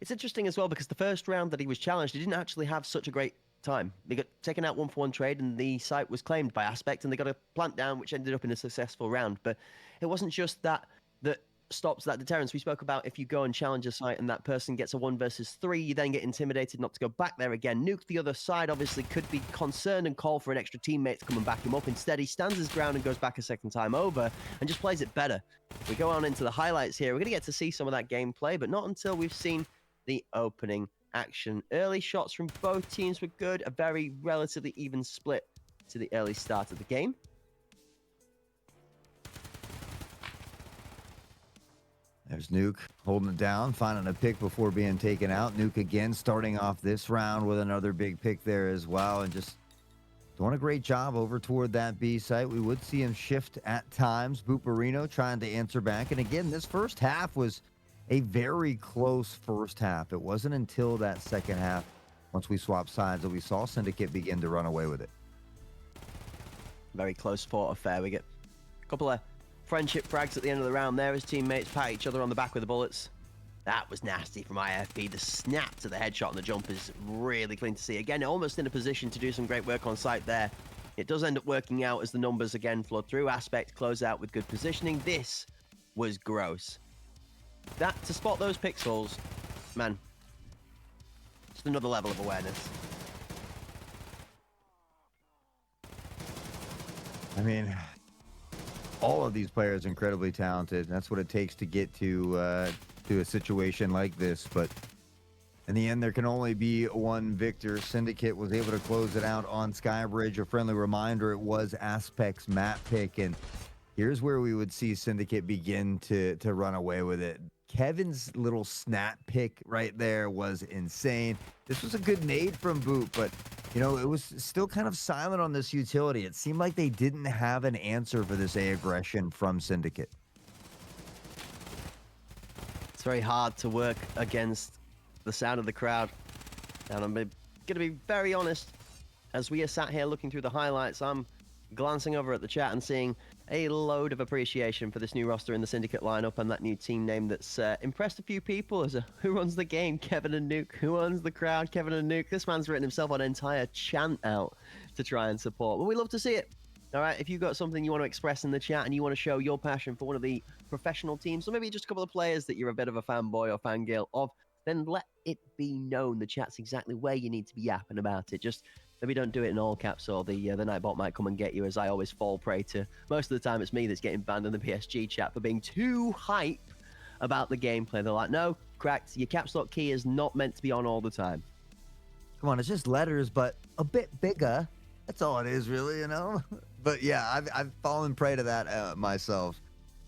It's interesting as well because the first round that he was challenged, he didn't actually have such a great time. They got taken out 1-for-1 trade, and the site was claimed by Aspect, and they got a plant down, which ended up in a successful round. But it wasn't just that stops that deterrence. We spoke about if you go and challenge a site and that person gets a 1 versus 3, you then get intimidated not to go back there again. Nuke, the other side, obviously could be concerned and call for an extra teammate to come and back him up. Instead, he stands his ground and goes back a second time over and just plays it better. We go on into the highlights here. We're going to get to see some of that gameplay, but not until we've seen the opening action. Early shots from both teams were good. A very relatively even split to the early start of the game. There's Nuke holding it down, finding a pick before being taken out. Nuke again starting off this round with another big pick there as well, and just doing a great job over toward that B site. We would see him shift at times. Booperino trying to answer back. And again, this first half was a very close first half. It wasn't until that second half, once we swapped sides, that we saw Syndicate begin to run away with it. Very close fought affair. We get a couple of friendship frags at the end of the round there as teammates pat each other on the back with the bullets. That was nasty from IFP. The snap to the headshot and the jump is really clean to see. Again, almost in a position to do some great work on site there. It does end up working out as the numbers again flow through. Aspect close out with good positioning. This was gross. That, to spot those pixels, man, just another level of awareness. I mean, all of these players are incredibly talented. That's what it takes to get to a situation like this. But in the end, there can only be one victor. Syndicate was able to close it out on Skybridge. A friendly reminder, it was Aspect's map pick. And here's where we would see Syndicate begin to run away with it. Kevin's little snap pick right there was insane. This was a good nade from Boot, but You know, it was still kind of silent on this utility. It seemed like they didn't have an answer for this A aggression from Syndicate. It's very hard to work against the sound of the crowd. And I'm going to be very honest. As we are sat here looking through the highlights, I'm glancing over at the chat and seeing a load of appreciation for this new roster in the Syndicate lineup and that new team name that's impressed a few people. As who runs the game? Kevin and Nuke. Who owns the crowd? Kevin and Nuke. This man's written himself an entire chant out to try and support. But we love to see it. All right, if you've got something you want to express in the chat and you want to show your passion for one of the professional teams, or maybe just a couple of players that you're a bit of a fanboy or fangirl of, then let it be known. The chat's exactly where you need to be yapping about it. Just maybe don't do it in all caps, or the Nightbot might come and get you, as I always fall prey to. Most of the time, it's me that's getting banned in the PSG chat for being too hype about the gameplay. They're like, no, cracked, your caps lock key is not meant to be on all the time. Come on, it's just letters, but a bit bigger. That's all it is, really, you know? But yeah, I've fallen prey to that myself.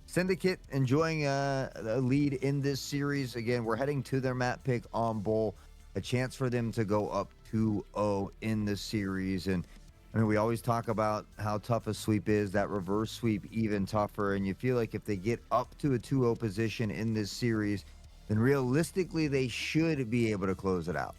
Syndicate enjoying a lead in this series. Again, we're heading to their map pick on Bull. A chance for them to go up 2-0 in the series. And I mean, we always talk about how tough a sweep is, that reverse sweep even tougher. And you feel like if they get up to a 2-0 position in this series, then realistically they should be able to close it out.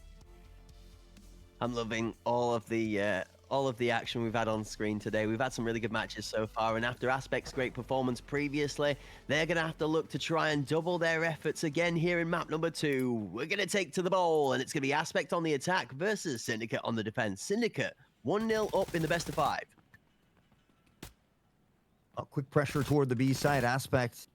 I'm loving all of the action we've had on screen today. We've had some really good matches so far, and after Aspect's great performance previously, they're going to have to look to try and double their efforts again here in map number 2. We're going to take to the bowl, and it's going to be Aspect on the attack versus Syndicate on the defense. Syndicate 1-0 up in the best of 5. A quick pressure toward the B side. Aspect,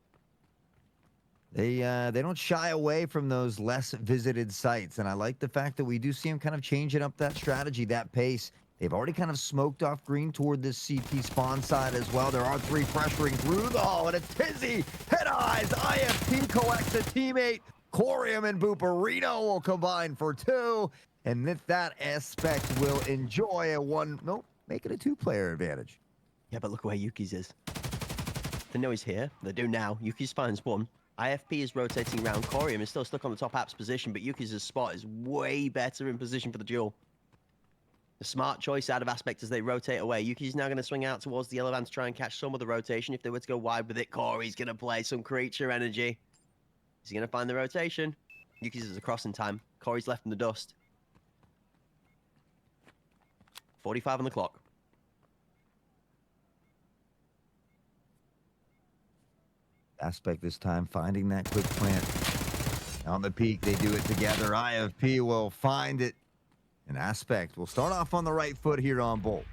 they don't shy away from those less visited sites, and I like the fact that we do see them kind of changing up that strategy, that pace. They've already kind of smoked off green toward this CT spawn side as well. There are 3 pressuring through the hall, and it's Tizzy, Head Eyes, IFP collects a teammate. Corium and Booperino will combine for 2, and that Aspect will enjoy make it a 2-player advantage. Yeah, but look where Yuki's is. They know he's here. They do now. Yuki's finds 1. IFP is rotating around. Corium is still stuck on the top apps position, but Yuki's spot is way better in position for the duel. A smart choice out of Aspect as they rotate away. Yuki's now going to swing out towards the yellow van to try and catch some of the rotation. If they were to go wide with it, Corey's going to play some creature energy. Is he going to find the rotation? Yuki's is across in time. Corey's left in the dust. 45 on the clock. Aspect this time finding that quick plant. On the peak, they do it together. IFP will find it. And Aspect will start off on the right foot here on Bolt.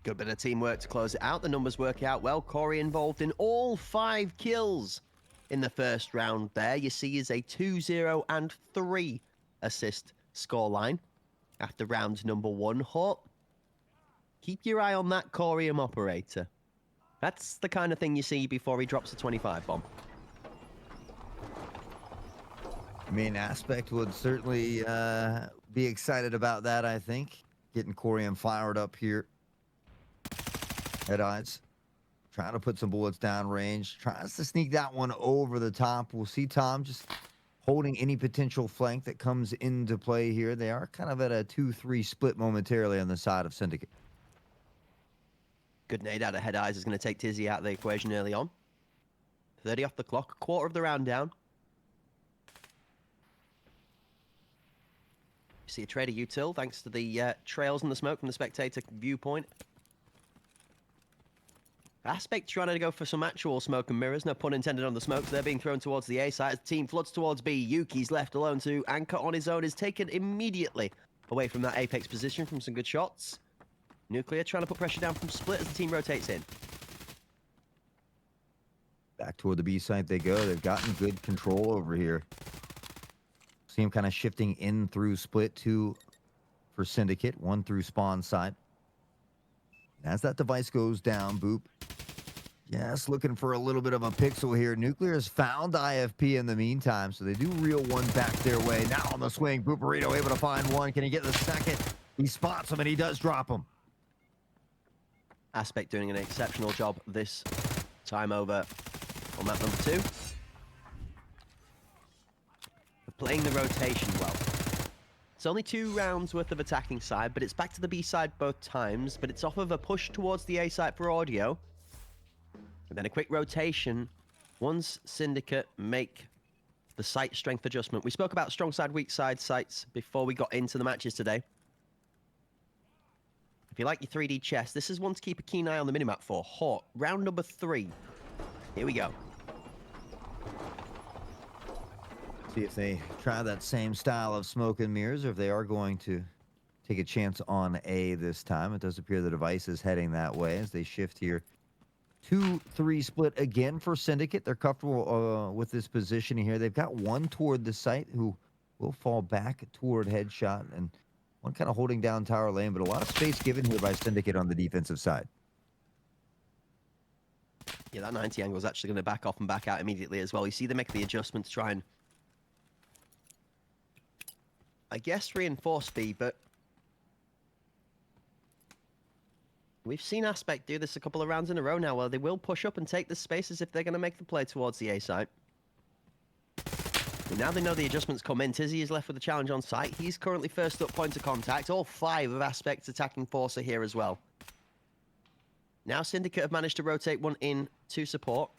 Good bit of teamwork to close it out. The numbers work out well. Corey involved in all 5 kills in the first round there. You see is a 2-0 and 3 assist scoreline after round number 1. Hawk, keep your eye on that Corium operator. That's the kind of thing you see before he drops a 25 bomb. I mean, Aspect would certainly be excited about that, I think. Getting Corium fired up here. Head Eyes trying to put some bullets down range. Tries to sneak that one over the top. We'll see Tom just holding any potential flank that comes into play here. They are kind of at a 2-3 split momentarily on the side of Syndicate. Good nade out of Head Eyes is going to take Tizzy out of the equation early on. 30 off the clock, a quarter of the round down. You see a trader util thanks to the trails and the smoke from the spectator viewpoint. Aspect trying to go for some actual smoke and mirrors, no pun intended on the smokes. They're being thrown towards the A side as the team floods towards B. Yuki's left alone to anchor on his own, is taken immediately away from that apex position from some good shots. Nuclear trying to put pressure down from Split as the team rotates in. Back toward the B side they go. They've gotten good control over here. See him kind of shifting in through Split, 2 for Syndicate, 1 through spawn side. As that device goes down, Boop. Yes, looking for a little bit of a pixel here. Nuclear has found IFP in the meantime, so they do reel one back their way. Now on the swing, Booperino able to find one. Can he get the second? He spots him, and he does drop him. Aspect doing an exceptional job this time over on map number 2. They're playing the rotation well. It's only 2 rounds worth of attacking side, but it's back to the B side both times, but it's off of a push towards the A side for audio. And then a quick rotation once Syndicate make the site strength adjustment. We spoke about strong side, weak side sites before we got into the matches today. If you like your 3D chess, this is one to keep a keen eye on the minimap for. Hawk, round number 3. Here we go. See if they try that same style of smoke and mirrors, or if they are going to take a chance on A this time. It does appear the device is heading that way as they shift here. 2-3 split again for Syndicate. They're comfortable with this positioning here. They've got one toward the site who will fall back toward headshot, and one kind of holding down tower lane, but a lot of space given here by Syndicate on the defensive side. Yeah, that 90 angle is actually going to back off and back out immediately as well. You see them make the adjustment to try and, I guess, reinforce B, but we've seen Aspect do this a couple of rounds in a row now, where they will push up and take the spaces if they're going to make the play towards the A site. And now they know the adjustments come in. Tizzy is left with the challenge on site. He's currently first up point of contact. All 5 of Aspect's attacking force are here as well. Now Syndicate have managed to rotate one in to support.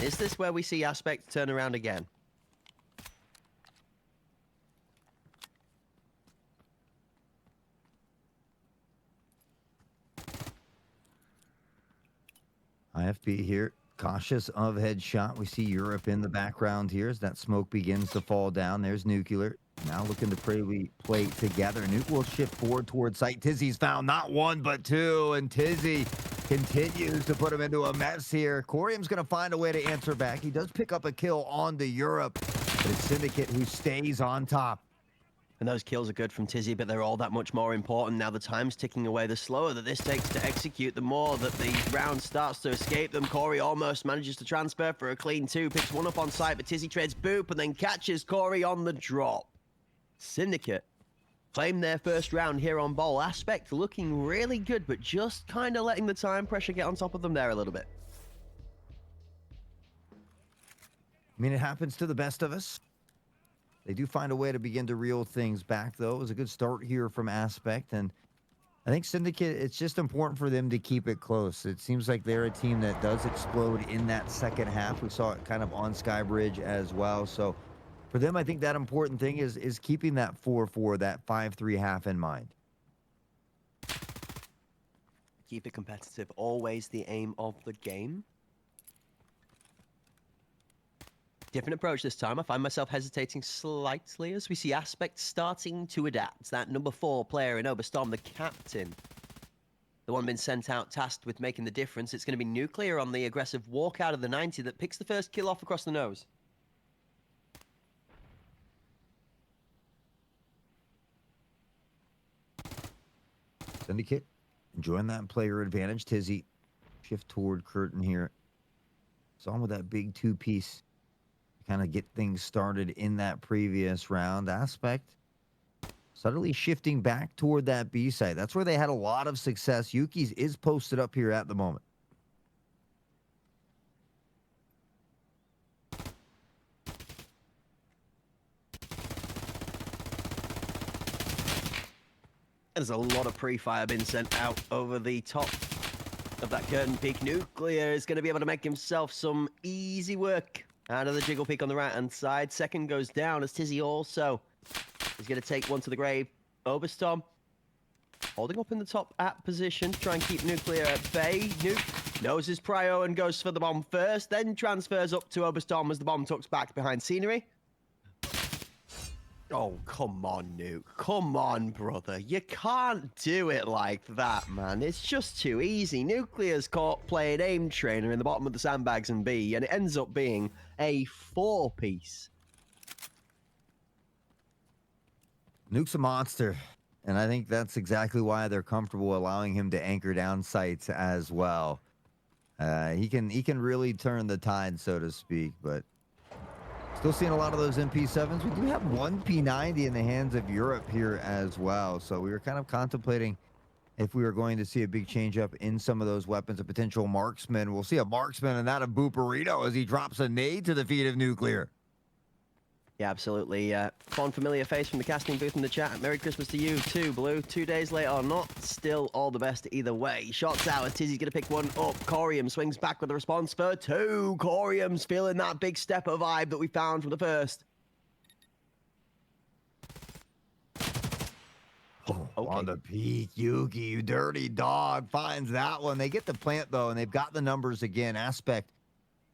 Is this where we see Aspect turn around again? IFB here, cautious of headshot. We see Europe in the background here as that smoke begins to fall down. There's Nuclear. Now looking to play together. Nuke will shift forward towards site. Tizzy's found not 1, but 2. And Tizzy continues to put him into a mess here. Corium's going to find a way to answer back. He does pick up a kill on the Europe, but it's Syndicate who stays on top. And those kills are good from Tizzy, but they're all that much more important now. The time's ticking away. The slower that this takes to execute, the more that the round starts to escape them. Corey almost manages to transfer for a clean 2. Picks one up on site, but Tizzy trades Boop and then catches Corey on the drop. Syndicate claim their first round here on Bowl. Aspect looking really good, but just kind of letting the time pressure get on top of them there a little bit. I mean, it happens to the best of us. They do find a way to begin to reel things back, though. It was a good start here from Aspect, and I think Syndicate, it's just important for them to keep it close. It seems like they're a team that does explode in that second half. We saw it kind of on Skybridge as well. So for them, I think that important thing is keeping that 4-4, that 5-3 half in mind. Keep it competitive, always the aim of the game. Different approach this time. I find myself hesitating slightly as we see Aspect starting to adapt. That number 4 player in Oberstorm, the captain, the one been sent out tasked with making the difference. It's going to be Nuclear on the aggressive walk out of the 90 that picks the first kill off across the nose. Syndicate enjoying that player advantage. Tizzy shift toward Curtin here. Saw him with that big 2-piece. Kind of get things started in that previous round. Aspect suddenly shifting back toward that B site. That's where they had a lot of success. Yuki's is posted up here at the moment. There's a lot of pre-fire being sent out over the top of that curtain peak. Nuclear is going to be able to make himself some easy work out of the jiggle peak on the right-hand side. Second goes down as Tizzy also is going to take one to the grave. Oberstorm holding up in the top at position to try and keep Nuclear at bay. Nuke knows his prio and goes for the bomb first, then transfers up to Oberstorm as the bomb tucks back behind scenery. Oh, come on, Nuke. Come on, brother. You can't do it like that, man. It's just too easy. Nuclear's caught playing aim trainer in the bottom of the sandbags in B, and it ends up being a 4-piece. Nuke's a monster, and I think that's exactly why they're comfortable allowing him to anchor down sites as well. He can really turn the tide, so to speak, but still seeing a lot of those MP7s. We do have one P90 in the hands of Europe here as well. So we were kind of contemplating if we were going to see a big change up in some of those weapons, a potential marksman. We'll see a marksman and that of Booperito as he drops a nade to the feet of Nuclear. Yeah, absolutely. Fond familiar face from the casting booth in the chat. Merry Christmas to you too, Blue. 2 days later or not, still all the best either way. Shots out as Tizzy's going to pick one up. Corium swings back with a response for two. Corium's feeling that big stepper vibe that we found from the first. Oh, Okay. on the peak, Yuki, you dirty dog, finds that one. They get the plant, though, and they've got the numbers again. Aspect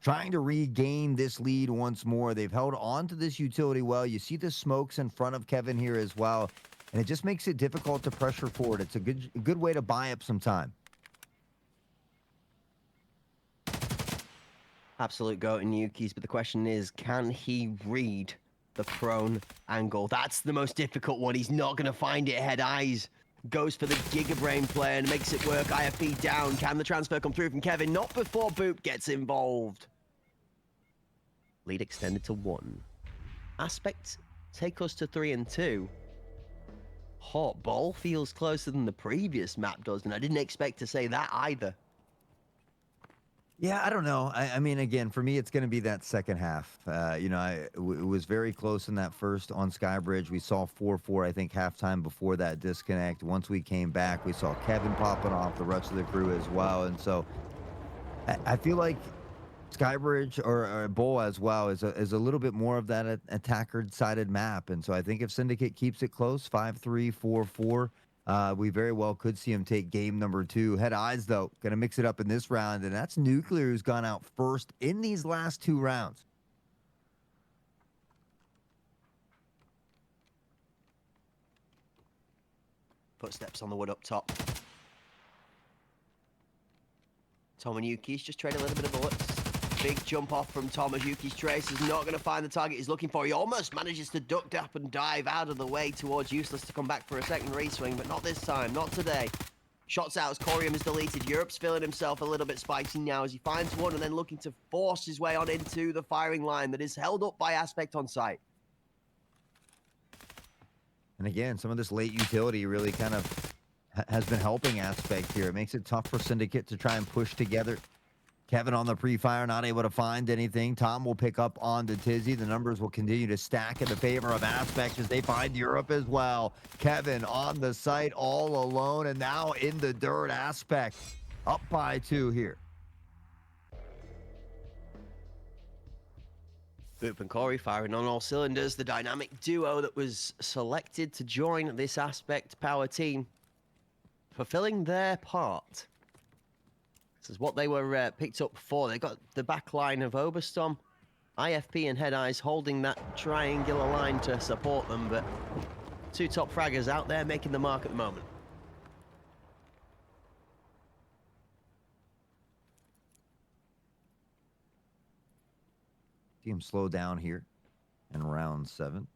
trying to regain this lead once more. They've held on to this utility well. You see the smokes in front of Kevin here as well, and it just makes it difficult to pressure forward. It's a good way to buy up some time. Absolute goat in Yuki's, but the question is, can he read the prone angle? That's the most difficult one. He's not going to find it head eyes. Goes for the Giga Brain play and makes it work. IFP down. Can the transfer come through from Kevin? Not before Boop gets involved. Lead extended to 1. Aspect take us to 3 and 2. Hot ball feels closer than the previous map does, and I didn't expect to say that either. Yeah, I don't know. I mean, again, for me, it's going to be that second half. You know, it was very close in that first on Skybridge. We saw 4-4, I think, halftime before that disconnect. Once we came back, we saw Kevin popping off, the rest of the crew as well. And so I feel like Skybridge or Bull as well is a little bit more of that attacker-sided map. And so I think if Syndicate keeps it close, 5-3, 4-4, we very well could see him take game number 2. Head eyes, though, going to mix it up in this round, and that's Nuclear, who's gone out first in these last 2 rounds. Footsteps on the wood up top. Tom and Yuki's just trade a little bit of bullets. Big jump off from Tom as Yuki's trace is not going to find the target he's looking for. He almost manages to duck up and dive out of the way towards Useless to come back for a second reswing, but not this time, not today. Shots out as Corium is deleted. Europe's feeling himself a little bit spicy now as he finds one and then looking to force his way on into the firing line that is held up by Aspect on site. And again, some of this late utility really kind of has been helping Aspect here. It makes it tough for Syndicate to try and push together. Kevin on the pre-fire, not able to find anything. Tom will pick up on the Tizzy. The numbers will continue to stack in the favor of Aspect as they find Europe as well. Kevin on the site all alone and now in the dirt. Aspect up by 2 here. Boop and Corey firing on all cylinders. The dynamic duo that was selected to join this Aspect power team, fulfilling their part. This is what they were picked up for. They got the back line of Oberstorm, IFP and Head Eyes holding that triangular line to support them, but 2 top fraggers out there making the mark at the moment. See him slow down here in round 7.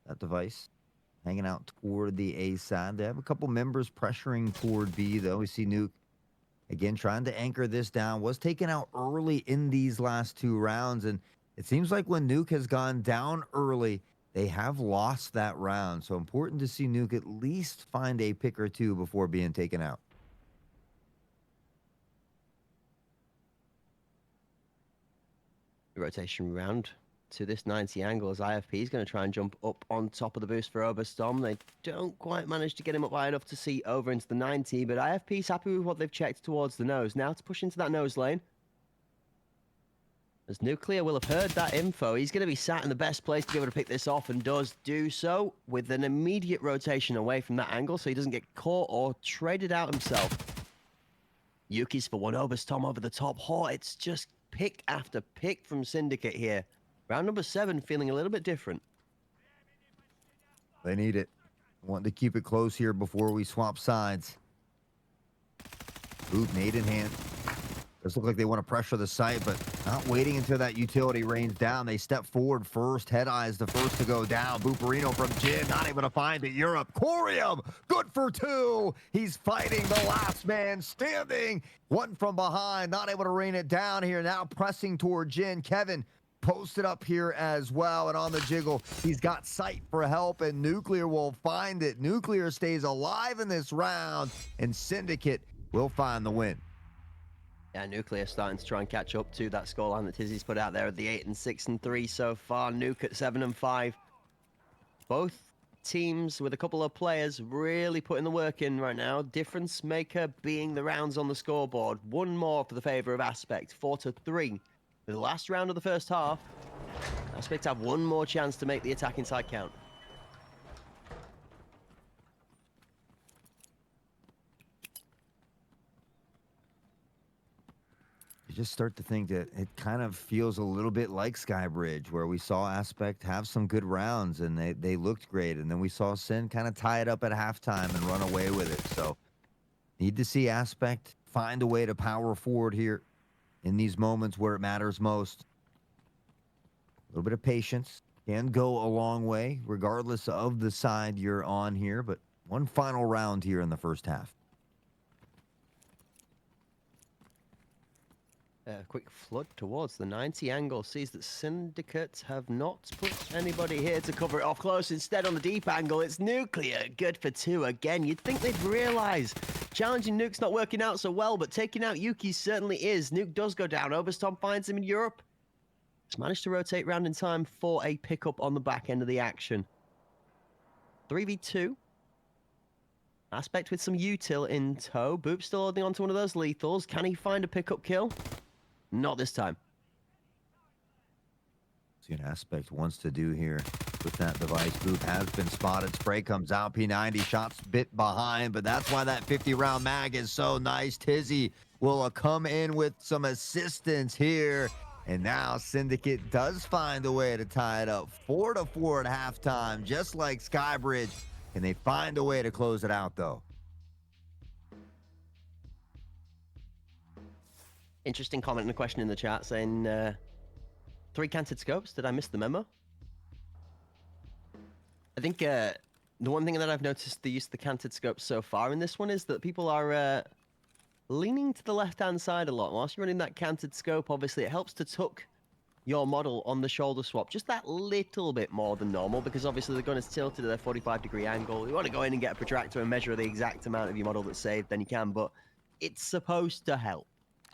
That device hanging out toward the A side. They have a couple members pressuring toward B, though. We see Nuke again trying to anchor this down. Was taken out early in these last 2 rounds, and it seems like when Nuke has gone down early, they have lost that round. So important to see Nuke at least find a pick or 2 before being taken out. Rotation round to this 90 angle as IFP is going to try and jump up on top of the boost for Oberstorm. They don't quite manage to get him up high enough to see over into the 90, but IFP's happy with what they've checked towards the nose. Now to push into that nose lane. As Nuclear will have heard that info, he's going to be sat in the best place to be able to pick this off, and does do so with an immediate rotation away from that angle so he doesn't get caught or traded out himself. Yuki's for one. Oberstorm over the top. Oh, it's just pick after pick from Syndicate here. Round number 7 feeling a little bit different. They need it. Want to keep it close here before we swap sides. Boot, nade in hand. Does look like they want to pressure the site, but not waiting until that utility rains down. They step forward first. Head Eyes the first to go down. Booperino from Jin, not able to find it. Europe. Corium, good for 2. He's fighting the last man standing. One from behind, not able to rain it down here. Now pressing toward Jin. Kevin posted up here as well, and on the jiggle, he's got sight for help, and Nuclear will find it. Nuclear stays alive in this round, and Syndicate will find the win. Yeah, Nuclear starting to try and catch up to that scoreline that Tizzy's put out there at the 8 and 6 and 3 so far. Nuke at 7 and 5. Both teams with a couple of players really putting the work in right now. Difference maker being the rounds on the scoreboard. One more for the favor of Aspect, 4-3. The last round of the first half, Aspect have one more chance to make the attacking side count. You just start to think that it kind of feels a little bit like Skybridge, where we saw Aspect have some good rounds and they looked great. And then we saw Sin kind of tie it up at halftime and run away with it. So need to see Aspect find a way to power forward here in these moments where it matters most. A little bit of patience can go a long way, regardless of the side you're on here. But one final round here in the first half. Quick flood towards the 90 angle. Sees that Syndicate have not put anybody here to cover it off close. Instead, on the deep angle, it's Nuclear. Good for 2 again. You'd think they'd realize challenging Nuke's not working out so well, but taking out Yuki certainly is. Nuke does go down. Oberstorm finds him in Europe. He's managed to rotate round in time for a pickup on the back end of the action. 3v2. Aspect with some util in tow. Boop still holding onto one of those lethals. Can he find a pickup kill? Not this time. See what Aspect wants to do here with that device. Boop has been spotted. Spray comes out. P90 shots bit behind, but that's why that 50-round mag is so nice. Tizzy will come in with some assistance here. And now Syndicate does find a way to tie it up. 4-4 at halftime, just like Skybridge. Can they find a way to close it out, though? Interesting comment and a question in the chat saying, 3 canted scopes. Did I miss the memo? I think the one thing that I've noticed the use of the canted scopes so far in this one is that people are leaning to the left-hand side a lot. Whilst you're running that canted scope, obviously, it helps to tuck your model on the shoulder swap just that little bit more than normal, because obviously the gun is tilted at a 45-degree angle. You want to go in and get a protractor and measure the exact amount of your model that's saved, then you can, but it's supposed to help.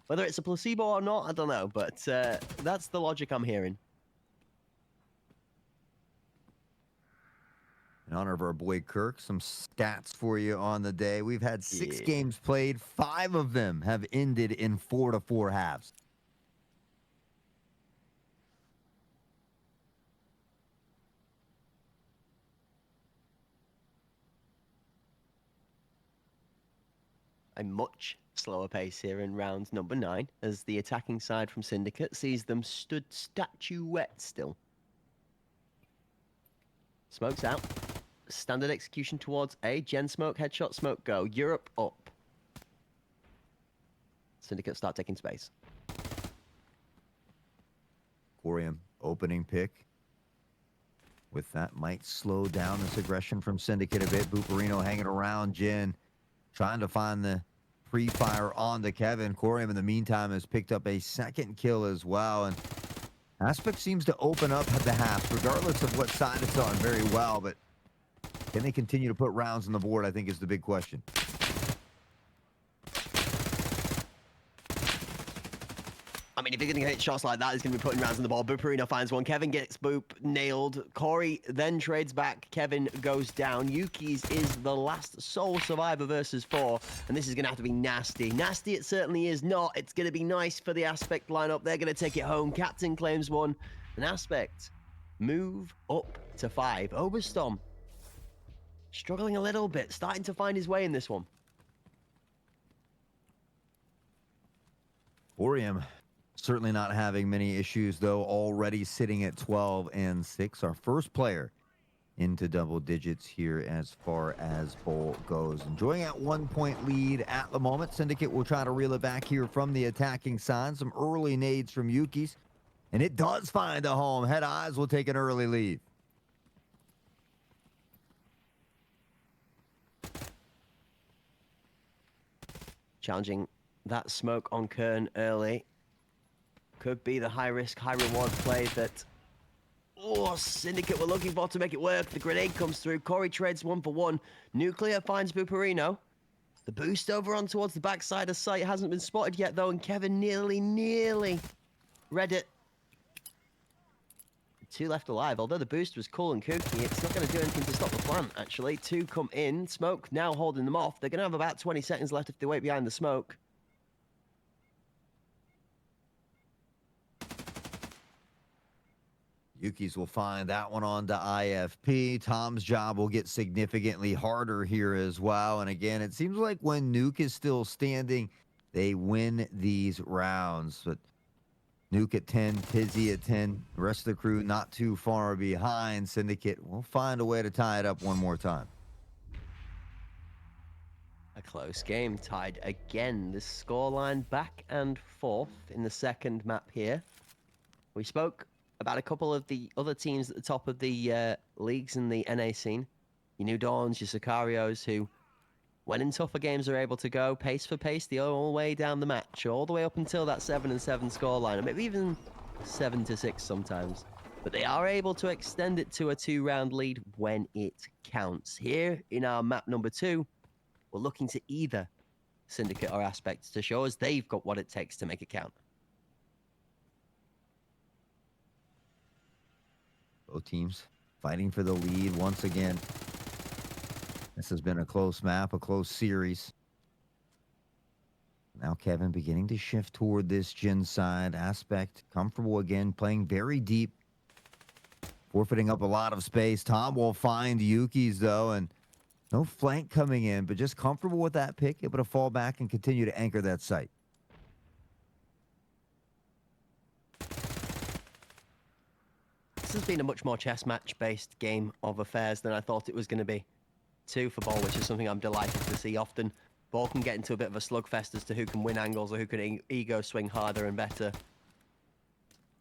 Whether it's a placebo or not, I don't know, but that's the logic I'm hearing. In honor of our boy Kirk, some stats for you on the day. We've had 6 games played. 5 of them have ended in 4-4 halves. A much slower pace here in round number 9, as the attacking side from Syndicate sees them stood statuette still. Smokes out. Standard execution towards A. Gen smoke, headshot, smoke, go. Europe up. Syndicate start taking space. Corium opening pick. With that, might slow down this aggression from Syndicate a bit. Buparino hanging around. Jin trying to find the pre-fire on to Kevin. Corium, in the meantime, has picked up a second kill as well. And Aspect seems to open up at the half, regardless of what side it's on, very well. But can they continue to put rounds on the board, I think, is the big question. I mean, if you're going to hit shots like that, he's going to be putting rounds on the ball. Buparino finds one. Kevin gets Boop nailed. Corey then trades back. Kevin goes down. Yuki's is the last sole survivor versus 4. And this is going to have to be nasty. Nasty it certainly is not. It's going to be nice for the Aspect lineup. They're going to take it home. Captain claims 1. An Aspect move up to 5. Oberstorm struggling a little bit. Starting to find his way in this one. Corium certainly not having many issues, though, already sitting at 12 and 6. Our first player into double digits here as far as bowl goes. Enjoying at 1-point lead at the moment. Syndicate will try to reel it back here from the attacking side. Some early nades from Yuki's, and it does find a home. Head Eyes will take an early lead. Challenging that smoke on Kern early. Could be the high-risk, high-reward play that Syndicate were looking for to make it work. The grenade comes through. Corey trades 1 for 1. Nuclear finds Buparino. The boost over on towards the backside of site hasn't been spotted yet, though, and Kevin nearly read it. 2 left alive. Although the boost was cool and kooky, it's not going to do anything to stop the plant, actually. 2 come in. Smoke now holding them off. They're going to have about 20 seconds left if they wait behind the smoke. Yuki's will find that one on to IFP. Tom's job will get significantly harder here as well. And again, it seems like when Nuke is still standing, they win these rounds. But Nuke at 10, Tizzy at 10, the rest of the crew not too far behind. Syndicate will find a way to tie it up one more time. A close game, tied again. The scoreline back and forth in the second map here. We spoke about a couple of the other teams at the top of the leagues in the NA scene. Your New Dawns, your Sicarios, who, when in tougher games, are able to go pace for pace the whole way down the match, all the way up until that 7-7 scoreline, or maybe even 7-6 sometimes. But they are able to extend it to a 2-round lead when it counts. Here in our map number 2, we're looking to either Syndicate or Aspect to show us they've got what it takes to make it count. Both teams fighting for the lead once again. This has been a close map, a close series. Now Kevin beginning to shift toward this Jin side. Aspect comfortable again, playing very deep, forfeiting up a lot of space. Tom will find Yuki's though, and no flank coming in, but just comfortable with that pick, able to fall back and continue to anchor that site. This has been a much more chess match-based game of affairs than I thought it was going to be. 2 for Ball, which is something I'm delighted to see. Often, Ball can get into a bit of a slugfest as to who can win angles or who can ego swing harder and better.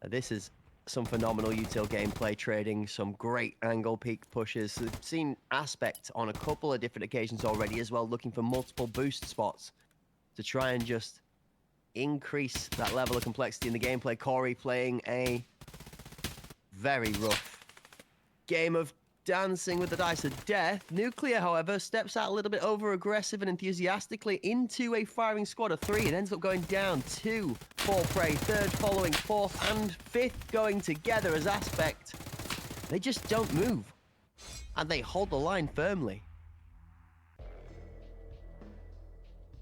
This is some phenomenal util gameplay trading, some great angle peak pushes. We've seen Aspect on a couple of different occasions already as well, looking for multiple boost spots to try and just increase that level of complexity in the gameplay. Corey playing a very rough game of dancing with the dice of death. Nuclear, however, steps out a little bit over aggressive and enthusiastically into a firing squad of 3 and ends up going down 2 for Prey. 3rd following, 4th and 5th going together as Aspect. They just don't move and they hold the line firmly.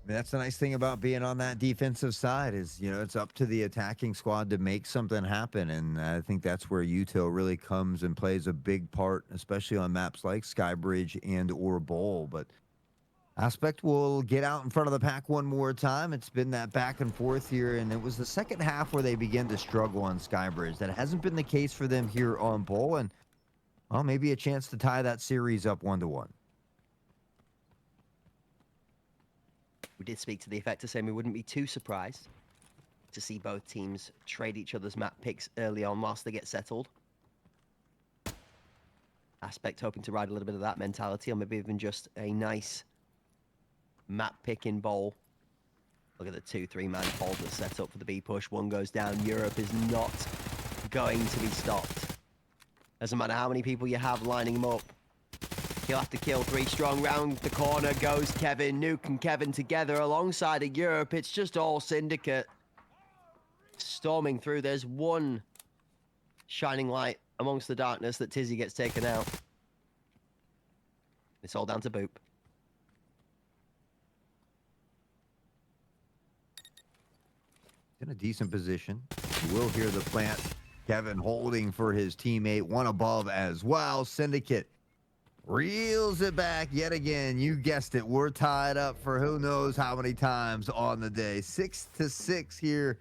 That's the nice thing about being on that defensive side is, you know, it's up to the attacking squad to make something happen. And I think that's where util really comes and plays a big part, especially on maps like Skybridge and or Bowl. But Aspect will get out in front of the pack one more time. It's been that back and forth here, and it was the second half where they began to struggle on Skybridge. That hasn't been the case for them here on Bowl, and, well, maybe a chance to tie that series up 1-1. We did speak to the effect of saying we wouldn't be too surprised to see both teams trade each other's map picks early on whilst they get settled. Aspect hoping to ride a little bit of that mentality, or maybe even just a nice map pick in Bowl. Look at the 2-3-man hold that's set up for the B push. One goes down. Europe is not going to be stopped. Doesn't matter how many people you have lining him up. He'll have to kill 3 strong. Round the corner goes Kevin. Nuke and Kevin together alongside of Europe. It's just all Syndicate storming through. There's one shining light amongst the darkness that Tizzy gets taken out. It's all down to Boop. In a decent position. You will hear the plant. Kevin holding for his teammate. One above as well. Syndicate reels it back yet again. You guessed it. We're tied up for who knows how many times on the day. 6-6 here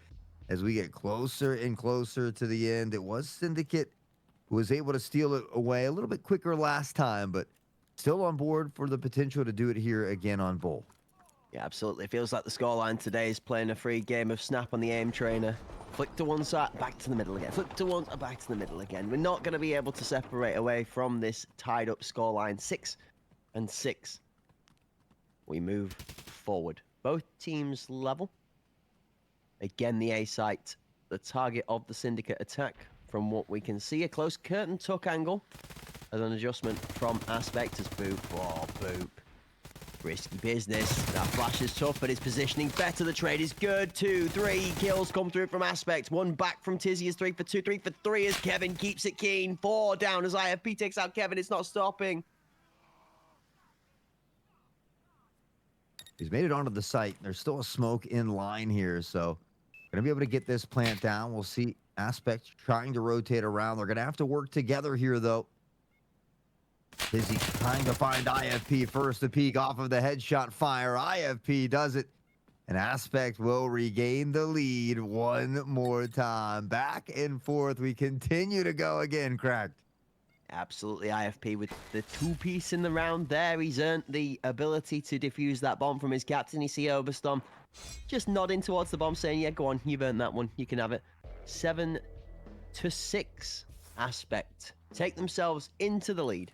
as we get closer and closer to the end. It was Syndicate who was able to steal it away a little bit quicker last time, but still on board for the potential to do it here again on Bowl. Yeah, absolutely. It feels like the scoreline today is playing a free game of snap on the aim trainer. Flick to one side, back to the middle again. Flick to one, back to the middle again. We're not going to be able to separate away from this tied up scoreline. 6-6. We move forward. Both teams level. Again, the A site, the target of the Syndicate attack. From what we can see, a close curtain tuck angle as an adjustment from Aspect as Boop. Oh, Boop. risky business. That flash is tough, but his positioning better. The trade is good. 2, 3 kills come through from Aspect. 1 back from Tizzy is 3 for 2, 3 for 3 as Kevin keeps it keen. 4 down as IFP takes out Kevin. It's not stopping. He's made it onto the site. There's still a smoke in line here, so gonna be able to get this plant down. We'll see Aspect trying to rotate around. They're gonna have to work together here, though. Tizzy trying to find IFP first to peek off of the headshot fire. IFP does it, and Aspect will regain the lead one more time. Back and forth, we continue to go again, Cracked. Absolutely, IFP with the 2-piece in the round there. He's earned the ability to defuse that bomb from his captain. You see Oberstorm just nodding towards the bomb, saying, yeah, go on, you've earned that one. You can have it. 7-6 Aspect take themselves into the lead.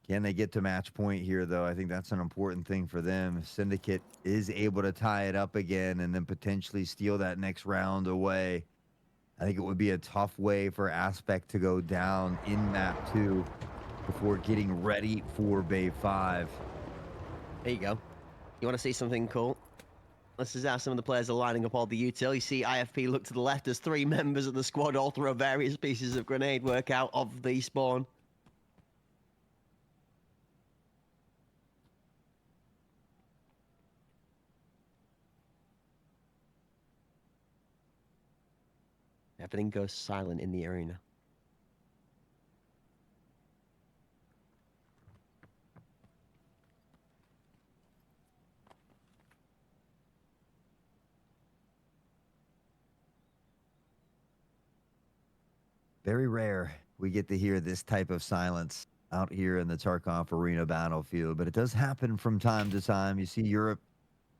Can they get to match point here, though? I think that's an important thing for them. Syndicate is able to tie it up again and then potentially steal that next round away. I think it would be a tough way for Aspect to go down in map 2 before getting ready for Bay 5. There you go. You want to see something cool? This is how some of the players are lining up all the util. You see IFP look to the left as 3 members of the squad all throw various pieces of grenade work out of the spawn. Everything goes silent in the arena. Very rare we get to hear this type of silence out here in the Tarkov Arena battlefield, but it does happen from time to time. You see Europe,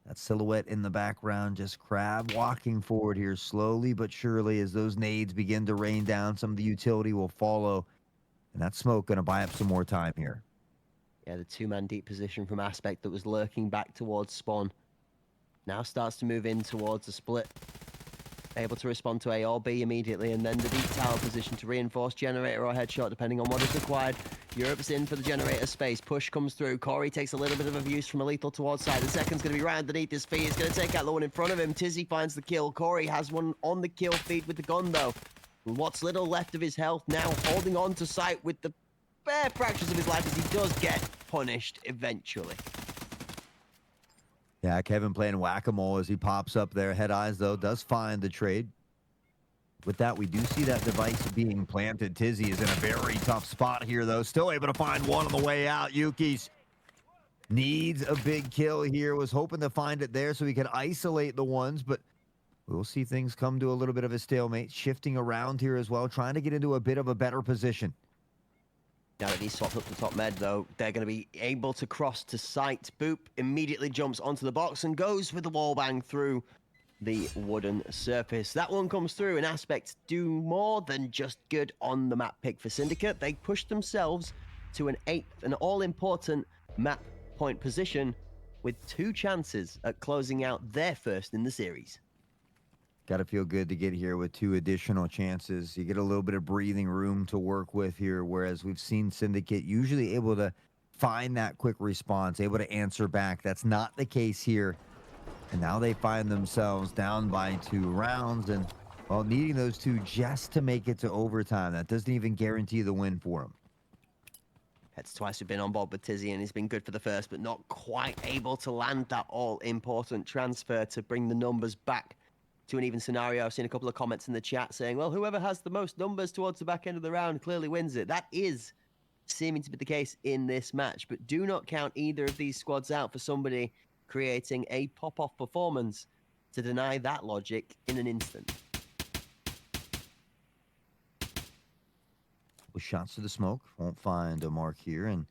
that silhouette in the background, just crab walking forward here slowly but surely as those nades begin to rain down. Some of the utility will follow, and that smoke going to buy up some more time here. Yeah, the 2-man deep position from Aspect that was lurking back towards spawn now starts to move in towards the split. Able to respond to A or B immediately, and then the deep tower position to reinforce generator or headshot, depending on what is required. Europe's in for the generator space. Push comes through. Corey takes a little bit of abuse from a lethal towards side. The second's going to be right underneath his feet. He's going to take out the one in front of him. Tizzy finds the kill. Corey has one on the kill feed with the gun, though. And what's little left of his health now, holding on to sight with the bare fractions of his life as he does get punished eventually. Yeah, Kevin playing whack-a-mole as he pops up there. Head Eyes, though, does find the trade. With that, we do see that device being planted. Tizzy is in a very tough spot here, though. Still able to find one on the way out. Yuki's needs a big kill here. Was hoping to find it there so he could isolate the ones, but we'll see things come to a little bit of a stalemate. Shifting around here as well, trying to get into a bit of a better position. Now that he's swapped up the top med, though, they're going to be able to cross to sight. Boop immediately jumps onto the box and goes with the wall bang through the wooden surface. That one comes through, and Aspects do more than just good on the map pick for Syndicate. They push themselves to an 8th, an all-important map point position with 2 chances at closing out their first in the series. Got to feel good to get here with 2 additional chances. You get a little bit of breathing room to work with here, whereas we've seen Syndicate usually able to find that quick response, able to answer back. That's not the case here. And now they find themselves down by 2 rounds and, well, needing those 2 just to make it to overtime. That doesn't even guarantee the win for them. That's twice we've been on board with Tizzy, and he's been good for the first, but not quite able to land that all-important transfer to bring the numbers back to an even scenario. I've seen a couple of comments in the chat saying, well, whoever has the most numbers towards the back end of the round clearly wins it. That is seeming to be the case in this match, but do not count either of these squads out for somebody creating a pop-off performance to deny that logic in an instant. With shots to the smoke, won't find a mark here, and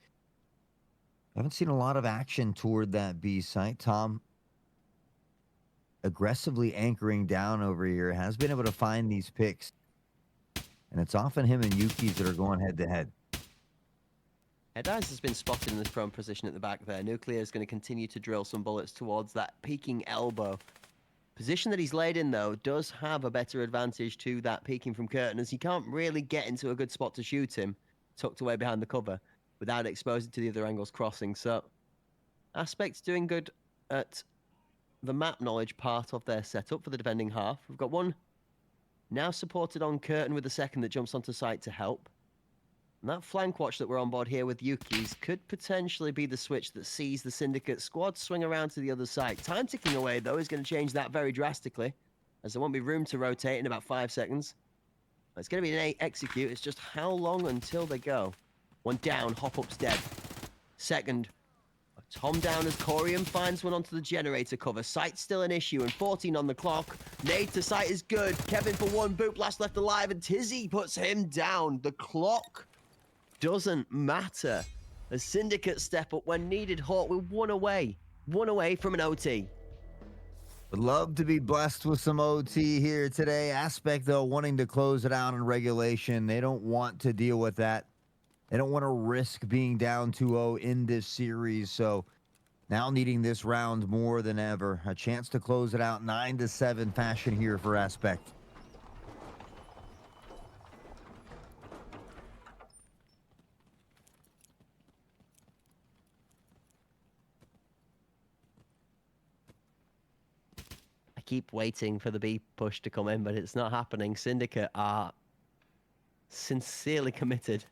haven't seen a lot of action toward that B site. Tom aggressively anchoring down over here, has been able to find these picks, and it's often him and Yuki's that are going head-to-head. Head Eyes has been spotted in this prone position at the back there. Nuclear is going to continue to drill some bullets towards that peeking elbow. Position that he's laid in, though, does have a better advantage to that peeking from Curtin, as he can't really get into a good spot to shoot him, tucked away behind the cover. without exposing to the other angles crossing. So Aspect's doing good at the map knowledge part of their setup for the defending half. We've got one now supported on curtain with the second that jumps onto site to help. And that flank watch that we're on board here with Yuki's could potentially be the switch that sees the Syndicate squad swing around to the other side. Time ticking away, though, is going to change that very drastically, as there won't be room to rotate in about 5 seconds. It's going to be an 8 execute. It's just how long until they go. One down, Hop-Up's dead. Second, Tom down as Corium finds one onto the generator cover. Sight's still an issue, and 14 on the clock. Nade to sight is good. Kevin for one, Boop last left alive, and Tizzy puts him down. The clock doesn't matter. The Syndicate step up when needed. Hawk with one away from an OT. Would love to be blessed with some OT here today. Aspect, though, wanting to close it out in regulation. They don't want to deal with that. They don't want to risk being down 2-0 in this series. So now needing this round more than ever. A chance to close it out 9-7 fashion here for Aspect. I keep waiting for the B push to come in, but it's not happening. Syndicate are sincerely committed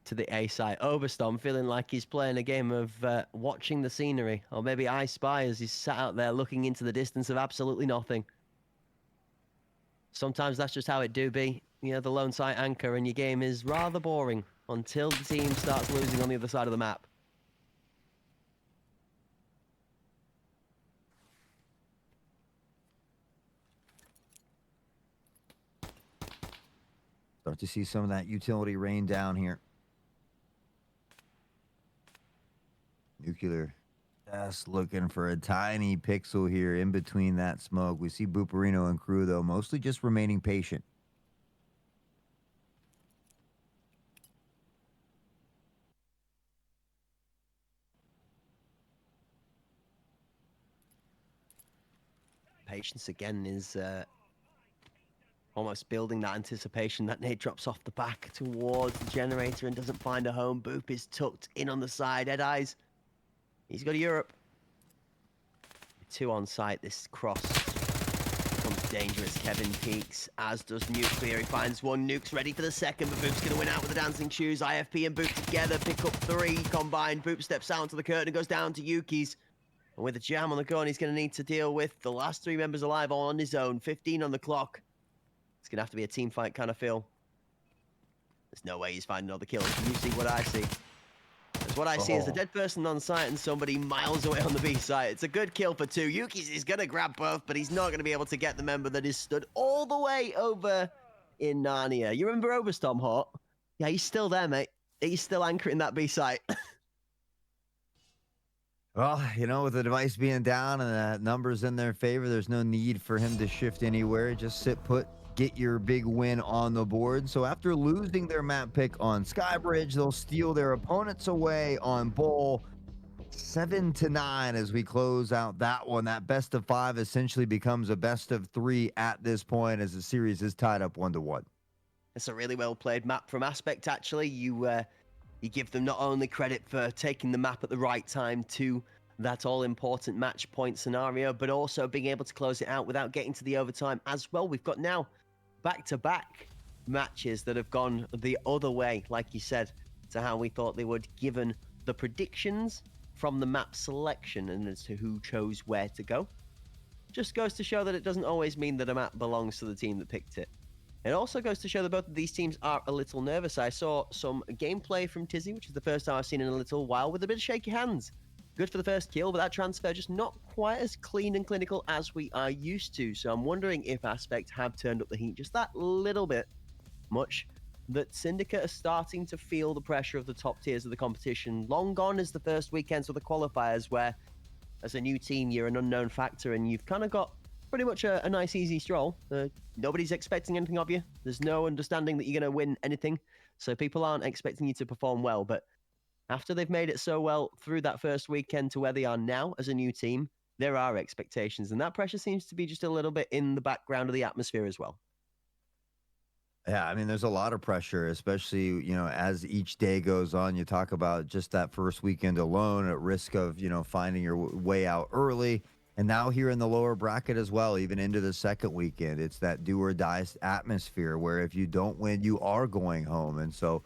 to the A side. Overstorm feeling like he's playing a game of watching the scenery, or maybe I Spy as he's sat out there looking into the distance of absolutely nothing. Sometimes that's just how it do be. You know, the lone site anchor, and your game is rather boring until the team starts losing on the other side of the map. Start to see some of that utility rain down here. Nuclear just looking for a tiny pixel here in between that smoke. We see Booperino and crew, though, mostly just remaining patient. Patience again is almost building that anticipation. That nade drops off the back towards the generator and doesn't find a home. Boop is tucked in on the side. Ed Eyes, he's got to Europe. 2 on site. This cross becomes dangerous. Kevin peeks, as does Nuclear. He finds one. Nuke's ready for the second, but Boop's going to win out with the dancing shoes. IFP and Boop together pick up 3 combined. Boop steps out to the curtain and goes down to Yuki's. And with a jam on the gun, he's going to need to deal with the last 3 members alive all on his own. 15 on the clock. It's going to have to be a team fight kind of feel. There's no way he's finding another kill. Can you see what I see? Because what I see is a dead person on site and somebody miles away on the B site. It's a good kill for 2. Yuki's is going to grab both, but he's not going to be able to get the member that is stood all the way over in Narnia. You remember Overstorm, Hawk? Yeah, he's still there, mate. He's still anchoring that B site. Well, you know, with the device being down and the numbers in their favor, there's no need for him to shift anywhere. Just sit put, get your big win on the board. So after losing their map pick on Skybridge, they'll steal their opponents away on Bowl 7-9 as we close out that one. That best of 5 essentially becomes a best of 3 at this point as the series is tied up 1-1. It's a really well played map from Aspect, actually. You give them not only credit for taking the map at the right time to that all-important match point scenario, but also being able to close it out without getting to the overtime as well. We've got now back-to-back matches that have gone the other way, like you said, to how we thought they would, given the predictions from the map selection and as to who chose where to go. Just goes to show that it doesn't always mean that a map belongs to the team that picked it. It also goes to show that both of these teams are a little nervous. I saw some gameplay from Tizzy, which is the first time I've seen in a little while, with a bit of shaky hands. Good for the first kill, but that transfer just not quite as clean and clinical as we are used to. So I'm wondering if Aspect have turned up the heat just that little bit much, that Syndicate are starting to feel the pressure of the top tiers of the competition. Long gone is the first weekends of the qualifiers, where as a new team, you're an unknown factor and you've kind of got pretty much a nice, easy stroll. Nobody's expecting anything of you. There's no understanding that you're going to win anything. So people aren't expecting you to perform well. But after they've made it so well through that first weekend to where they are now as a new team, there are expectations. And that pressure seems to be just a little bit in the background of the atmosphere as well. Yeah, I mean, there's a lot of pressure, especially, as each day goes on. You talk about just that first weekend alone at risk of, finding your way out early. And now here in the lower bracket as well, even into the second weekend, it's that do or die atmosphere where if you don't win, you are going home. And so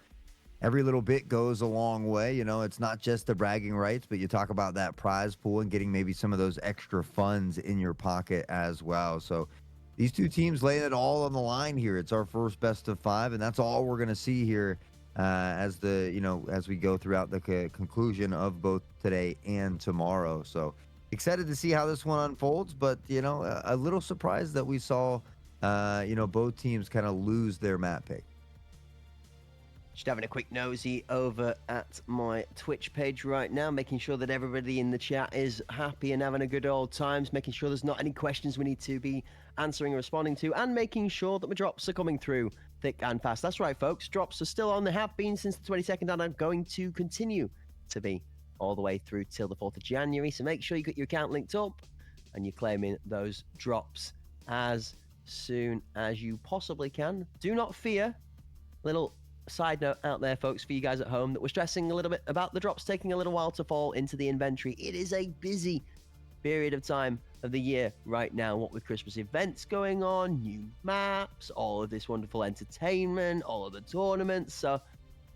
every little bit goes a long way. It's not just the bragging rights, but you talk about that prize pool and getting maybe some of those extra funds in your pocket as well. So these two teams laying it all on the line here. It's our first best of five, and that's all we're going to see here as we go throughout the conclusion of both today and tomorrow. So excited to see how this one unfolds, but a little surprised that we saw both teams kind of lose their map pick. Just having a quick nosy over at my Twitch page right now, making sure that everybody in the chat is happy and having a good old times, making sure there's not any questions we need to be answering or responding to, and making sure that my drops are coming through thick and fast. That's right, folks. Drops are still on. They have been since the 22nd, and I'm going to continue to be all the way through till the 4th of January. So make sure you get your account linked up and you're claiming those drops as soon as you possibly can. Do not fear. Little side note out there, folks, for you guys at home, that we're stressing a little bit about the drops taking a little while to fall into the inventory. It is a busy period of time of the year right now, what with Christmas events going on, new maps, all of this wonderful entertainment, all of the tournaments. So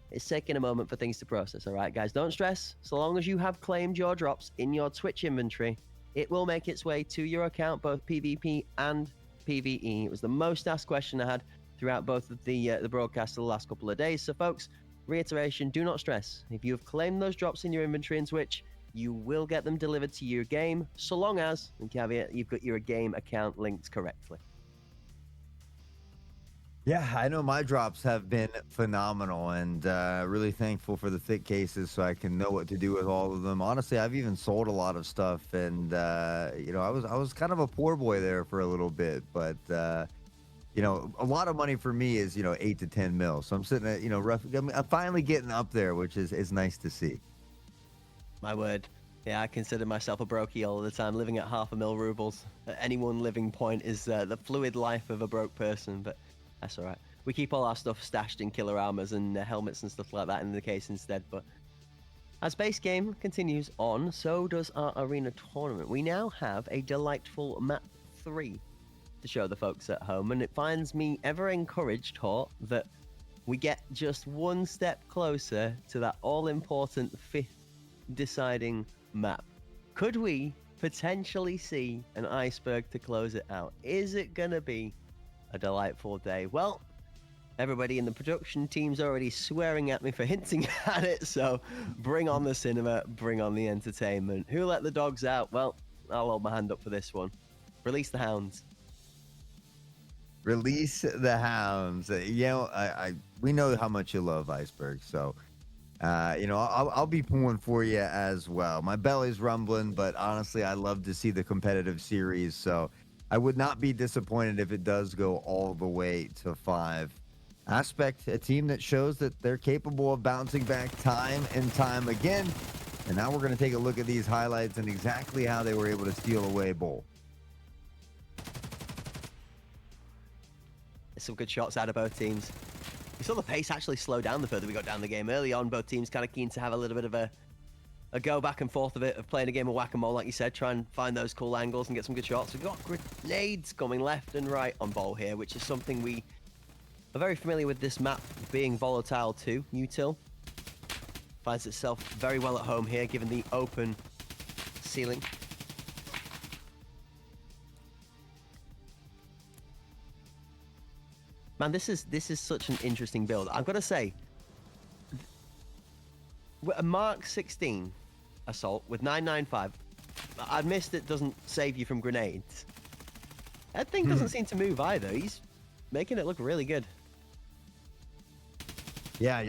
it's taking a moment for things to process. All right, guys, don't stress. So long as you have claimed your drops in your Twitch inventory, it will make its way to your account, both PvP and PvE. It was the most asked question I had throughout both of the broadcasts the last couple of days. So, folks, reiteration, do not stress. If you have claimed those drops in your inventory in Twitch, you will get them delivered to your game, so long as, and caveat, you've got your game account linked correctly. Yeah, I know my drops have been phenomenal, and really thankful for the thick cases so I can know what to do with all of them. Honestly, I've even sold a lot of stuff, and I was kind of a poor boy there for a little bit, but a lot of money for me is 8 to 10 mil. So I'm sitting at I'm finally getting up there, which is nice to see. My word. Yeah, I consider myself a brokey all the time, living at 500,000 rubles. At any one living point is the fluid life of a broke person, but that's all right. We keep all our stuff stashed in killer armors and helmets and stuff like that in the case instead. But as base game continues on, so does our arena tournament. We now have a delightful map 3 to show the folks at home, and it finds me ever encouraged, Hort, that we get just one step closer to that all-important 5th deciding map. Could we potentially see an Iceberg to close it out? Is it gonna be a delightful day? Well, everybody in the production team's already swearing at me for hinting at it, so bring on the cinema, bring on the entertainment. Who let the dogs out? Well, I'll hold my hand up for this one. Release the hounds. Release the hounds. We know how much you love Iceberg, so I'll be pulling for you as well. My belly's rumbling, but honestly, I love to see the competitive series, so I would not be disappointed if it does go all the way to 5. Aspect, a team that shows that they're capable of bouncing back time and time again. And now we're going to take a look at these highlights and exactly how they were able to steal away Bull. Some good shots out of both teams. We saw the pace actually slow down the further we got down the game. Early on, both teams kind of keen to have a little bit of a go back and forth of playing a game of whack-a-mole, like you said, try and find those cool angles and get some good shots. We've got grenades coming left and right on Bowl here, which is something we are very familiar with, this map being volatile too. Util finds itself very well at home here, given the open ceiling. Man, this is such an interesting build. I've got to say, a Mark 16 assault with 995, I missed it doesn't save you from grenades. That thing doesn't seem to move either. He's making it look really good. Yeah,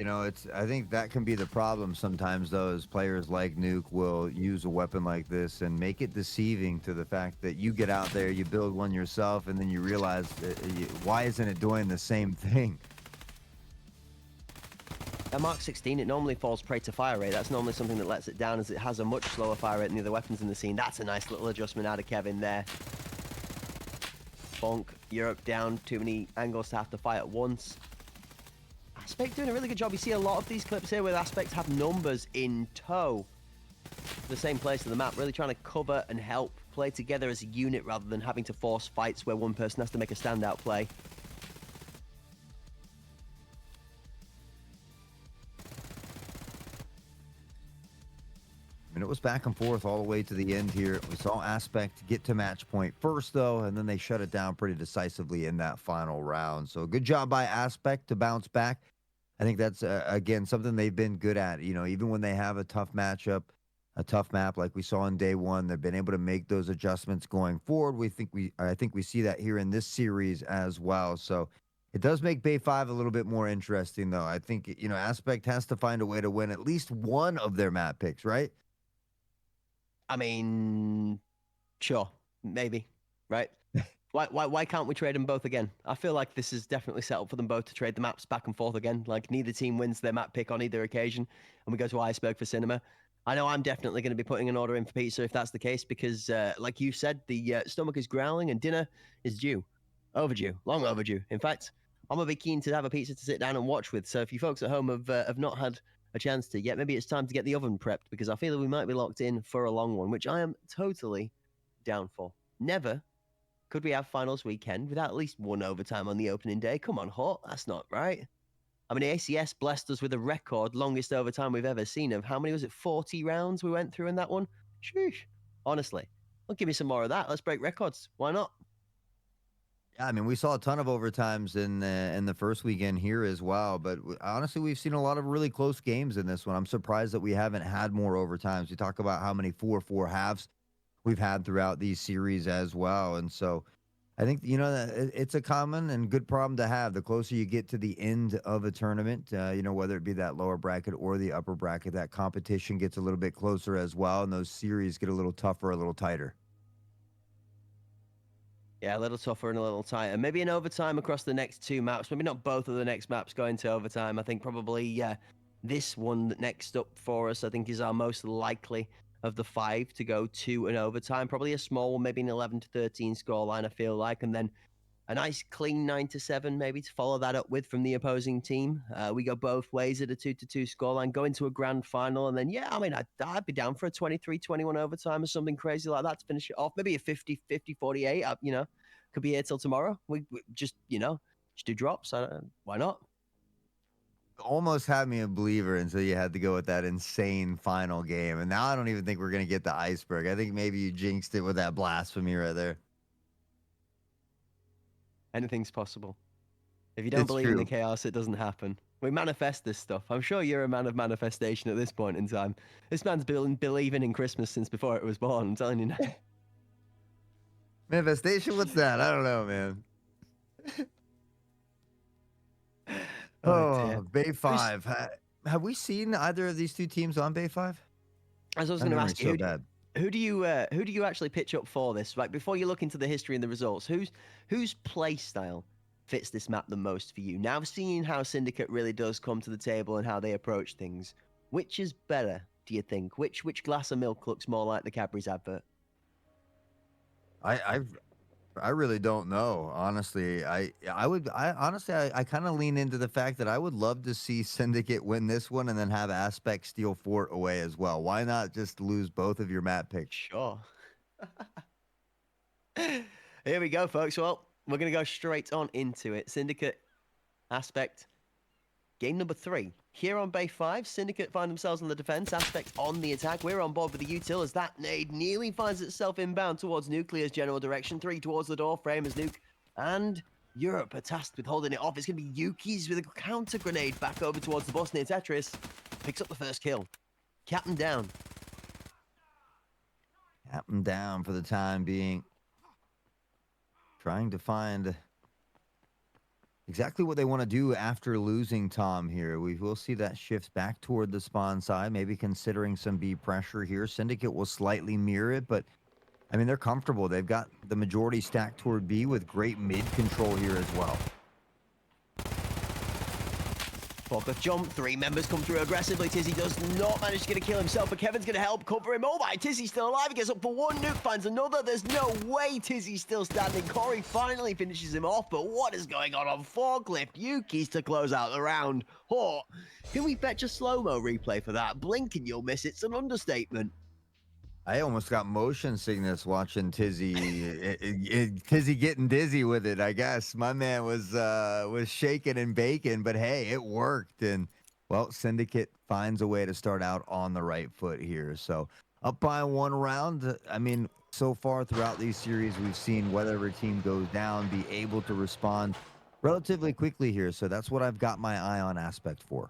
I think that can be the problem sometimes, though, is players like Nuke will use a weapon like this and make it deceiving to the fact that you get out there, you build one yourself, and then you realize, why isn't it doing the same thing? At Mark 16, it normally falls prey to fire rate. That's normally something that lets it down, as it has a much slower fire rate than the other weapons in the scene. That's a nice little adjustment out of Kevin there. Bonk. Europe down. Too many angles to have to fight at once. Aspect doing a really good job. You see a lot of these clips here where Aspect have numbers in tow. The same place of the map, really trying to cover and help play together as a unit rather than having to force fights where one person has to make a standout play. And it was back and forth all the way to the end here. We saw Aspect get to match point first, though, and then they shut it down pretty decisively in that final round. So good job by Aspect to bounce back. I think that's, again, something they've been good at. You know, even when they have a tough matchup, a tough map like we saw in day one, they've been able to make those adjustments going forward. I think we see that here in this series as well. So it does make Bay 5 a little bit more interesting, though. I think, you know, Aspect has to find a way to win at least one of their map picks, right? I mean, sure, maybe, right? Why can't we trade them both again? I feel like this is definitely set up for them both to trade the maps back and forth again. Like neither team wins their map pick on either occasion, and we go to Iceberg for cinema. I know I'm definitely going to be putting an order in for pizza if that's the case, because like you said, the stomach is growling and dinner is due. Overdue, long overdue. In fact, I'm going to be keen to have a pizza to sit down and watch with. So if you folks at home have not had a chance to yet, maybe it's time to get the oven prepped, because I feel that we might be locked in for a long one, which I am totally down for. Never could we have finals weekend without at least one overtime on the opening day. Come on, Hort, that's not right. I mean, ACS blessed us with a record longest overtime we've ever seen of how many was it? 40 rounds we went through in that one? Sheesh. Honestly. Well, give me some more of that. Let's break records. Why not? Yeah, I mean, we saw a ton of overtimes in the first weekend here as well. But honestly, we've seen a lot of really close games in this one. I'm surprised that we haven't had more overtimes. We talk about how many 4-4 halves we've had throughout these series as well. And so I think, you know, it's a common and good problem to have. The closer you get to the end of a tournament, you know, whether it be that lower bracket or the upper bracket, that competition gets a little bit closer as well. And those series get a little tougher, a little tighter. Yeah, a little tougher and a little tighter. Maybe an overtime across the next two maps. Maybe not both of the next maps going to overtime. I think probably this one next up for us, I think, is our most likely of the 5 to go to an overtime. Probably a small one, maybe an 11-13 scoreline, I feel like. And then a nice clean 9-7 maybe to follow that up with from the opposing team. We go both ways at a 2-2 scoreline, go into a grand final, and then, yeah, I mean, I'd be down for a 23-21 overtime or something crazy like that to finish it off. Maybe a 50-50, 48, you know, could be here till tomorrow. We just, you know, just do drops. Why not? Almost had me a believer until you had to go with that insane final game. And now I don't even think we're going to get the Iceberg. I think maybe you jinxed it with that blasphemy right there. Anything's possible. If you don't believe in the chaos, it doesn't happen. We manifest this stuff. I'm sure you're a man of manifestation at this point in time. This man's been believing in Christmas since before it was born. I'm telling you now. Manifestation? What's that? I don't know, man. Oh, Bay 5. Have we seen either of these two teams on Bay 5? As I was going to ask you, who do you actually pitch up for this? Like before you look into the history and the results, whose play style fits this map the most for you? Now seeing how Syndicate really does come to the table and how they approach things, which is better, do you think? Which glass of milk looks more like the Cadbury's advert? I really don't know, honestly. I honestly kind of lean into the fact that I would love to see Syndicate win this one and then have Aspect steal Fort away as well. Why not just lose both of your map picks? Sure. Here we go, folks. Well, we're going to go straight on into it. Syndicate, Aspect, game number 3. Here on Bay 5, Syndicate find themselves on the defense, Aspect on the attack. We're on board with the util as that nade nearly finds itself inbound towards Nuclear's general direction. 3 towards the door, frame as Nuke and Europe are tasked with holding it off. It's going to be Yuki's with a counter grenade back over towards the bus near Tetris. Picks up the first kill. Captain down. Captain down for the time being. Trying to find exactly what they want to do after losing Tom here. We will see that shifts back toward the spawn side, maybe considering some B pressure here. Syndicate will slightly mirror it, but I mean, they're comfortable. They've got the majority stacked toward B with great mid control here as well. Forklift jump, 3 members come through aggressively. Tizzy does not manage to get a kill himself, but Kevin's going to help cover him. Oh my, Tizzy's still alive. He gets up for 1 nuke, finds another. There's no way Tizzy's still standing. Corey finally finishes him off, but what is going on Forklift? Yuki's to close out the round. Oh, can we fetch a slow-mo replay for that? Blink and you'll miss. It's an understatement. I almost got motion sickness watching Tizzy. Tizzy getting dizzy with it, I guess. My man was shaking and baking, but hey, it worked. And well, Syndicate finds a way to start out on the right foot here. So up by 1 round. I mean, so far throughout these series, we've seen whatever team goes down be able to respond relatively quickly here. So that's what I've got my eye on Aspect for.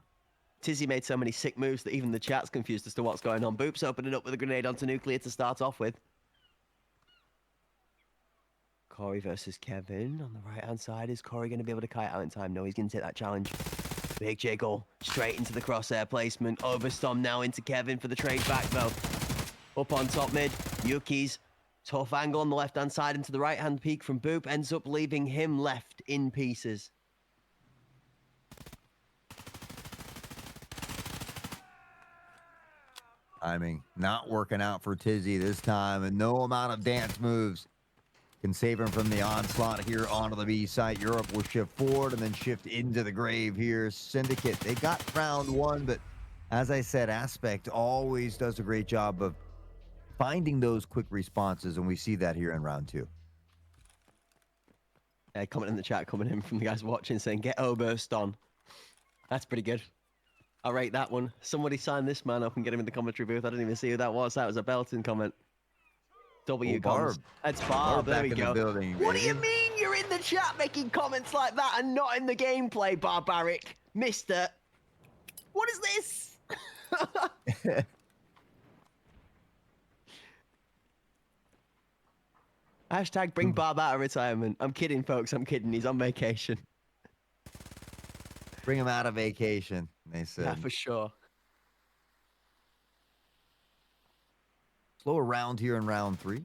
Tizzy made so many sick moves that even the chat's confused as to what's going on. Boop's opening up with a grenade onto Nuclear to start off with. Corey versus Kevin on the right-hand side. Is Corey going to be able to kite out in time? No, he's going to take that challenge. Big jiggle, straight into the crosshair placement. Overstorm now into Kevin for the trade back, though. Up on top mid, Yuki's tough angle on the left-hand side into the right-hand peak from Boop. Ends up leaving him left in pieces. Timing not working out for Tizzy this time, and no amount of dance moves can save him from the onslaught here onto the B site. Europe will shift forward and then shift into the grave here. Syndicate, they got round 1, but as I said, Aspect always does a great job of finding those quick responses, and we see that here in round 2. Comment in the chat coming in from the guys watching saying, get Oberst on. That's pretty good. I'll rate that one. Somebody sign this man up and get him in the commentary booth. I didn't even see who that was. That was a Belton comment. W Barb. comes. That's Barb. There we go. Building, what do you mean you're in the chat making comments like that and not in the gameplay, Barbaric? Mister. What is this? Hashtag bring Barb out of retirement. I'm kidding, folks. I'm kidding. He's on vacation. Bring him out of vacation, they said. Yeah, for sure. Slower round here in round 3.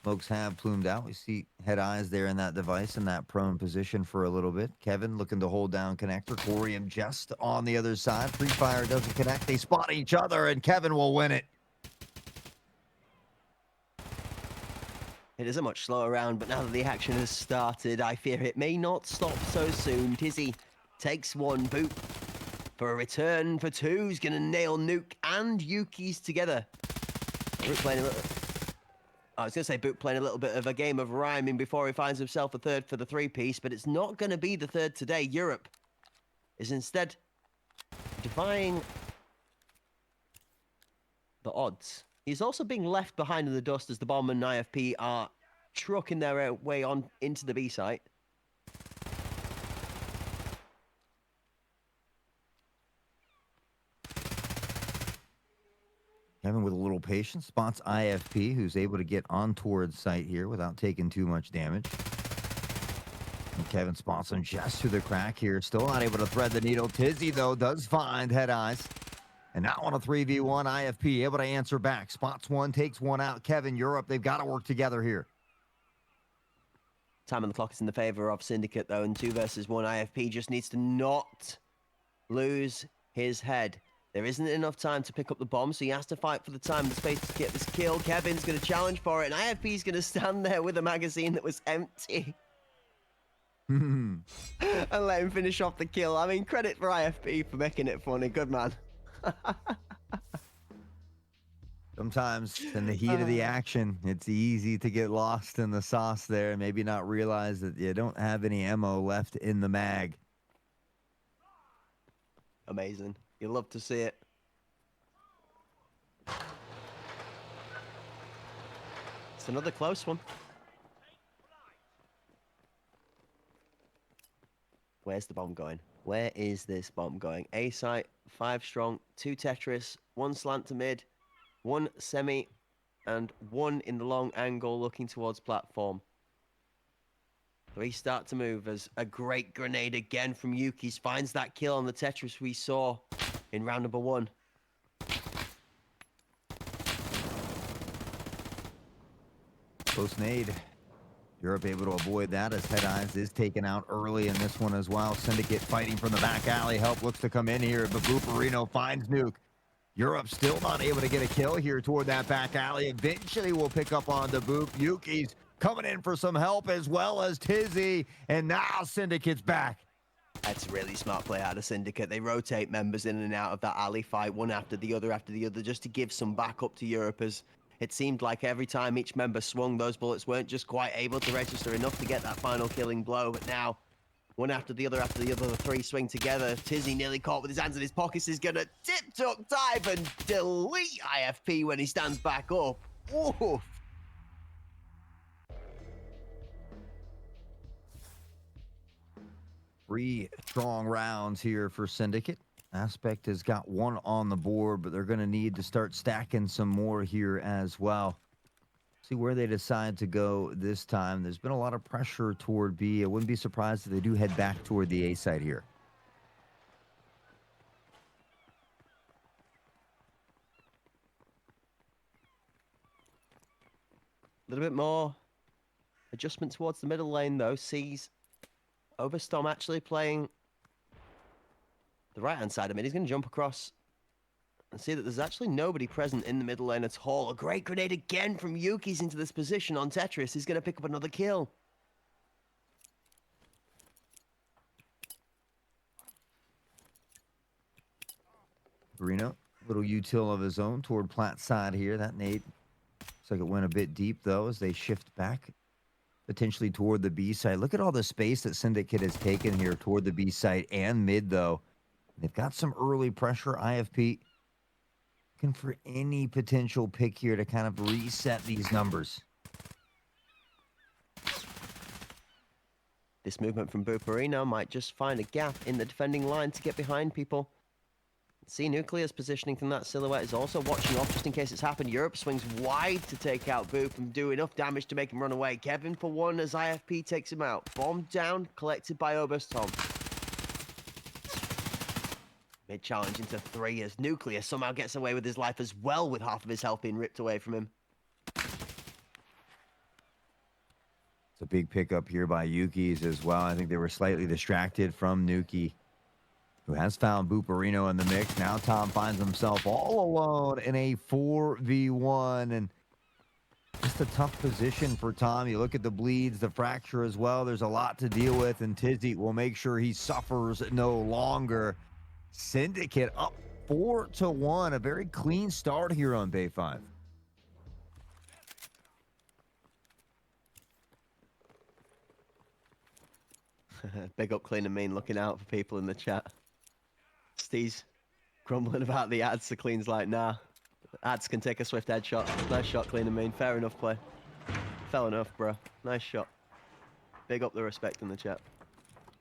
Smokes have plumed out. We see head eyes there in that device in that prone position for a little bit. Kevin looking to hold down connector. Corey and just on the other side. Free fire doesn't connect. They spot each other, and Kevin will win it. It is a much slower round, but now that the action has started, I fear it may not stop so soon. Tizzy takes 1, Boop for a return for 2. He's going to nail Nuke and Yuki's together. Boop playing a little... I was going to say Boop playing a little bit of a game of rhyming before he finds himself a third for the 3-piece, but it's not going to be the third today. Europe is instead defying the odds. He's also being left behind in the dust as the bomb and IFP are trucking their way on into the B site. Kevin with a little patience spots IFP, who's able to get on towards site here without taking too much damage. And Kevin spots him just through the crack here. Still not able to thread the needle. Tizzy, though, does find head eyes. And now on a 3v1, IFP able to answer back. Spots 1, takes 1 out. Kevin, Europe, they've got to work together here. Time on the clock is in the favor of Syndicate, though, and 2 versus 1. IFP just needs to not lose his head. There isn't enough time to pick up the bomb, so he has to fight for the time and the space to get this kill. Kevin's going to challenge for it, and IFP's going to stand there with a magazine that was empty. And let him finish off the kill. I mean, credit for IFP for making it funny. Good man. Sometimes in the heat of the action, it's easy to get lost in the sauce there and maybe not realize that you don't have any ammo left in the mag. Amazing. You love to see it. It's another close one. Where's the bomb going? Where is this bomb going? A site, 5 strong, 2 Tetris, 1 slant to mid, 1 semi, and 1 in the long angle looking towards platform. 3 start to move as a great grenade again from Yuki's finds that kill on the Tetris we saw in round number 1. Close nade. Europe able to avoid that as Head Eyes is taken out early in this one as well. Syndicate fighting from the back alley. Help looks to come in here, but Booperino finds Nuke. Europe still not able to get a kill here toward that back alley. Eventually we'll pick up on the Boop. Yuki's coming in for some help as well as Tizzy. And now Syndicate's back. That's really smart play out of Syndicate. They rotate members in and out of that alley fight, one after the other, just to give some backup to Europe, as it seemed like every time each member swung, those bullets weren't just quite able to register enough to get that final killing blow. But now, one after the other, the three swing together. Tizzy nearly caught with his hands in his pockets is going to tip-tuck dive and delete IFP when he stands back up. Oof. 3 strong rounds here for Syndicate. Aspect has got 1 on the board, but they're going to need to start stacking some more here as well. See where they decide to go this time. There's been a lot of pressure toward B. I wouldn't be surprised if they do head back toward the A side here. A little bit more adjustment towards the middle lane, though. Sees Overstorm actually playing the right-hand side of mid. He's going to jump across and see that there's actually nobody present in the middle lane at all. A great grenade again from Yuki's into this position on Tetris. He's going to pick up another kill. Reno, little util of his own toward Platt's side here. That nade looks like it went a bit deep, though, as they shift back potentially toward the B side. Look at all the space that Syndicate has taken here toward the B side and mid, though. They've got some early pressure. IFP looking for any potential pick here to kind of reset these numbers. This movement from Booperino might just find a gap in the defending line to get behind people. See, Nuclear's positioning from that silhouette is also watching off just in case it's happened. Europe swings wide to take out Boop and do enough damage to make him run away. Kevin for one as IFP takes him out. Bomb down, collected by Oberstrom. Mid challenge into 3 as Nuclear somehow gets away with his life as well, with half of his health being ripped away from him. It's a big pickup here by Yuki's as well. I think they were slightly distracted from Nuki, who has found Booperino in the mix. Now Tom finds himself all alone in a 4v1, and just a tough position for Tom. You look at the bleeds, the fracture as well. There's a lot to deal with, and Tizzy will make sure he suffers no longer. Syndicate up 4-1. A very clean start here on Bay 5. Big up Clean and Mean, looking out for people in the chat. Steez grumbling about the ads. The Clean's like, nah, ads can take a swift headshot. Nice shot, Clean and Mean. Fair enough play. Fell enough, bro. Nice shot. Big up the respect in the chat.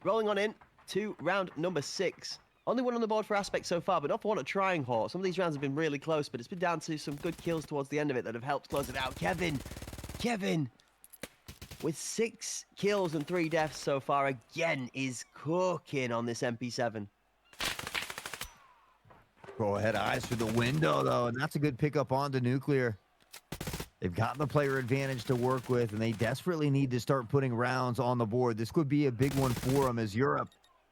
Rolling on in to round number 6. Only one on the board for Aspect so far, but not for want of trying hard. Some of these rounds have been really close, but it's been down to some good kills towards the end of it that have helped close it out. Kevin, with 6 kills and 3 deaths so far, again, is cooking on this MP7. Go ahead, eyes through the window, though, and that's a good pickup onto Nuclear. They've got the player advantage to work with, and they desperately need to start putting rounds on the board. This could be a big one for them as Europe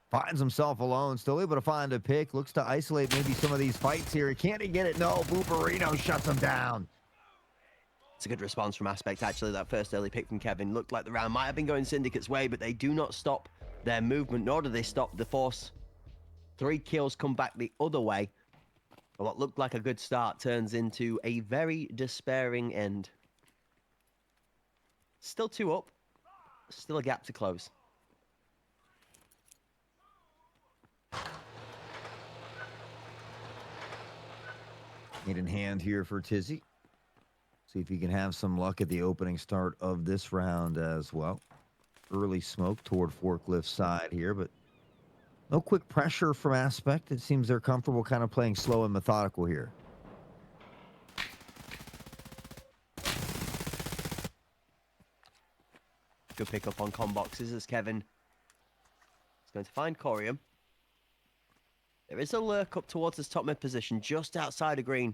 finds himself alone, still able to find a pick, looks to isolate maybe some of these fights here. Can't he get it? No, Booperino shuts him down. It's a good response from Aspect, actually. That first early pick from Kevin looked like the round might have been going Syndicate's way, but they do not stop their movement, nor do they stop the force. 3 kills come back the other way. But what looked like a good start turns into a very despairing end. Still 2 up. Still a gap to close. Hand in hand here for Tizzy. See if he can have some luck at the opening start of this round as well. Early smoke toward forklift side here, but no quick pressure from Aspect. It seems they're comfortable kind of playing slow and methodical here. Good pick up on com boxes as Kevin is going to find Corium. There is a lurk up towards this top mid position, just outside of green.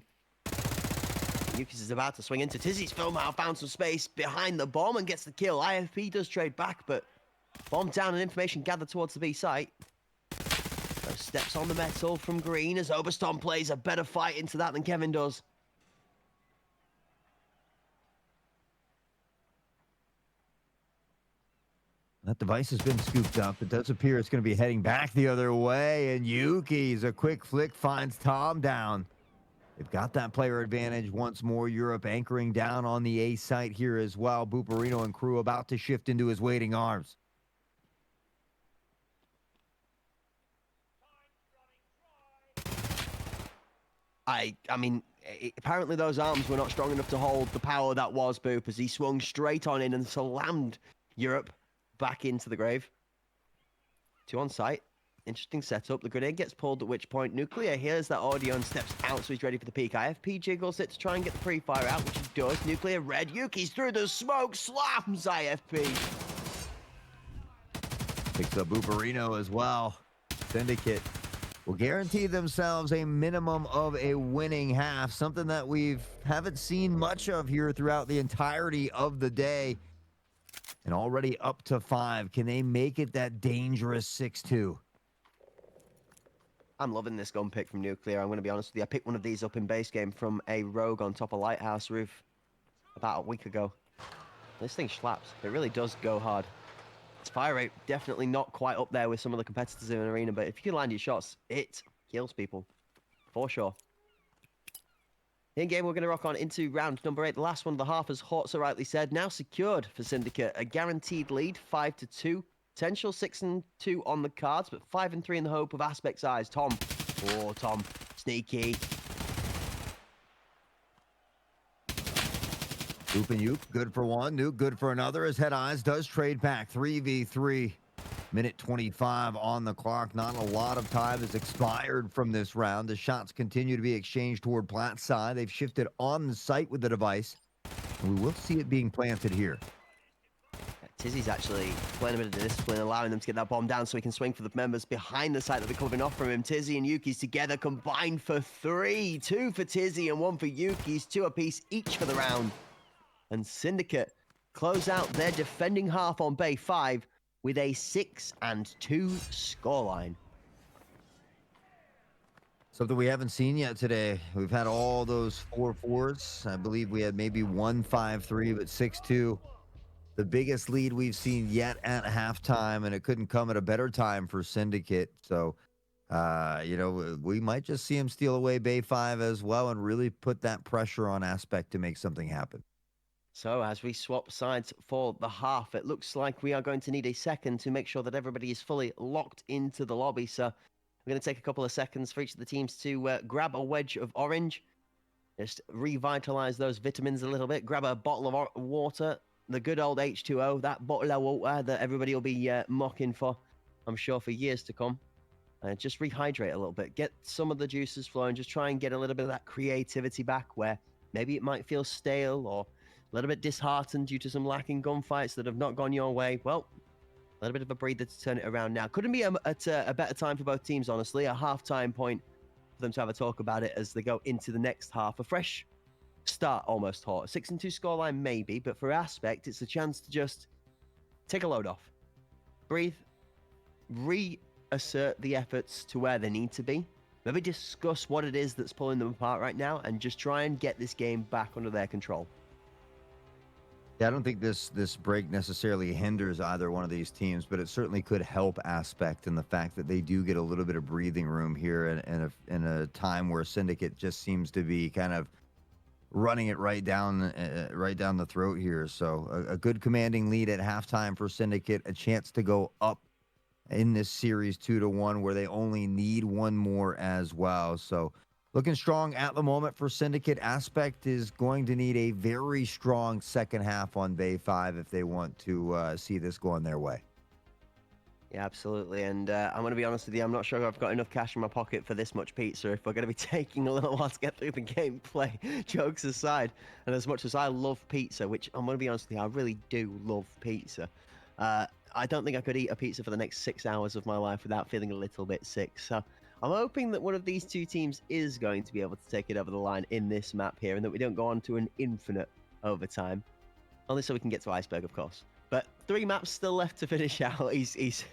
Yuki's is about to swing into Tizzy's film out, found some space behind the bomb and gets the kill. IFP does trade back, but bomb down and information gathered towards the B site. Those steps on the metal from Green as Oberstorm plays a better fight into that than Kevin does. That device has been scooped up. It does appear it's going to be heading back the other way. And Yuki's a quick flick finds Tom down. They've got that player advantage once more. Europe anchoring down on the A site here as well. Buparino and crew about to shift into his waiting arms. I mean, apparently those arms were not strong enough to hold the power that was Boop as he swung straight on in and slammed Europe back into the grave. 2 on site. Interesting setup. The grenade gets pulled, at which point Nuclear hears that audio and steps out, so he's ready for the peak. IFP jiggles it to try and get the pre-fire out, which he does. Nuclear red. Yuki's through the smoke, slams IFP. Picks up Buparino as well. Syndicate will guarantee themselves a minimum of a winning half, something that haven't seen much of here throughout the entirety of the day. And already up to 5. Can they make it that dangerous 6-2? I'm loving this gun pick from Nuclear. I'm going to be honest with you. I picked one of these up in base game from a rogue on top of Lighthouse roof about a week ago. This thing slaps. It really does go hard. Its fire rate definitely not quite up there with some of the competitors in Arena, but if you can land your shots, it kills people. For sure. In game, we're going to rock on into round number 8. The last one of the half, as Hort so rightly said, now secured for Syndicate. A guaranteed lead, 5-2. Potential 6-2 on the cards, but 5-3 in the hope of Aspect's eyes. Tom. Oh, Tom. Sneaky. Oop and Yoop, good for one. Nuke, good for another. As Head Eyes does trade back. 3v3. Minute 25 on the clock. Not a lot of time has expired from this round. The shots continue to be exchanged toward Platt's side. They've shifted on the site with the device. And we will see it being planted here. Tizzy's actually playing a bit of discipline, allowing them to get that bomb down so he can swing for the members behind the site that they're covering off from him. Tizzy and Yuki's together combined for 3. 2 for Tizzy and 1 for Yuki's. 2 apiece each for the round. And Syndicate close out their defending half on Bay 5 with a 6-2 scoreline. Something we haven't seen yet today. We've had all those 4-4s. I believe we had maybe 1-5-3, but 6-2. The biggest lead we've seen yet at halftime, and it couldn't come at a better time for Syndicate. So, you know, we might just see him steal away Bay 5 as well and really put that pressure on Aspect to make something happen. So as we swap sides for the half, it looks like we are going to need a second to make sure that everybody is fully locked into the lobby. So we're going to take a couple of seconds for each of the teams to grab a wedge of orange, just revitalize those vitamins a little bit, grab a bottle of water, the good old H2O, that bottle of water that everybody will be mocking for, I'm sure, for years to come. Just rehydrate a little bit, get some of the juices flowing, just try and get a little bit of that creativity back where maybe it might feel stale or a little bit disheartened due to some lacking gunfights that have not gone your way. Well, a little bit of a breather to turn it around now. Couldn't be at a better time for both teams, honestly. A half-time point for them to have a talk about it as they go into the next half. A fresh start, almost, Hort. 6-2 scoreline, maybe, but for Aspect, it's a chance to just take a load off. Breathe. Reassert the efforts to where they need to be. Maybe discuss what it is that's pulling them apart right now and just try and get this game back under their control. Yeah, I don't think this break necessarily hinders either one of these teams, but it certainly could help Aspect in the fact that they do get a little bit of breathing room here in a time where Syndicate just seems to be kind of running it right down the throat here. So a good commanding lead at halftime for Syndicate, a chance to go up in this series 2-1 where they only need one more as well. So looking strong at the moment for Syndicate. Aspect is going to need a very strong second half on Bay 5 if they want to see this going their way. Yeah, absolutely. And I'm going to be honest with you, I'm not sure I've got enough cash in my pocket for this much pizza if we're going to be taking a little while to get through the gameplay, jokes aside. And as much as I love pizza, which I'm going to be honest with you, I really do love pizza, I don't think I could eat a pizza for the next 6 hours of my life without feeling a little bit sick. So I'm hoping that one of these two teams is going to be able to take it over the line in this map here, and that we don't go on to an infinite overtime. Only so we can get to Iceberg, of course. But 3 maps still left to finish out. He's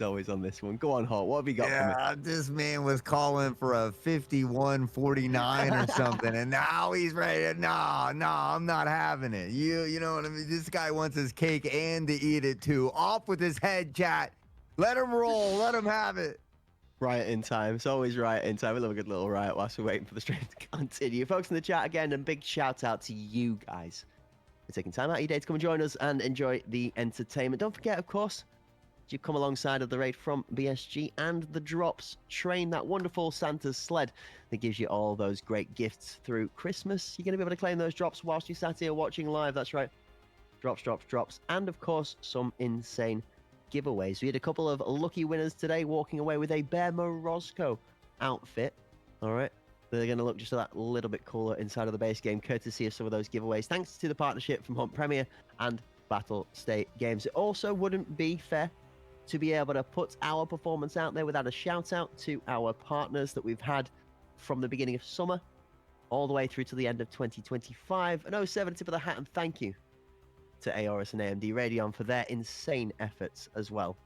always on this one. Go on, Hart. What have you got for me? Yeah, this man was calling for a 51-49 or something, and now he's ready. No, I'm not having it. You know what I mean? This guy wants his cake and to eat it too. Off with his head, chat. Let him roll. Let him have it. Riot in time. It's always riot in time. We love a good little riot whilst we're waiting for the stream to continue. Folks in the chat again, and big shout out to you guys for taking time out of your day to come and join us and enjoy the entertainment. Don't forget, of course, you come alongside of the raid from BSG and the drops train, that wonderful Santa's sled that gives you all those great gifts through Christmas. You're going to be able to claim those drops whilst you sat here watching live. That's right. Drops. And of course, some insane giveaways. We had a couple of lucky winners today walking away with a Bear Morozko outfit. All right. They're going to look just that little bit cooler inside of the base game, courtesy of some of those giveaways. Thanks to the partnership from Hunt Premier and Battle State Games. It also wouldn't be fair to be able to put our performance out there without a shout out to our partners that we've had from the beginning of summer all the way through to the end of 2025. An 07 tip of the hat, and thank you to Aorus and AMD Radeon for their insane efforts as well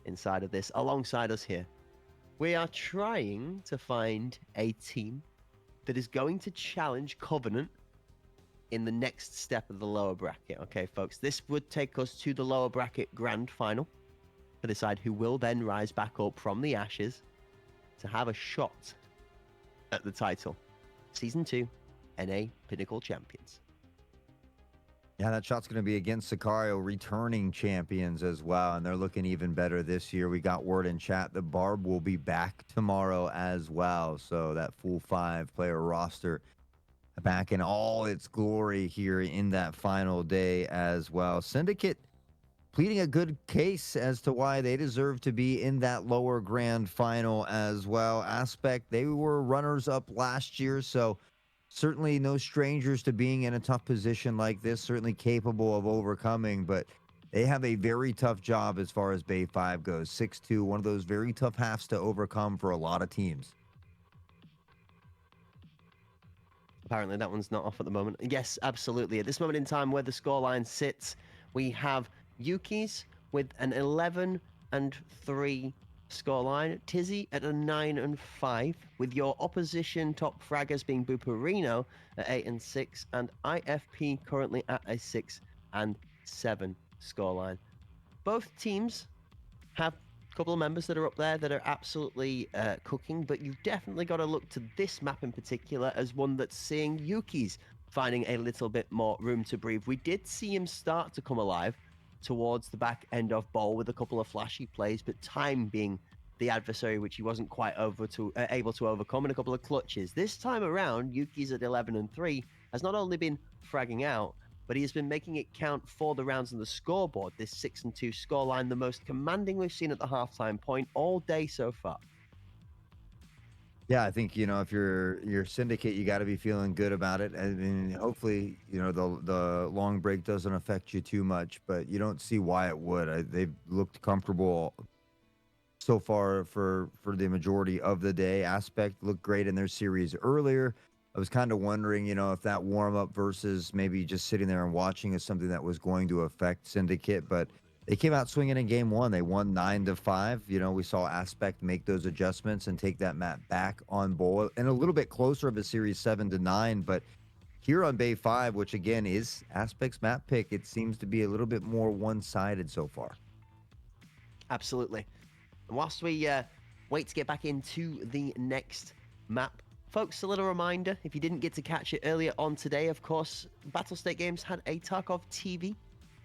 inside of this. Alongside us here, we are trying to find a team that is going to challenge Covenant in the next step of the lower bracket. Okay, folks, this would take us to the lower bracket grand final to decide who will then rise back up from the ashes to have a shot at the title. Season 2 NA Pinnacle Champions. Yeah, that shot's going to be against Sicario, returning champions as well, and they're looking even better this year. We got word in chat that Barb will be back tomorrow as well, so that full 5-player roster back in all its glory here in that final day as well. Syndicate pleading a good case as to why they deserve to be in that lower grand final as well. Aspect, they were runners-up last year, so certainly no strangers to being in a tough position like this, certainly capable of overcoming, but they have a very tough job as far as Bay 5 goes. 6-2, one of those very tough halves to overcome for a lot of teams. Apparently that one's not off at the moment. Yes, absolutely. At this moment in time where the scoreline sits, we have Yuki's with an 11-3 scoreline, Tizzy at a 9-5, with your opposition top fraggers being Buperino at 8-6, and IFP currently at a 6-7 scoreline. Both teams have a couple of members that are up there that are absolutely cooking, but you've definitely got to look to this map in particular as one that's seeing Yuki's finding a little bit more room to breathe. We did see him start to come alive towards the back end of Bowl with a couple of flashy plays, but time being the adversary which he wasn't quite able to overcome in a couple of clutches. This time around, Yuki's at 11-3 has not only been fragging out, but he has been making it count for the rounds on the scoreboard. This 6-2 scoreline, the most commanding we've seen at the halftime point all day so far. Yeah, I think, you know, if you're Syndicate, you got to be feeling good about it. I mean, hopefully, you know, the long break doesn't affect you too much, but you don't see why it would. They've looked comfortable so far for the majority of the day. Aspect looked great in their series earlier. I was kind of wondering, you know, if that warm-up versus maybe just sitting there and watching is something that was going to affect Syndicate, but they came out swinging in game 1. They won 9-5. You know, we saw Aspect make those adjustments and take that map back on Bowl, and a little bit closer of a series 7-9. But here on Bay 5, which again is Aspect's map pick, it seems to be a little bit more one-sided so far. Absolutely. And whilst we wait to get back into the next map, folks, a little reminder, if you didn't get to catch it earlier on today, of course, Battle State Games had a Tarkov TV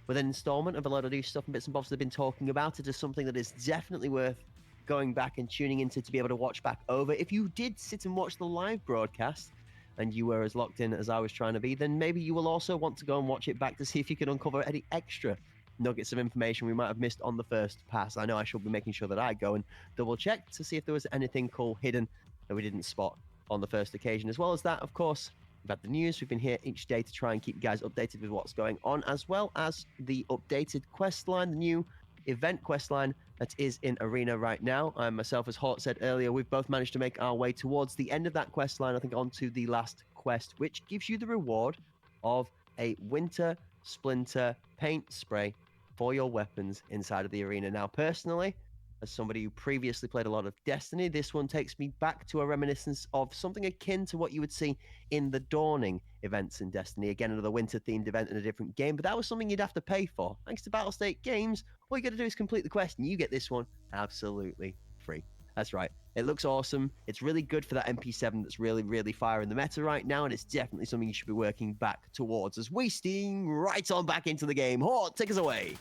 with an installment of a lot of new stuff and bits and bobs they've been talking about. It is something that is definitely worth going back and tuning into to be able to watch back over. If you did sit and watch the live broadcast and you were as locked in as I was trying to be, then maybe you will also want to go and watch it back to see if you can uncover any extra nuggets of information we might have missed on the first pass. I know I should be making sure that I go and double check to see if there was anything cool hidden that we didn't spot on the first occasion. As well as that, of course, we've had the news. We've been here each day to try and keep you guys updated with what's going on, as well as the updated quest line, the new event quest line that is in Arena right now. I myself, as Hort said earlier, we've both managed to make our way towards the end of that quest line, I think onto the last quest, which gives you the reward of a winter splinter paint spray for your weapons inside of the arena. Now, personally, as somebody who previously played a lot of Destiny, this one takes me back to a reminiscence of something akin to what you would see in the Dawning events in Destiny. Again, another winter-themed event in a different game, but that was something you'd have to pay for. Thanks to Battlestate Games, all you got to do is complete the quest, and you get this one absolutely free. That's right. It looks awesome. It's really good for that MP7 that's really, really firing the meta right now, and it's definitely something you should be working back towards as we steam right on back into the game. Hort, take us away.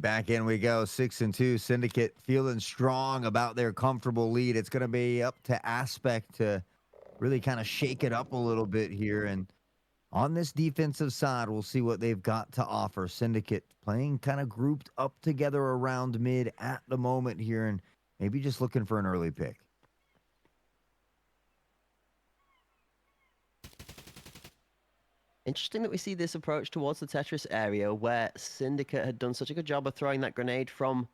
Back in we go, 6-2. Syndicate feeling strong about their comfortable lead. It's going to be up to Aspect to really kind of shake it up a little bit here. And on this defensive side, we'll see what they've got to offer. Syndicate playing kind of grouped up together around mid at the moment here, and maybe just looking for an early pick. Interesting that we see this approach towards the Tetris area where Syndicate had done such a good job of throwing that grenade from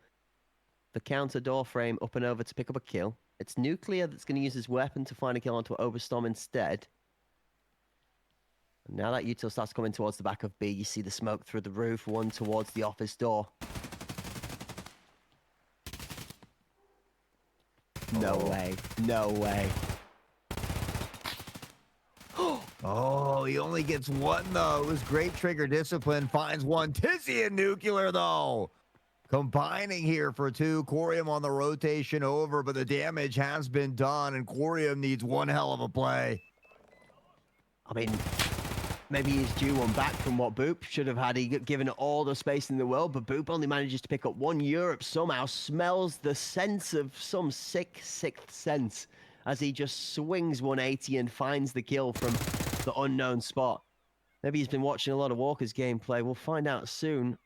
the counter door frame up and over to pick up a kill. It's Nuclear that's going to use his weapon to find a kill onto Overstorm instead. And now that util starts coming towards the back of B, you see the smoke through the roof, one towards the office door. No way. No way. Oh, he only gets one, though. It was great trigger discipline. Finds one. Tizzy and Nuclear, though. Combining here for two. Corium on the rotation over, but the damage has been done, and Corium needs one hell of a play. I mean, maybe he's due one back from what Boop should have had. He given it all the space in the world, but Boop only manages to pick up one. Europe somehow smells the sense of some sick, sixth sense as he just swings 180 and finds the kill from the unknown spot. Maybe he's been watching a lot of Walker's gameplay. We'll find out soon.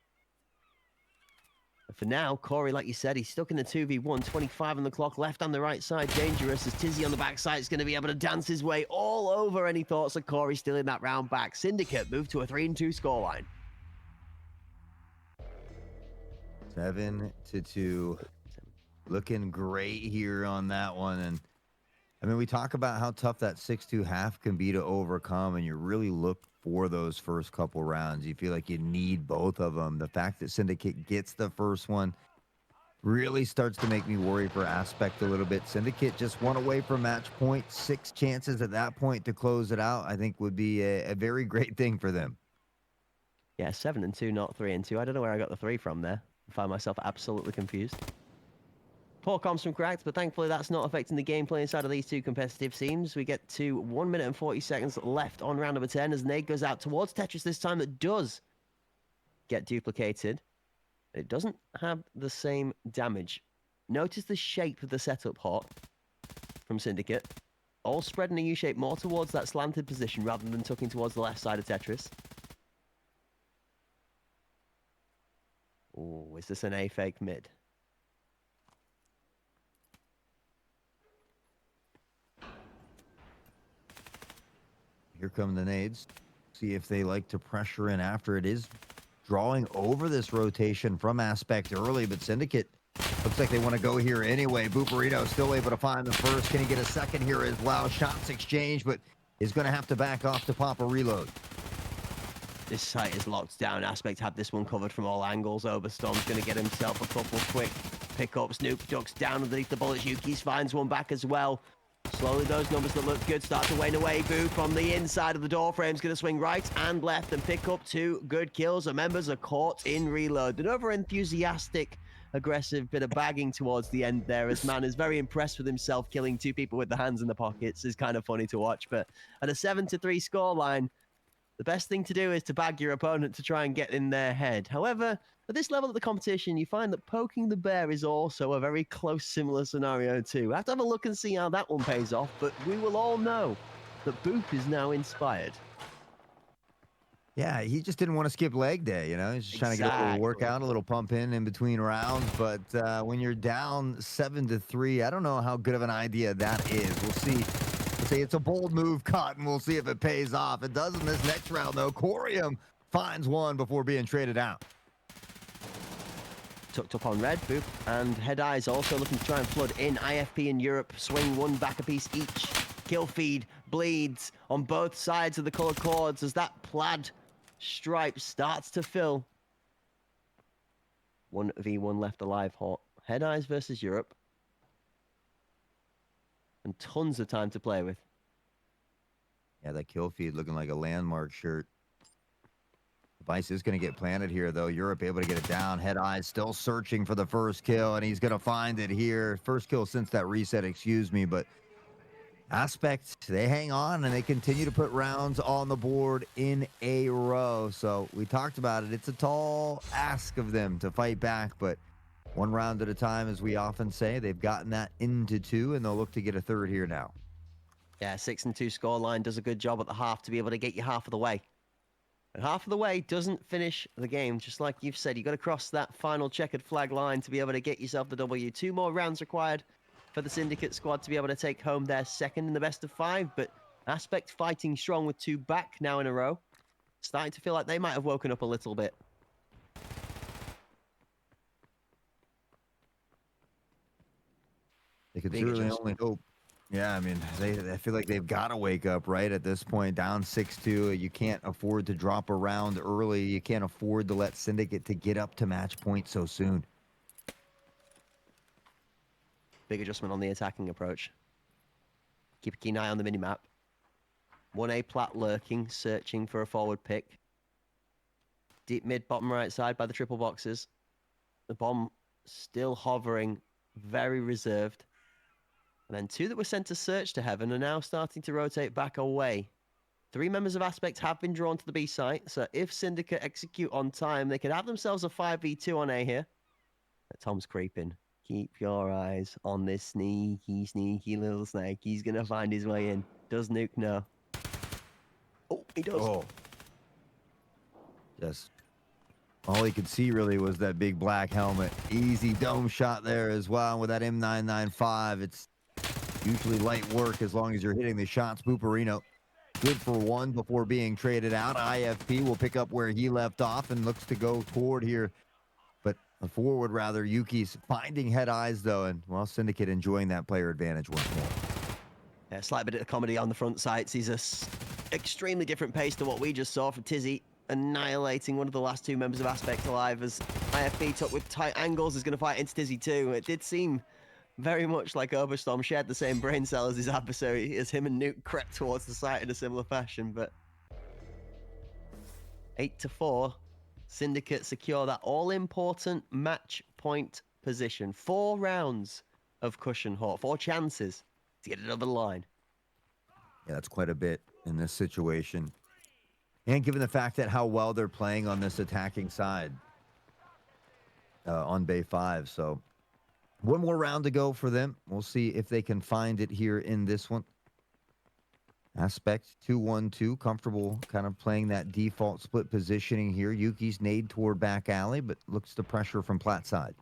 But for now, Corey, like you said, he's stuck in the 2v1. 25 on the clock, left on the right side. Dangerous as Tizzy on the backside is going to be able to dance his way all over any thoughts of Corey stealing that round back. Syndicate move to a 3-2 scoreline. 7-2. Looking great here on that one. And I mean, we talk about how tough that 6-2 half can be to overcome, and you really look for those first couple rounds. You feel like you need both of them. The fact that Syndicate gets the first one really starts to make me worry for Aspect a little bit. Syndicate just one away from match point. 6 chances at that point to close it out, I think would be a very great thing for them. Yeah, 7-2, not 3-2. I don't know where I got the 3 from there. I find myself absolutely confused. Poor comms from Cracked, but thankfully that's not affecting the gameplay inside of these two competitive scenes. We get to 1 minute and 40 seconds left on round number 10 as Nade goes out towards Tetris this time. That does get duplicated. It doesn't have the same damage. Notice the shape of the setup, Hot, from Syndicate. All spread in a U-shape more towards that slanted position rather than tucking towards the left side of Tetris. Ooh, is this an A fake mid? Here come the nades. See if they like to pressure in after it is drawing over this rotation from Aspect early, but Syndicate looks like they want to go here anyway. Booperito still able to find the first. Can he get a second here as well? Shots exchange, but is going to have to back off to pop a reload. This site is locked down. Aspect had this one covered from all angles. Overstorm's going to get himself a couple quick pickups. Nuke ducks down underneath the bullets. Yuki's finds one back as well. Slowly, those numbers that look good start to wane away. Boo from the inside of the door frame's going to swing right and left and pick up 2 good kills. The members are caught in reload. An over-enthusiastic, aggressive bit of bagging towards the end there as Man is very impressed with himself. Killing 2 people with the hands in the pockets is kind of funny to watch. But at a 7-3 scoreline, the best thing to do is to bag your opponent to try and get in their head. However, at this level of the competition, you find that poking the bear is also a very close, similar scenario too. I have to have a look and see how that one pays off, but we will all know that Boop is now inspired. Yeah, he just didn't want to skip leg day, you know? He's just trying to get a little workout, a little pump in between rounds. But when you're down 7-3, I don't know how good of an idea that is. We'll see. Let's say it's a bold move, Cotton. We'll see if it pays off. It does in this next round, though. Corium finds one before being traded out. tucked up on red, boop. And Head Eyes also looking to try and flood in. IFP in Europe swing one back a piece each. Kill feed bleeds on both sides of the colored cords as that plaid stripe starts to fill. 1v1 left alive, Hot. Head Eyes versus Europe. And tons of time to play with. Yeah, that kill feed looking like a landmark shirt. Device is going to get planted here, though. Europe able to get it down. Head Eyes still searching for the first kill, and he's going to find it here. First kill since that reset, excuse me, but Aspect, they hang on, and they continue to put rounds on the board in a row. So we talked about it. It's a tall ask of them to fight back, but one round at a time, as we often say. They've gotten that into 2, and they'll look to get a third here now. Yeah, 6-2 scoreline does a good job at the half to be able to get you half of the way. And half of the way doesn't finish the game. Just like you've said, you've got to cross that final checkered flag line to be able to get yourself the W. 2 more rounds required for the Syndicate squad to be able to take home their second in the best of 5. But Aspect fighting strong with 2 back now in a row. Starting to feel like they might have woken up a little bit. They could certainly only hope. Yeah, I mean, I feel like they've got to wake up, right, at this point. Down 6-2. You can't afford to drop a round early. You can't afford to let Syndicate to get up to match point so soon. Big adjustment on the attacking approach. Keep a keen eye on the minimap. 1A plat lurking, searching for a forward pick. Deep mid, bottom right side by the triple boxes. The bomb still hovering, very reserved. And then 2 that were sent to search to heaven are now starting to rotate back away. 3 members of Aspect have been drawn to the B site, so if Syndicate execute on time, they could have themselves a 5v2 on A here. But Tom's creeping. Keep your eyes on this sneaky, sneaky little snake. He's going to find his way in. Does Nuke know? Oh, he does. Oh. Yes. All he could see really was that big black helmet. Easy dome shot there as well with that M995. It's usually light work as long as you're hitting the shots. Booperino, good for 1 before being traded out. IFP will pick up where he left off and looks to go toward here. But a forward, rather. Yuki's finding Head Eyes, though, and, well, Syndicate enjoying that player advantage once more. Yeah, slight bit of comedy on the front sights. He's extremely different pace to what we just saw from Tizzy, annihilating one of the last 2 members of Aspect alive as IFP took with tight angles is going to fight into Tizzy too. It did seem very much like Oberstorm shared the same brain cell as his adversary as him and Nuke crept towards the site in a similar fashion, but 8-4, Syndicate secure that all-important match point position. 4 rounds of cushion, Hawk, 4 chances to get it over the line. Yeah, that's quite a bit in this situation. And given the fact that how well they're playing on this attacking side on Bay 5, so 1 more round to go for them. We'll see if they can find it here in this one. Aspect 2-1-2, comfortable kind of playing that default split positioning here. Yuki's nade toward back alley, but looks to pressure from plat side.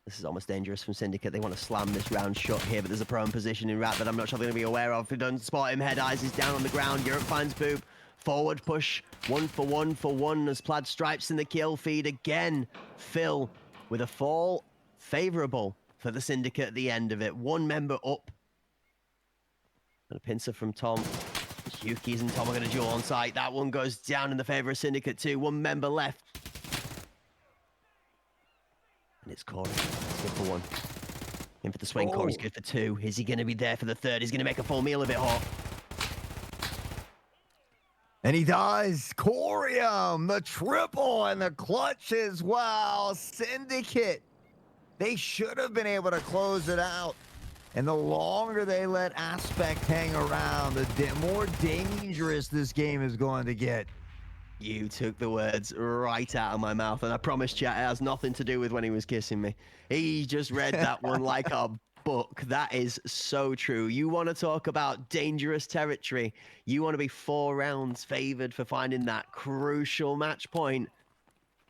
This is almost dangerous from Syndicate. They want to slam this round shot here, but there's a prone position in Rat that I'm not sure they're going to be aware of. If they don't spot him, Head Eyes is down on the ground. Europe finds Boop. Forward push, 1 for 1 as Plaid stripes in the kill feed again. Phil with a fall favorable for the Syndicate at the end of it. 1 member up. And a pincer from Tom. Yuki's and Tom are going to duel on site. That one goes down in the favor of Syndicate too. 1 member left. And it's Corey. It's good for 1. In for the swing. Corey's good for 2. Is he going to be there for the 3rd? He's going to make a full meal of it, Hawk. And he does. Corium, the triple and the clutch as well. Syndicate, they should have been able to close it out. And the longer they let Aspect hang around, the more dangerous this game is going to get. You took the words right out of my mouth, and I promise, chat, it has nothing to do with when he was kissing me. He just read that one like a book. That is so true. You want to talk about dangerous territory. You want to be 4 rounds favored for finding that crucial match point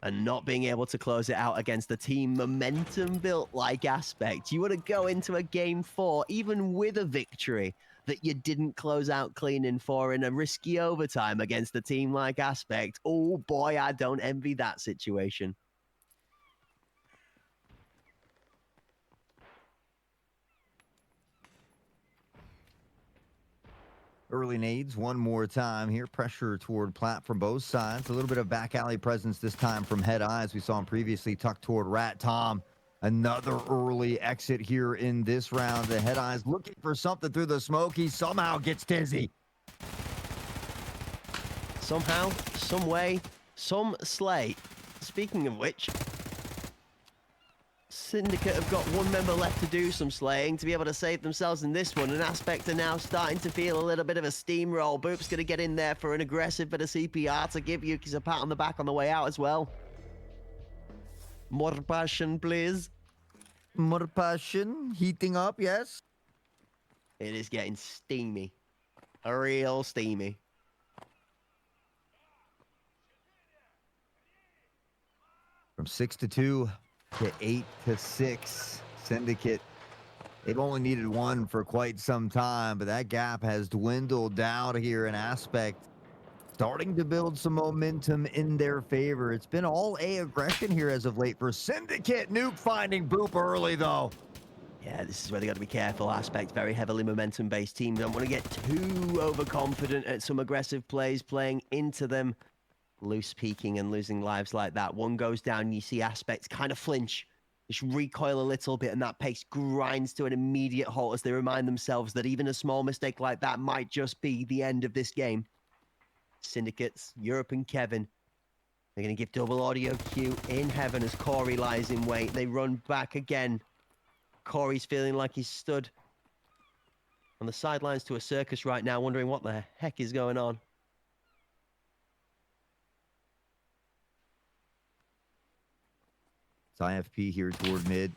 and not being able to close it out against a team momentum built like Aspect. You want to go into a game 4, even with a victory that you didn't close out clean in 4 in a risky overtime against a team like Aspect. Oh boy, I don't envy that situation. Early nades one more time here. Pressure toward Platt from both sides. A little bit of back alley presence this time from Head Eyes. We saw him previously tucked toward Rat Tom. Another early exit here in this round. The Head Eyes looking for something through the smoke. He somehow gets dizzy. Somehow, some way, some slay. Speaking of which, Syndicate have got one member left to do some slaying to be able to save themselves in this one. And Aspect are now starting to feel a little bit of a steamroll. Boop's going to get in there for an aggressive bit of CPR to give Yuki's a pat on the back on the way out as well. More passion, please. More passion heating up, yes. It is getting steamy. Real steamy. From 6-2 to 8-6, Syndicate. They've only needed one for quite some time, but that gap has dwindled down here in Aspect. Starting to build some momentum in their favor. It's been all A aggression here as of late for Syndicate. Nuke finding Boop early, though. Yeah, this is where they got to be careful. Aspect, very heavily momentum-based team. Don't want to get too overconfident at some aggressive plays playing into them. Loose peeking and losing lives like that. One goes down, you see Aspect kind of flinch. Just recoil a little bit, and that pace grinds to an immediate halt as they remind themselves that even a small mistake like that might just be the end of this game. Syndicates, Europe and Kevin. They're going to give double audio cue in heaven as Corey lies in wait. They run back again. Corey's feeling like he's stood on the sidelines to a circus right now, wondering what the heck is going on. It's IFP here toward mid.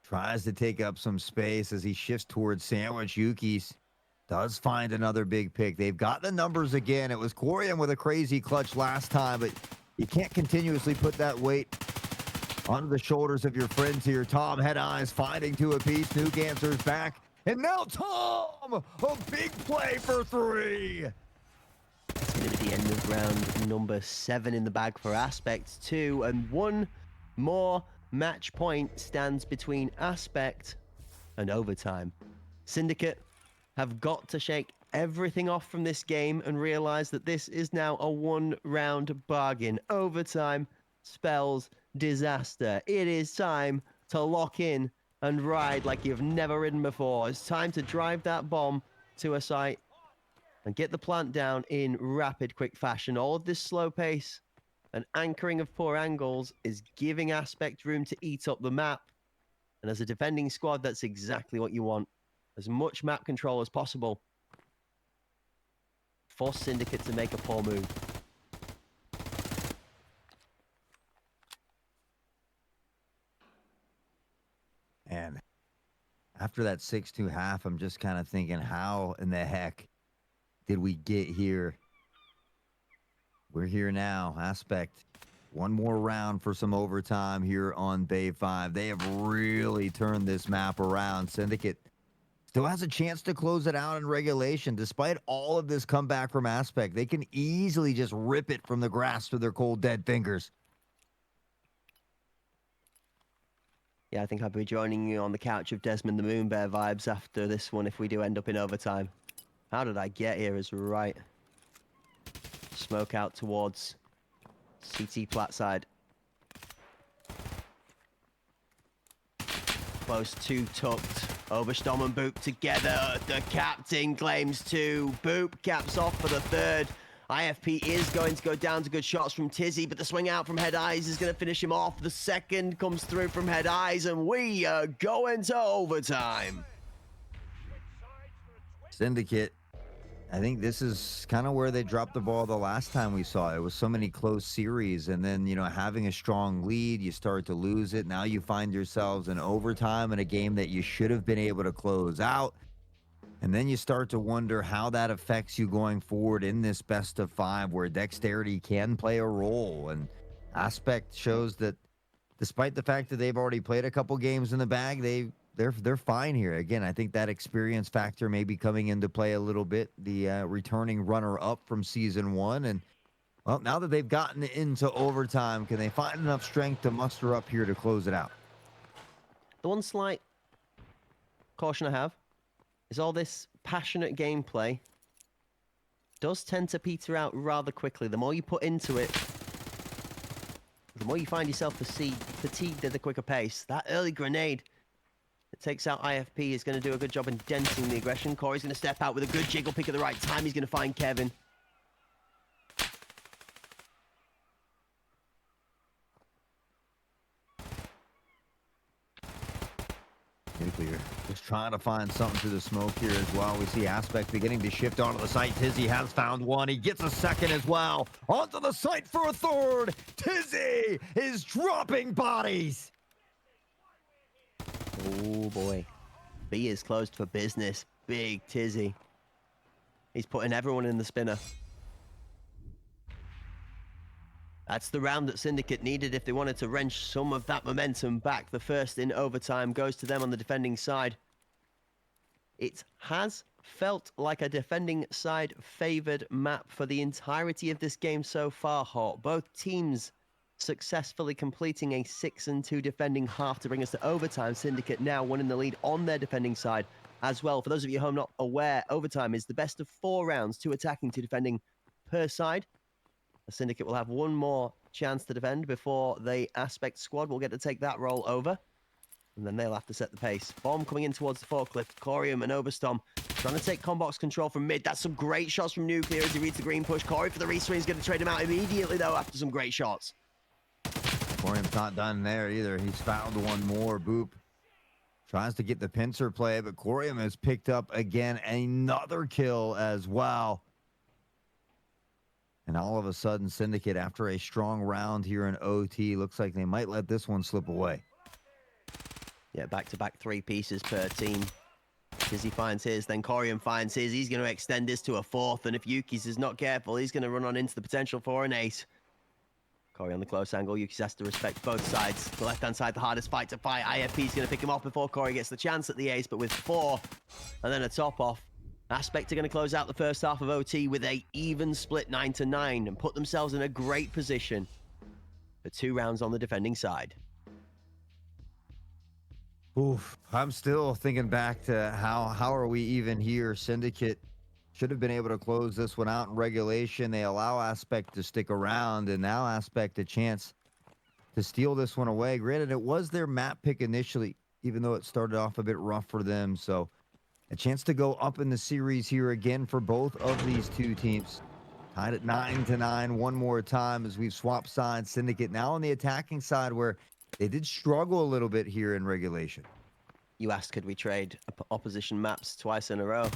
Tries to take up some space as he shifts towards Sandwich. Yuki's does find another big pick. They've got the numbers again. It was Corian with a crazy clutch last time, but you can't continuously put that weight onto the shoulders of your friends here. Tom, Head Eyes finding two apiece. Nuke answers back. And now Tom, a big play for 3. It's going to be the end of round number 7 in the bag for Aspect 2, and one more match point stands between Aspect and overtime. Syndicate have got to shake everything off from this game and realize that this is now a one-round bargain. Overtime spells disaster. It is time to lock in and ride like you've never ridden before. It's time to drive that bomb to a site and get the plant down in rapid, quick fashion. All of this slow pace and anchoring of poor angles is giving Aspect room to eat up the map. And as a defending squad, that's exactly what you want. As much map control as possible. Force Syndicate to make a poor move. And after that 6-2 half, I'm just kind of thinking, how in the heck did we get here? We're here now. Aspect, one more round for some overtime here on Bay 5. They have really turned this map around. Syndicate still has a chance to close it out in regulation. Despite all of this comeback from Aspect, they can easily just rip it from the grasp of their cold, dead fingers. Yeah, I think I'll be joining you on the couch of Desmond the Moonbear vibes after this one if we do end up in overtime. How did I get here is right. Smoke out towards CT plat side. Close to tucked. Overstorm and Boop together. The captain claims 2. Boop caps off for the 3rd. IFP is going to go down to good shots from Tizzy, but the swing out from Head Eyes is going to finish him off. The 2nd comes through from Head Eyes, and we are going to overtime. Syndicate, I think this is kind of where they dropped the ball the last time we saw it. It was so many close series, and then, you know, having a strong lead, you start to lose it. Now you find yourselves in overtime in a game that you should have been able to close out. And then you start to wonder how that affects you going forward in this best of 5 where dexterity can play a role. And Aspect shows that despite the fact that they've already played a couple games in the bag, they're fine here. Again, I think that experience factor may be coming into play a little bit. The returning runner-up from Season 1. And, well, now that they've gotten into overtime, can they find enough strength to muster up here to close it out? The one slight caution I have is all this passionate gameplay does tend to peter out rather quickly. The more you put into it, the more you find yourself fatigued at a quicker pace. That early grenade that takes out IFP is going to do a good job in denting the aggression. Corey's going to step out with a good jiggle pick at the right time. He's going to find Kevin. Nuclear just trying to find something through the smoke here as well. We see Aspect beginning to shift onto the site. Tizzy has found one. He gets a second as well. Onto the site for a third. Tizzy is dropping bodies. Oh boy. B is closed for business. Big Tizzy. He's putting everyone in the spinner. That's the round that Syndicate needed if they wanted to wrench some of that momentum back. The first in overtime goes to them on the defending side. It has felt like a defending side favored map for the entirety of this game so far, Hawk. Both teams successfully completing a 6-2 defending half to bring us to overtime. Syndicate now winning the lead on their defending side as well. For those of you home not aware, overtime is the best of 4 rounds, 2 attacking, 2 defending per side. The Syndicate will have one more chance to defend before the Aspect squad will get to take that role over. And then they'll have to set the pace. Bomb coming in towards the forklift. Corium and Oberstorm trying to take combox control from mid. That's some great shots from Nuclear as he reads the green push. Corey for the reswing is going to trade him out immediately, though, after some great shots. Corium's not done there either. He's found one more. Boop tries to get the pincer play, but Corium has picked up again another kill as well. And all of a sudden, Syndicate, after a strong round here in OT, looks like they might let this one slip away. Yeah, back-to-back 3 pieces per team. Tizzy finds his, then Corium finds his. He's going to extend this to a 4th, and if Yuki's is not careful, he's going to run on into the potential for an ace. Corey on the close angle. Yuki's has to respect both sides. The left-hand side, the hardest fight to fight. IFP's going to pick him off before Corey gets the chance at the ace, but with 4, and then a top-off. Aspect are going to close out the first half of OT with a even split 9-9 and put themselves in a great position for 2 rounds on the defending side. Oof, I'm still thinking back to how are we even here? Syndicate should have been able to close this one out in regulation. They allow Aspect to stick around, and now Aspect a chance to steal this one away. Granted, it was their map pick initially, even though it started off a bit rough for them. So a chance to go up in the series here again for both of these 2 teams. Tied at 9-9 one more time as we've swapped sides. Syndicate now on the attacking side where they did struggle a little bit here in regulation. You asked, could we trade opposition maps twice in a row?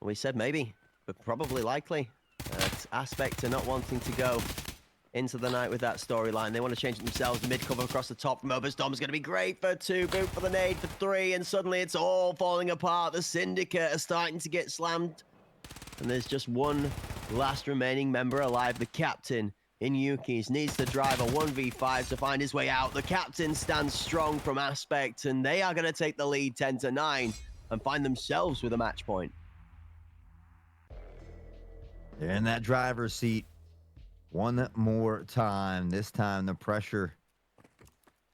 We said maybe, but probably likely. Aspect to not wanting to go into the night with that storyline. They want to change it themselves. Mid cover across the top from Oberstorm is going to be great for 2. Boot for the nade for 3. And suddenly it's all falling apart. The Syndicate are starting to get slammed. And there's just one last remaining member alive. The captain in Yuki's needs to drive a 1v5 to find his way out. The captain stands strong from Aspect. And they are going to take the lead 10-9 and find themselves with a match point. They're in that driver's seat. One more time. This time the pressure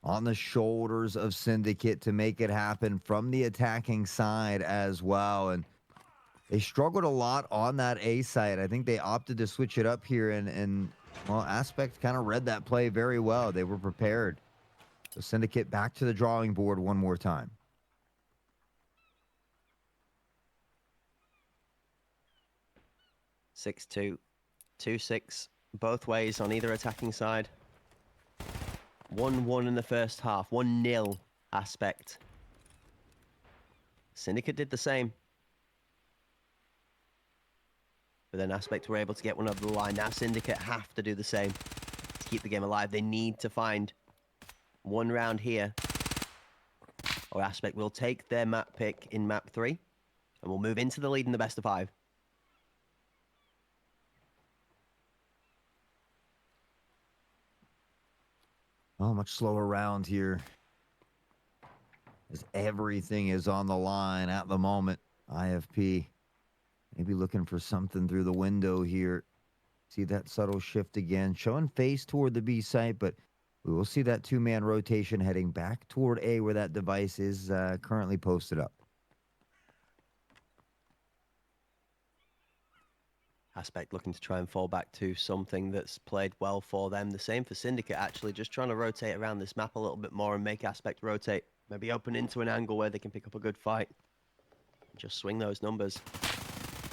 on the shoulders of Syndicate to make it happen from the attacking side as well. And they struggled a lot on that A side. I think they opted to switch it up here, and well, Aspect kind of read that play very well. They were prepared. So Syndicate back to the drawing board one more time. Six-2, 2-6. Both ways on either attacking side. 1-1 in the first half. 1-0 Aspect. Syndicate did the same. But then Aspect were able to get one over the line. Now Syndicate have to do the same to keep the game alive. They need to find one round here, or Aspect will take their map pick in map 3 and will move into the lead in the best of 5. Oh, much slower round here, as everything is on the line at the moment. IFP maybe looking for something through the window here. See that subtle shift again, showing face toward the B site, but we will see that 2-man rotation heading back toward A, where that device is currently posted up. Aspect looking to try and fall back to something that's played well for them. The same for Syndicate, actually, just trying to rotate around this map a little bit more and make Aspect rotate. Maybe open into an angle where they can pick up a good fight. Just swing those numbers.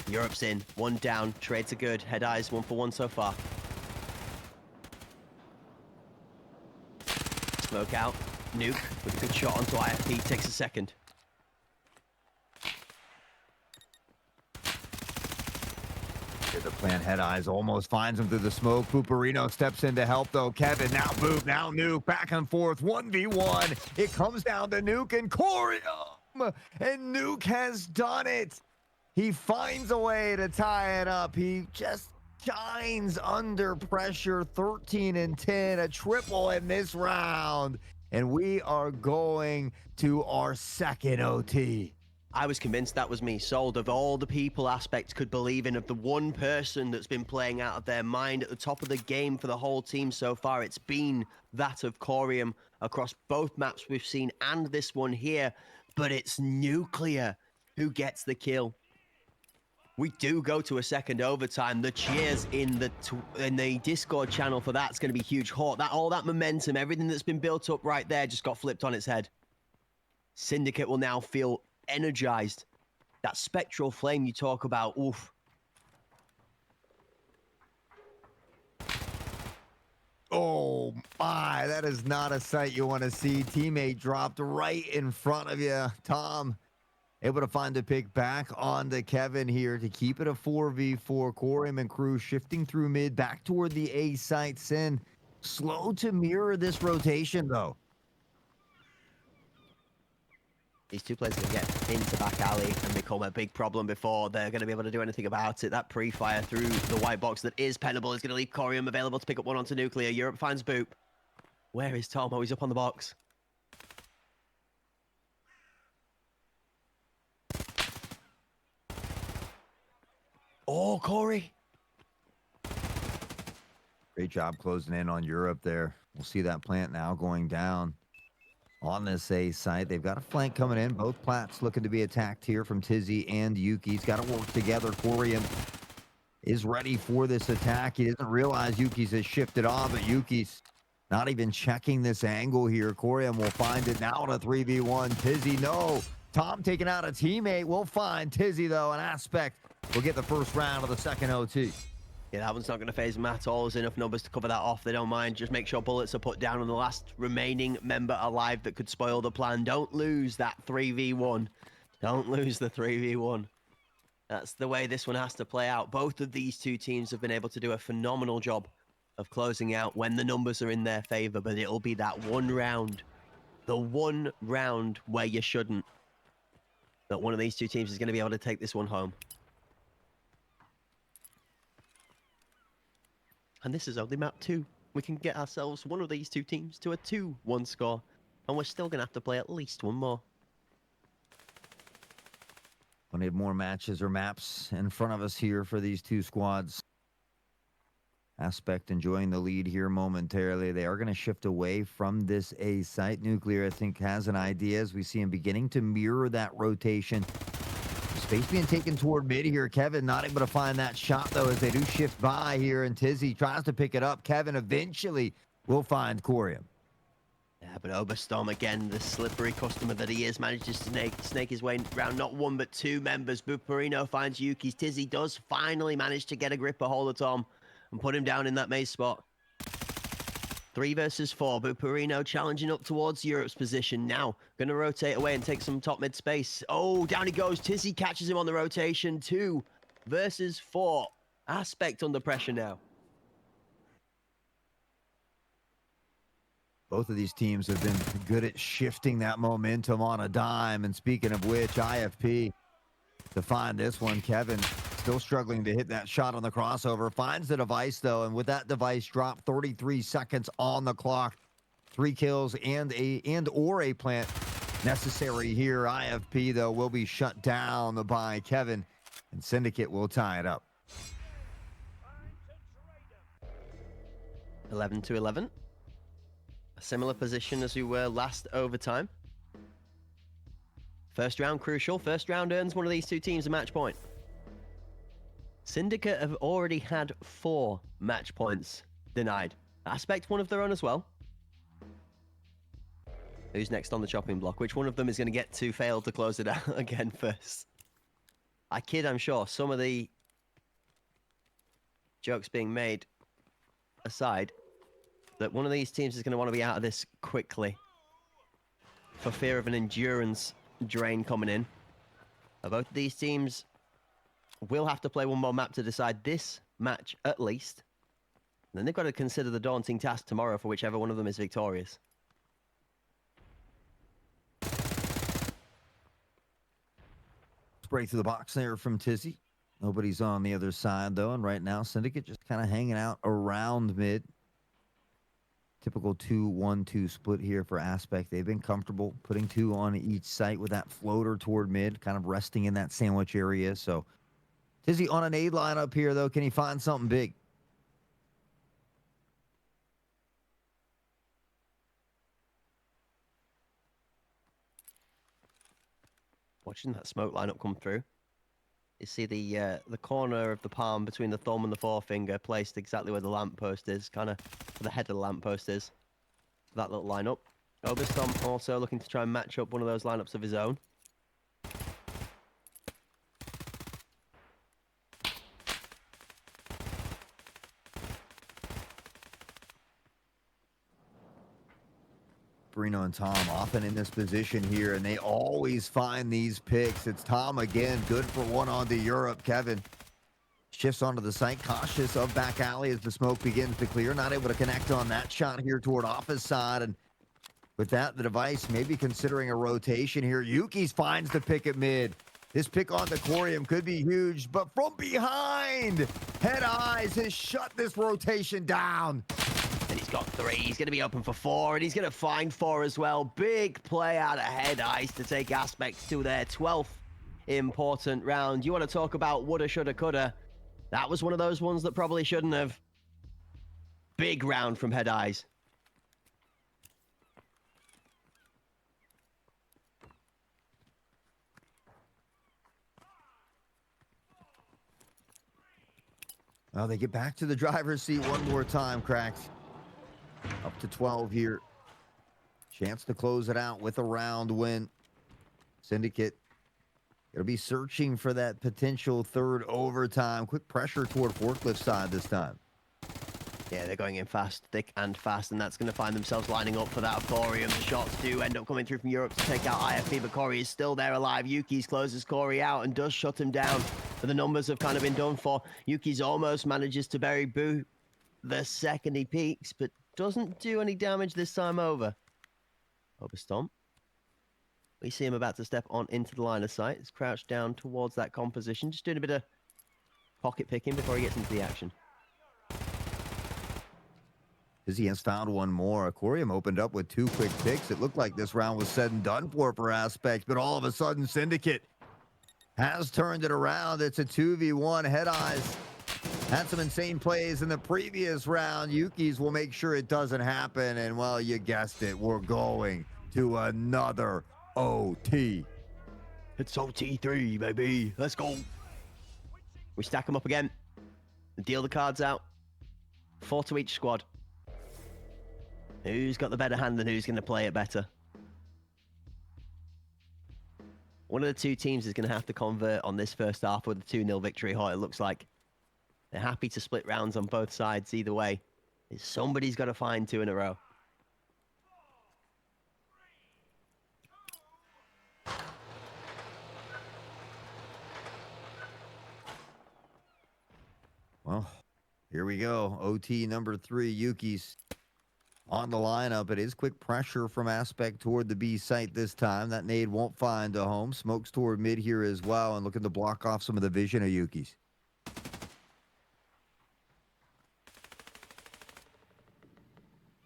Europe's in, one down, trades are good. Head eyes, 1 for 1 so far. Smoke out, nuke with a good shot onto IFP, takes a second. The plant head eyes almost finds him through the smoke. Booperino steps in to help though. Kevin now Boop, now Nuke, back and forth, 1v1. It comes down to Nuke and Corium, and Nuke has done it. He finds a way to tie it up. He just shines under pressure. 13 and 10, a triple in this round, and we are going to our second OT. I was convinced that was me, sold. Of all the people Aspect could believe in, of the one person that's been playing out of their mind at the top of the game for the whole team so far, it's been that of Corium across both maps we've seen and this one here. But it's Nuclear who gets the kill. We do go to a second overtime. The cheers in the Discord channel for that's going to be huge. Hawk, all that momentum, everything that's been built up right there just got flipped on its head. Syndicate will now feel energized. That spectral flame you talk about, oof. Oh my, that is not a sight you want to see. Teammate dropped right in front of you. Tom able to find a pick back onto Kevin here to keep it a 4v4. Corium and crew shifting through mid back toward the A site. Sin slow to mirror this rotation though. These two players can get into back alley and become a big problem before they're going to be able to do anything about it. That pre-fire through the white box that is Pennable is going to leave Corium available to pick up one onto Nuclear. Europe finds Boop. Where is Tom? Oh, he's up on the box. Oh, Corey. Great job closing in on Europe there. We'll see that plant now going down on this A site. They've got a flank coming in. Both plats looking to be attacked here from Tizzy and Yuki's got to work together. Corium is ready for this attack. He doesn't realize Yuki's has shifted off, but Yuki's not even checking this angle here. Corium will find it now in a 3v1. Tizzy, no. Tom taking out a teammate. We'll find Tizzy, though, an Aspect. We'll get the first round of the second OT. Yeah, that one's not going to phase them at all. There's enough numbers to cover that off. They don't mind. Just make sure bullets are put down on the last remaining member alive that could spoil the plan. Don't lose that 3v1. Don't lose the 3v1. That's the way this one has to play out. Both of these two teams have been able to do a phenomenal job of closing out when the numbers are in their favor, but it'll be that one round, the one round where you shouldn't, that one of these two teams is going to be able to take this one home. And this is only map 2. We can get ourselves one of these two teams to a 2-1 score. And we're still going to have to play at least one more. Plenty of more matches or maps in front of us here for these two squads. Aspect enjoying the lead here momentarily. They are going to shift away from this A site. Nuclear, I think, has an idea as we see him beginning to mirror that rotation. Space being taken toward mid here. Kevin not able to find that shot, though, as they do shift by here, and Tizzy tries to pick it up. Kevin eventually will find Corium. Yeah, but Oberstorm, again, the slippery customer that he is, manages to snake his way around not one but two members. Booperino finds Yuki's. Tizzy does finally manage to get a grip, a hold of Tom, and put him down in that maze spot. 3 versus 4. Booperino challenging up towards Europe's position now. Going to rotate away and take some top mid space. Oh, down he goes. Tizzy catches him on the rotation. 2 versus 4. Aspect under pressure now. Both of these teams have been good at shifting that momentum on a dime. And speaking of which, IFP to find this one. Kevin still struggling to hit that shot on the crossover. Finds the device, though, and with that device drop, 33 seconds on the clock. 3 kills and a plant necessary here. IFP, though, will be shut down by Kevin, and Syndicate will tie it up. 11-11. A similar position as we were last overtime. First round crucial. First round earns one of these two teams a match point. Syndicate have already had 4 match points denied. Aspect one of their own as well. Who's next on the chopping block? Which one of them is going to get to fail to close it out again first? I kid, I'm sure. Some of the jokes being made aside, that one of these teams is going to want to be out of this quickly for fear of an endurance drain coming in. Both of these teams will have to play one more map to decide this match at least. And then they've got to consider the daunting task tomorrow for whichever one of them is victorious. Break through the box there from Tizzy. Nobody's on the other side, though. And right now, Syndicate just kind of hanging out around mid. Typical 2-1-2 split here for Aspect. They've been comfortable putting 2 on each site with that floater toward mid, kind of resting in that sandwich area. So Tizzy on an A lineup here, though. Can he find something big? Watching that smoke lineup come through. You see the corner of the palm between the thumb and the forefinger placed exactly where the lamppost is, kind of where the head of the lamppost is. That little lineup. Oberstomp also looking to try and match up one of those lineups of his own. Bruno and Tom often in this position here, and they always find these picks. It's Tom again, good for one onto Europe. Kevin shifts onto the site, cautious of back alley as the smoke begins to clear. Not able to connect on that shot here toward office side, and with that, the device maybe considering a rotation here. Yuki's finds the pick at mid. This pick on the Corium could be huge, but from behind, Head Eyes has shut this rotation down. And he's got 3. He's going to be open for 4, and he's going to find 4 as well. Big play out of Head Eyes to take Aspects to their 12th important round. You want to talk about woulda, shoulda, coulda. That was one of those ones that probably shouldn't have. Big round from Head Eyes. Well, they get back to the driver's seat one more time, Cracks. Up to 12 here. Chance to close it out with a round win. Syndicate, it'll be searching for that potential 3rd overtime. Quick pressure toward forklift side this time. Yeah, they're going in fast, thick and fast, and that's going to find themselves lining up for that Corium. The shots do end up coming through from Europe to take out IFP, but Corey is still there alive. Yuki's closes Corey out and does shut him down. But the numbers have kind of been done for. Yuki's almost manages to bury Boo the second he peaks, but doesn't do any damage this time over. Oberstomp. We see him about to step on into the line of sight. He's crouched down towards that composition, just doing a bit of pocket picking before he gets into the action. He has found one more. Aquarium opened up with 2 quick picks. It looked like this round was said and done for Aspect, but all of a sudden Syndicate has turned it around. It's a 2v1. Head Eyes had some insane plays in the previous round. Yuki's will make sure it doesn't happen. And, well, you guessed it. We're going to another OT. It's OT3, baby. Let's go. We stack them up again. Deal the cards out. 4 to each squad. Who's got the better hand and who's going to play it better? One of the 2 teams is going to have to convert on this first half with a 2-0 victory, how it looks like. They're happy to split rounds on both sides either way. Somebody's got to find 2 in a row. Well, here we go. OT number 3, Yuki's on the lineup. It is quick pressure from Aspect toward the B site this time. That nade won't find a home. Smokes toward mid here as well and looking to block off some of the vision of Yuki's.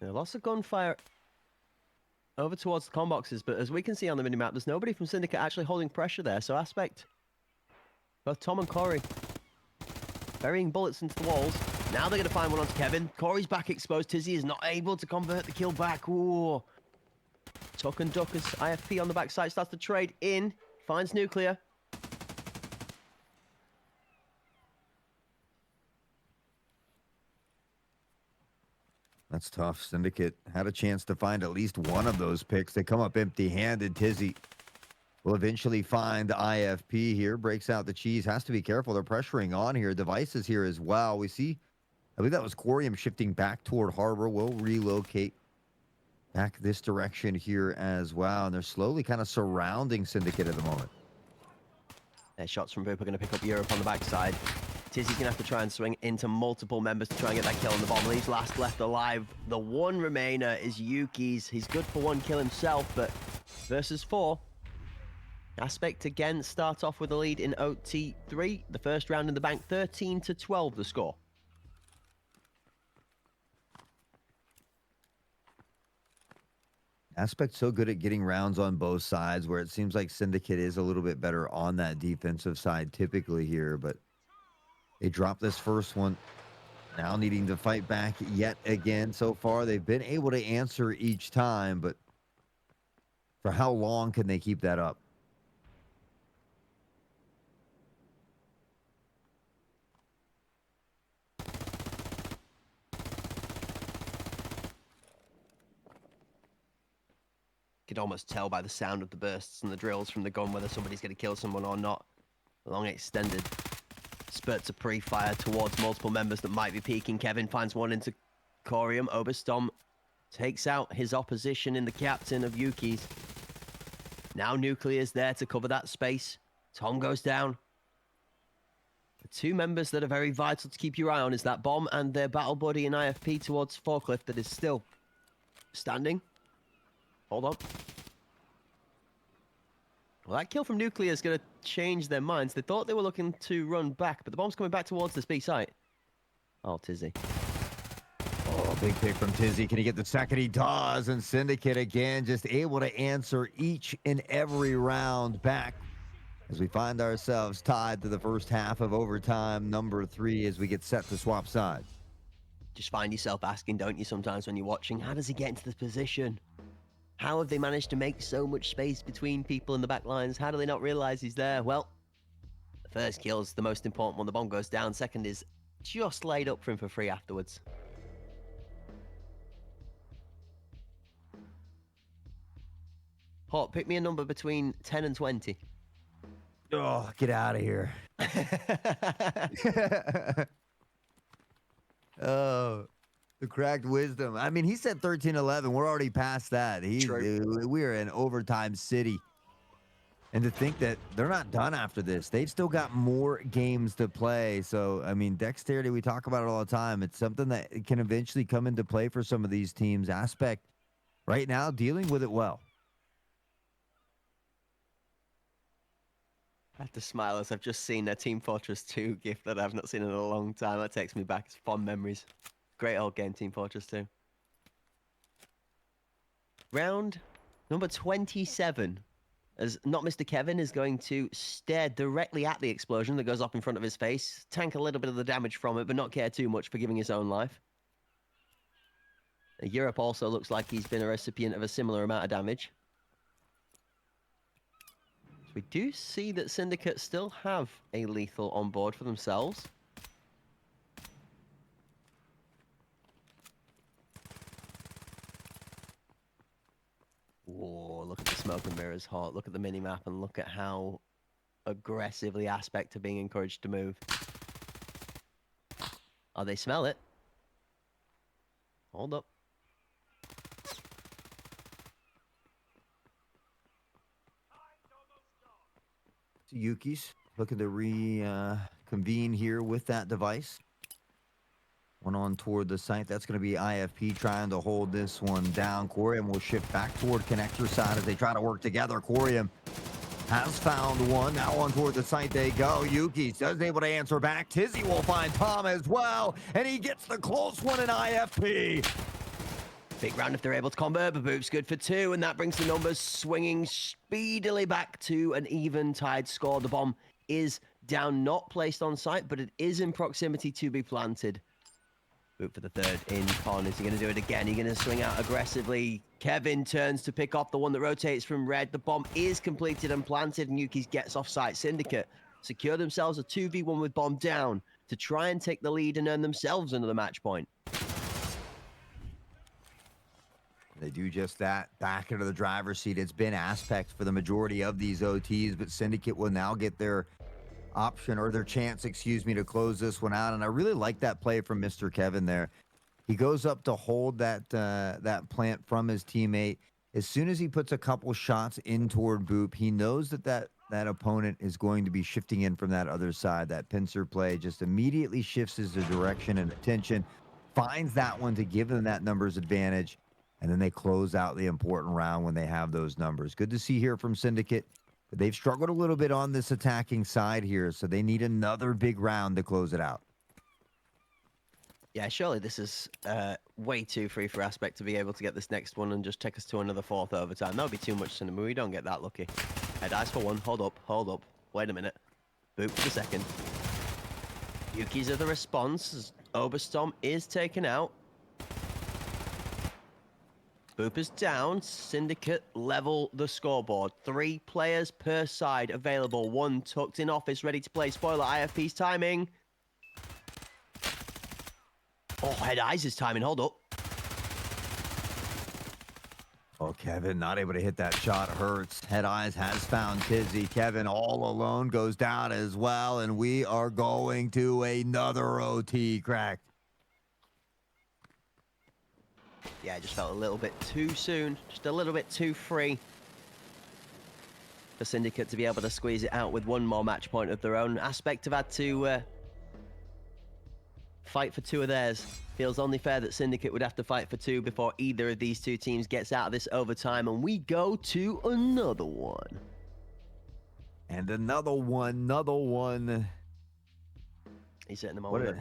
Yeah, lots of gunfire over towards the comm boxes, but as we can see on the minimap, there's nobody from Syndicate actually holding pressure there, so Aspect, both Tom and Corey, burying bullets into the walls. Now they're going to find one onto Kevin. Corey's back exposed. Tizzy is not able to convert the kill back. Ooh. Tuck and duck as IFP on the backside starts to trade in. Finds Nuclear. That's tough. Syndicate had a chance to find at least one of those picks. They come up empty-handed. Tizzy will eventually find IFP here. Breaks out the cheese. Has to be careful. They're pressuring on here. Devices here as well. We see, I believe that was Corium shifting back toward Harbor. Will relocate back this direction here as well. And they're slowly kind of surrounding Syndicate at the moment. Their shots from Boop are going to pick up Europe on the backside. Tizzy's going to have to try and swing into multiple members to try and get that kill on the bomb. Leaves last left alive. The one remainer is Yuki's. He's good for one kill himself, but versus 4. Aspect again start off with a lead in OT3. The first round in the bank, 13-12 the score. Aspect so good at getting rounds on both sides, where it seems like Syndicate is a little bit better on that defensive side typically here, but they dropped this first one. Now needing to fight back yet again. So far, they've been able to answer each time, but for how long can they keep that up? Could almost tell by the sound of the bursts and the drills from the gun whether somebody's going to kill someone or not. Long extended spurts of pre-fire towards multiple members that might be peeking. Kevin finds one into Corium. Oberstom takes out his opposition in the captain of Yuki's. Now Nuclear's there to cover that space. Tom goes down. The 2 members that are very vital to keep your eye on is that bomb and their battle buddy in IFP towards Forklift that is still standing. Hold on. Well, that kill from Nuclear is going to change their minds. They thought they were looking to run back, but the bomb's coming back towards this B site. Oh, Tizzy. Oh, big pick from Tizzy. Can he get the second? He does. And Syndicate again, just able to answer each and every round back as we find ourselves tied to the first half of overtime number 3 as we get set to swap sides. Just find yourself asking, don't you, sometimes when you're watching, how does he get into this position? How have they managed to make so much space between people in the back lines? How do they not realize he's there? Well, the first kill's the most important one. The bomb goes down. Second is just laid up for him for free afterwards. Hawk, pick me a number between 10 and 20. Oh, get out of here. Oh, the cracked wisdom. I mean, he said 13-11. We're already past that. We're in overtime city. And to think that they're not done after this. They've still got more games to play. So, I mean, dexterity, we talk about it all the time. It's something that can eventually come into play for some of these teams. Aspect right now dealing with it well. I have to smile as I've just seen a Team Fortress 2 gift that I've not seen in a long time. That takes me back. It's fond memories. Great old game, Team Fortress 2. Round number 27. As not Mr. Kevin is going to stare directly at the explosion that goes up in front of his face. Tank a little bit of the damage from it, but not care too much for giving his own life. Europe also looks like he's been a recipient of a similar amount of damage. We do see that Syndicate still have a lethal on board for themselves. Whoa, look at the smoke and mirrors, Hot. Look at the mini-map and look at how aggressively Aspect are being encouraged to move. Oh, they smell it. Hold up. Yuki's looking to reconvene here with that device. One on toward the site. That's going to be IFP trying to hold this one down. Corium will shift back toward connector side as they try to work together. Corium has found one. Now on toward the site they go. Yuki's is able to answer back. Tizzy will find Tom as well. And he gets the close one in IFP. Big round if they're able to convert, but Boop's good for 2, and that brings the numbers swinging speedily back to an even-tied score. The bomb is down, not placed on site, but it is in proximity to be planted. Boop for the 3rd in con. Is he going to do it again? He's going to swing out aggressively. Kevin turns to pick off the one that rotates from red. The bomb is completed and planted, and Yuki's gets off site. Syndicate secure themselves a 2v1 with bomb down to try and take the lead and earn themselves another match point. They do just that. Back into the driver's seat. It's been Aspect for the majority of these OTs, but Syndicate will now get their option or their chance, excuse me, to close this one out. And I really like that play from Mr. Kevin there. He goes up to hold that plant from his teammate. As soon as he puts a couple shots in toward Boop, he knows that opponent is going to be shifting in from that other side. That pincer play just immediately shifts his direction and attention, finds that one to give them that numbers advantage, and then they close out the important round when they have those numbers. Good to see here from Syndicate. But they've struggled a little bit on this attacking side here, so they need another big round to close it out. Yeah, surely this is way too free for Aspect to be able to get this next one and just take us to another fourth overtime. That would be too much cinema. We don't get that lucky. Head ice for one. Hold up, hold up. Wait a minute. Boop for the second. Yuki's are the response as Oberstorm is taken out. Boop is down. Syndicate level the scoreboard. 3 players per side available. 1 tucked in office, ready to play. Spoiler, IFP's timing. Oh, Head Eyes is timing. Hold up. Oh, Kevin not able to hit that shot. Hurts. Head Eyes has found Tizzy. Kevin all alone goes down as well, and we are going to another OT cracked. Yeah, it just felt a little bit too soon. Just a little bit too free for Syndicate to be able to squeeze it out with one more match point of their own. Aspect have had to fight for 2 of theirs. Feels only fair that Syndicate would have to fight for 2 before either of these 2 teams gets out of this overtime, and we go to another one. And another one. He's hitting the moment.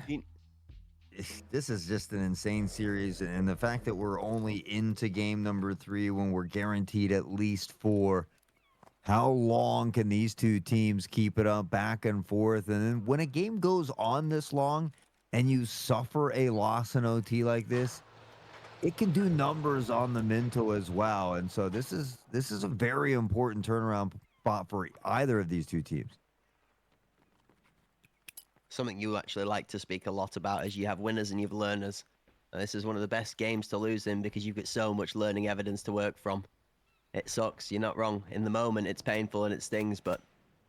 This is just an insane series, and the fact that we're only into game number 3 when we're guaranteed at least 4. How long can these 2 teams keep it up back and forth? And then when a game goes on this long and you suffer a loss in OT like this, it can do numbers on the mental as well. And so this is a very important turnaround spot for either of these 2 teams. Something you actually like to speak a lot about is you have winners and you have learners. And this is one of the best games to lose in because you've got so much learning evidence to work from. It sucks, you're not wrong. In the moment, it's painful and it stings, but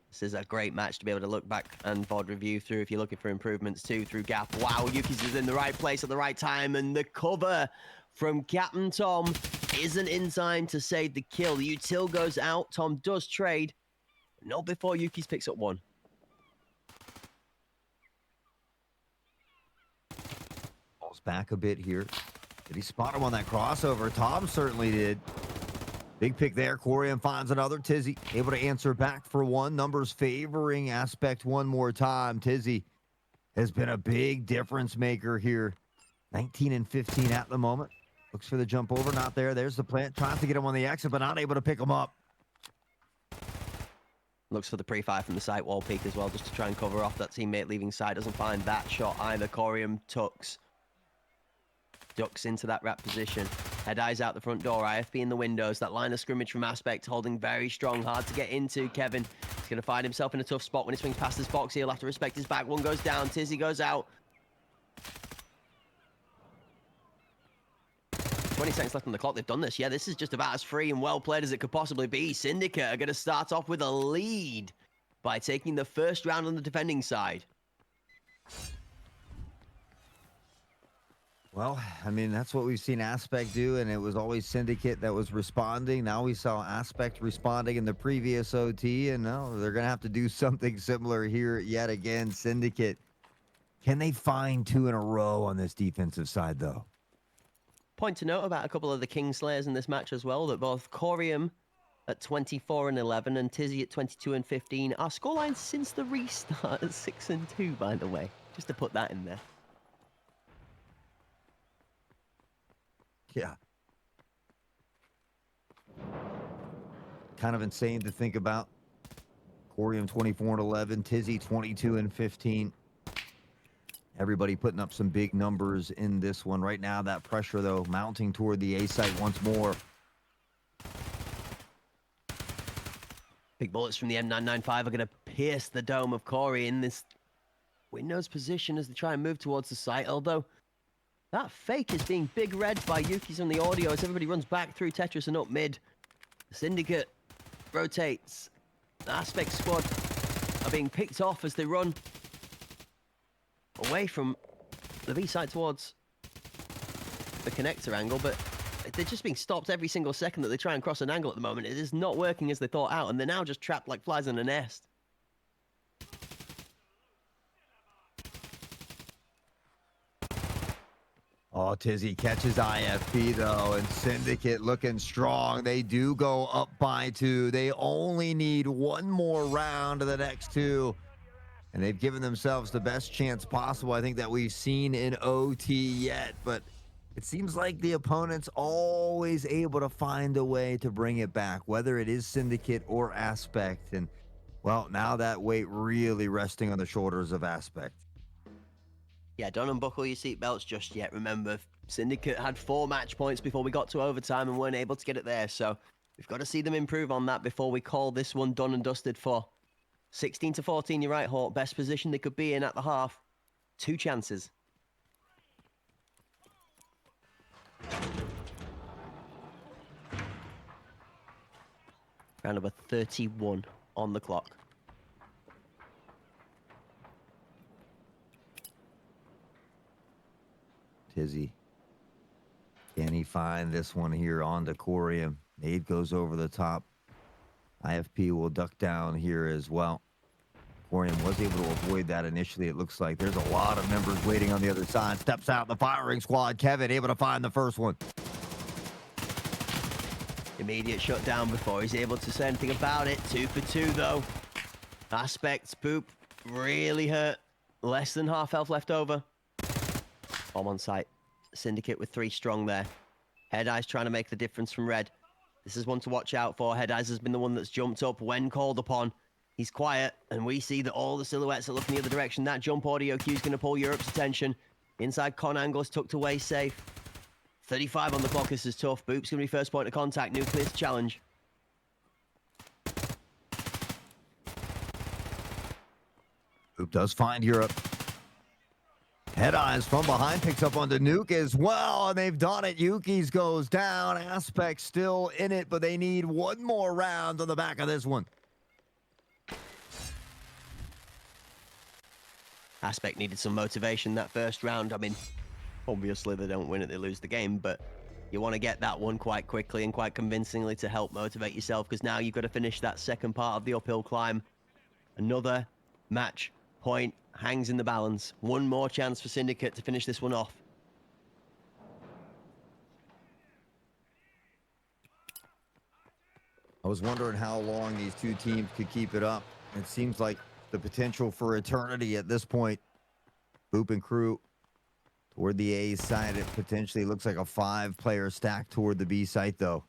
this is a great match to be able to look back and VOD review through if you're looking for improvements too through Gap. Wow, Yuki's is in the right place at the right time, and the cover from Captain Tom isn't in time to save the kill. The util goes out, Tom does trade, not before Yuki's picks up 1. Back a bit here. Did he spot him on that crossover? Tom certainly did. Big pick there. Corian finds another. Tizzy able to answer back for 1. Numbers favoring Aspect one more time. Tizzy has been a big difference maker here. 19 and 15 at the moment. Looks for the jump over. Not there. There's the plant. Tries to get him on the exit, but not able to pick him up. Looks for the pre-fire from the site wall peak as well, just to try and cover off that teammate leaving side. Doesn't find that shot either. Corian ducks into that wrap position. Head Eyes out the front door. IFP in the windows. That line of scrimmage from Aspect holding very strong. Hard to get into. Kevin is going to find himself in a tough spot when he swings past this box. He'll have to respect his back. 1 goes down. Tizzy goes out. 20 seconds left on the clock. They've done this. Yeah, this is just about as free and well played as it could possibly be. Syndicate are going to start off with a lead by taking the first round on the defending side. Well, I mean, that's what we've seen Aspect do, and it was always Syndicate that was responding. Now we saw Aspect responding in the previous OT, and now they're going to have to do something similar here yet again. Syndicate, can they find 2 in a row on this defensive side, though? Point to note about a couple of the Kingslayers in this match as well, that both Corium at 24 and 11 and Tizzy at 22 and 15 are scorelines since the restart at 6 and 2, by the way, just to put that in there. Yeah. Kind of insane to think about. Corium 24 and 11, Tizzy 22 and 15. Everybody putting up some big numbers in this one. Right now, that pressure, though, mounting toward the A site once more. Big bullets from the M995 are going to pierce the dome of Corey in this Windows position as they try and move towards the site, although That fake is being big read by Yuki's on the audio as everybody runs back through Tetris and up mid. The Syndicate rotates. The Aspect squad are being picked off as they run away from the B side towards the connector angle, but they're just being stopped every single second that they try and cross an angle at the moment. It is not working as they thought out, and they're now just trapped like flies in a nest. Oh, Tizzy catches IFP though, and Syndicate looking strong. They do go up by 2. They only need one more round of the next 2. And they've given themselves the best chance possible, I think, that we've seen in OT yet. But it seems like the opponent's always able to find a way to bring it back, whether it is Syndicate or Aspect. And, well, now that weight really resting on the shoulders of Aspect. Yeah, don't unbuckle your seatbelts just yet. Remember, Syndicate had 4 match points before we got to overtime and weren't able to get it there. So we've got to see them improve on that before we call this one done and dusted for 16-14. You're right, Hawk. Best position they could be in at the half. 2 chances. Round number 31 on the clock. Tizzy. Can he find this one here on Decorium? Nade goes over the top. IFP will duck down here as well. Decorium was able to avoid that initially, it looks like. There's a lot of members waiting on the other side. Steps out the firing squad. Kevin able to find the first one. Immediate shutdown before he's able to say anything about it. 2 for 2, though. Aspects, Boop, really hurt. Less than half health left over. Bomb on site. Syndicate with 3 strong there. Head Eyes trying to make the difference from red. This is one to watch out for. Head Eyes has been the one that's jumped up when called upon. He's quiet, and we see that all the silhouettes are looking the other direction. That jump audio cue is going to pull Europe's attention. Inside con angle is tucked away safe. 35 on the clock. This is tough. Boop's going to be first point of contact. Nucleus challenge. Boop does find Europe. Head Eyes from behind picks up on the nuke as well, and they've done it. Yuki's goes down. Aspect still in it, but they need one more round on the back of this one. Aspect needed some motivation that first round. I mean, obviously they don't win it, they lose the game, but you want to get that one quite quickly and quite convincingly to help motivate yourself, because now you've got to finish that second part of the uphill climb. Another match point hangs in the balance. One more chance for Syndicate to finish this one off. I was wondering how long these two teams could keep it up. It seems like the potential for eternity at this point. Boop and crew toward the A side. It potentially looks like a 5-player stack toward the B site, though.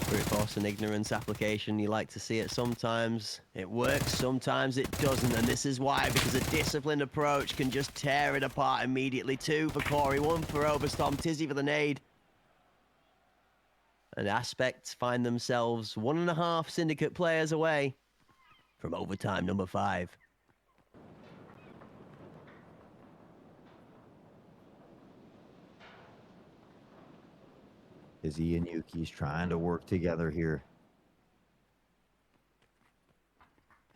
Brute force and ignorance application. You like to see it sometimes. It works, sometimes it doesn't. And this is why, because a disciplined approach can just tear it apart immediately. 2 for Corey, 1 for Overstorm, Tizzy for the nade. And Aspects find themselves 1.5 Syndicate players away from overtime number 5. Izzy and Yuki's trying to work together here.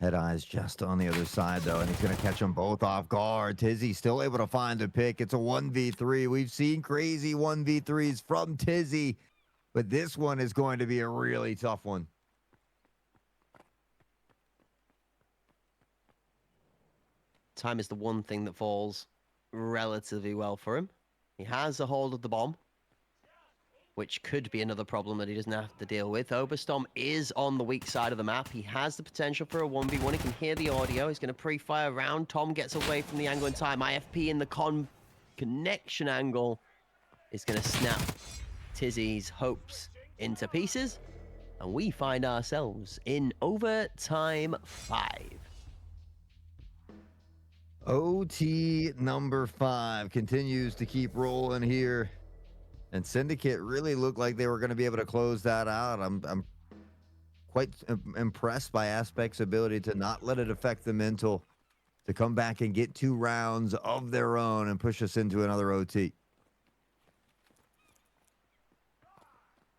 Head Eyes just on the other side, though, and he's going to catch them both off guard. Tizzy still able to find a pick. It's a 1v3. We've seen crazy 1v3s from Tizzy, but this one is going to be a really tough one. Time is the one thing that falls relatively well for him. He has a hold of the bomb, which could be another problem that he doesn't have to deal with. Oberstorm is on the weak side of the map. He has the potential for a 1v1. He can hear the audio. He's going to pre-fire around. Tom gets away from the angle in time. IFP in the connection angle is going to snap Tizzy's hopes into pieces. And we find ourselves in overtime 5. OT number 5 continues to keep rolling here. And Syndicate really looked like they were going to be able to close that out. I'm quite impressed by Aspect's ability to not let it affect the mental, to come back and get 2 rounds of their own and push us into another OT.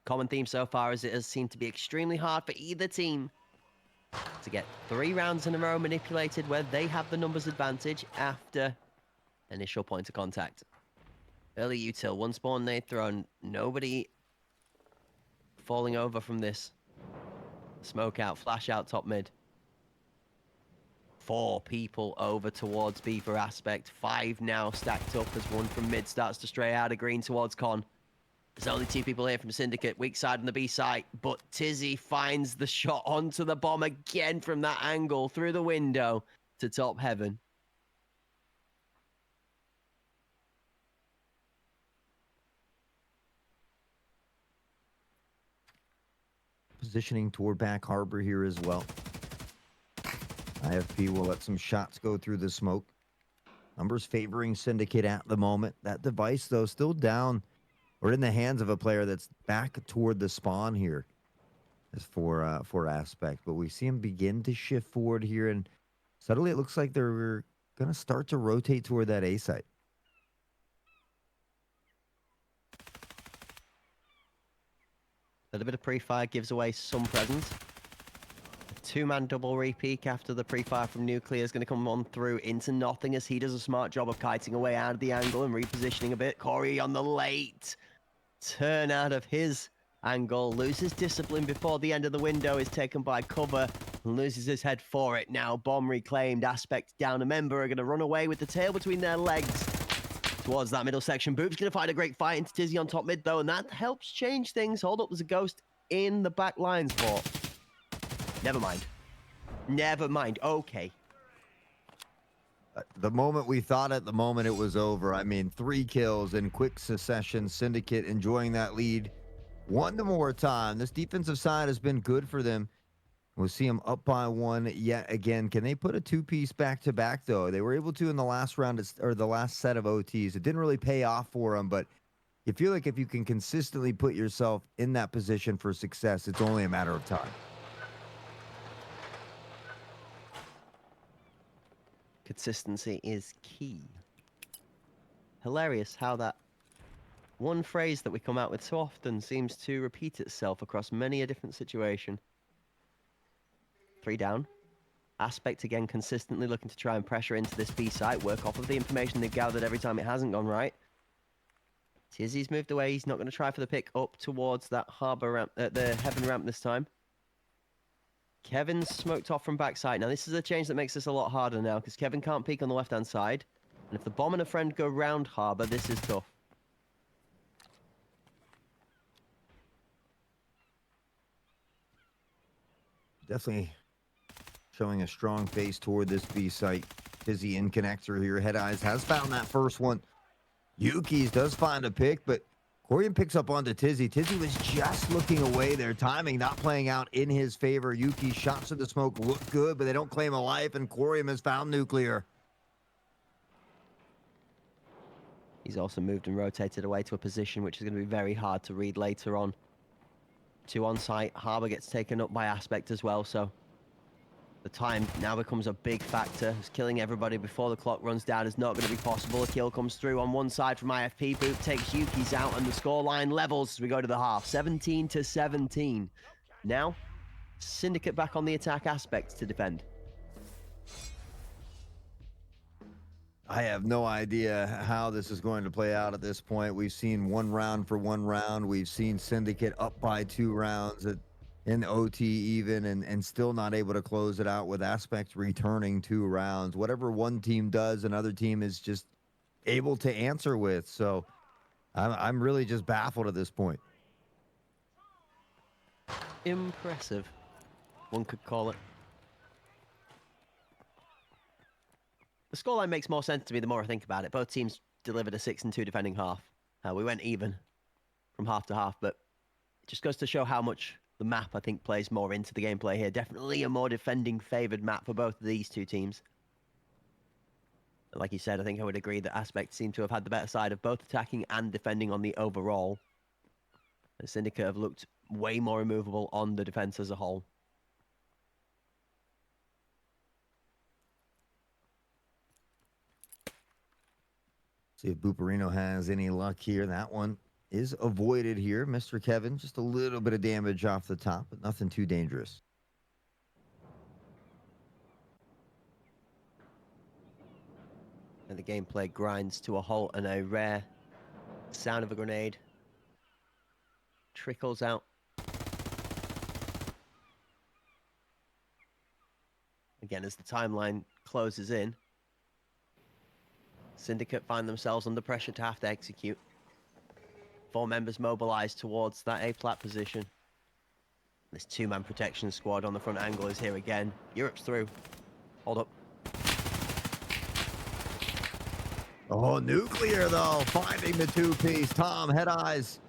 Common theme so far is it has seemed to be extremely hard for either team to get 3 rounds in a row manipulated where they have the numbers advantage after initial point of contact. Early util, one spawn nade thrown, nobody falling over from this. Smoke out, flash out top mid. 4 people over towards B for Aspect. 5 now stacked up as one from mid starts to stray out of green towards Con. There's only 2 people here from Syndicate, weak side on the B side, but Tizzy finds the shot onto the bomb again from that angle through the window to top heaven. Positioning toward back harbor here as well. IFP will let some shots go through the smoke. Numbers favoring Syndicate at the moment. That device, though, still down or in the hands of a player that's back toward the spawn here. As for Aspect. But we see him begin to shift forward here, and suddenly it looks like they're going to start to rotate toward that A site. A little bit of pre-fire gives away some presence. 2-man double repeat after the pre-fire from Nuclear is going to come on through into nothing as he does a smart job of kiting away out of the angle and repositioning a bit. Corey on the late turn out of his angle, loses discipline before the end of the window, is taken by cover and loses his head for it. Now bomb reclaimed, Aspect down a member, are going to run away with the tail between their legs towards that middle section. Boop's going to find a great fight into Tizzy on top mid though, and that helps change things. Hold up, there's a ghost in the back lines for. Never mind. Never mind. Okay. The moment we thought it, the moment it was over. I mean, 3 kills in quick succession. Syndicate enjoying that lead one more time. This defensive side has been good for them. We'll see them up by 1 yet again. Can they put a 2-piece back-to-back, though? They were able to in the last round, or the last set of OTs. It didn't really pay off for them, but you feel like if you can consistently put yourself in that position for success, it's only a matter of time. Consistency is key. Hilarious how that one phrase that we come out with so often seems to repeat itself across many a different situation. 3 down. Aspect again consistently looking to try and pressure into this B site, work off of the information they've gathered every time it hasn't gone right. Tizzy's moved away, he's not going to try for the pick up towards that harbor ramp, the heaven ramp this time. Kevin's smoked off from backside. Now, this is a change that makes this a lot harder now, because Kevin can't peek on the left-hand side. And if the bomb and a friend go round harbor, this is tough. Definitely showing a strong face toward this B site. Tizzy in connector here. Head Eyes has found that first one. Yuki's does find a pick, but Corian picks up onto Tizzy. Tizzy was just looking away there. Timing not playing out in his favor. Yuki's shots in the smoke look good, but they don't claim a life, and Corian has found Nuclear. He's also moved and rotated away to a position which is going to be very hard to read later on. 2 on site. Harbor gets taken up by Aspect as well, so the time now becomes a big factor. As killing everybody before the clock runs down is not going to be possible. A kill comes through on one side from IFP. Boot takes Yuki's out, and the scoreline levels as we go to the half. 17-17. Now, Syndicate back on the attack. Aspect to defend. I have no idea how this is going to play out at this point. We've seen 1 round for 1 round. We've seen Syndicate up by 2 rounds in OT even, and still not able to close it out with Aspect returning 2 rounds. Whatever one team does, another team is just able to answer with. So I'm really just baffled at this point. Impressive, one could call it. The scoreline makes more sense to me the more I think about it. Both teams delivered a 6-2 defending half. We went even from half to half, but it just goes to show how much the map, I think, plays more into the gameplay here. Definitely a more defending-favoured map for both of these 2 teams. Like you said, I think I would agree that Aspect seem to have had the better side of both attacking and defending on the overall. The Syndicate have looked way more immovable on the defense as a whole. See if Buparino has any luck here. That one is avoided here. Mr. Kevin, just a little bit of damage off the top, but nothing too dangerous. And the gameplay grinds to a halt, and a rare sound of a grenade trickles out. Again, as the timeline closes in, Syndicate find themselves under pressure to have to execute. 4 members mobilized towards that A-flat position. This 2-man protection squad on the front angle is here again. Europe's through. Hold up. Oh, Nuclear, though, finding the 2-piece. Tom, Head Eyes,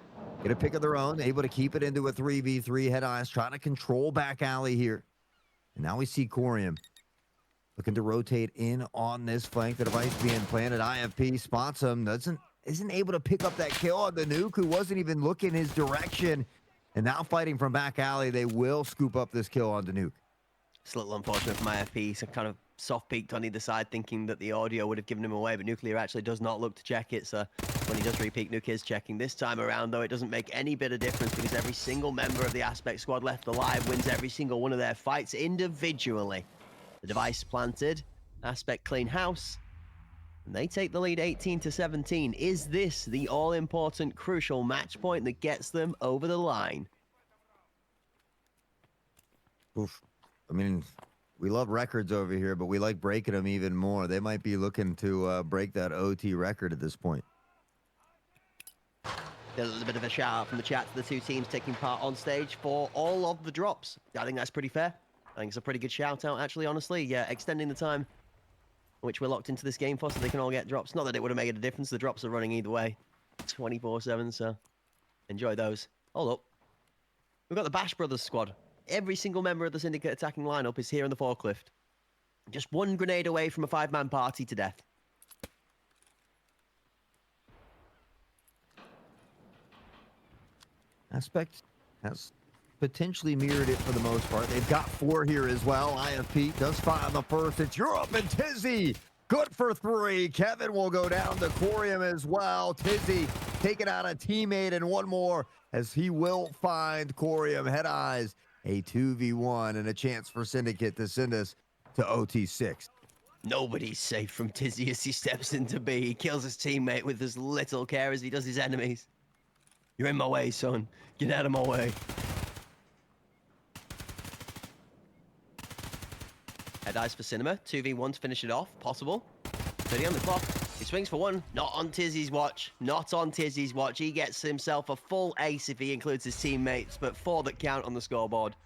get a pick of their own, able to keep it into a 3v3. Head Eyes trying to control back alley here. And now we see Corium looking to rotate in on this flank. The device being planted. IFP spots him. Isn't able to pick up that kill on the Nuke, who wasn't even looking his direction. And now fighting from back alley, they will scoop up this kill on the Nuke. It's a little unfortunate for my IFP. So kind of soft-peaked on either side, thinking that the audio would have given him away, but Nuclear actually does not look to check it. So when he does re-peak, Nuke is checking. This time around, though, it doesn't make any bit of difference because every single member of the Aspect squad left alive wins every single one of their fights individually. The device planted, Aspect clean house, and they take the lead 18-17. Is this the all-important, crucial match point that gets them over the line? Oof. I mean, we love records over here, but we like breaking them even more. They might be looking to break that OT record at this point. A little bit of a shout out from the chat to the 2 teams taking part on stage for all of the drops. I think that's pretty fair. I think it's a pretty good shout out, actually, honestly. Yeah, extending the time which we're locked into this game for so they can all get drops. Not that it would have made a difference. The drops are running either way 24/7, so enjoy those. Hold up. We've got the Bash Brothers squad. Every single member of the Syndicate attacking lineup is here on the forklift. Just 1 grenade away from a 5-man party to death. Aspect has potentially mirrored it for the most part. They've got 4 here as well. IFP does find the first. It's Europe and Tizzy. Good for 3. Kevin will go down to Corium as well. Tizzy taking out a teammate and 1 more as he will find Corium. Head Eyes, a 2v1 and a chance for Syndicate to send us to OT6. Nobody's safe from Tizzy as he steps into B. He kills his teammate with as little care as he does his enemies. You're in my way, son. Get out of my way. Head Eyes for Cinema. 2v1 to finish it off. Possible. 30 on the clock. He swings for 1. Not on Tizzy's watch. Not on Tizzy's watch. He gets himself a full ace if he includes his teammates, but 4 that count on the scoreboard.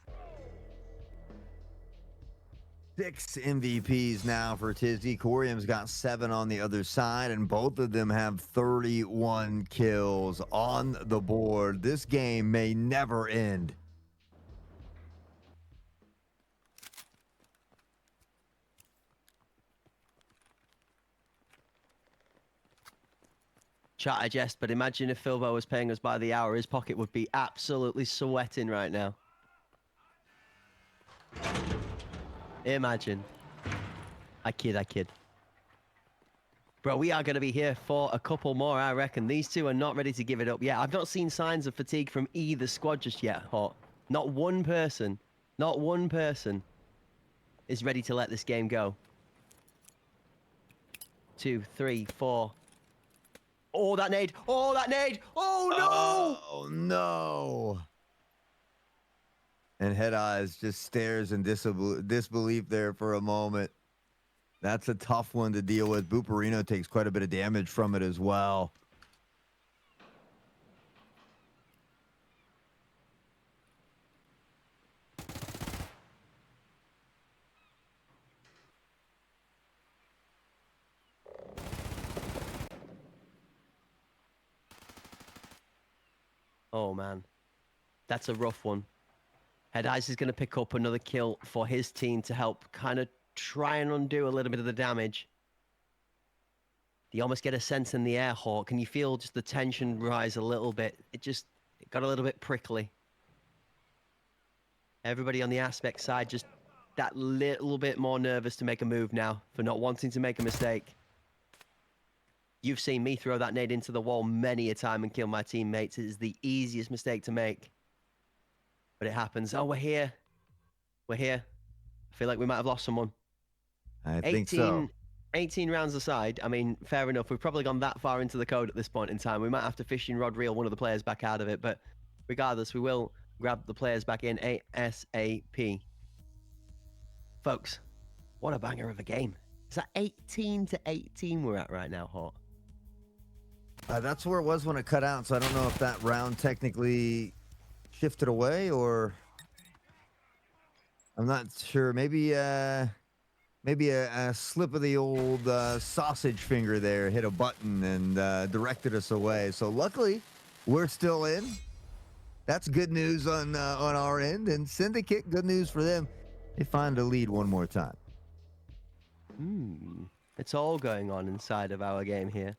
6 MVPs now for Tizzy. Corium's got 7 on the other side, and both of them have 31 kills on the board. This game may never end. Chat, I jest, but imagine if Philbo was paying us by the hour. His pocket would be absolutely sweating right now. Imagine. I kid. Bro, we are going to be here for a couple more, I reckon. These 2 are not ready to give it up yet. I've not seen signs of fatigue from either squad just yet, Hot. Not one person is ready to let this game go. 2, 3, 4. Oh, that nade. Oh, that nade. Oh, no. Oh, no. And Head Eyes just stares in disbelief there for a moment. That's a tough one to deal with. Buparino takes quite a bit of damage from it as well. Oh, man. That's a rough one. Head Eyes is going to pick up another kill for his team to help kind of try and undo a little bit of the damage. You almost get a sense in the air, Hawk. Can you feel just the tension rise a little bit? It got a little bit prickly. Everybody on the Aspect side just that little bit more nervous to make a move now for not wanting to make a mistake. You've seen me throw that nade into the wall many a time and kill my teammates. It is the easiest mistake to make. But it happens. Oh, we're here. We're here. I feel like we might have lost someone. I think so. 18 rounds aside, I mean, fair enough. We've probably gone that far into the code at this point in time. We might have to fishing rod reel one of the players back out of it. But regardless, we will grab the players back in ASAP. Folks, what a banger of a game. Is that 18-18 we're at right now, Hort? That's where it was when it cut out, so I don't know if that round technically shifted away or I'm not sure. Maybe a slip of the old sausage finger there hit a button and directed us away. So luckily, we're still in. That's good news on our end, and Syndicate, good news for them. They find a lead one more time. It's all going on inside of our game here.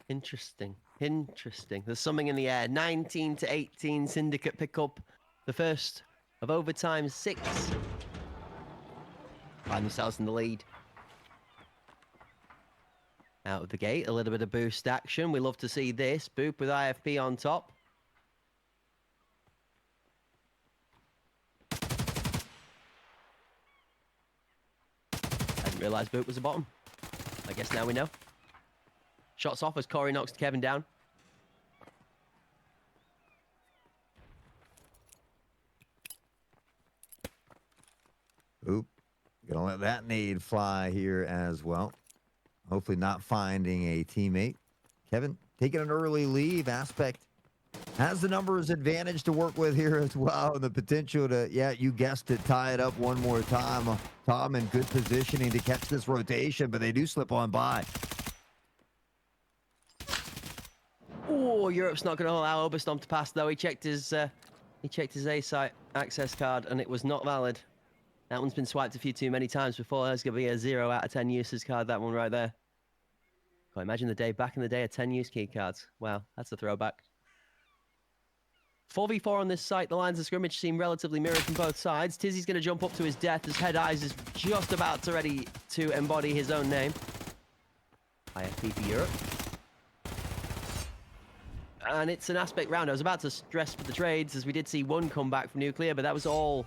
Interesting. There's something in the air. 19-18, Syndicate pick up the first of overtime 6. Find themselves in the lead. Out of the gate, a little bit of boost action. We love to see this. Boop with IFP on top. I didn't realise Boop was a bottom. I guess now we know. Shots off as Corey knocks Kevin down. Oop. Gonna let that nade fly here as well. Hopefully not finding a teammate. Kevin taking an early leave. Aspect has the numbers advantage to work with here as well. And the potential to, yeah, you guessed it, tie it up one more time. Tom in good positioning to catch this rotation, but they do slip on by. Oh, Europe's not going to allow Oberstomp to pass, though. He checked his A-site access card, and it was not valid. That one's been swiped a few too many times before. That's going to be a 0 out of 10 uses card, that one right there. Can't imagine the day back in the day of 10 use key cards. Wow, that's a throwback. 4v4 on this site. The lines of scrimmage seem relatively mirrored from both sides. Tizzy's going to jump up to his death as Head Eyes is just about to ready to embody his own name. IFP for Europe. And it's an Aspect round. I was about to stress for the trades as we did see one come back from Nuclear, but that was all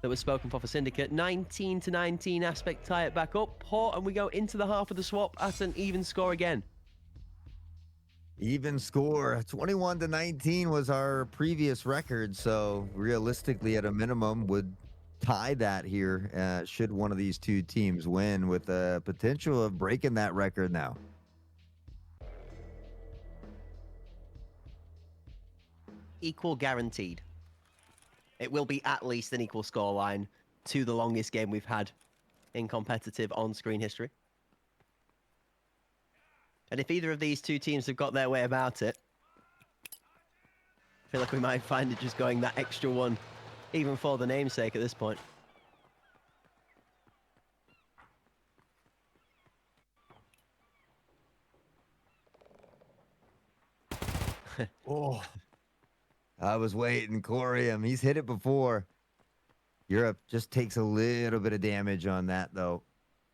that was spoken for Syndicate. 19-19 Aspect tie it back up. Hort, and we go into the half of the swap at an even score again. Even score. 21-19 was our previous record, so realistically, at a minimum, would tie that here should one of these two teams win, with the potential of breaking that record now. Equal guaranteed. It will be at least an equal scoreline to the longest game we've had in competitive on-screen history. And if either of these two teams have got their way about it, I feel like we might find it just going that extra one, even for the namesake at this point. Oh, I was waiting, Corey. He's hit it before. Europe just takes a little bit of damage on that, though.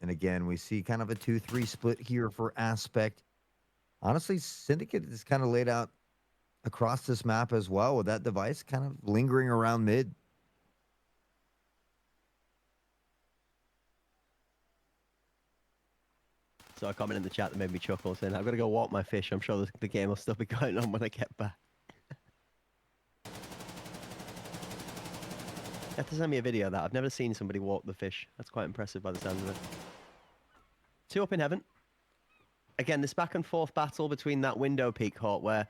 And again, we see kind of a 2-3 split here for Aspect. Honestly, Syndicate is kind of laid out across this map as well, with that device kind of lingering around mid. So a comment in the chat that made me chuckle saying, I've got to go walk my fish. I'm sure the game will still be going on when I get back. You have to send me a video of that. I've never seen somebody walk the fish. That's quite impressive by the sound of it. 2 up in heaven. Again, this back and forth battle between that window peak, Hort, where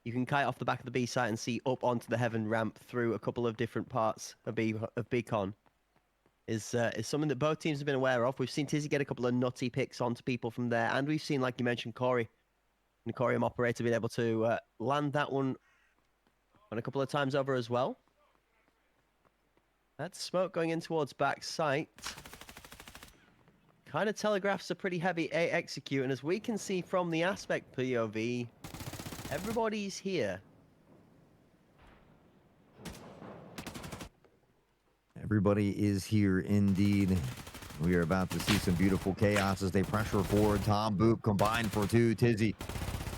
you can kite off the back of the B site and see up onto the heaven ramp through a couple of different parts of Beacon, is something that both teams have been aware of. We've seen Tizzy get a couple of nutty picks onto people from there, and we've seen, like you mentioned, Corey, and the Corium operator being able to land that one on a couple of times over as well. That smoke going in towards back site kind of telegraphs a pretty heavy A execute, and as we can see from the Aspect POV, everybody's here. Everybody is here indeed. We are about to see some beautiful chaos as they pressure forward. Tom, Boop combined for 2. Tizzy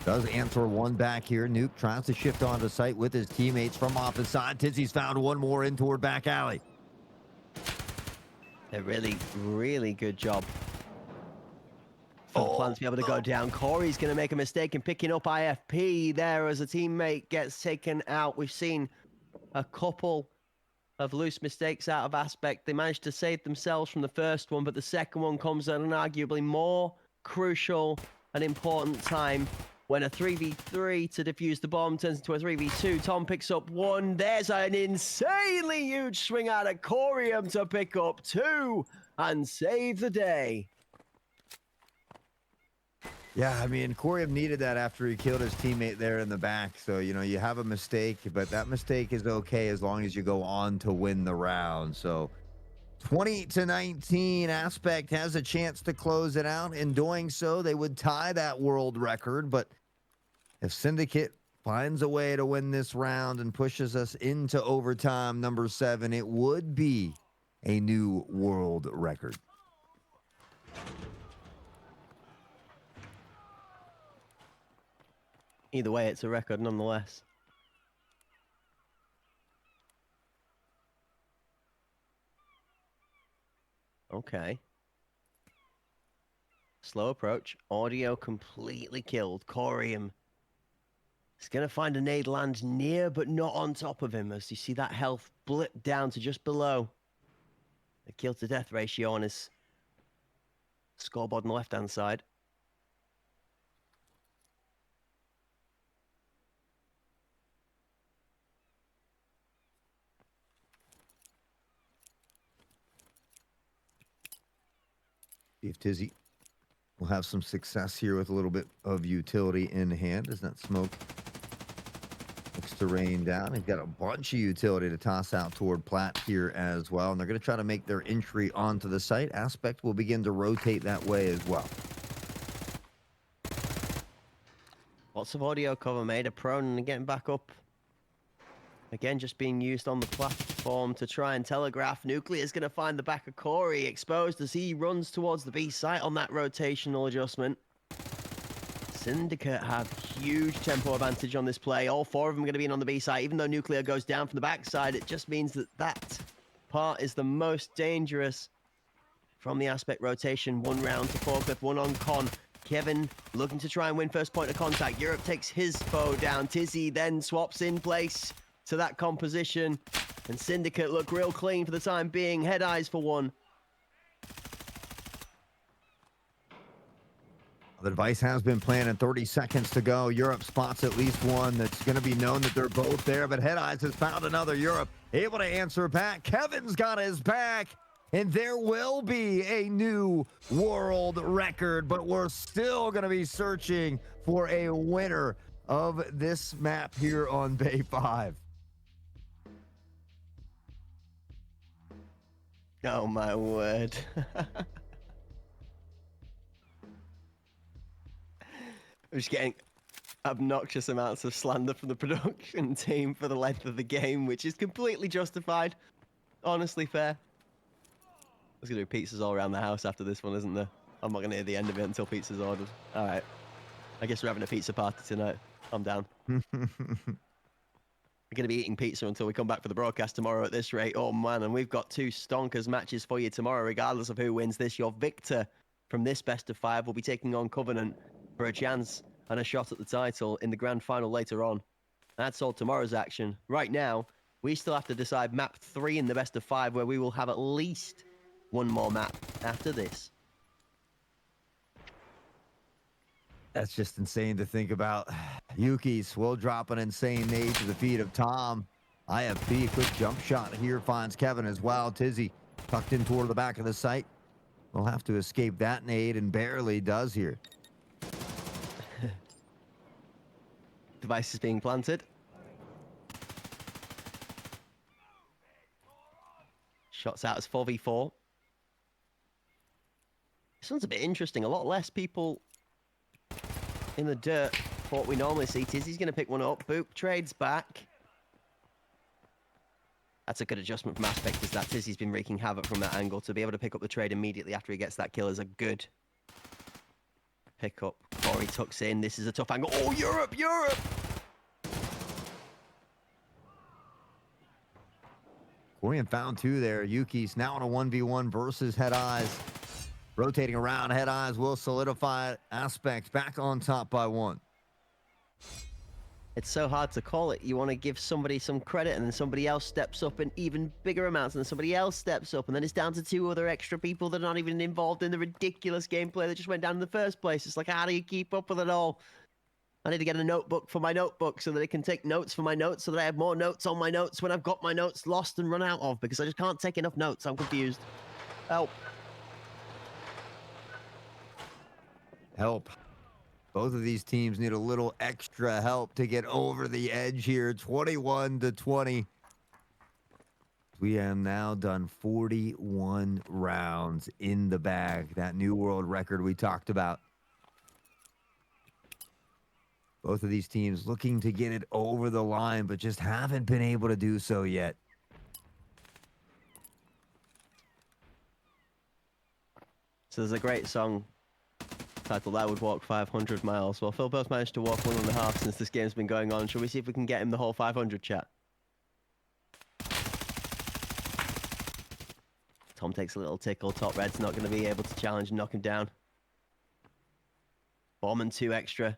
does answer 1 back here. Nuke tries to shift onto site with his teammates from off the side. Tizzy's found 1 more in toward back alley. A really, really good job for the plan to be able to go down. Corey's going to make a mistake in picking up IFP there as a teammate gets taken out. We've seen a couple of loose mistakes out of Aspect. They managed to save themselves from the first one, but the second one comes at an arguably more crucial and important time when a 3v3 to defuse the bomb turns into a 3v2. Tom picks up 1. There's an insanely huge swing out of Corium to pick up 2 and save the day. Yeah, I mean, Corium needed that after he killed his teammate there in the back. So, you know, you have a mistake, but that mistake is okay as long as you go on to win the round. So 20-19, Aspect has a chance to close it out. In doing so, they would tie that world record. But if Syndicate finds a way to win this round and pushes us into overtime number 7, it would be a new world record. Either way, it's a record nonetheless. Okay. Slow approach. Audio completely killed. Corium is going to find a nade land near, but not on top of him. As you see that health blip down to just below the kill to death ratio on his scoreboard on the left-hand side. See if Tizzy will have some success here with a little bit of utility in hand as that smoke looks to rain down. He's got a bunch of utility to toss out toward Platt here as well. And they're going to try to make their entry onto the site. Aspect will begin to rotate that way as well. Lots of audio cover made. A prone and getting back up. Again, just being used on the platform to try and telegraph. Nuclear's going to find the back of Corey exposed as he runs towards the B site on that rotational adjustment. Syndicate have huge tempo advantage on this play. All 4 of them are going to be in on the B site. Even though Nuclear goes down from the backside, it just means that that part is the most dangerous from the Aspect rotation. 1 round to Forklift, 1 on Con. Kevin looking to try and win first point of contact. Europe takes his foe down. Tizzy then swaps in place to that composition, and Syndicate look real clean for the time being. Head eyes for 1. The device has been planted. 30 seconds to go. Europe spots at least 1 that's going to be known that they're both there, but Head Eyes has found another. Europe able to answer back. Kevin's got his back, and there will be a new world record, but we're still going to be searching for a winner of this map here on Bay 5. Oh my word. I'm just getting obnoxious amounts of slander from the production team for the length of the game, which is completely justified. Honestly fair. There's going to be pizzas all around the house after this one, isn't there? I'm not going to hear the end of it until pizza's ordered. All right. I guess we're having a pizza party tonight. I'm down. We're going to be eating pizza until we come back for the broadcast tomorrow at this rate. Oh, man. And we've got 2 stonkers matches for you tomorrow, regardless of who wins this. Your victor from this best of 5 will be taking on Covenant for a chance and a shot at the title in the grand final later on. That's all tomorrow's action. Right now, we still have to decide map 3 in the best of 5, where we will have at least 1 more map after this. That's just insane to think about. Yuki's will drop an insane nade to the feet of Tom. IFP, quick jump shot here, finds Kevin as well. Tizzy tucked in toward the back of the site. Will have to escape that nade and barely does here. Device is being planted. Shots out as 4v4. This one's a bit interesting. A lot less people in the dirt for what we normally see. Tizzy's going to pick one up. Boop trades back. That's a good adjustment from Aspect, because that Tizzy's been wreaking havoc from that angle. To be able to pick up the trade immediately after he gets that kill is a good pickup. Corey tucks in. This is a tough angle. Oh, Europe, Europe! Corium found 2 there. Yuki's now on a 1v1 versus Head Eyes. Rotating around, Head Eyes will solidify Aspect back on top by 1. It's so hard to call it. You want to give somebody some credit, and then somebody else steps up in even bigger amounts, and then somebody else steps up, and then it's down to 2 other extra people that are not even involved in the ridiculous gameplay that just went down in the first place. It's like, how do you keep up with it all? I need to get a notebook for my notebook so that I can take notes for my notes, so that I have more notes on my notes when I've got my notes lost and run out of, because I just can't take enough notes. I'm confused. Help. Help. Both of these teams need a little extra help to get over the edge here. 21-20. We have now done 41 rounds in the bag. That new world record we talked about. Both of these teams looking to get it over the line, but just haven't been able to do so yet. So there's a great song titled I Would Walk 500 Miles. Well, Phil both managed to walk 1.5 since this game's been going on. Shall we see if we can get him the whole 500, chat? Tom takes a little tickle. Top Red's not going to be able to challenge and knock him down. Bomb and 2 extra.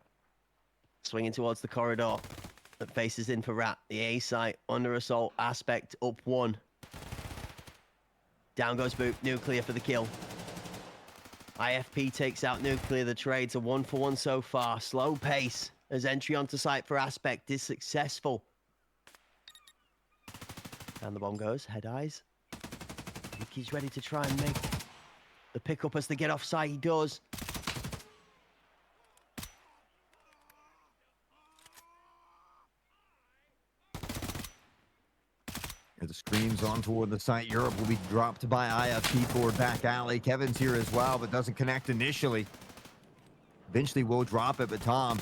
Swinging towards the corridor that faces in for Rat. The A site under assault. Aspect up 1. Down goes Boop. Nuclear for the kill. IFP takes out Nuclear. The trades are 1-for-1 so far. Slow pace as entry onto site for Aspect is successful. And the bomb goes. Head Eyes. He's ready to try and make the pickup as they get off site. He does. As the screams on toward the site, Europe will be dropped by IFP forward back alley. Kevin's here as well, but doesn't connect initially. Eventually will drop it, but Tom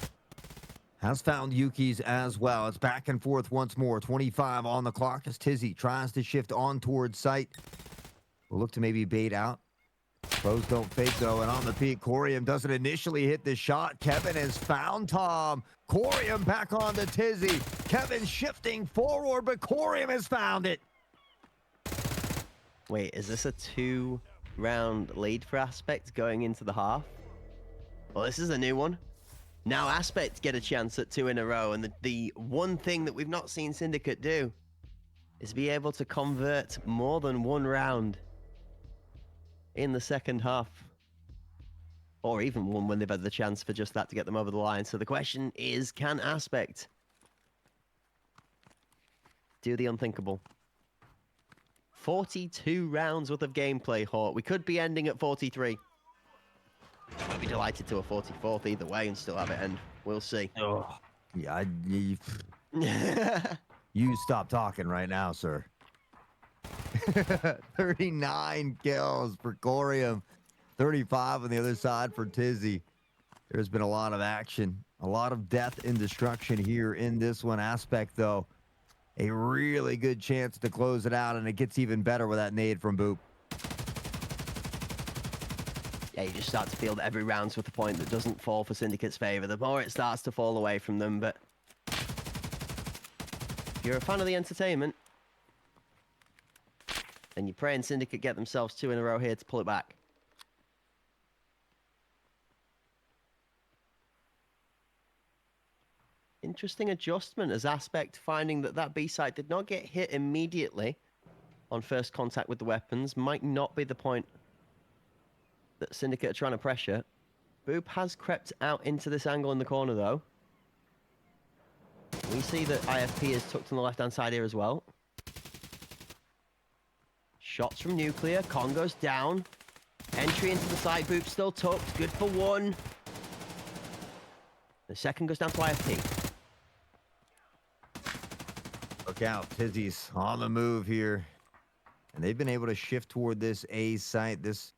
has found Yuki's as well. It's back and forth once more. 25 on the clock as Tizzy tries to shift on towards site. We'll look to maybe bait out. Pros don't fake though, and on the peak, Corium doesn't initially hit the shot. Kevin has found Tom. Corium back on to Tizzy. Kevin shifting forward, but Corium has found it. Wait, is this a 2-round lead for Aspect going into the half? Well, this is a new one. Now Aspect get a chance at 2 in a row, and the one thing that we've not seen Syndicate do is be able to convert more than 1 round in the second half. Or even one when they've had the chance for just that to get them over the line. So the question is, can Aspect do the unthinkable? 42 rounds worth of gameplay, Hawk. We could be ending at 43. I'd be delighted to a 44th either way and still have it end. We'll see. Oh, yeah, you stop talking right now, sir. 39 kills for Corium. 35 on the other side for Tizzy. There's been a lot of action, a lot of death and destruction here in this one. Aspect, though, a really good chance to close it out, and it gets even better with that nade from Boop. Yeah, you just start to feel that every round's with a point that doesn't fall for Syndicate's favor. The more it starts to fall away from them, but if you're a fan of the entertainment, then you pray and Syndicate get themselves 2 in a row here to pull it back. Interesting adjustment as Aspect finding that that B site did not get hit immediately on first contact with the weapons. Might not be the point that Syndicate are trying to pressure. Boop has crept out into this angle in the corner, though. We see that IFP is tucked on the left-hand side here as well. Shots from Nuclear. Con goes down. Entry into the site. Boop still tucked. Good for 1. The second goes down to IFP. Look out, Tizzy's on the move here. And they've been able to shift toward this A site. This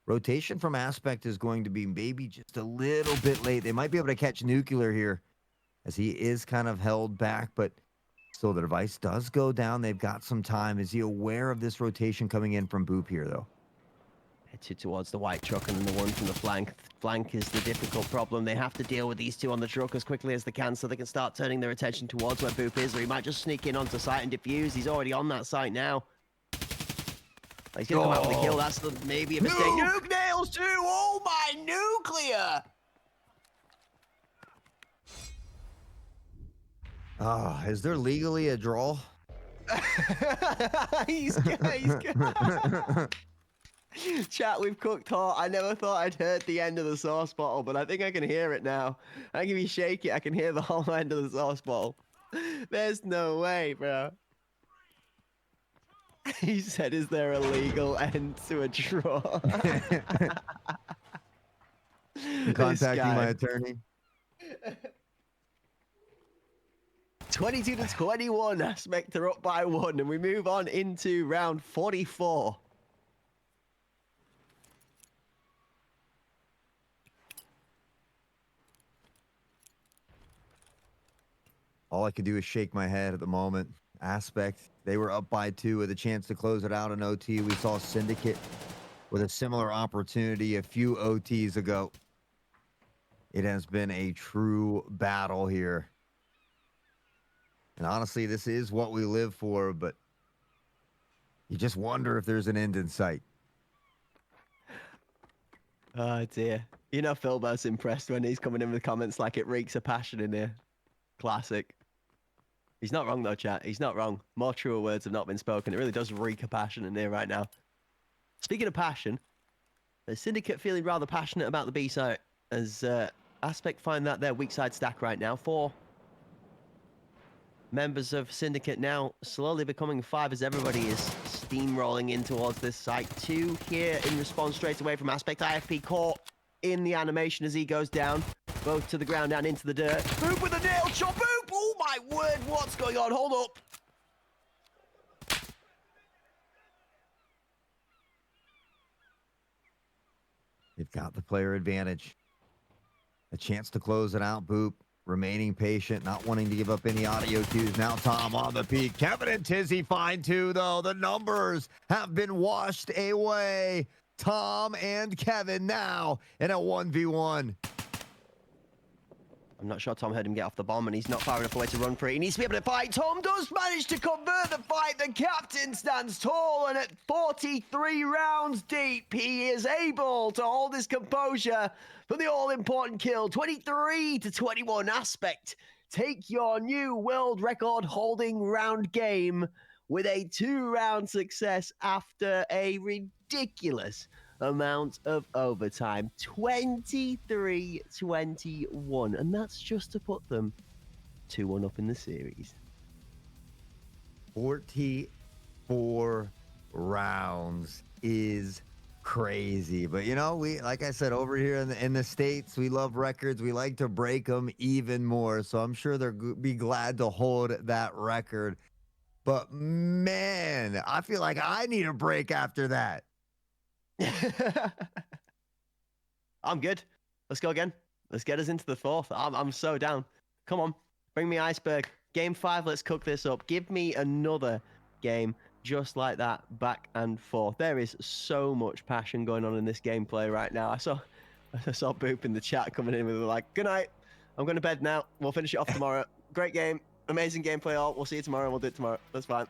rotation from Aspect is going to be maybe just a little bit late. They might be able to catch Nuclear here as he is kind of held back, but So the device does go down. They've got some time. Is he aware of this rotation coming in from Boop here, though? Headed towards the white truck and then the one from the flank. Flank is the difficult problem. They have to deal with these two on the truck as quickly as they can so they can start turning their attention towards where Boop is, or he might just sneak in onto site and defuse. He's already on that site now. He's going to come out with a kill. That's maybe a mistake. Nuke nails too! Oh my, nuclear! Is there legally a draw? he's good. Chat, we've cooked hot. I never thought I'd heard the end of the sauce bottle, but I think I can hear it now. I think if you shake it, I can hear the whole end of the sauce bottle. There's no way, bro. He said, is there a legal end to a draw? I'm contacting my attorney. 22 to 21. Aspect are up by 1, and we move on into round 44. All I can do is shake my head at the moment. Aspect, they were up by 2 with a chance to close it out in OT. We saw Syndicate with a similar opportunity a few OTs ago. It has been a true battle here. And honestly, this is what we live for, but you just wonder if there's an end in sight. Oh dear. You know Philbert's impressed when he's coming in with comments like it reeks of passion in here. Classic. He's not wrong though, chat. He's not wrong. More truer words have not been spoken. It really does reek of passion in here right now. Speaking of passion, the Syndicate feeling rather passionate about the B side as Aspect find that their weak side stack right now. 4 members of Syndicate now slowly becoming 5 as everybody is steamrolling in towards this site. 2 here in response straight away from Aspect. IFP caught in the animation as he goes down, both to the ground and into the dirt. Boop with a nail shot. Boop! Oh my word, what's going on? Hold up. They've got the player advantage. A chance to close it out. Boop remaining patient, not wanting to give up any audio cues. Now Tom on the peak. Kevin and Tizzy find 2, though. The numbers have been washed away. Tom and Kevin now in a 1v1. I'm not sure Tom heard him get off the bomb, and he's not far enough away to run for it. He needs to be able to fight. Tom does manage to convert the fight. The captain stands tall, and at 43 rounds deep, he is able to hold his composure for the all-important kill. 23 to 21. Aspect, take your new world record holding round game with a 2-round success after a ridiculous amount of overtime. 23-21, and that's just to put them 2-1 up in the series. 44 rounds is crazy, but you know, we, like I said, over here in the States, we love records. We like to break them even more, so I'm sure they'll be glad to hold that record. But man, I feel like I need a break after that. I'm good. Let's go again. Let's get us into the 4th. I'm so down. Come on, bring me Iceberg. Game 5, let's cook this up. Give me another game just like that, back and forth. There is so much passion going on in this gameplay right now. I saw Boop in the chat coming in with like, good night, I'm going to bed now. We'll finish it off tomorrow. Great game. Amazing gameplay all. We'll see you tomorrow. We'll do it tomorrow. That's fine.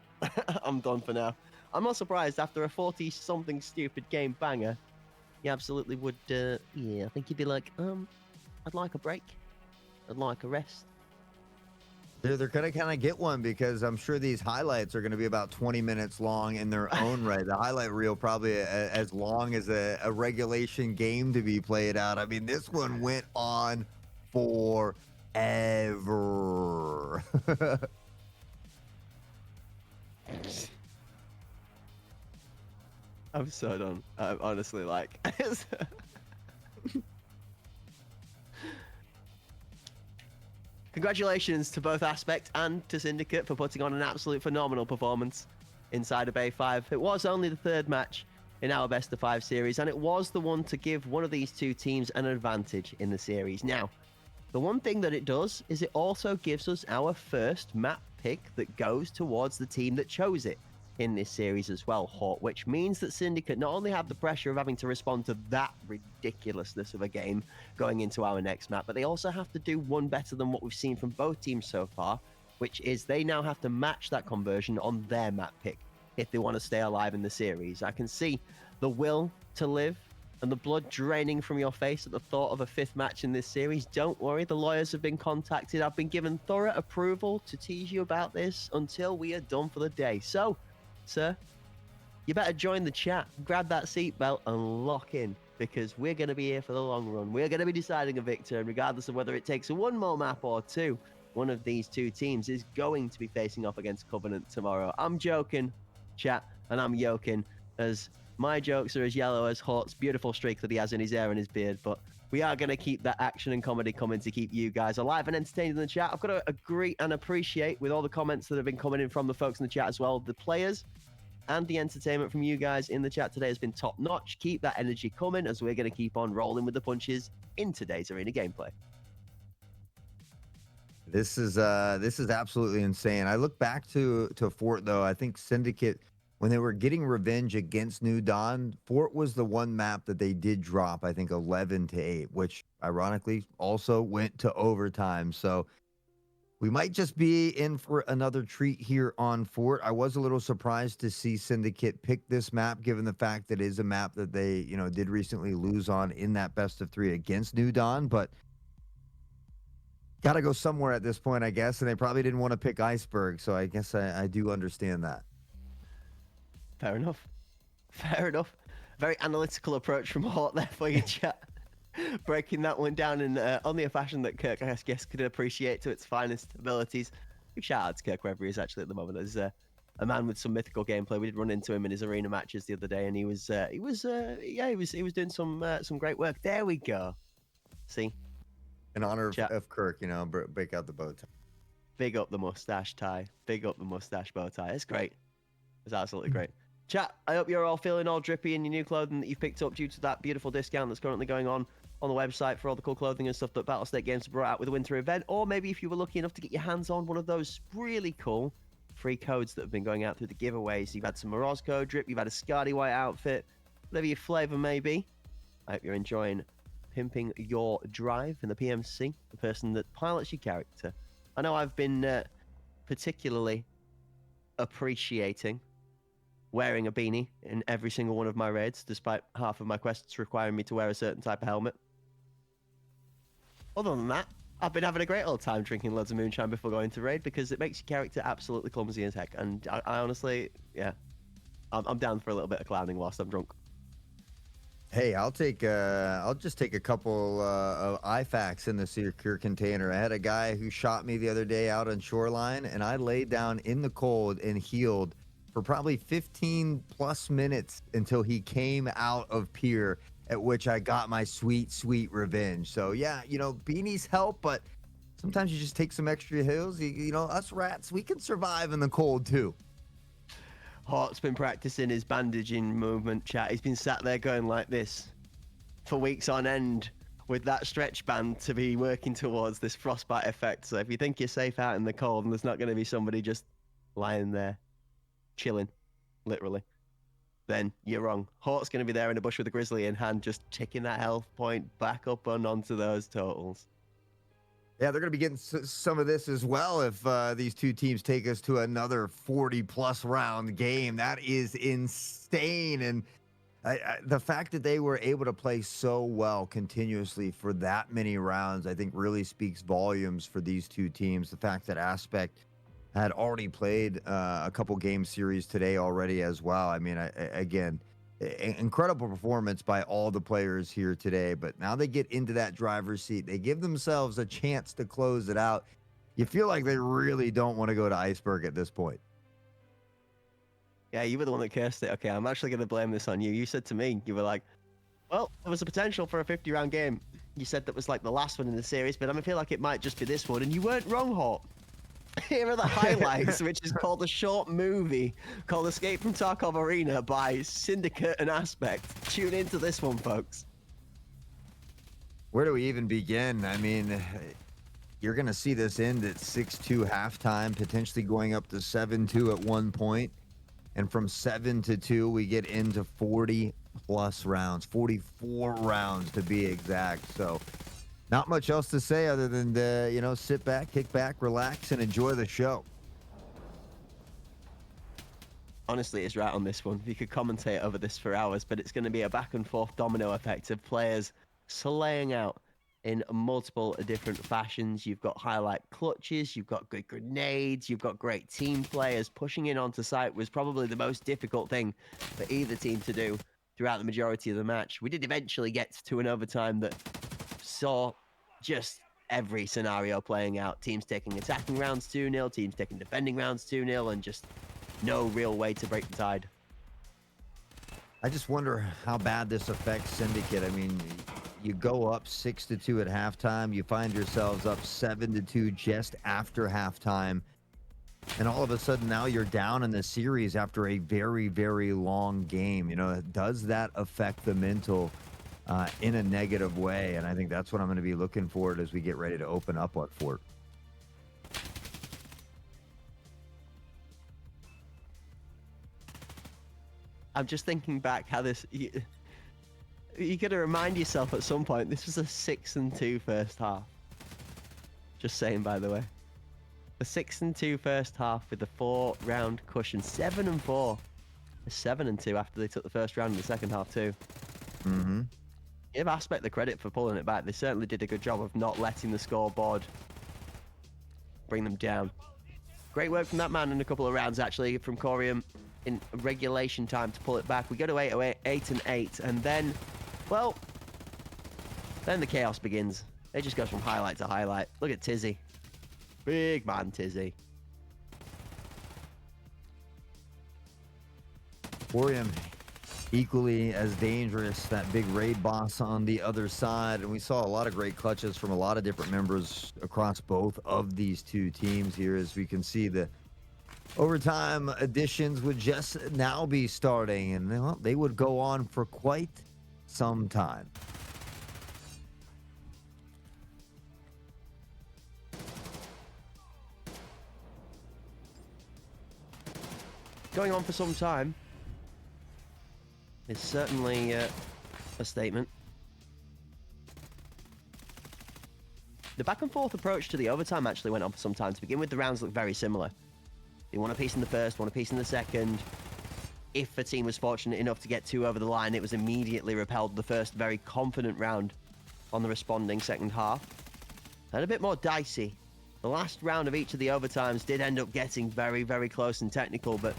I'm done for now. I'm not surprised after a 40-something stupid game banger. You absolutely would, yeah, I think you'd be like, I'd like a break. I'd like a rest. They're going to kind of get one because I'm sure these highlights are going to be about 20 minutes long in their own right. The highlight reel probably as long as a regulation game to be played out. I mean, this one went on forever. I'm so done. I'm honestly like... Congratulations to both Aspect and to Syndicate for putting on an absolute phenomenal performance inside of Bay 5. It was only the 3rd match in our best of 5 series, and it was the one to give one of these two teams an advantage in the series. Now, The one thing that it does is it also gives us our first map pick that goes towards the team that chose it in this series as well, Hawk, which means that Syndicate not only have the pressure of having to respond to that ridiculousness of a game going into our next map, but they also have to do one better than what we've seen from both teams so far, which is they now have to match that conversion on their map pick if they want to stay alive in the series. I can see the will to live and the blood draining from your face at the thought of a 5th match in this series. Don't worry, the lawyers have been contacted. I've been given thorough approval to tease you about this until we are done for the day. So, sir, you better join the chat, grab that seatbelt and lock in, because we're going to be here for the long run. We're going to be deciding a victor, and regardless of whether it takes one more map or two, one of these two teams is going to be facing off against Covenant tomorrow. I'm joking, chat, and I'm yoking, as my jokes are as yellow as Hawk's beautiful streak that he has in his hair and his beard, but we are going to keep that action and comedy coming to keep you guys alive and entertained in the chat. I've got to agree and appreciate with all the comments that have been coming in from the folks in the chat as well. The players and the entertainment from you guys in the chat today has been top notch. Keep that energy coming, as we're going to keep on rolling with the punches in today's arena gameplay. This is absolutely insane. I look back to Fort, though. I think Syndicate, when they were getting revenge against New Dawn, Fort was the one map that they did drop, I think 11-8, which ironically also went to overtime. So we might just be in for another treat here on Fort. I was a little surprised to see Syndicate pick this map, given the fact that it is a map that they, did recently lose on in that best of 3 against New Dawn, but got to go somewhere at this point, I guess, and they probably didn't want to pick Iceberg, so I guess I do understand that. Fair enough. Fair enough. Very analytical approach from Hort there for you, chat. Breaking that one down in only a fashion that Kirk, I guess, could appreciate to its finest abilities. Big shout out to Kirk wherever he is actually at the moment. There's a man with some mythical gameplay. We did run into him in his arena matches the other day, and he was doing some great work. There we go. See, in honor of Kirk, break out the bow tie. Big up the mustache tie. Big up the mustache bow tie. It's great. It's absolutely great. Chat, I hope you're all feeling all drippy in your new clothing that you've picked up due to that beautiful discount that's currently going on the website for all the cool clothing and stuff that Battlestate Games brought out with the winter event. Or maybe if you were lucky enough to get your hands on one of those really cool free codes that have been going out through the giveaways. You've had some Morozco drip, you've had a Scardy White outfit, whatever your flavor may be. I hope you're enjoying pimping your drive in the PMC, the person that pilots your character. I know I've been particularly appreciating wearing a beanie in every single one of my raids, despite half of my quests requiring me to wear a certain type of helmet. Other than that, I've been having a great old time drinking loads of moonshine before going to raid, because it makes your character absolutely clumsy as heck. And I honestly, I'm down for a little bit of clowning whilst I'm drunk. Hey, I'll just take a couple of IFAKs in the secure container. I had a guy who shot me the other day out on Shoreline, and I laid down in the cold and healed for probably 15 plus minutes until he came out of pier, at which I got my sweet, sweet revenge. So yeah, beanies help, but sometimes you just take some extra hills. Us rats, we can survive in the cold too. Hart's been practicing his bandaging movement, chat. He's been sat there going like this for weeks on end with that stretch band to be working towards this frostbite effect. So if you think you're safe out in the cold and there's not going to be somebody just lying there chilling, literally, then you're wrong. Hort's going to be there in a bush with a grizzly in hand, just ticking that health point back up and onto those totals. Yeah, they're going to be getting some of this as well if these two teams take us to another 40-plus round game. That is insane. And the fact that they were able to play so well continuously for that many rounds, I think really speaks volumes for these two teams. The fact that Aspect had already played a couple game series today already as well. I mean, again, incredible performance by all the players here today, but now they get into that driver's seat. They give themselves a chance to close it out. You feel like they really don't want to go to Iceberg at this point. Yeah, you were the one that cursed it. Okay, I'm actually going to blame this on you. You said to me, you were like, well, there was a potential for a 50-round game. You said that was like the last one in the series, but I feel like it might just be this one, and you weren't wrong, Hawk. Here are the highlights, which is called a short movie called Escape from Tarkov Arena by Syndicate and Aspect. Tune into this one, folks. Where do we even begin? I mean, you're going to see this end at 6-2 halftime, potentially going up to 7-2 at one point. And from 7-2, we get into 40 plus rounds, 44 rounds to be exact. So not much else to say other than to, you know, sit back, kick back, relax, and enjoy the show. Honestly, it's right on this one. You could commentate over this for hours, but it's going to be a back and forth domino effect of players slaying out in multiple different fashions. You've got highlight clutches, you've got good grenades, you've got great team players. Pushing in onto site was probably the most difficult thing for either team to do throughout the majority of the match. We did eventually get to an overtime that saw just every scenario playing out. Teams taking attacking rounds 2-0, teams taking defending rounds 2-0, and just no real way to break the tide. I just wonder how bad this affects Syndicate. I mean, you go up 6-2 at halftime, you find yourselves up 7-2 just after halftime, and all of a sudden now you're down in the series after a very, very long game. You know, does that affect the mental in a negative way? And I think that's what I'm going to be looking for as we get ready to open up on Fort. I'm just thinking back how this... You got to remind yourself at some point, this was a 6-2 first half. Just saying, by the way. A 6-2 first half with a 4-round cushion. 7-4. A 7-2 after they took the first round in the second half too. Mm-hmm. Give Aspect the credit for pulling it back. They certainly did a good job of not letting the scoreboard bring them down. Great work from that man in a couple of rounds, actually, from Corium in regulation time to pull it back. We go to 8-8, and then, well, then the chaos begins. It just goes from highlight to highlight. Look at Tizzy. Big man Tizzy. Corium, equally as dangerous, that big raid boss on the other side. And we saw a lot of great clutches from a lot of different members across both of these two teams here. As we can see, the overtime additions would just now be starting, and well, they would go on for quite some time. Going on for some time is certainly a statement. The back and forth approach to the overtime actually went on for some time. To begin with, the rounds looked very similar. They won a piece in the first, won a piece in the second. If a team was fortunate enough to get 2 over the line, it was immediately repelled the first very confident round on the responding second half. And a bit more dicey. The last round of each of the overtimes did end up getting very, very close and technical, but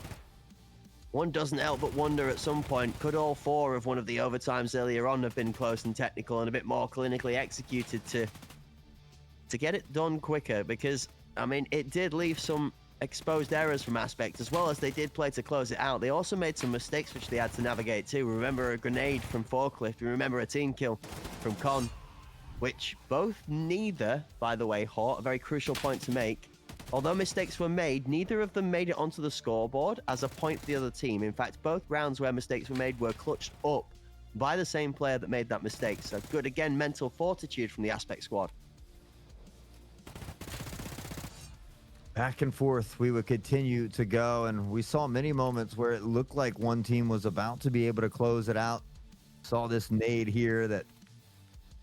one doesn't help but wonder at some point, could all 4 of one of the overtimes earlier on have been close and technical and a bit more clinically executed to get it done quicker? Because, I mean, it did leave some exposed errors from Aspect, as well as they did play to close it out. They also made some mistakes which they had to navigate too. Remember a grenade from Forklift, you remember a team kill from Con, which neither, by the way, Hort, a very crucial point to make. Although mistakes were made, neither of them made it onto the scoreboard as a point for the other team. In fact, both rounds where mistakes were made were clutched up by the same player that made that mistake. So good, again, mental fortitude from the Aspect squad. Back and forth, we would continue to go, and we saw many moments where it looked like one team was about to be able to close it out. Saw this nade here that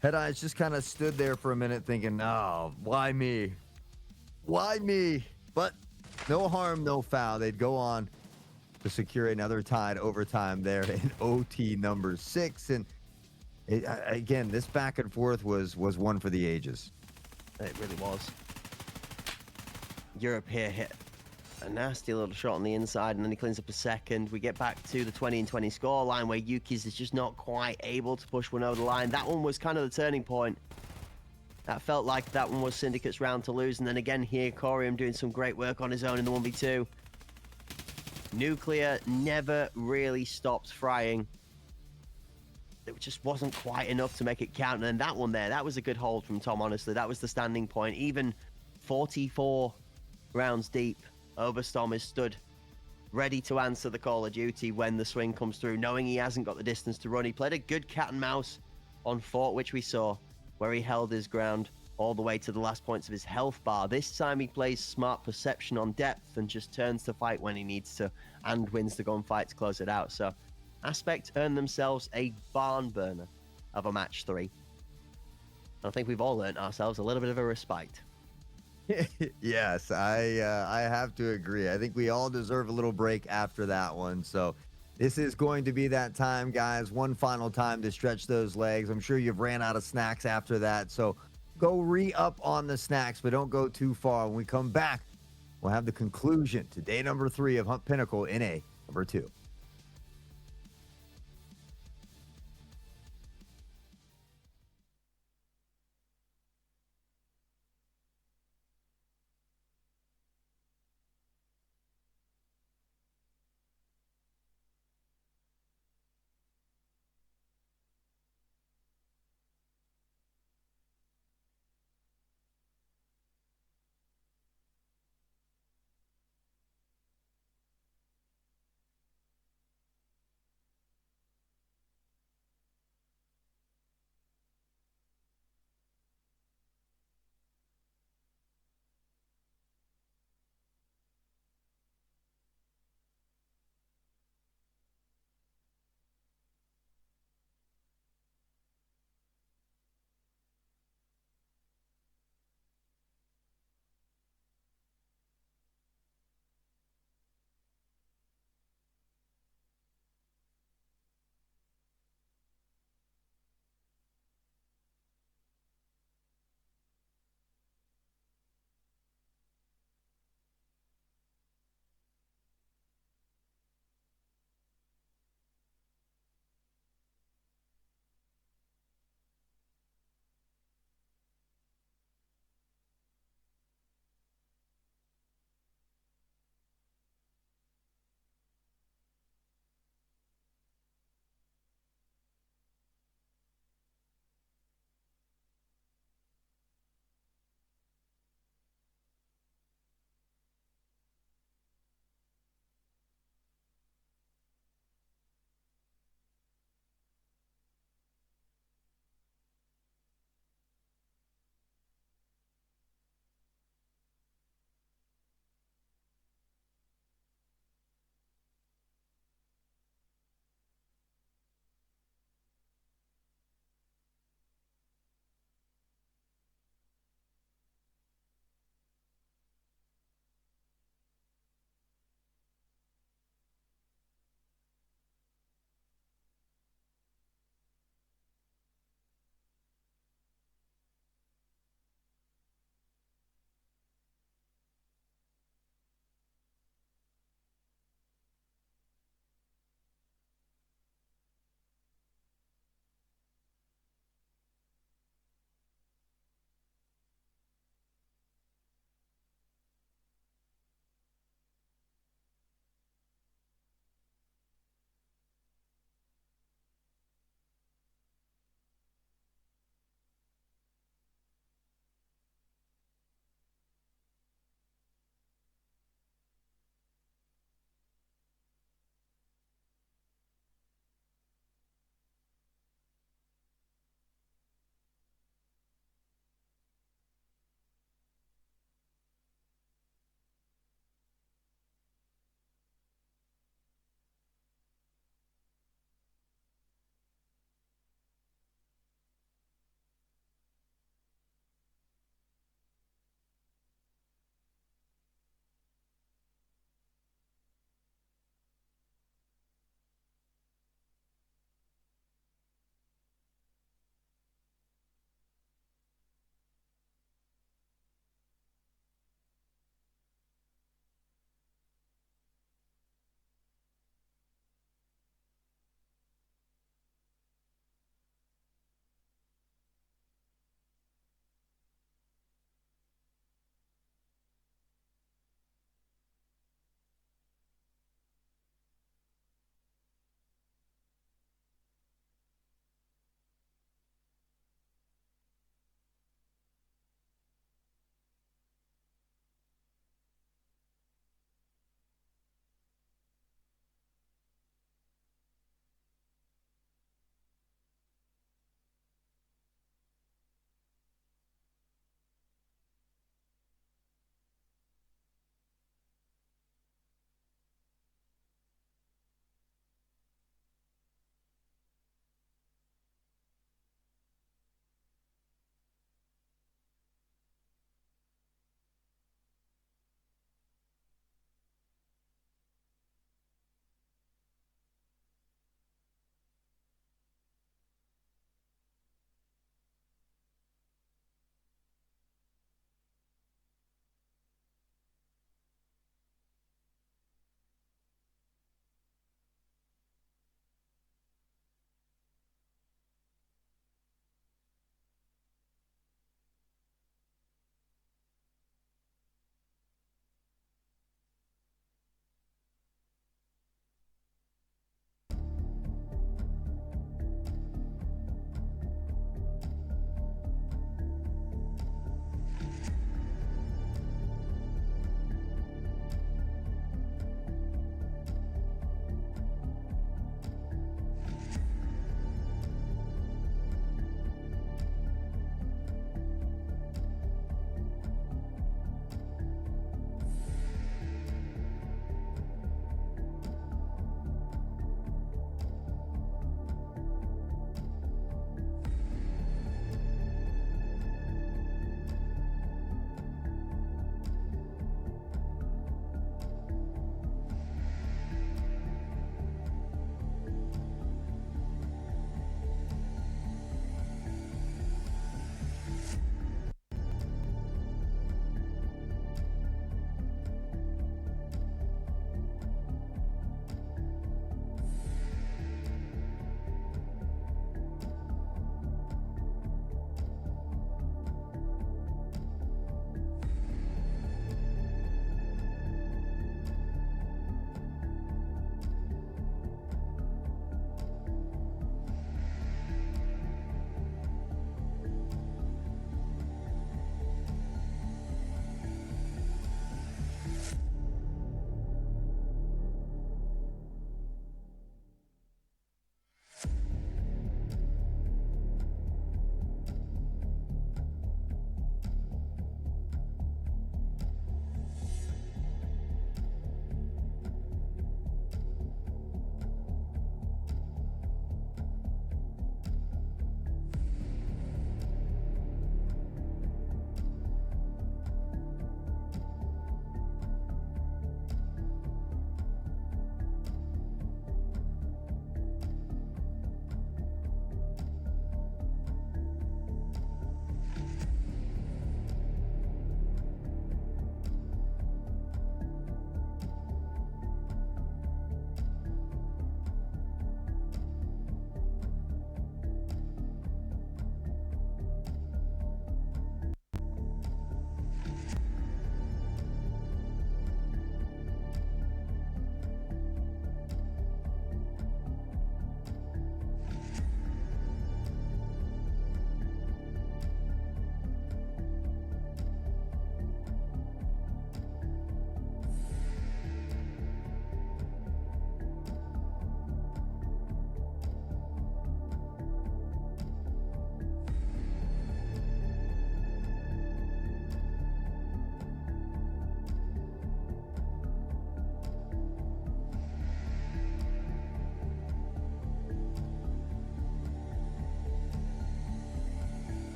Head Eyes just kind of stood there for a minute thinking, oh, why me? Why me? But no harm, no foul. They'd go on to secure another tied overtime there in OT number 6. And again, this back and forth was one for the ages. It really was. Europe here hit a nasty little shot on the inside, and then he cleans up a second. We get back to the 20-20 score line where Yuki's is just not quite able to push one over the line. That one was kind of the turning point. That felt like that one was Syndicate's round to lose. And then again here, Corium doing some great work on his own in the 1v2. Nuclear never really stopped frying. It just wasn't quite enough to make it count. And then that one there, that was a good hold from Tom, honestly. That was the standing point. Even 44 rounds deep, Oberstorm is stood ready to answer the call of duty when the swing comes through, knowing he hasn't got the distance to run. He played a good cat and mouse on Fort, which we saw, where he held his ground all the way to the last points of his health bar. This time he plays smart perception on depth and just turns to fight when he needs to and wins the gunfight to close it out. So Aspect earned themselves a barn burner of a match 3. I think we've all earned ourselves a little bit of a respite. Yes, I have to agree. I think we all deserve a little break after that one. So this is going to be that time, guys. One final time to stretch those legs. I'm sure you've ran out of snacks after that. So go re-up on the snacks, but don't go too far. When we come back, we'll have the conclusion to day number 3 of Hunt Pinnacle NA number 2.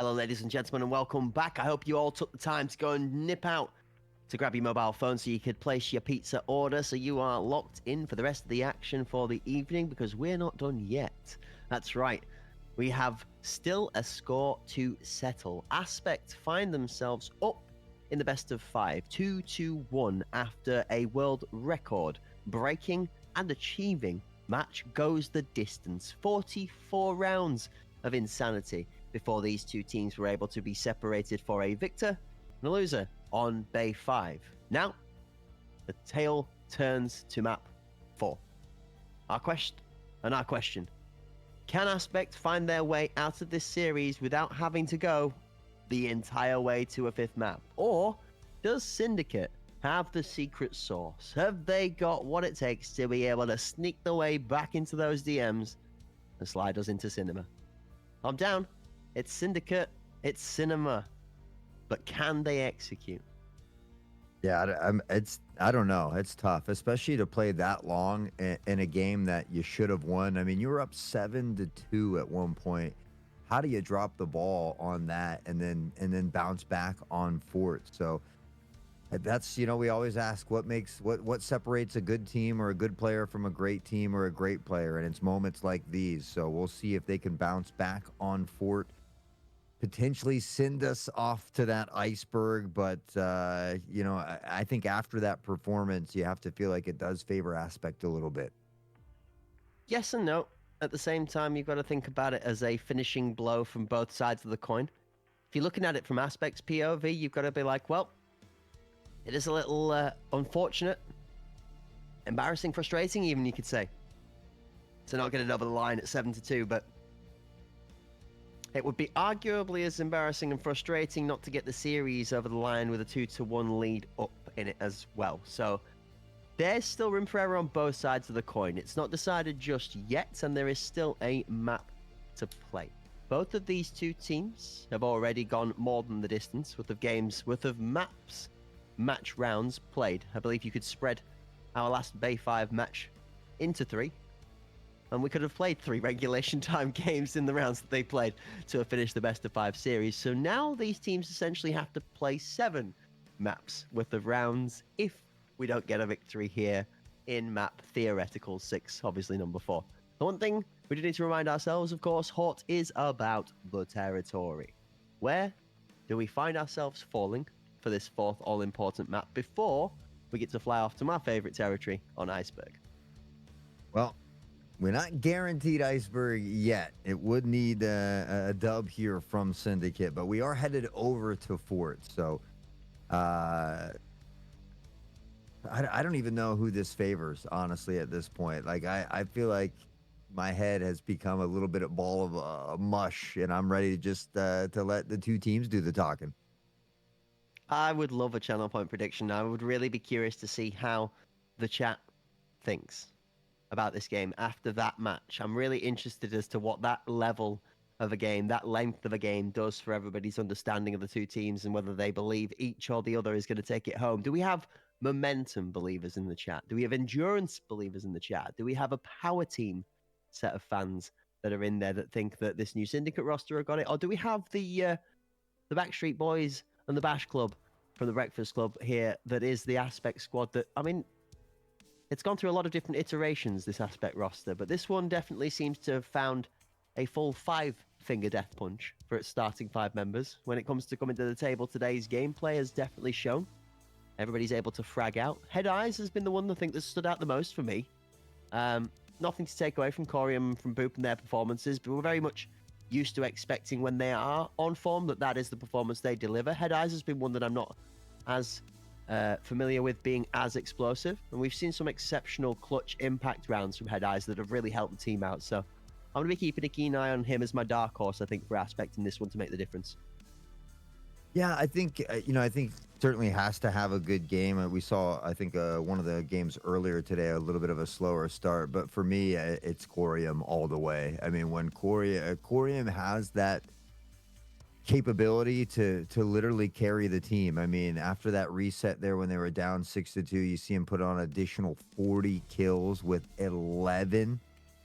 Hello, ladies and gentlemen, and welcome back. I hope you all took the time to go and nip out to grab your mobile phone so you could place your pizza order so you are locked in for the rest of the action for the evening, because we're not done yet. That's right. We have still a score to settle. Aspect find themselves up in the best of 5, 2-1 after a world record breaking and achieving match goes the distance. 44 rounds of insanity before these two teams were able to be separated for a victor and a loser on Bay 5. Now, the tale turns to map 4. Our question. Can Aspect find their way out of this series without having to go the entire way to a 5th map? Or does Syndicate have the secret sauce? Have they got what it takes to be able to sneak their way back into those DMs and slide us into cinema? I'm down. It's Syndicate. It's cinema. But can they execute? Yeah, I don't know. It's tough, especially to play that long in a game that you should have won. I mean, you were up 7-2 at one point. How do you drop the ball on that and then bounce back on Fort? So that's, we always ask what separates a good team or a good player from a great team or a great player, and it's moments like these. So we'll see if they can bounce back on Fort, potentially send us off to that iceberg. But I think after that performance, you have to feel like it does favor Aspect a little bit. Yes and no. At the same time, you've got to think about it as a finishing blow from both sides of the coin. If you're looking at it from Aspect's POV, you've got to be like, well, it is a little unfortunate, embarrassing, frustrating even, you could say, to not get it over the line at 7-2, but it would be arguably as embarrassing and frustrating not to get the series over the line with a 2-1 lead up in it as well. So there's still room for error on both sides of the coin. It's not decided just yet, and there is still a map to play. Both of these two teams have already gone more than the distance worth of match rounds played. I believe you could spread our last Bay 5 match into 3, and we could have played 3 regulation time games in the rounds that they played to have finished the best of 5 series. So now these teams essentially have to play 7 maps worth of rounds if we don't get a victory here in map theoretical 6, obviously number 4. The one thing we do need to remind ourselves, of course, Hort is about the territory. Where do we find ourselves falling for this 4th all-important map before we get to fly off to my favorite territory on Iceberg? Well, we're not guaranteed Iceberg yet. It would need a dub here from Syndicate, but we are headed over to Fort. So I don't even know who this favors, honestly, at this point. Like, I feel like my head has become a little bit of ball of mush, and I'm ready just to let the two teams do the talking. I would love a channel point prediction. I would really be curious to see how the chat thinks about this game after that match. I'm really interested as to what that level of a game, that length of a game does for everybody's understanding of the two teams and whether they believe each or the other is going to take it home. Do we have momentum believers in the chat? Do we have endurance believers in the chat? Do we have a power team set of fans that are in there that think that this new Syndicate roster have got it? Or do we have the Backstreet Boys and the Bash Club from the Breakfast Club here that is the Aspect squad that, I mean, it's gone through a lot of different iterations, this Aspect roster, but this one definitely seems to have found a full 5-finger death punch for its starting 5 members. When it comes to coming to the table, today's gameplay has definitely shown everybody's able to frag out. Head Eyes has been the one I think that stood out the most for me. Nothing to take away from Corium and from Boop and their performances, but we're very much used to expecting when they are on form that is the performance they deliver. Head Eyes has been one that I'm not as familiar with being as explosive, and we've seen some exceptional clutch impact rounds from Head Eyes that have really helped the team out. So I'm going to be keeping a keen eye on him as my dark horse, I think, for Aspect in this one to make the difference. Yeah, I think, I think certainly has to have a good game. We saw, I think, one of the games earlier today, a little bit of a slower start. But for me, it's Corium all the way. I mean, when Corium has that capability to literally carry the team. I mean, after that reset there when they were down 6-2, you see him put on additional 40 kills with 11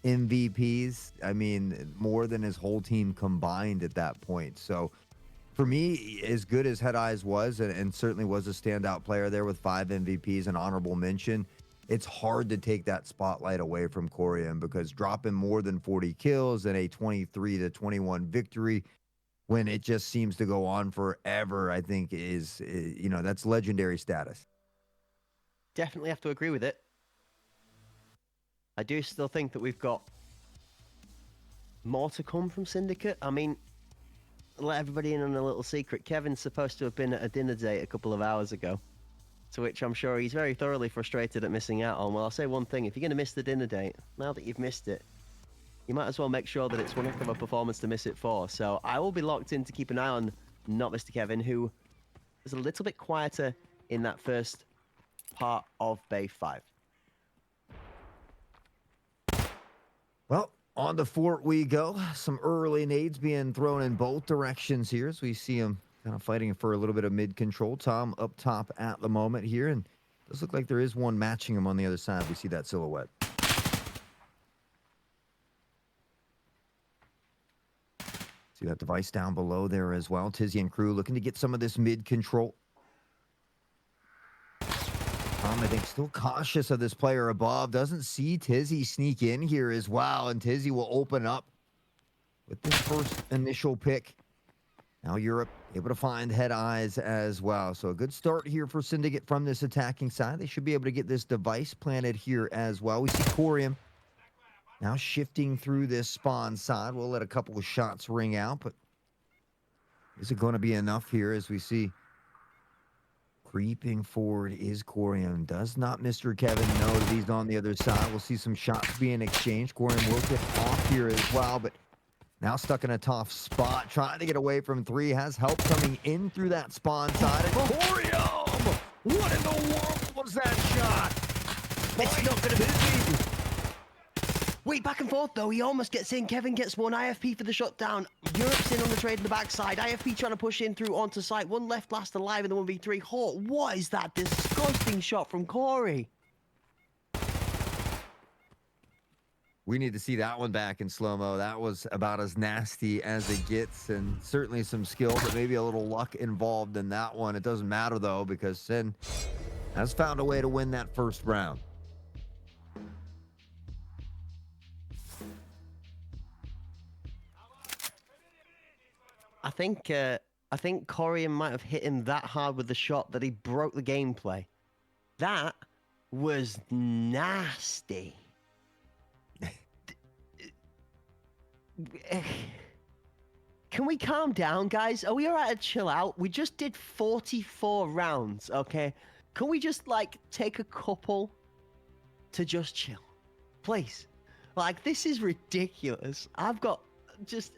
MVPs. I mean, more than his whole team combined at that point. So for me, as good as Head Eyes was, and certainly was a standout player there with 5 MVPs and honorable mention, it's hard to take that spotlight away from Corian, because dropping more than 40 kills and a 23-21 victory when it just seems to go on forever, I think is, that's legendary status. Definitely have to agree with it. I do still think that we've got more to come from Syndicate. I mean, let everybody in on a little secret. Kevin's supposed to have been at a dinner date a couple of hours ago, to which I'm sure he's very thoroughly frustrated at missing out on. Well, I'll say one thing. If you're going to miss the dinner date, now that you've missed it, you might as well make sure that it's one heck of a performance to miss it for. So I will be locked in to keep an eye on not Mr. Kevin, who was a little bit quieter in that first part of Bay 5. Well, on the fort we go. Some early nades being thrown in both directions here as we see him kind of fighting for a little bit of mid control. Tom up top at the moment here, and it does look like there is one matching him on the other side. We see that silhouette. See that device down below there as well. Tizzy and crew looking to get some of this mid control. I think still cautious of this player above. Doesn't see Tizzy sneak in here as well, and Tizzy will open up with this first initial pick. Now Europe able to find Head Eyes as well. So a good start here for Syndicate from this attacking side. They should be able to get this device planted here as well. We see Corium now shifting through this spawn side. We'll let a couple of shots ring out, but is it going to be enough here as we see creeping forward is Corium. Does not Mr. Kevin know that he's on the other side. We'll see some shots being exchanged. Corium will get off here as well, but now stuck in a tough spot, trying to get away from 3. Has help coming in through that spawn side. And Corium! What in the world was that shot? It's not going to be... Wait, back and forth, though. He almost gets in. Kevin gets one. IFP for the shutdown. Europe's in on the trade in the backside. IFP trying to push in through onto site. One left last alive in the 1v3. Hawk, what is that disgusting shot from Corey? We need to see that one back in slow-mo. That was about as nasty as it gets, and certainly some skill, but maybe a little luck involved in that one. It doesn't matter, though, because Sin has found a way to win that first round. I think Corium might have hit him that hard with the shot that he broke the gameplay. That was nasty. Can we calm down, guys? Are we all right to chill out? We just did 44 rounds, okay? Can we just, like, take a couple to just chill? Please. Like, this is ridiculous. I've got just...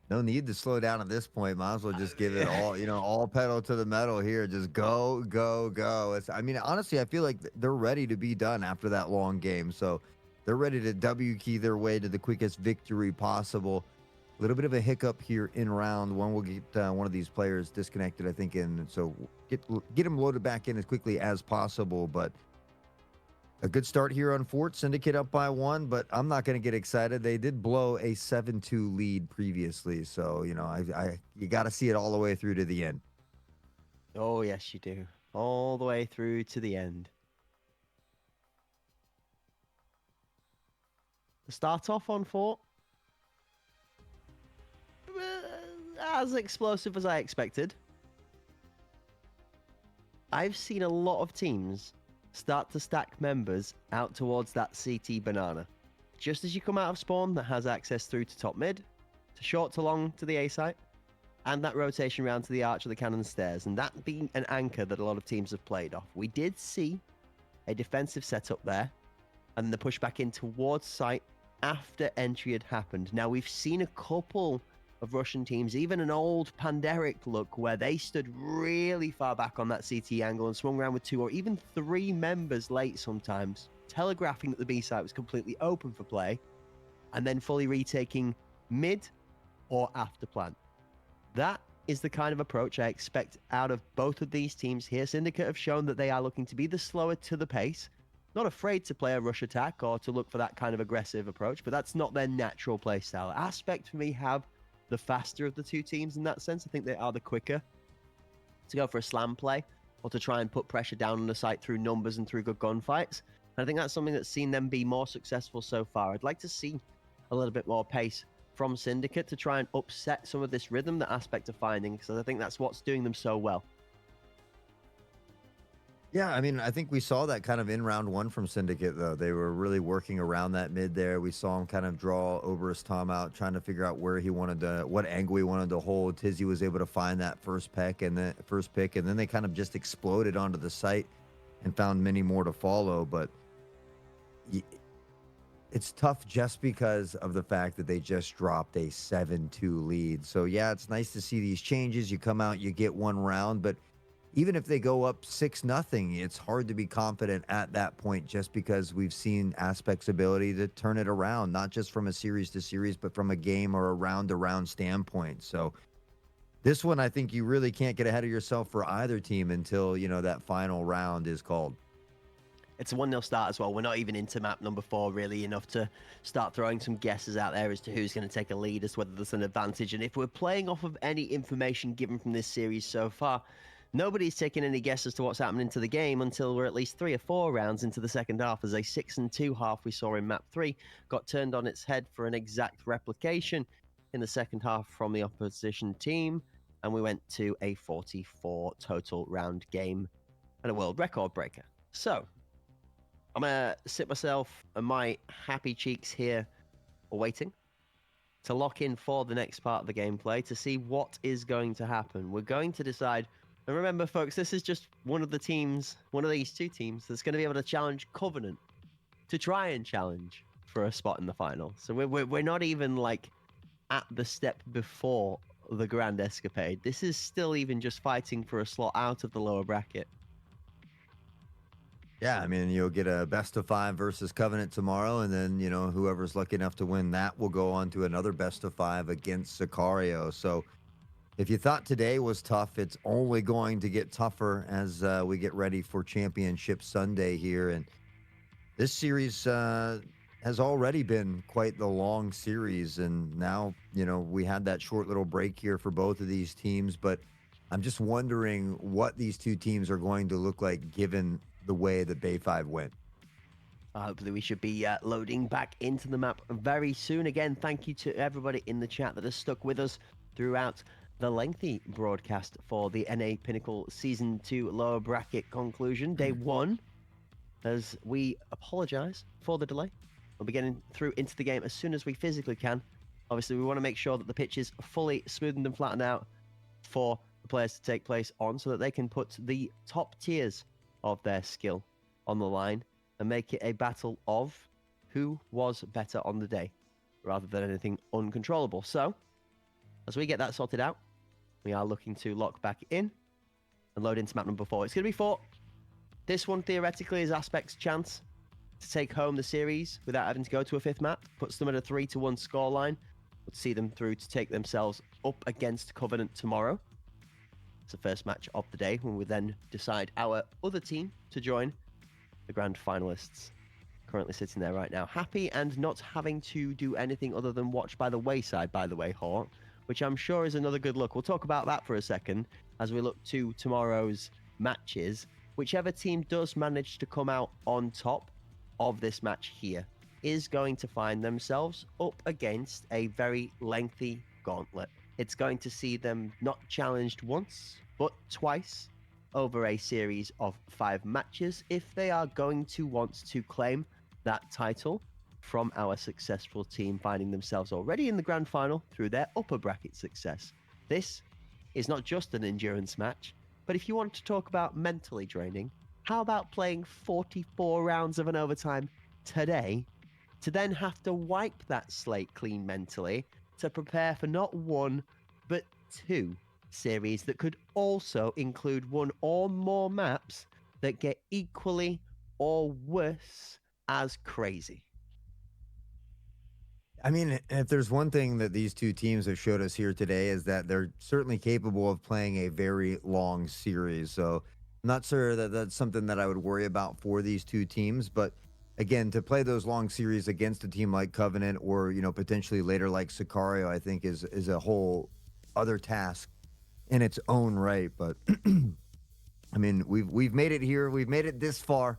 No need to slow down at this point. Might as well just give it all, all pedal to the metal here. Just go, go, go. I mean, honestly, I feel like they're ready to be done after that long game. So they're ready to W key their way to the quickest victory possible. A little bit of a hiccup here in round 1. We'll get one of these players disconnected, I think, and so get him loaded back in as quickly as possible. But a good start here on Fort. Syndicate up by 1, but I'm not going to get excited. They did blow a 7-2 lead previously, so you got to see it all the way through to the end. Oh yes, you do. All the way through to the end. The start off on Fort, as explosive as I expected. I've seen a lot of teams start to stack members out towards that CT banana. Just as you come out of spawn, that has access through to top mid, to short to long to the A site, and that rotation round to the arch of the cannon stairs, and that being an anchor that a lot of teams have played off. We did see a defensive setup there, and the push back in towards site after entry had happened. Now, we've seen a couple of Russian teams, even an old Panderic look where they stood really far back on that CT angle and swung around with 2 or even 3 members late sometimes, telegraphing that the B site was completely open for play, and then fully retaking mid or after plant. That is the kind of approach I expect out of both of these teams here. Syndicate have shown that they are looking to be the slower to the pace, not afraid to play a rush attack or to look for that kind of aggressive approach, but that's not their natural play style. Aspect, for me, have the faster of the two teams in that sense. I think they are the quicker to go for a slam play or to try and put pressure down on the site through numbers and through good gunfights. And I think that's something that's seen them be more successful so far. I'd like to see a little bit more pace from Syndicate to try and upset some of this rhythm that Aspect are finding, because I think that's what's doing them so well. Yeah, I mean, I think we saw that kind of in round one from Syndicate, though. They were really working around that mid there. We saw him kind of draw Oberst Tom out, trying to figure out where he wanted to, what angle he wanted to hold. Tizzy was able to find that first pick, and then they kind of just exploded onto the site and found many more to follow. But it's tough just because of the fact that they just dropped a 7-2 lead. So yeah, it's nice to see these changes. You come out, you get one round, but even if they go up 6-0, it's hard to be confident at that point just because we've seen Aspect's ability to turn it around, not just from a series to series, but from a game or a round to round standpoint. So this one, I think you really can't get ahead of yourself for either team until, that final round is called. It's a 1-0 start as well. We're not even into map number 4 really enough to start throwing some guesses out there as to who's going to take a lead, as to whether there's an advantage. And if we're playing off of any information given from this series so far, nobody's taking any guess as to what's happening to the game until we're at least 3 or 4 rounds into the second half, as a 6-2 half we saw in map 3 got turned on its head for an exact replication in the second half from the opposition team, and we went to a 44 total round game and a world record breaker. So I'm gonna sit myself and my happy cheeks here waiting to lock in for the next part of the gameplay to see what is going to happen. We're going to decide. And remember, folks, this is just one of the teams, one of these two teams that's going to be able to challenge Covenant to try and challenge for a spot in the final. So we're not even like at the step before the Grand Escapade. This is still even just fighting for a slot out of the lower bracket. Yeah, I mean, you'll get a best of 5 versus Covenant tomorrow, and then, whoever's lucky enough to win that will go on to another best of 5 against Sicario. So if you thought today was tough, it's only going to get tougher as we get ready for Championship Sunday here. And this series has already been quite the long series. And now, we had that short little break here for both of these teams. But I'm just wondering what these two teams are going to look like given the way that Bay 5 went. Hopefully we should be loading back into the map very soon. Again, thank you to everybody in the chat that has stuck with us throughout the lengthy broadcast for the NA Pinnacle Season 2 lower bracket conclusion, Day 1, as we apologize for the delay. We'll be getting through into the game as soon as we physically can. Obviously, we want to make sure that the pitch is fully smoothened and flattened out for the players to take place on, so that they can put the top tiers of their skill on the line and make it a battle of who was better on the day, rather than anything uncontrollable. So, as we get that sorted out, we are looking to lock back in and load into map number 4. It's going to be 4. This one, theoretically, is Aspect's chance to take home the series without having to go to a 5th map. Puts them at a 3-1 scoreline. Would see them through to take themselves up against Covenant tomorrow. It's the first match of the day, when we then decide our other team to join the grand finalists. Currently sitting there right now, happy and not having to do anything other than watch by the wayside, by the way, Hawk, which I'm sure is another good look. We'll talk about that for a second as we look to tomorrow's matches. Whichever team does manage to come out on top of this match here is going to find themselves up against a very lengthy gauntlet. It's going to see them not challenged once, but twice over a series of 5 matches if they are going to want to claim that title from our successful team finding themselves already in the grand final through their upper bracket success. This is not just an endurance match, but if you want to talk about mentally draining, how about playing 44 rounds of an overtime today to then have to wipe that slate clean mentally to prepare for not 1, but 2 series that could also include 1 or more maps that get equally or worse as crazy. I mean, if there's one thing that these two teams have showed us here today is that they're certainly capable of playing a very long series. So I'm not sure that that's something that I would worry about for these two teams. But again, to play those long series against a team like Covenant or, potentially later like Sicario, I think is a whole other task in its own right. But I mean, we've made it here. We've made it this far.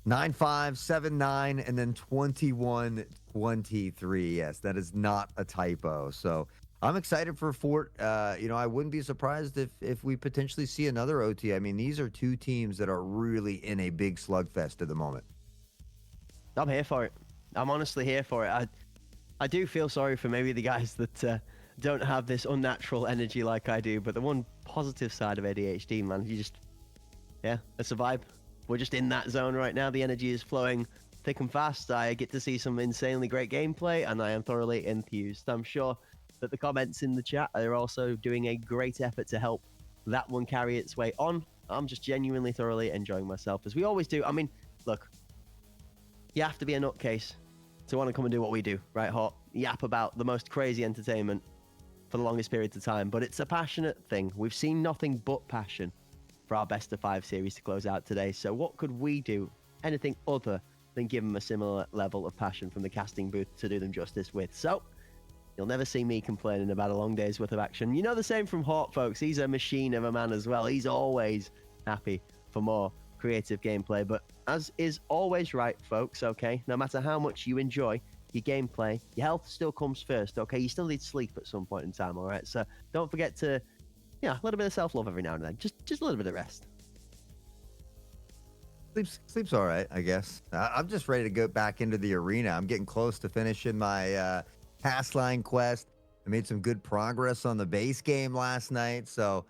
9-5, 7-9, and then 21-23. Yes, that is not a typo. So I'm excited for Fort. I wouldn't be surprised if we potentially see another OT. I mean, these are two teams that are really in a big slugfest at the moment. I'm here for it. I'm honestly here for it. I do feel sorry for maybe the guys that don't have this unnatural energy like I do, but the one positive side of ADHD, man, it's a vibe. We're just in that zone right now. The energy is flowing thick and fast. I get to see some insanely great gameplay, and I am thoroughly enthused. I'm sure that the comments in the chat are also doing a great effort to help that one carry its way on. I'm just genuinely thoroughly enjoying myself, as we always do. I mean, look, you have to be a nutcase to want to come and do what we do, right, Hot? Yap about the most crazy entertainment for the longest periods of time, but it's a passionate thing. We've seen nothing but passion for our best of 5 series to close out today. So what could we do, anything other than give them a similar level of passion from the casting booth to do them justice with? So you'll never see me complaining about a long day's worth of action. You know the same from Hawk, folks. He's a machine of a man as well. He's always happy for more creative gameplay. But as is always right, folks, okay, no matter how much you enjoy your gameplay, your health still comes first, okay? You still need sleep at some point in time, all right? So don't forget to, a little bit of self-love every now and then. Just a little bit of rest. Sleep's all right, I guess. I'm just ready to go back into the arena. I'm getting close to finishing my pass line quest. I made some good progress on the base game last night, so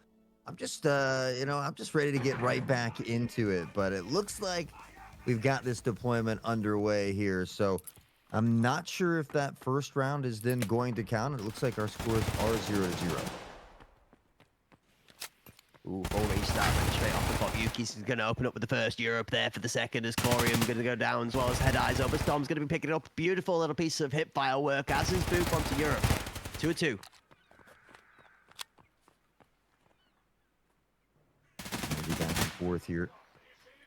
I'm just, I'm just ready to get right back into it. But it looks like we've got this deployment underway here, so I'm not sure if that first round is then going to count. It looks like our scores are 0-0. Ooh, full restart straight off the clock. Yuki's going to open up with the first Europe there for the second as Corium going to go down as well as Head Eyes over. Storm's going to be picking up. Beautiful little piece of hip fire work as is Boop onto Europe. 2-2. Maybe back and forth here.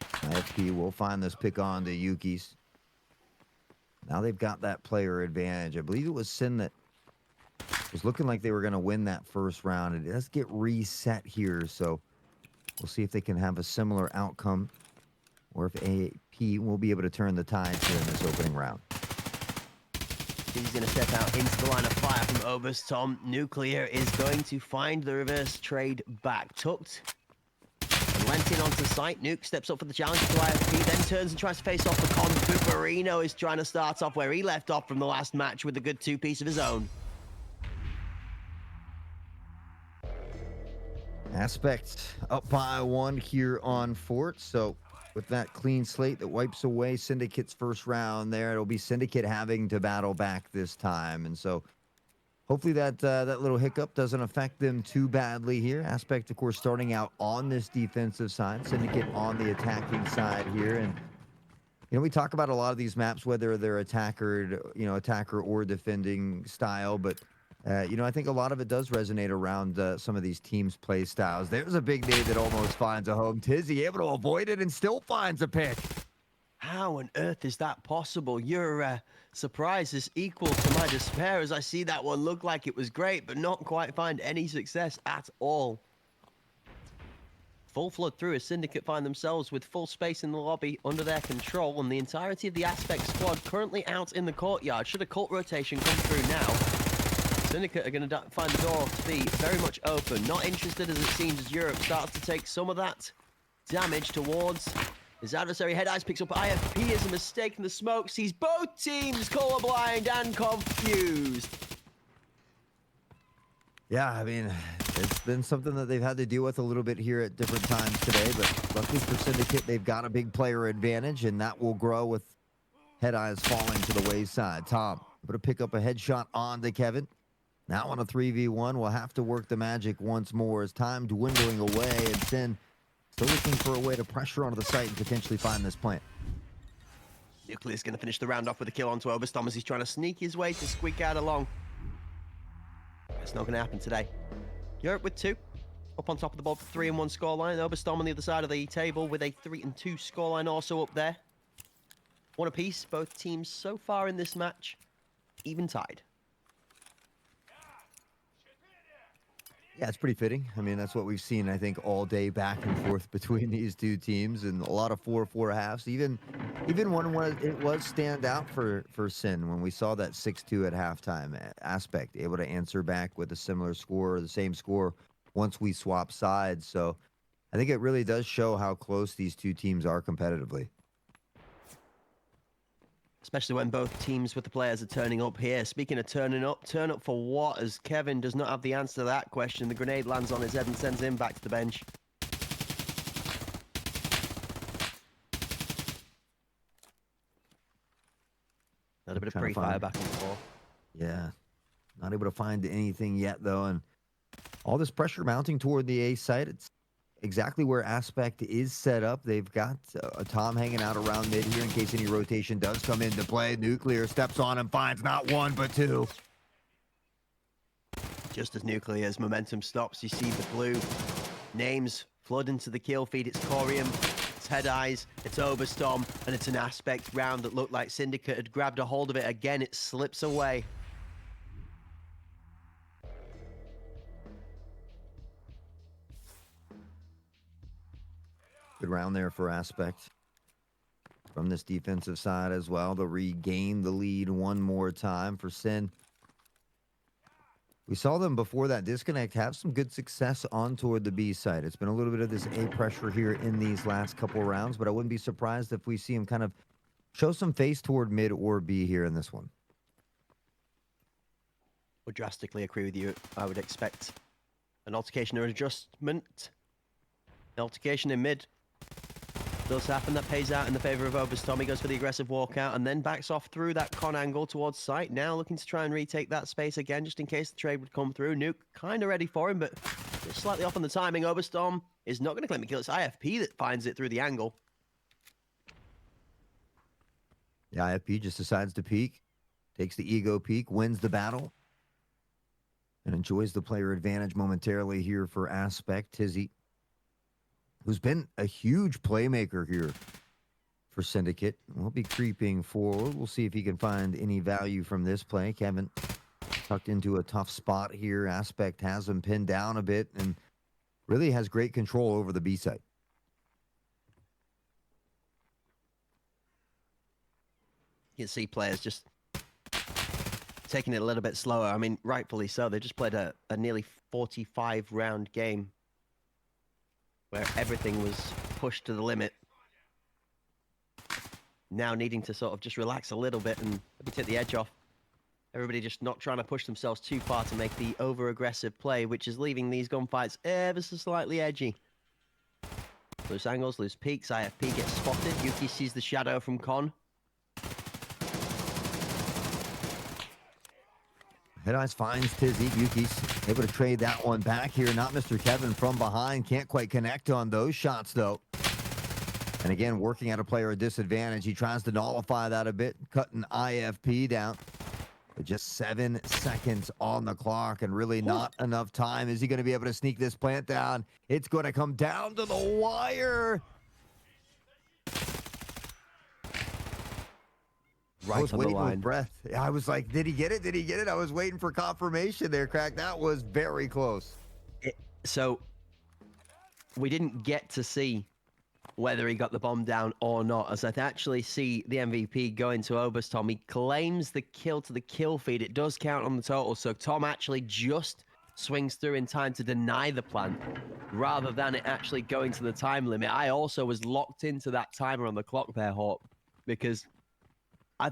IFP will find this pick on to Yuki's. Now they've got that player advantage. I believe it was Sin that was looking like they were going to win that first round. It does get reset here, so we'll see if they can have a similar outcome or if AP will be able to turn the tides here in this opening round. He's going to step out into the line of fire from Obus. Tom Nuclear is going to find the reverse trade back. Tucked and lent in onto site. Nuke steps up for the challenge to IFP, then turns and tries to face off the con. Bubarino is trying to start off where he left off from the last match with a good 2-piece of his own. Aspect up by 1 here on Fort. So with that clean slate that wipes away Syndicate's first round there, it'll be Syndicate having to battle back this time. And so hopefully that little hiccup doesn't affect them too badly here. Aspect, of course, starting out on this defensive side. Syndicate on the attacking side here. And, we talk about a lot of these maps, whether they're attacker or defending style. But I think a lot of it does resonate around some of these teams' play styles. There's a big nade that almost finds a home. Tizzy able to avoid it and still finds a pick. How on earth is that possible? Your surprise is equal to my despair as I see that one look like it was great, but not quite find any success at all. Full flood through as Syndicate find themselves with full space in the lobby under their control, and the entirety of the Aspect squad currently out in the courtyard. Should a cult rotation come through now, Syndicate are going to find the door to be very much open. Not interested as it seems as Europe starts to take some of that damage towards his adversary. Head Eyes picks up IFP as a mistake in the smoke. Sees both teams colorblind and confused. Yeah, I mean, it's been something that they've had to deal with a little bit here at different times today. But luckily for Syndicate, they've got a big player advantage, and that will grow with Head Eyes falling to the wayside. Tom, able to pick up a headshot onto Kevin. Now on a 3v1, we'll have to work the magic once more as time dwindling away, and Sin still looking for a way to pressure onto the site and potentially find this plant. Nuclear's going to finish the round off with a kill onto Oberstorm as he's trying to sneak his way to squeak out along. It's not going to happen today. Europe with 2. Up on top of the board, 3-1 scoreline. Oberstorm on the other side of the table with a 3-2 scoreline also up there. 1 apiece, both teams so far in this match, even tied. Yeah, it's pretty fitting. I mean, that's what we've seen, I think, all day back and forth between these two teams, and a lot of 4-4 halves. Even when it was stand out for Sin when we saw that 6-2 at halftime. Aspect able to answer back with a similar score or the same score once we swap sides. So I think it really does show how close these two teams are competitively. Especially when both teams with the players are turning up here. Speaking of turn up for what? As Kevin does not have the answer to that question. The grenade lands on his head and sends him back to the bench. A little bit of pre-fire back and forth. Yeah. Not able to find anything yet, though. And all this pressure mounting toward the A site. It's exactly where Aspect is set up. They've got a Tom hanging out around mid here in case any rotation does come into play. Nuclear steps on him, finds not 1, but 2. Just as Nuclear's momentum stops, you see the blue names flood into the kill feed. It's Corium, it's Head Eyes, it's Oberstorm, and it's an Aspect round that looked like Syndicate had grabbed a hold of it. Again, it slips away. Good round there for Aspect. From this defensive side as well, they'll regain the lead one more time for Sin. We saw them before that disconnect have some good success on toward the B side. It's been a little bit of this A pressure here in these last couple rounds, but I wouldn't be surprised if we see him kind of show some face toward mid or B here in this one. Would drastically agree with you. I would expect an altercation or an adjustment. An altercation in mid does happen. That pays out in the favor of Oberstorm. He goes for the aggressive walkout and then backs off through that con angle towards site. Now looking to try and retake that space again, just in case the trade would come through. Nuke kind of ready for him, but just slightly off on the timing. Oberstorm is not going to claim a kill. It's IFP that finds it through the angle. The IFP just decides to peek, takes the ego peek, wins the battle, and enjoys the player advantage momentarily here for Aspect. Tizzy, who's been a huge playmaker here for Syndicate, will be creeping forward. We'll see if he can find any value from this play. Kevin tucked into a tough spot here. Aspect has him pinned down a bit and really has great control over the B site. You can see players just taking it a little bit slower. I mean, rightfully so. They just played a nearly 45-round game where everything was pushed to the limit. Now needing to sort of just relax a little bit and maybe take the edge off. Everybody just not trying to push themselves too far to make the over-aggressive play, which is leaving these gunfights ever so slightly edgy. Loose angles, loose peaks, IFP gets spotted. Yuki sees the shadow from Con. Head Eyes finds Tizzy. Yuki's able to trade that one back here. Not Mr. Kevin from behind. Can't quite connect on those shots, though. And again, working at a player at disadvantage. He tries to nullify that a bit, cutting IFP down. But just 7 seconds on the clock and really not enough time. Is he going to be able to sneak this plant down? It's going to come down to the wire. I was waiting with breath. I was like, did he get it? Did he get it? I was waiting for confirmation there, Crack. That was very close. So we didn't get to see whether he got the bomb down or not, as I actually see the MVP going to Oberstorm. He claims the kill to the kill feed. It does count on the total, so Tom actually just swings through in time to deny the plant rather than it actually going to the time limit. I also was locked into that timer on the clock there, Hawk, because I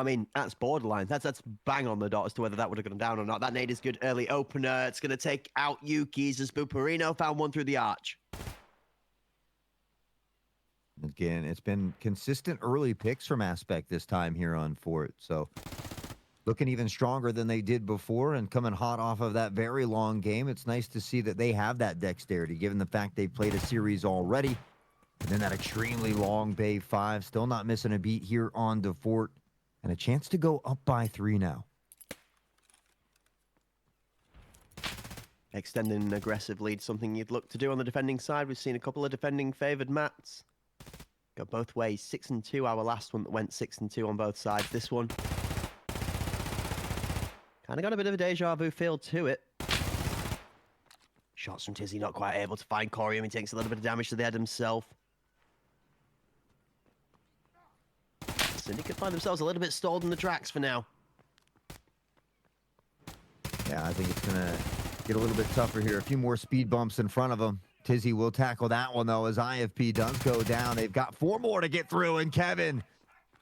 mean, that's borderline. That's bang on the dot as to whether that would have gone down or not. That nade is good early opener. It's going to take out Yuki's as Buperino found one through the arch. Again, it's been consistent early picks from Aspect this time here on Fort. So looking even stronger than they did before and coming hot off of that very long game. It's nice to see that they have that dexterity, given the fact they've played a series already. And then that extremely long Bay 5. Still not missing a beat here on the fort. And a chance to go up by 3 now. Extending an aggressive lead, something you'd look to do on the defending side. We've seen a couple of defending favoured mats. Go both ways. 6-2, our last one that went 6-2 on both sides. This one kind of got a bit of a deja vu feel to it. Shots from Tizzy, not quite able to find Corium. He takes a little bit of damage to the head himself. Syndicate find themselves a little bit stalled in the tracks for now. Yeah, I think it's going to get a little bit tougher here. A few more speed bumps in front of them. Tizzy will tackle that one, though, as IFP does go down. They've got 4 more to get through, and Kevin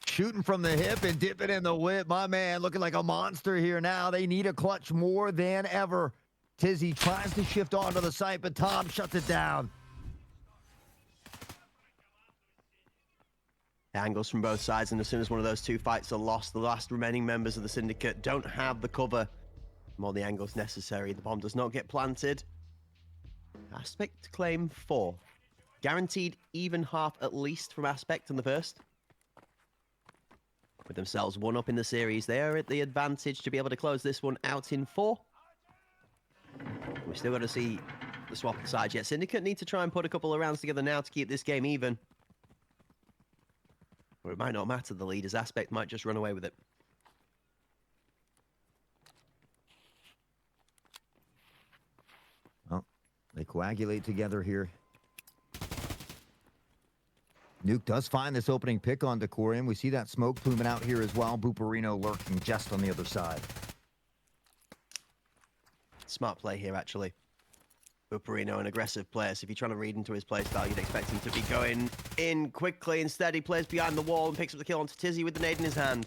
shooting from the hip and dipping in the whip. My man looking like a monster here now. They need a clutch more than ever. Tizzy tries to shift onto the site, but Tom shuts it down. Angles from both sides, and as soon as one of those 2 fights are lost, the last remaining members of the Syndicate don't have the cover from all the angles necessary. The bomb does not get planted. Aspect claim 4. Guaranteed even half at least from Aspect in the first. With themselves 1 up in the series, they are at the advantage to be able to close this one out in 4. We've still got to see the swap side yet. Syndicate need to try and put a couple of rounds together now to keep this game even. Or it might not matter, the lead, as Aspect might just run away with it. Well, they coagulate together here. Nuke does find this opening pick on Decorium. We see that smoke pluming out here as well. Buparino lurking just on the other side. Smart play here, actually. Buparino, an aggressive player, so if you're trying to read into his play style, you'd expect him to be going in quickly. Instead, he plays behind the wall and picks up the kill onto Tizzy with the nade in his hand.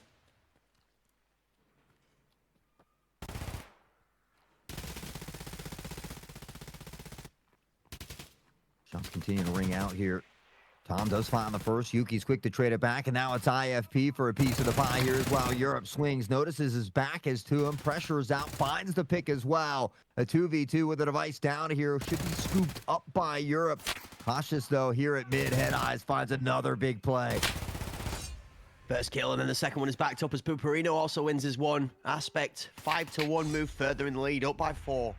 Shots continue to ring out here. Tom does find the first. Yuki's quick to trade it back, and now it's IFP for a piece of the pie here as well. Europe swings, notices his back is to him, pressures out, finds the pick as well. A 2v2 with the device down here. Should be scooped up by Europe. Cautious, though, here at mid. Head Eyes finds another big play. First kill, and then the second one is backed up as Buparino also wins his one. Aspect, 5-1, move further in the lead, up by 4.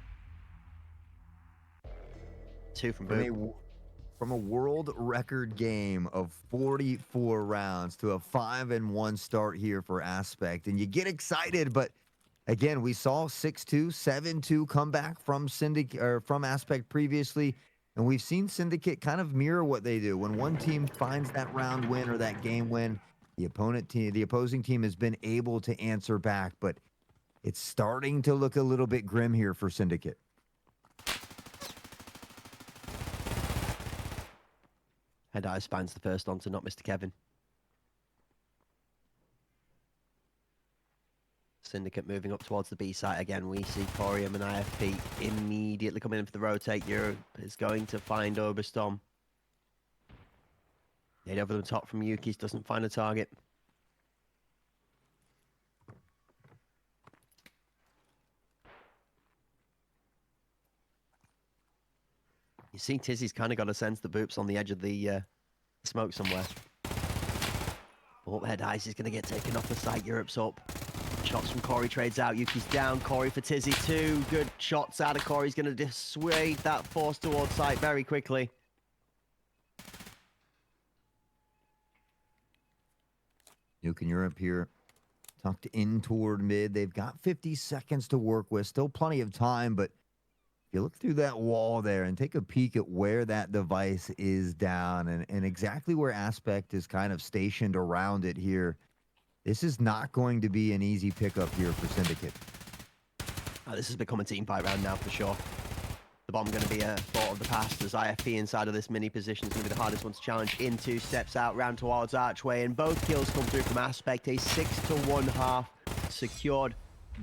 2 from Boop. From a world record game of 44 rounds to a 5-1 start here for Aspect. And you get excited, but again, we saw 6-2, 7-2 comeback from Syndicate or from Aspect previously. And we've seen Syndicate kind of mirror what they do. When one team finds that round win or that game win, the opposing team has been able to answer back, but it's starting to look a little bit grim here for Syndicate. Head Eyes finds the first onto not Mr. Kevin. Syndicate moving up towards the B site again. We see Corium and IFP immediately coming in for the rotate. Europe is going to find Oberstorm. Nade over the top from Yuki's, doesn't find a target. You see Tizzy's kind of got a sense that Boop's on the edge of the smoke somewhere. Oh, Head Ice is going to get taken off the site. Europe's up. Shots from Corey trades out. Yuki's down. Corey for Tizzy. 2 good shots out of Corey. He's going to dissuade that force towards site very quickly. Nuke and Europe here tucked in toward mid. They've got 50 seconds to work with. Still plenty of time, but if you look through that wall there and take a peek at where that device is down and exactly where Aspect is kind of stationed around it here, this is not going to be an easy pickup here for Syndicate. This has become a team fight round now for sure. The bomb going to be a thought of the past as IFP inside of this mini position is going to be the hardest one to challenge. Into, steps out, round towards Archway, and both kills come through from Aspect. A 6-1 half secured,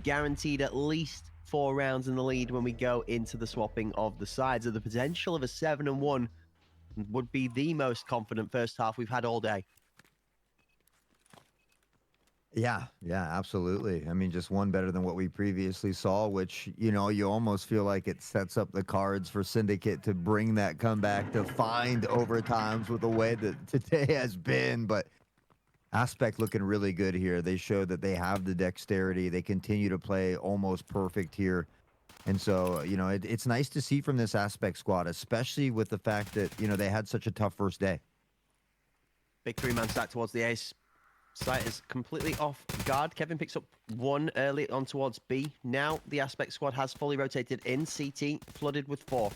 guaranteed at least 4 rounds in the lead when we go into the swapping of the sides. So the potential of a 7-1 would be the most confident first half we've had all day. Yeah, yeah, absolutely. I mean, just one better than what we previously saw, which, you almost feel like it sets up the cards for Syndicate to bring that comeback, to find overtimes with the way that today has been. But Aspect looking really good here. They show that they have the dexterity. They continue to play almost perfect here. And so, it's nice to see from this Aspect squad, especially with the fact that, they had such a tough first day. Big three-man stack towards the ace. Site is completely off guard. Kevin picks up one early on towards B. Now the Aspect squad has fully rotated in. CT flooded with 4.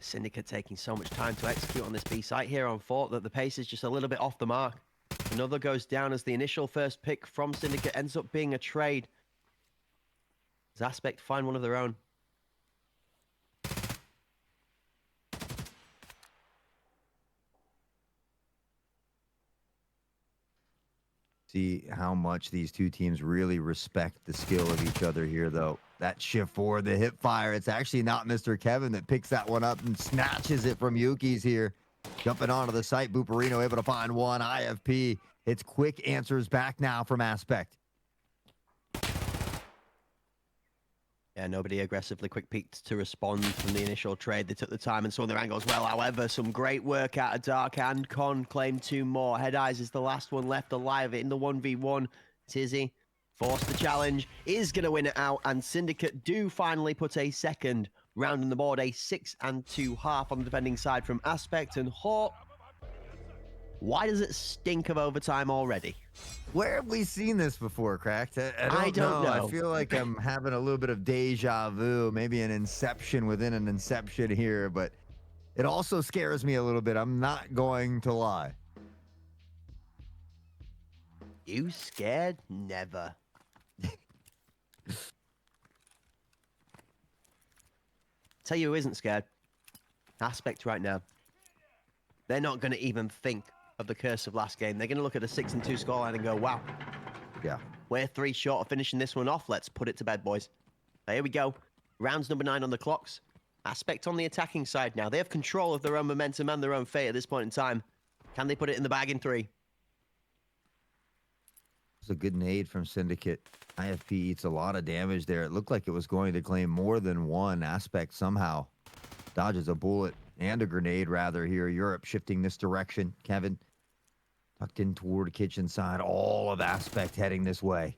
Syndicate taking so much time to execute on this B site here on Fort that the pace is just a little bit off the mark. Another goes down as the initial first pick from Syndicate ends up being a trade. Does Aspect find one of their own? See how much these two teams really respect the skill of each other here, though. That shift forward, the hip fire, it's actually not Mr. Kevin that picks that one up and snatches it from Yuki's here. Jumping onto the site, Booperino able to find one. IFP, it's quick answers back now from Aspect. Yeah, nobody aggressively quick peeked to respond from the initial trade. They took the time and saw their angles well. However, some great work out of Dark and Con claimed 2 more. Head Eyes is the last one left alive in the 1v1. Tizzy forced the challenge, is going to win it out, and Syndicate do finally put a second round on the board, a 6 and 2 half on the defending side from Aspect and Hawk. Why does it stink of overtime already? Where have we seen this before, Cracked? I don't know. I feel like I'm having a little bit of deja vu, maybe an inception within an inception here, but it also scares me a little bit. I'm not going to lie. You scared? Never. Tell you who isn't scared. Aspect right now. They're not going to even think of the curse of last game. They're going to look at a 6 and 2 scoreline and go, wow. Yeah. We're 3 short of finishing this one off. Let's put it to bed, boys. Here we go. Rounds number 9 on the clocks. Aspect on the attacking side now. They have control of their own momentum and their own fate at this point in time. Can they put it in the bag in 3? It's a good nade from Syndicate. IFP eats a lot of damage there. It looked like it was going to claim more than one. Aspect somehow dodges a bullet and a grenade, rather, here. Europe shifting this direction. Kevin tucked in toward kitchen side. All of Aspect heading this way.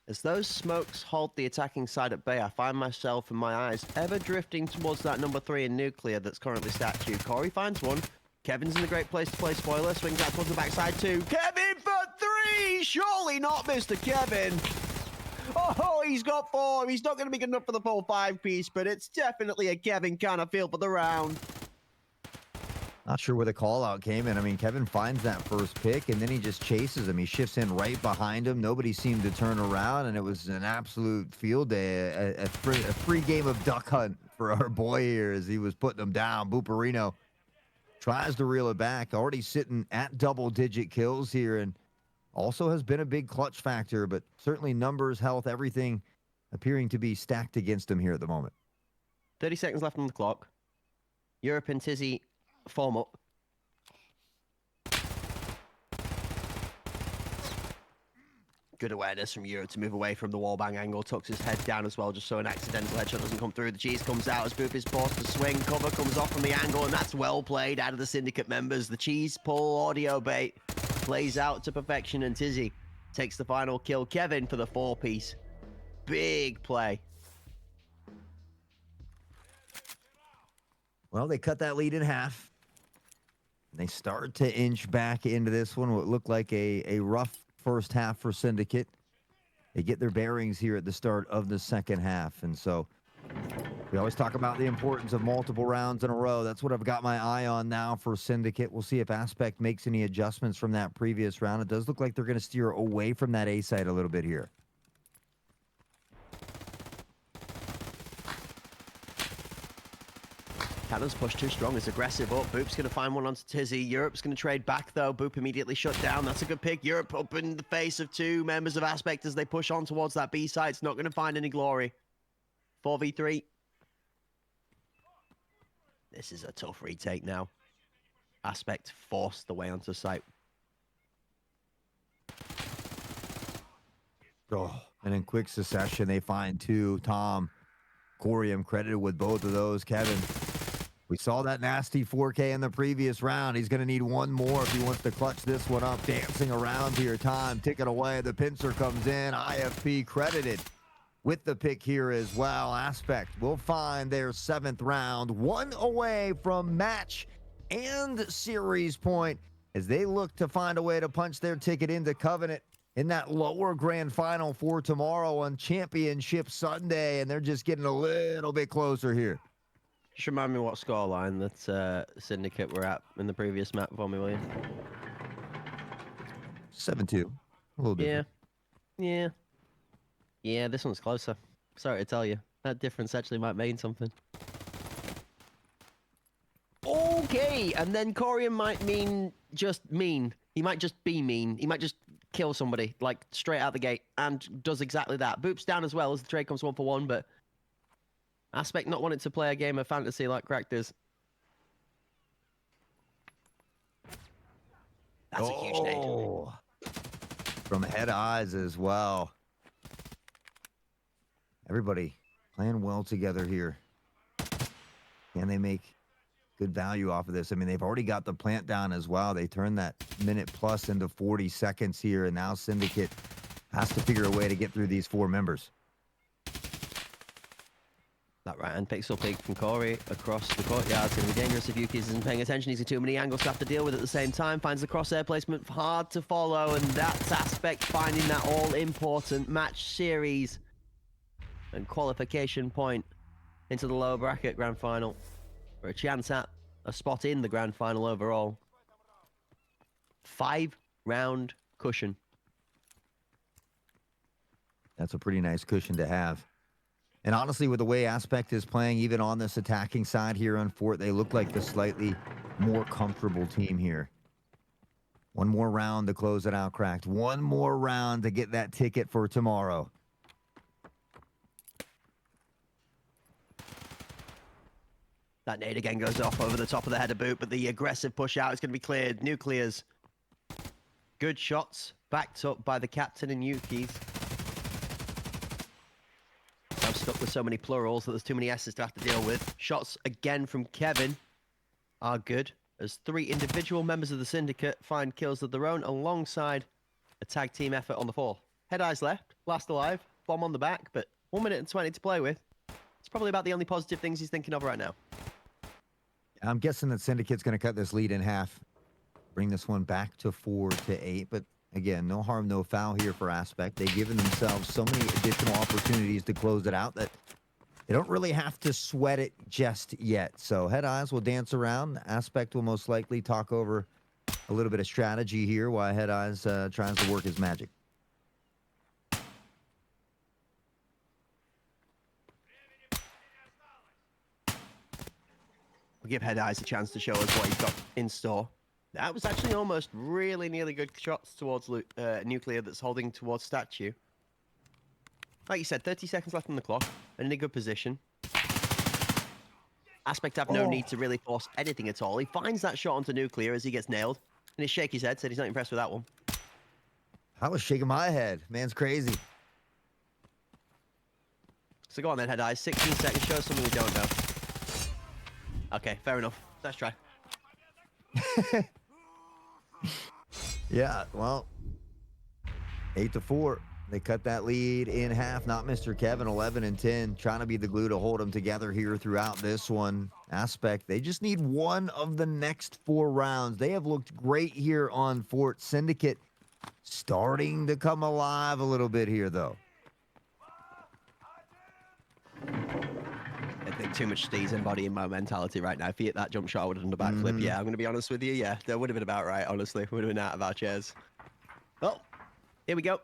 As those smokes halt the attacking side at bay, I find myself and my eyes ever drifting towards that number 3 in nuclear that's currently statue. Corey finds one. Kevin's in a great place to play spoiler. Swings out towards the backside too. Kevin for 3! Surely not Mr. Kevin. Oh, he's got 4. He's not going to be good enough for the full 5-piece, but it's definitely a Kevin kind of feel for the round. Not sure where the call out came in. I mean, Kevin finds that first pick, and then he just chases him. He shifts in right behind him. Nobody seemed to turn around, and it was an absolute field day, a free game of duck hunt for our boy here as he was putting him down. Booperino tries to reel it back, already sitting at double-digit kills here, and also has been a big clutch factor, but certainly numbers, health, everything appearing to be stacked against him here at the moment. 30 seconds left on the clock. Europe and Tizzy form up. Good awareness from Euro to move away from the wallbang angle. Tucks his head down as well, just so an accidental headshot doesn't come through. The cheese comes out as Boop is forced to swing. Cover comes off from the angle, and that's well played out of the Syndicate members. The cheese pull audio bait plays out to perfection, and Tizzy takes the final kill. Kevin for the 4-piece. Big play. Well, they cut that lead in half. They start to inch back into this one, what looked like a rough first half for Syndicate. They get their bearings here at the start of the second half. And so we always talk about the importance of multiple rounds in a row. That's what I've got my eye on now for Syndicate. We'll see if Aspect makes any adjustments from that previous round. It does look like they're going to steer away from that A side a little bit here. Cannon's push too strong. It's aggressive up. Boop's going to find one onto Tizzy. Europe's going to trade back, though. Boop immediately shut down. That's a good pick. Europe up in the face of 2 members of Aspect as they push on towards that B side. It's not going to find any glory. 4v3. This is a tough retake now. Aspect forced the way onto site. Oh, and in quick succession, they find two. Tom, Corium credited with both of those. Kevin, we saw that nasty 4K in the previous round. He's going to need one more if he wants to clutch this one up. Dancing around here, Tom, ticking away. The pincer comes in. IFP credited with the pick here as well. Aspect will find their 7th round, one away from match and series point as they look to find a way to punch their ticket into Covenant in that lower grand final for tomorrow on Championship Sunday, and they're just getting a little bit closer here. Just remind me what scoreline that Syndicate were at in the previous map for me, will you? 7-2. A little different. Yeah, this one's closer. Sorry to tell you. That difference actually might mean something. Okay, and then Corium might mean just mean. He might just be mean. He might just kill somebody, like, straight out the gate, and does exactly that. Boops down as well as the trade comes 1-for-1, but Aspect not wanting to play a game of fantasy like Cracked is. That's a huge nade. From Head Eyes as well. Everybody playing well together here. Can they make good value off of this? I mean, they've already got the plant down as well. They turned that minute plus into 40 seconds here, and now Syndicate has to figure a way to get through these 4 members. That right hand picks up big from Corey across the courtyard. It's going to be dangerous if Yuki isn't paying attention. He's got too many angles to have to deal with at the same time. Finds the crosshair placement hard to follow, and that's Aspect finding that all-important match series and qualification point into the lower bracket grand final for a chance at a spot in the grand final overall. 5-round cushion. That's a pretty nice cushion to have. And honestly, with the way Aspect is playing, even on this attacking side here on Fort, they look like the slightly more comfortable team here. One more round to close it out, Cracked. One more round to get that ticket for tomorrow. That nade again goes off over the top of the header boot, but the aggressive push out is going to be cleared. Nuclears. Good shots, backed up by the captain and Yuki's. I'm stuck with so many plurals that there's too many S's to have to deal with. Shots again from Kevin are good, as 3 individual members of the Syndicate find kills of their own alongside a tag team effort on the 4. Head Eyes left, last alive, bomb on the back, but 1 minute and 20 to play with. It's probably about the only positive things he's thinking of right now. I'm guessing that Syndicate's going to cut this lead in half. Bring this one back to 4-8, but again, no harm, no foul here for Aspect. They've given themselves so many additional opportunities to close it out that they don't really have to sweat it just yet. So Head Eyes will dance around. Aspect will most likely talk over a little bit of strategy here while Head Eyes tries to work his magic. We'll give Head Eyes a chance to show us what he's got in store. That was actually almost really nearly good shots towards Nuclear that's holding towards Statue. Like you said, 30 seconds left on the clock, and in a good position. Aspect have no need to really force anything at all. He finds that shot onto Nuclear as he gets nailed, and he shakes his head, said he's not impressed with that one. I was shaking my head. Man's crazy. So go on then, Head Eyes. 16 seconds, show us something we don't know. Okay, fair enough. Let's try. Yeah, well, 8-4. They cut that lead in half. Not Mr. Kevin, 11-10, trying to be the glue to hold them together here throughout this one. Aspect, they just need one of the next 4 rounds. They have looked great here on Fort. Syndicate starting to come alive a little bit here, though. I think too much Steez embodying my mentality right now. If he hit that jump shot, I would have done a backflip. Yeah, I'm going to be honest with you. Yeah, that would have been about right, honestly. We would have been out of our chairs. Oh, here we go.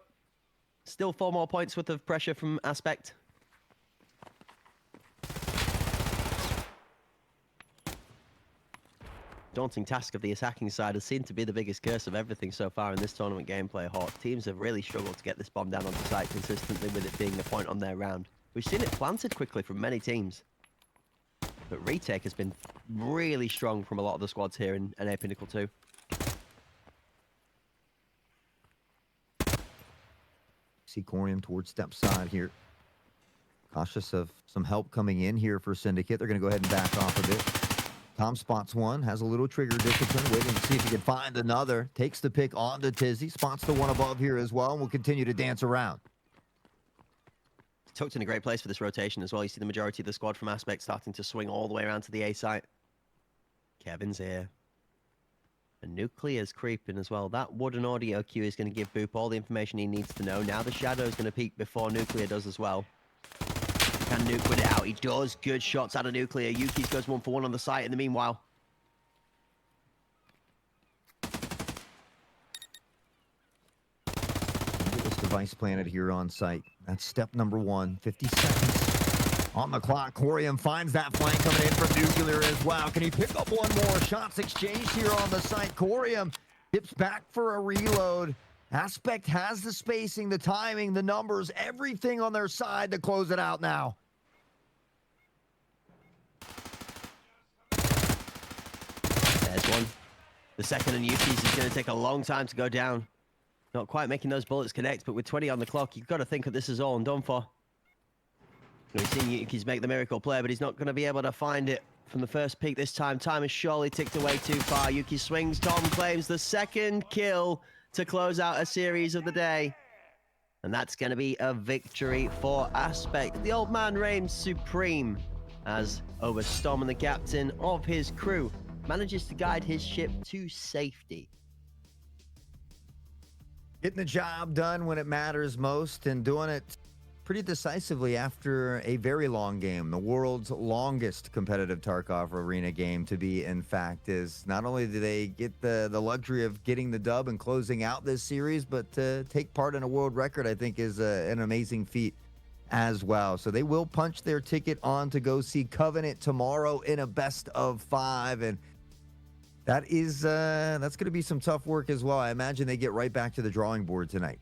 Still 4 more points worth of pressure from Aspect. Daunting task of the attacking side has seemed to be the biggest curse of everything so far in this tournament gameplay. Hawk teams have really struggled to get this bomb down onto site consistently, with it being a point on their round. We've seen it planted quickly from many teams. But retake has been really strong from a lot of the squads here in NA Pinnacle 2. Sicarium towards step side here. Cautious of some help coming in here for Syndicate. They're going to go ahead and back off a bit. Tom spots one, has a little trigger discipline, waiting to see if he can find another. Takes the pick on the Tizzy, spots the one above here as well, and will continue to dance around. Tucked in a great place for this rotation as well. You see the majority of the squad from Aspect starting to swing all the way around to the A site. Kevin's here. And Nuclear's creeping as well. That wooden audio cue is going to give Boop all the information he needs to know. Now the Shadow's going to peek before Nuclear does as well. Can Nuke win it out? He does. Good shots out of Nuclear. Yuki's goes 1 for 1 on the site in the meanwhile. Get this device planted here on site. That's step number 1. 50 seconds on the clock. Corium finds that flank coming in from Nuclear as well. Can he pick up one more? Shots exchanged here on the site. Corium dips back for a reload. Aspect has the spacing, the timing, the numbers, everything on their side to close it out now. There's one. The second and Yuki's is going to take a long time to go down. Not quite making those bullets connect, but with 20 on the clock, you've got to think that this is all and done for. We've seen Yuki's make the miracle play, but he's not going to be able to find it from the first peak this time. Time has surely ticked away too far. Yuki swings. Tom claims the second kill to close out a series of the day. And that's going to be a victory for Aspect. The old man reigns supreme as Overstorm and the captain of his crew manages to guide his ship to safety. Getting the job done when it matters most and doing it pretty decisively after a very long game. The world's longest competitive Tarkov Arena game to be, in fact, is not only do they get the luxury of getting the dub and closing out this series, but to take part in a world record, I think, is an amazing feat as well. So they will punch their ticket on to go see Covenant tomorrow in a best of 5, and that is that's going to be some tough work as well. I imagine they get right back to the drawing board tonight.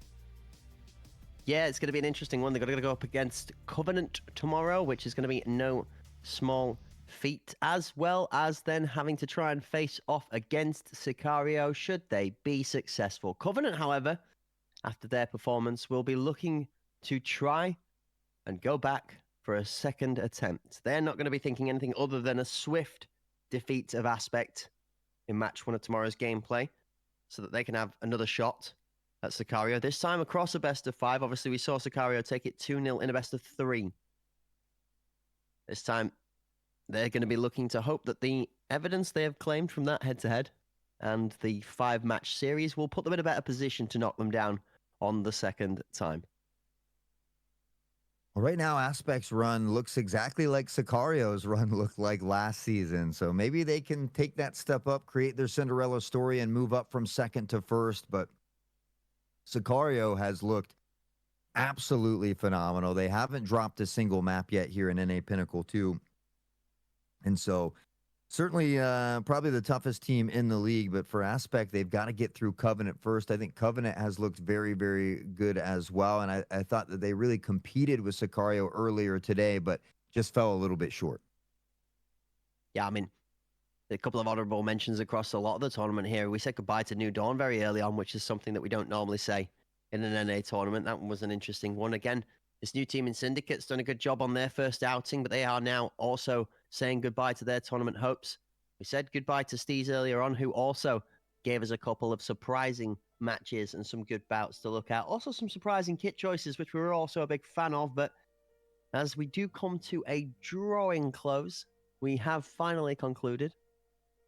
Yeah, it's going to be an interesting one. They're going to go up against Covenant tomorrow, which is going to be no small feat, as well as then having to try and face off against Sicario should they be successful. Covenant, however, after their performance, will be looking to try and go back for a second attempt. They're not going to be thinking anything other than a swift defeat of Aspect in match 1 of tomorrow's gameplay so that they can have another shot at Sicario, this time across a best of 5. Obviously, we saw Sicario take it 2-0 in a best of 3. This time, they're going to be looking to hope that the evidence they have claimed from that head-to-head and the 5-match series will put them in a better position to knock them down on the second time. Well, right now, Aspect's run looks exactly like Sicario's run looked like last season. So maybe they can take that step up, create their Cinderella story, and move up from second to first. But Sicario has looked absolutely phenomenal. They haven't dropped a single map yet here in NA Pinnacle 2. And so certainly probably the toughest team in the league. But for Aspect, they've got to get through Covenant first. I think Covenant has looked very, very good as well. And I thought that they really competed with Sicario earlier today, but just fell a little bit short. Yeah, I mean, a couple of honorable mentions across a lot of the tournament here. We said goodbye to New Dawn very early on, which is something that we don't normally say in an NA tournament. That one was an interesting one. Again, this new team in Syndicate's done a good job on their first outing, but they are now also saying goodbye to their tournament hopes. We said goodbye to Steez earlier on, who also gave us a couple of surprising matches and some good bouts to look at. Also some surprising kit choices, which we were also a big fan of. But as we do come to a drawing close, we have finally concluded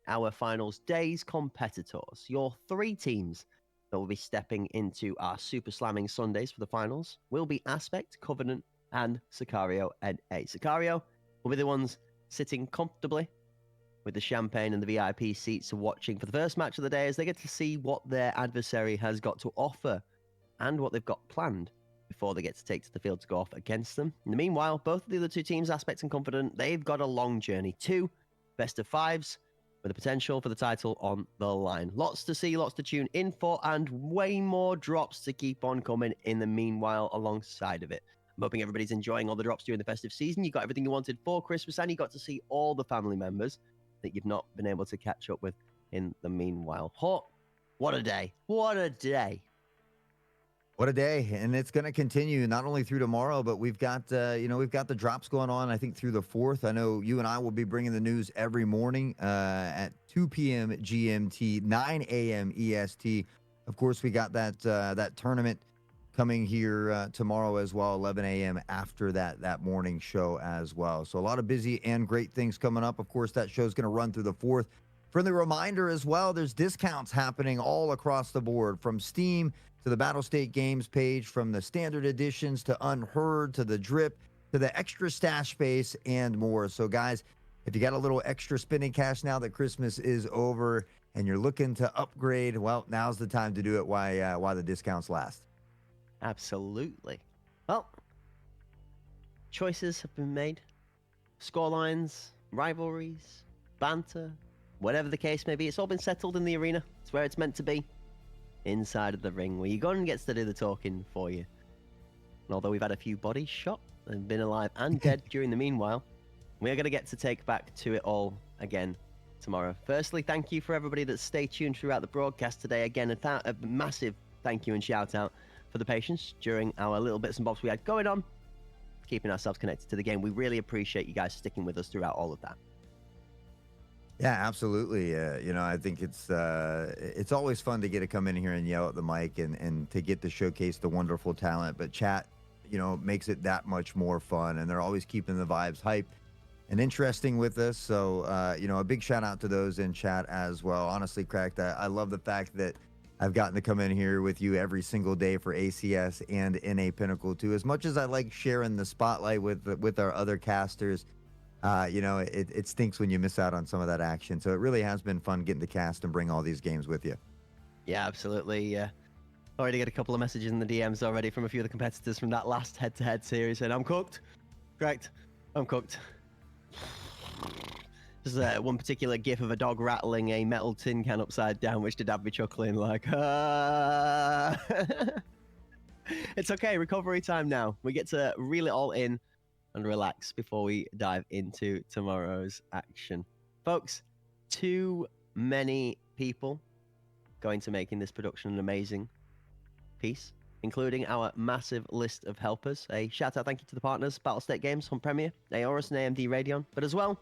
our finals days competitors. Your 3 teams that will be stepping into our Super Slamming Sundays for the finals will be Aspect, Covenant, and Sicario NA. Sicario will be the ones sitting comfortably with the champagne and the VIP seats watching for the first match of the day as they get to see what their adversary has got to offer and what they've got planned before they get to take to the field to go off against them. In the meanwhile, both of the other 2 teams, Aspect and Covenant, they've got a long journey. 2 best of 5s with the potential for the title on the line. Lots to see, lots to tune in for, and way more drops to keep on coming in the meanwhile alongside of it. I'm hoping everybody's enjoying all the drops during the festive season. You got everything you wanted for Christmas, and you got to see all the family members that you've not been able to catch up with in the meanwhile. What a day. What a day. What a day. And it's going to continue not only through tomorrow, but we've got, we've got the drops going on, I think, through the 4th. I know you and I will be bringing the news every morning at 2 p.m. GMT, 9 a.m. EST. Of course, we got that tournament coming here tomorrow as well, 11 a.m. after that morning show as well. So a lot of busy and great things coming up. Of course, that show's going to run through the 4th. Friendly reminder as well, there's discounts happening all across the board, from Steam to the Battle State Games page, from the standard editions to Unheard to the Drip to the extra stash space and more. So guys, if you got a little extra spending cash now that Christmas is over and you're looking to upgrade, well, now's the time to do it while the discounts last. Absolutely. Well, choices have been made. Scorelines, rivalries, banter, whatever the case may be, it's all been settled in the arena. It's where it's meant to be. Inside of the ring, where Ugon gets to do the talking for you. And although we've had a few bodies shot and been alive and dead during the meanwhile, we are going to get to take back to it all again tomorrow. Firstly, thank you for everybody that stayed tuned throughout the broadcast today. Again, a massive thank you and shout out for the patience during our little bits and bobs we had going on, keeping ourselves connected to the game. We really appreciate you guys sticking with us throughout all of that. Yeah, absolutely. I think it's always fun to get to come in here and yell at the mic and to get to showcase the wonderful talent. But chat, makes it that much more fun, and they're always keeping the vibes hype and interesting with us. So, a big shout out to those in chat as well. Honestly, Cracked, I love the fact that I've gotten to come in here with you every single day for ACS and NA Pinnacle too. As much as I like sharing the spotlight with our other casters, it stinks when you miss out on some of that action. So it really has been fun getting to cast and bring all these games with you. Yeah, absolutely. Already got a couple of messages in the DMs already from a few of the competitors from that last head-to-head series saying, I'm cooked. Correct. I'm cooked. There's one particular gif of a dog rattling a metal tin can upside down, which did have me chuckling like, It's okay, recovery time now. We get to reel it all in and relax before we dive into tomorrow's action. Folks, too many people going to making this production an amazing piece, including our massive list of helpers. A shout out thank you to the partners, Battle State Games, Hunt Premier, Aorus and AMD Radeon, but as well,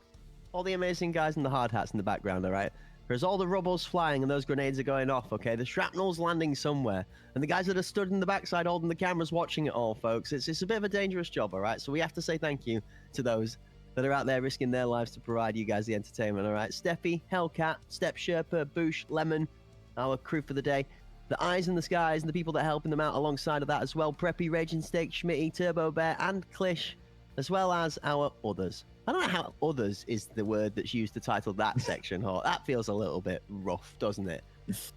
all the amazing guys in the hard hats in the background, all right? There's all the rubble's flying and those grenades are going off, okay? The shrapnel's landing somewhere. And the guys that are stood in the backside holding the cameras watching it all, folks, it's a bit of a dangerous job, all right? So we have to say thank you to those that are out there risking their lives to provide you guys the entertainment, all right? Steffi, Hellcat, Step Sherpa, Boosh, Lemon, our crew for the day. The eyes in the skies and the people that are helping them out alongside of that as well. Preppy, Raging Steak, Schmitty, Turbo Bear, and Klish, as well as our others. I don't know how others is the word that's used to title that section. That feels a little bit rough, doesn't it?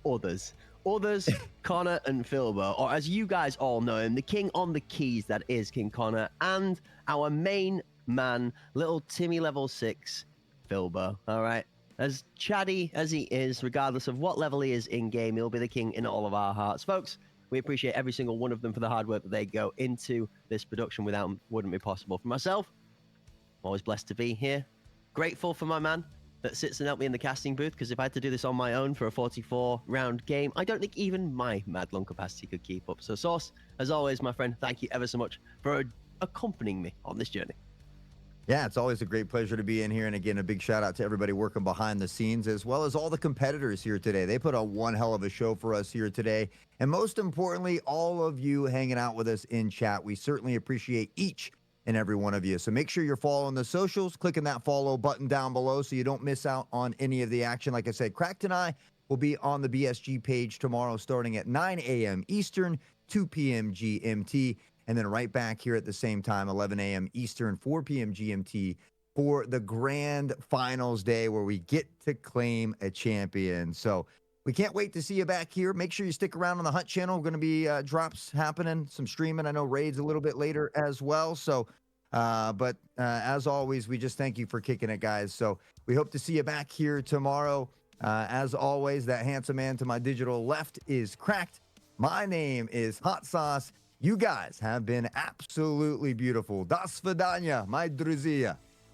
Others. Others, Connor and Filbo, or as you guys all know him, the king on the keys, that is King Connor, and our main man, little Timmy level 6, Filbo, all right? As chatty as he is, regardless of what level he is in-game, he'll be the king in all of our hearts. Folks, we appreciate every single one of them for the hard work that they go into this production. Without them, wouldn't be possible. For myself, I'm always blessed to be here. Grateful for my man that sits and helped me in the casting booth, because if I had to do this on my own for a 44-round game, I don't think even my mad lung capacity could keep up. So, Sauce, as always, my friend, thank you ever so much for accompanying me on this journey. Yeah, it's always a great pleasure to be in here. And again, a big shout out to everybody working behind the scenes, as well as all the competitors here today. They put on one hell of a show for us here today. And most importantly, all of you hanging out with us in chat. We certainly appreciate each and every one of you. So make sure you're following the socials, clicking that follow button down below so you don't miss out on any of the action. Like I said, Cracked and I will be on the BSG page tomorrow starting at 9 a.m. Eastern, 2 p.m. GMT, and then right back here at the same time, 11 a.m. Eastern, 4 p.m. GMT, for the grand finals day where we get to claim a champion. So we can't wait to see you back here. Make sure you stick around on the Hunt channel. We're going to be drops happening, some streaming. I know raids a little bit later as well. So, but as always, we just thank you for kicking it, guys. So we hope to see you back here tomorrow. As always, that handsome man to my digital left is Cracked. My name is Hot Sauce. You guys have been absolutely beautiful. До свидания, my друзья.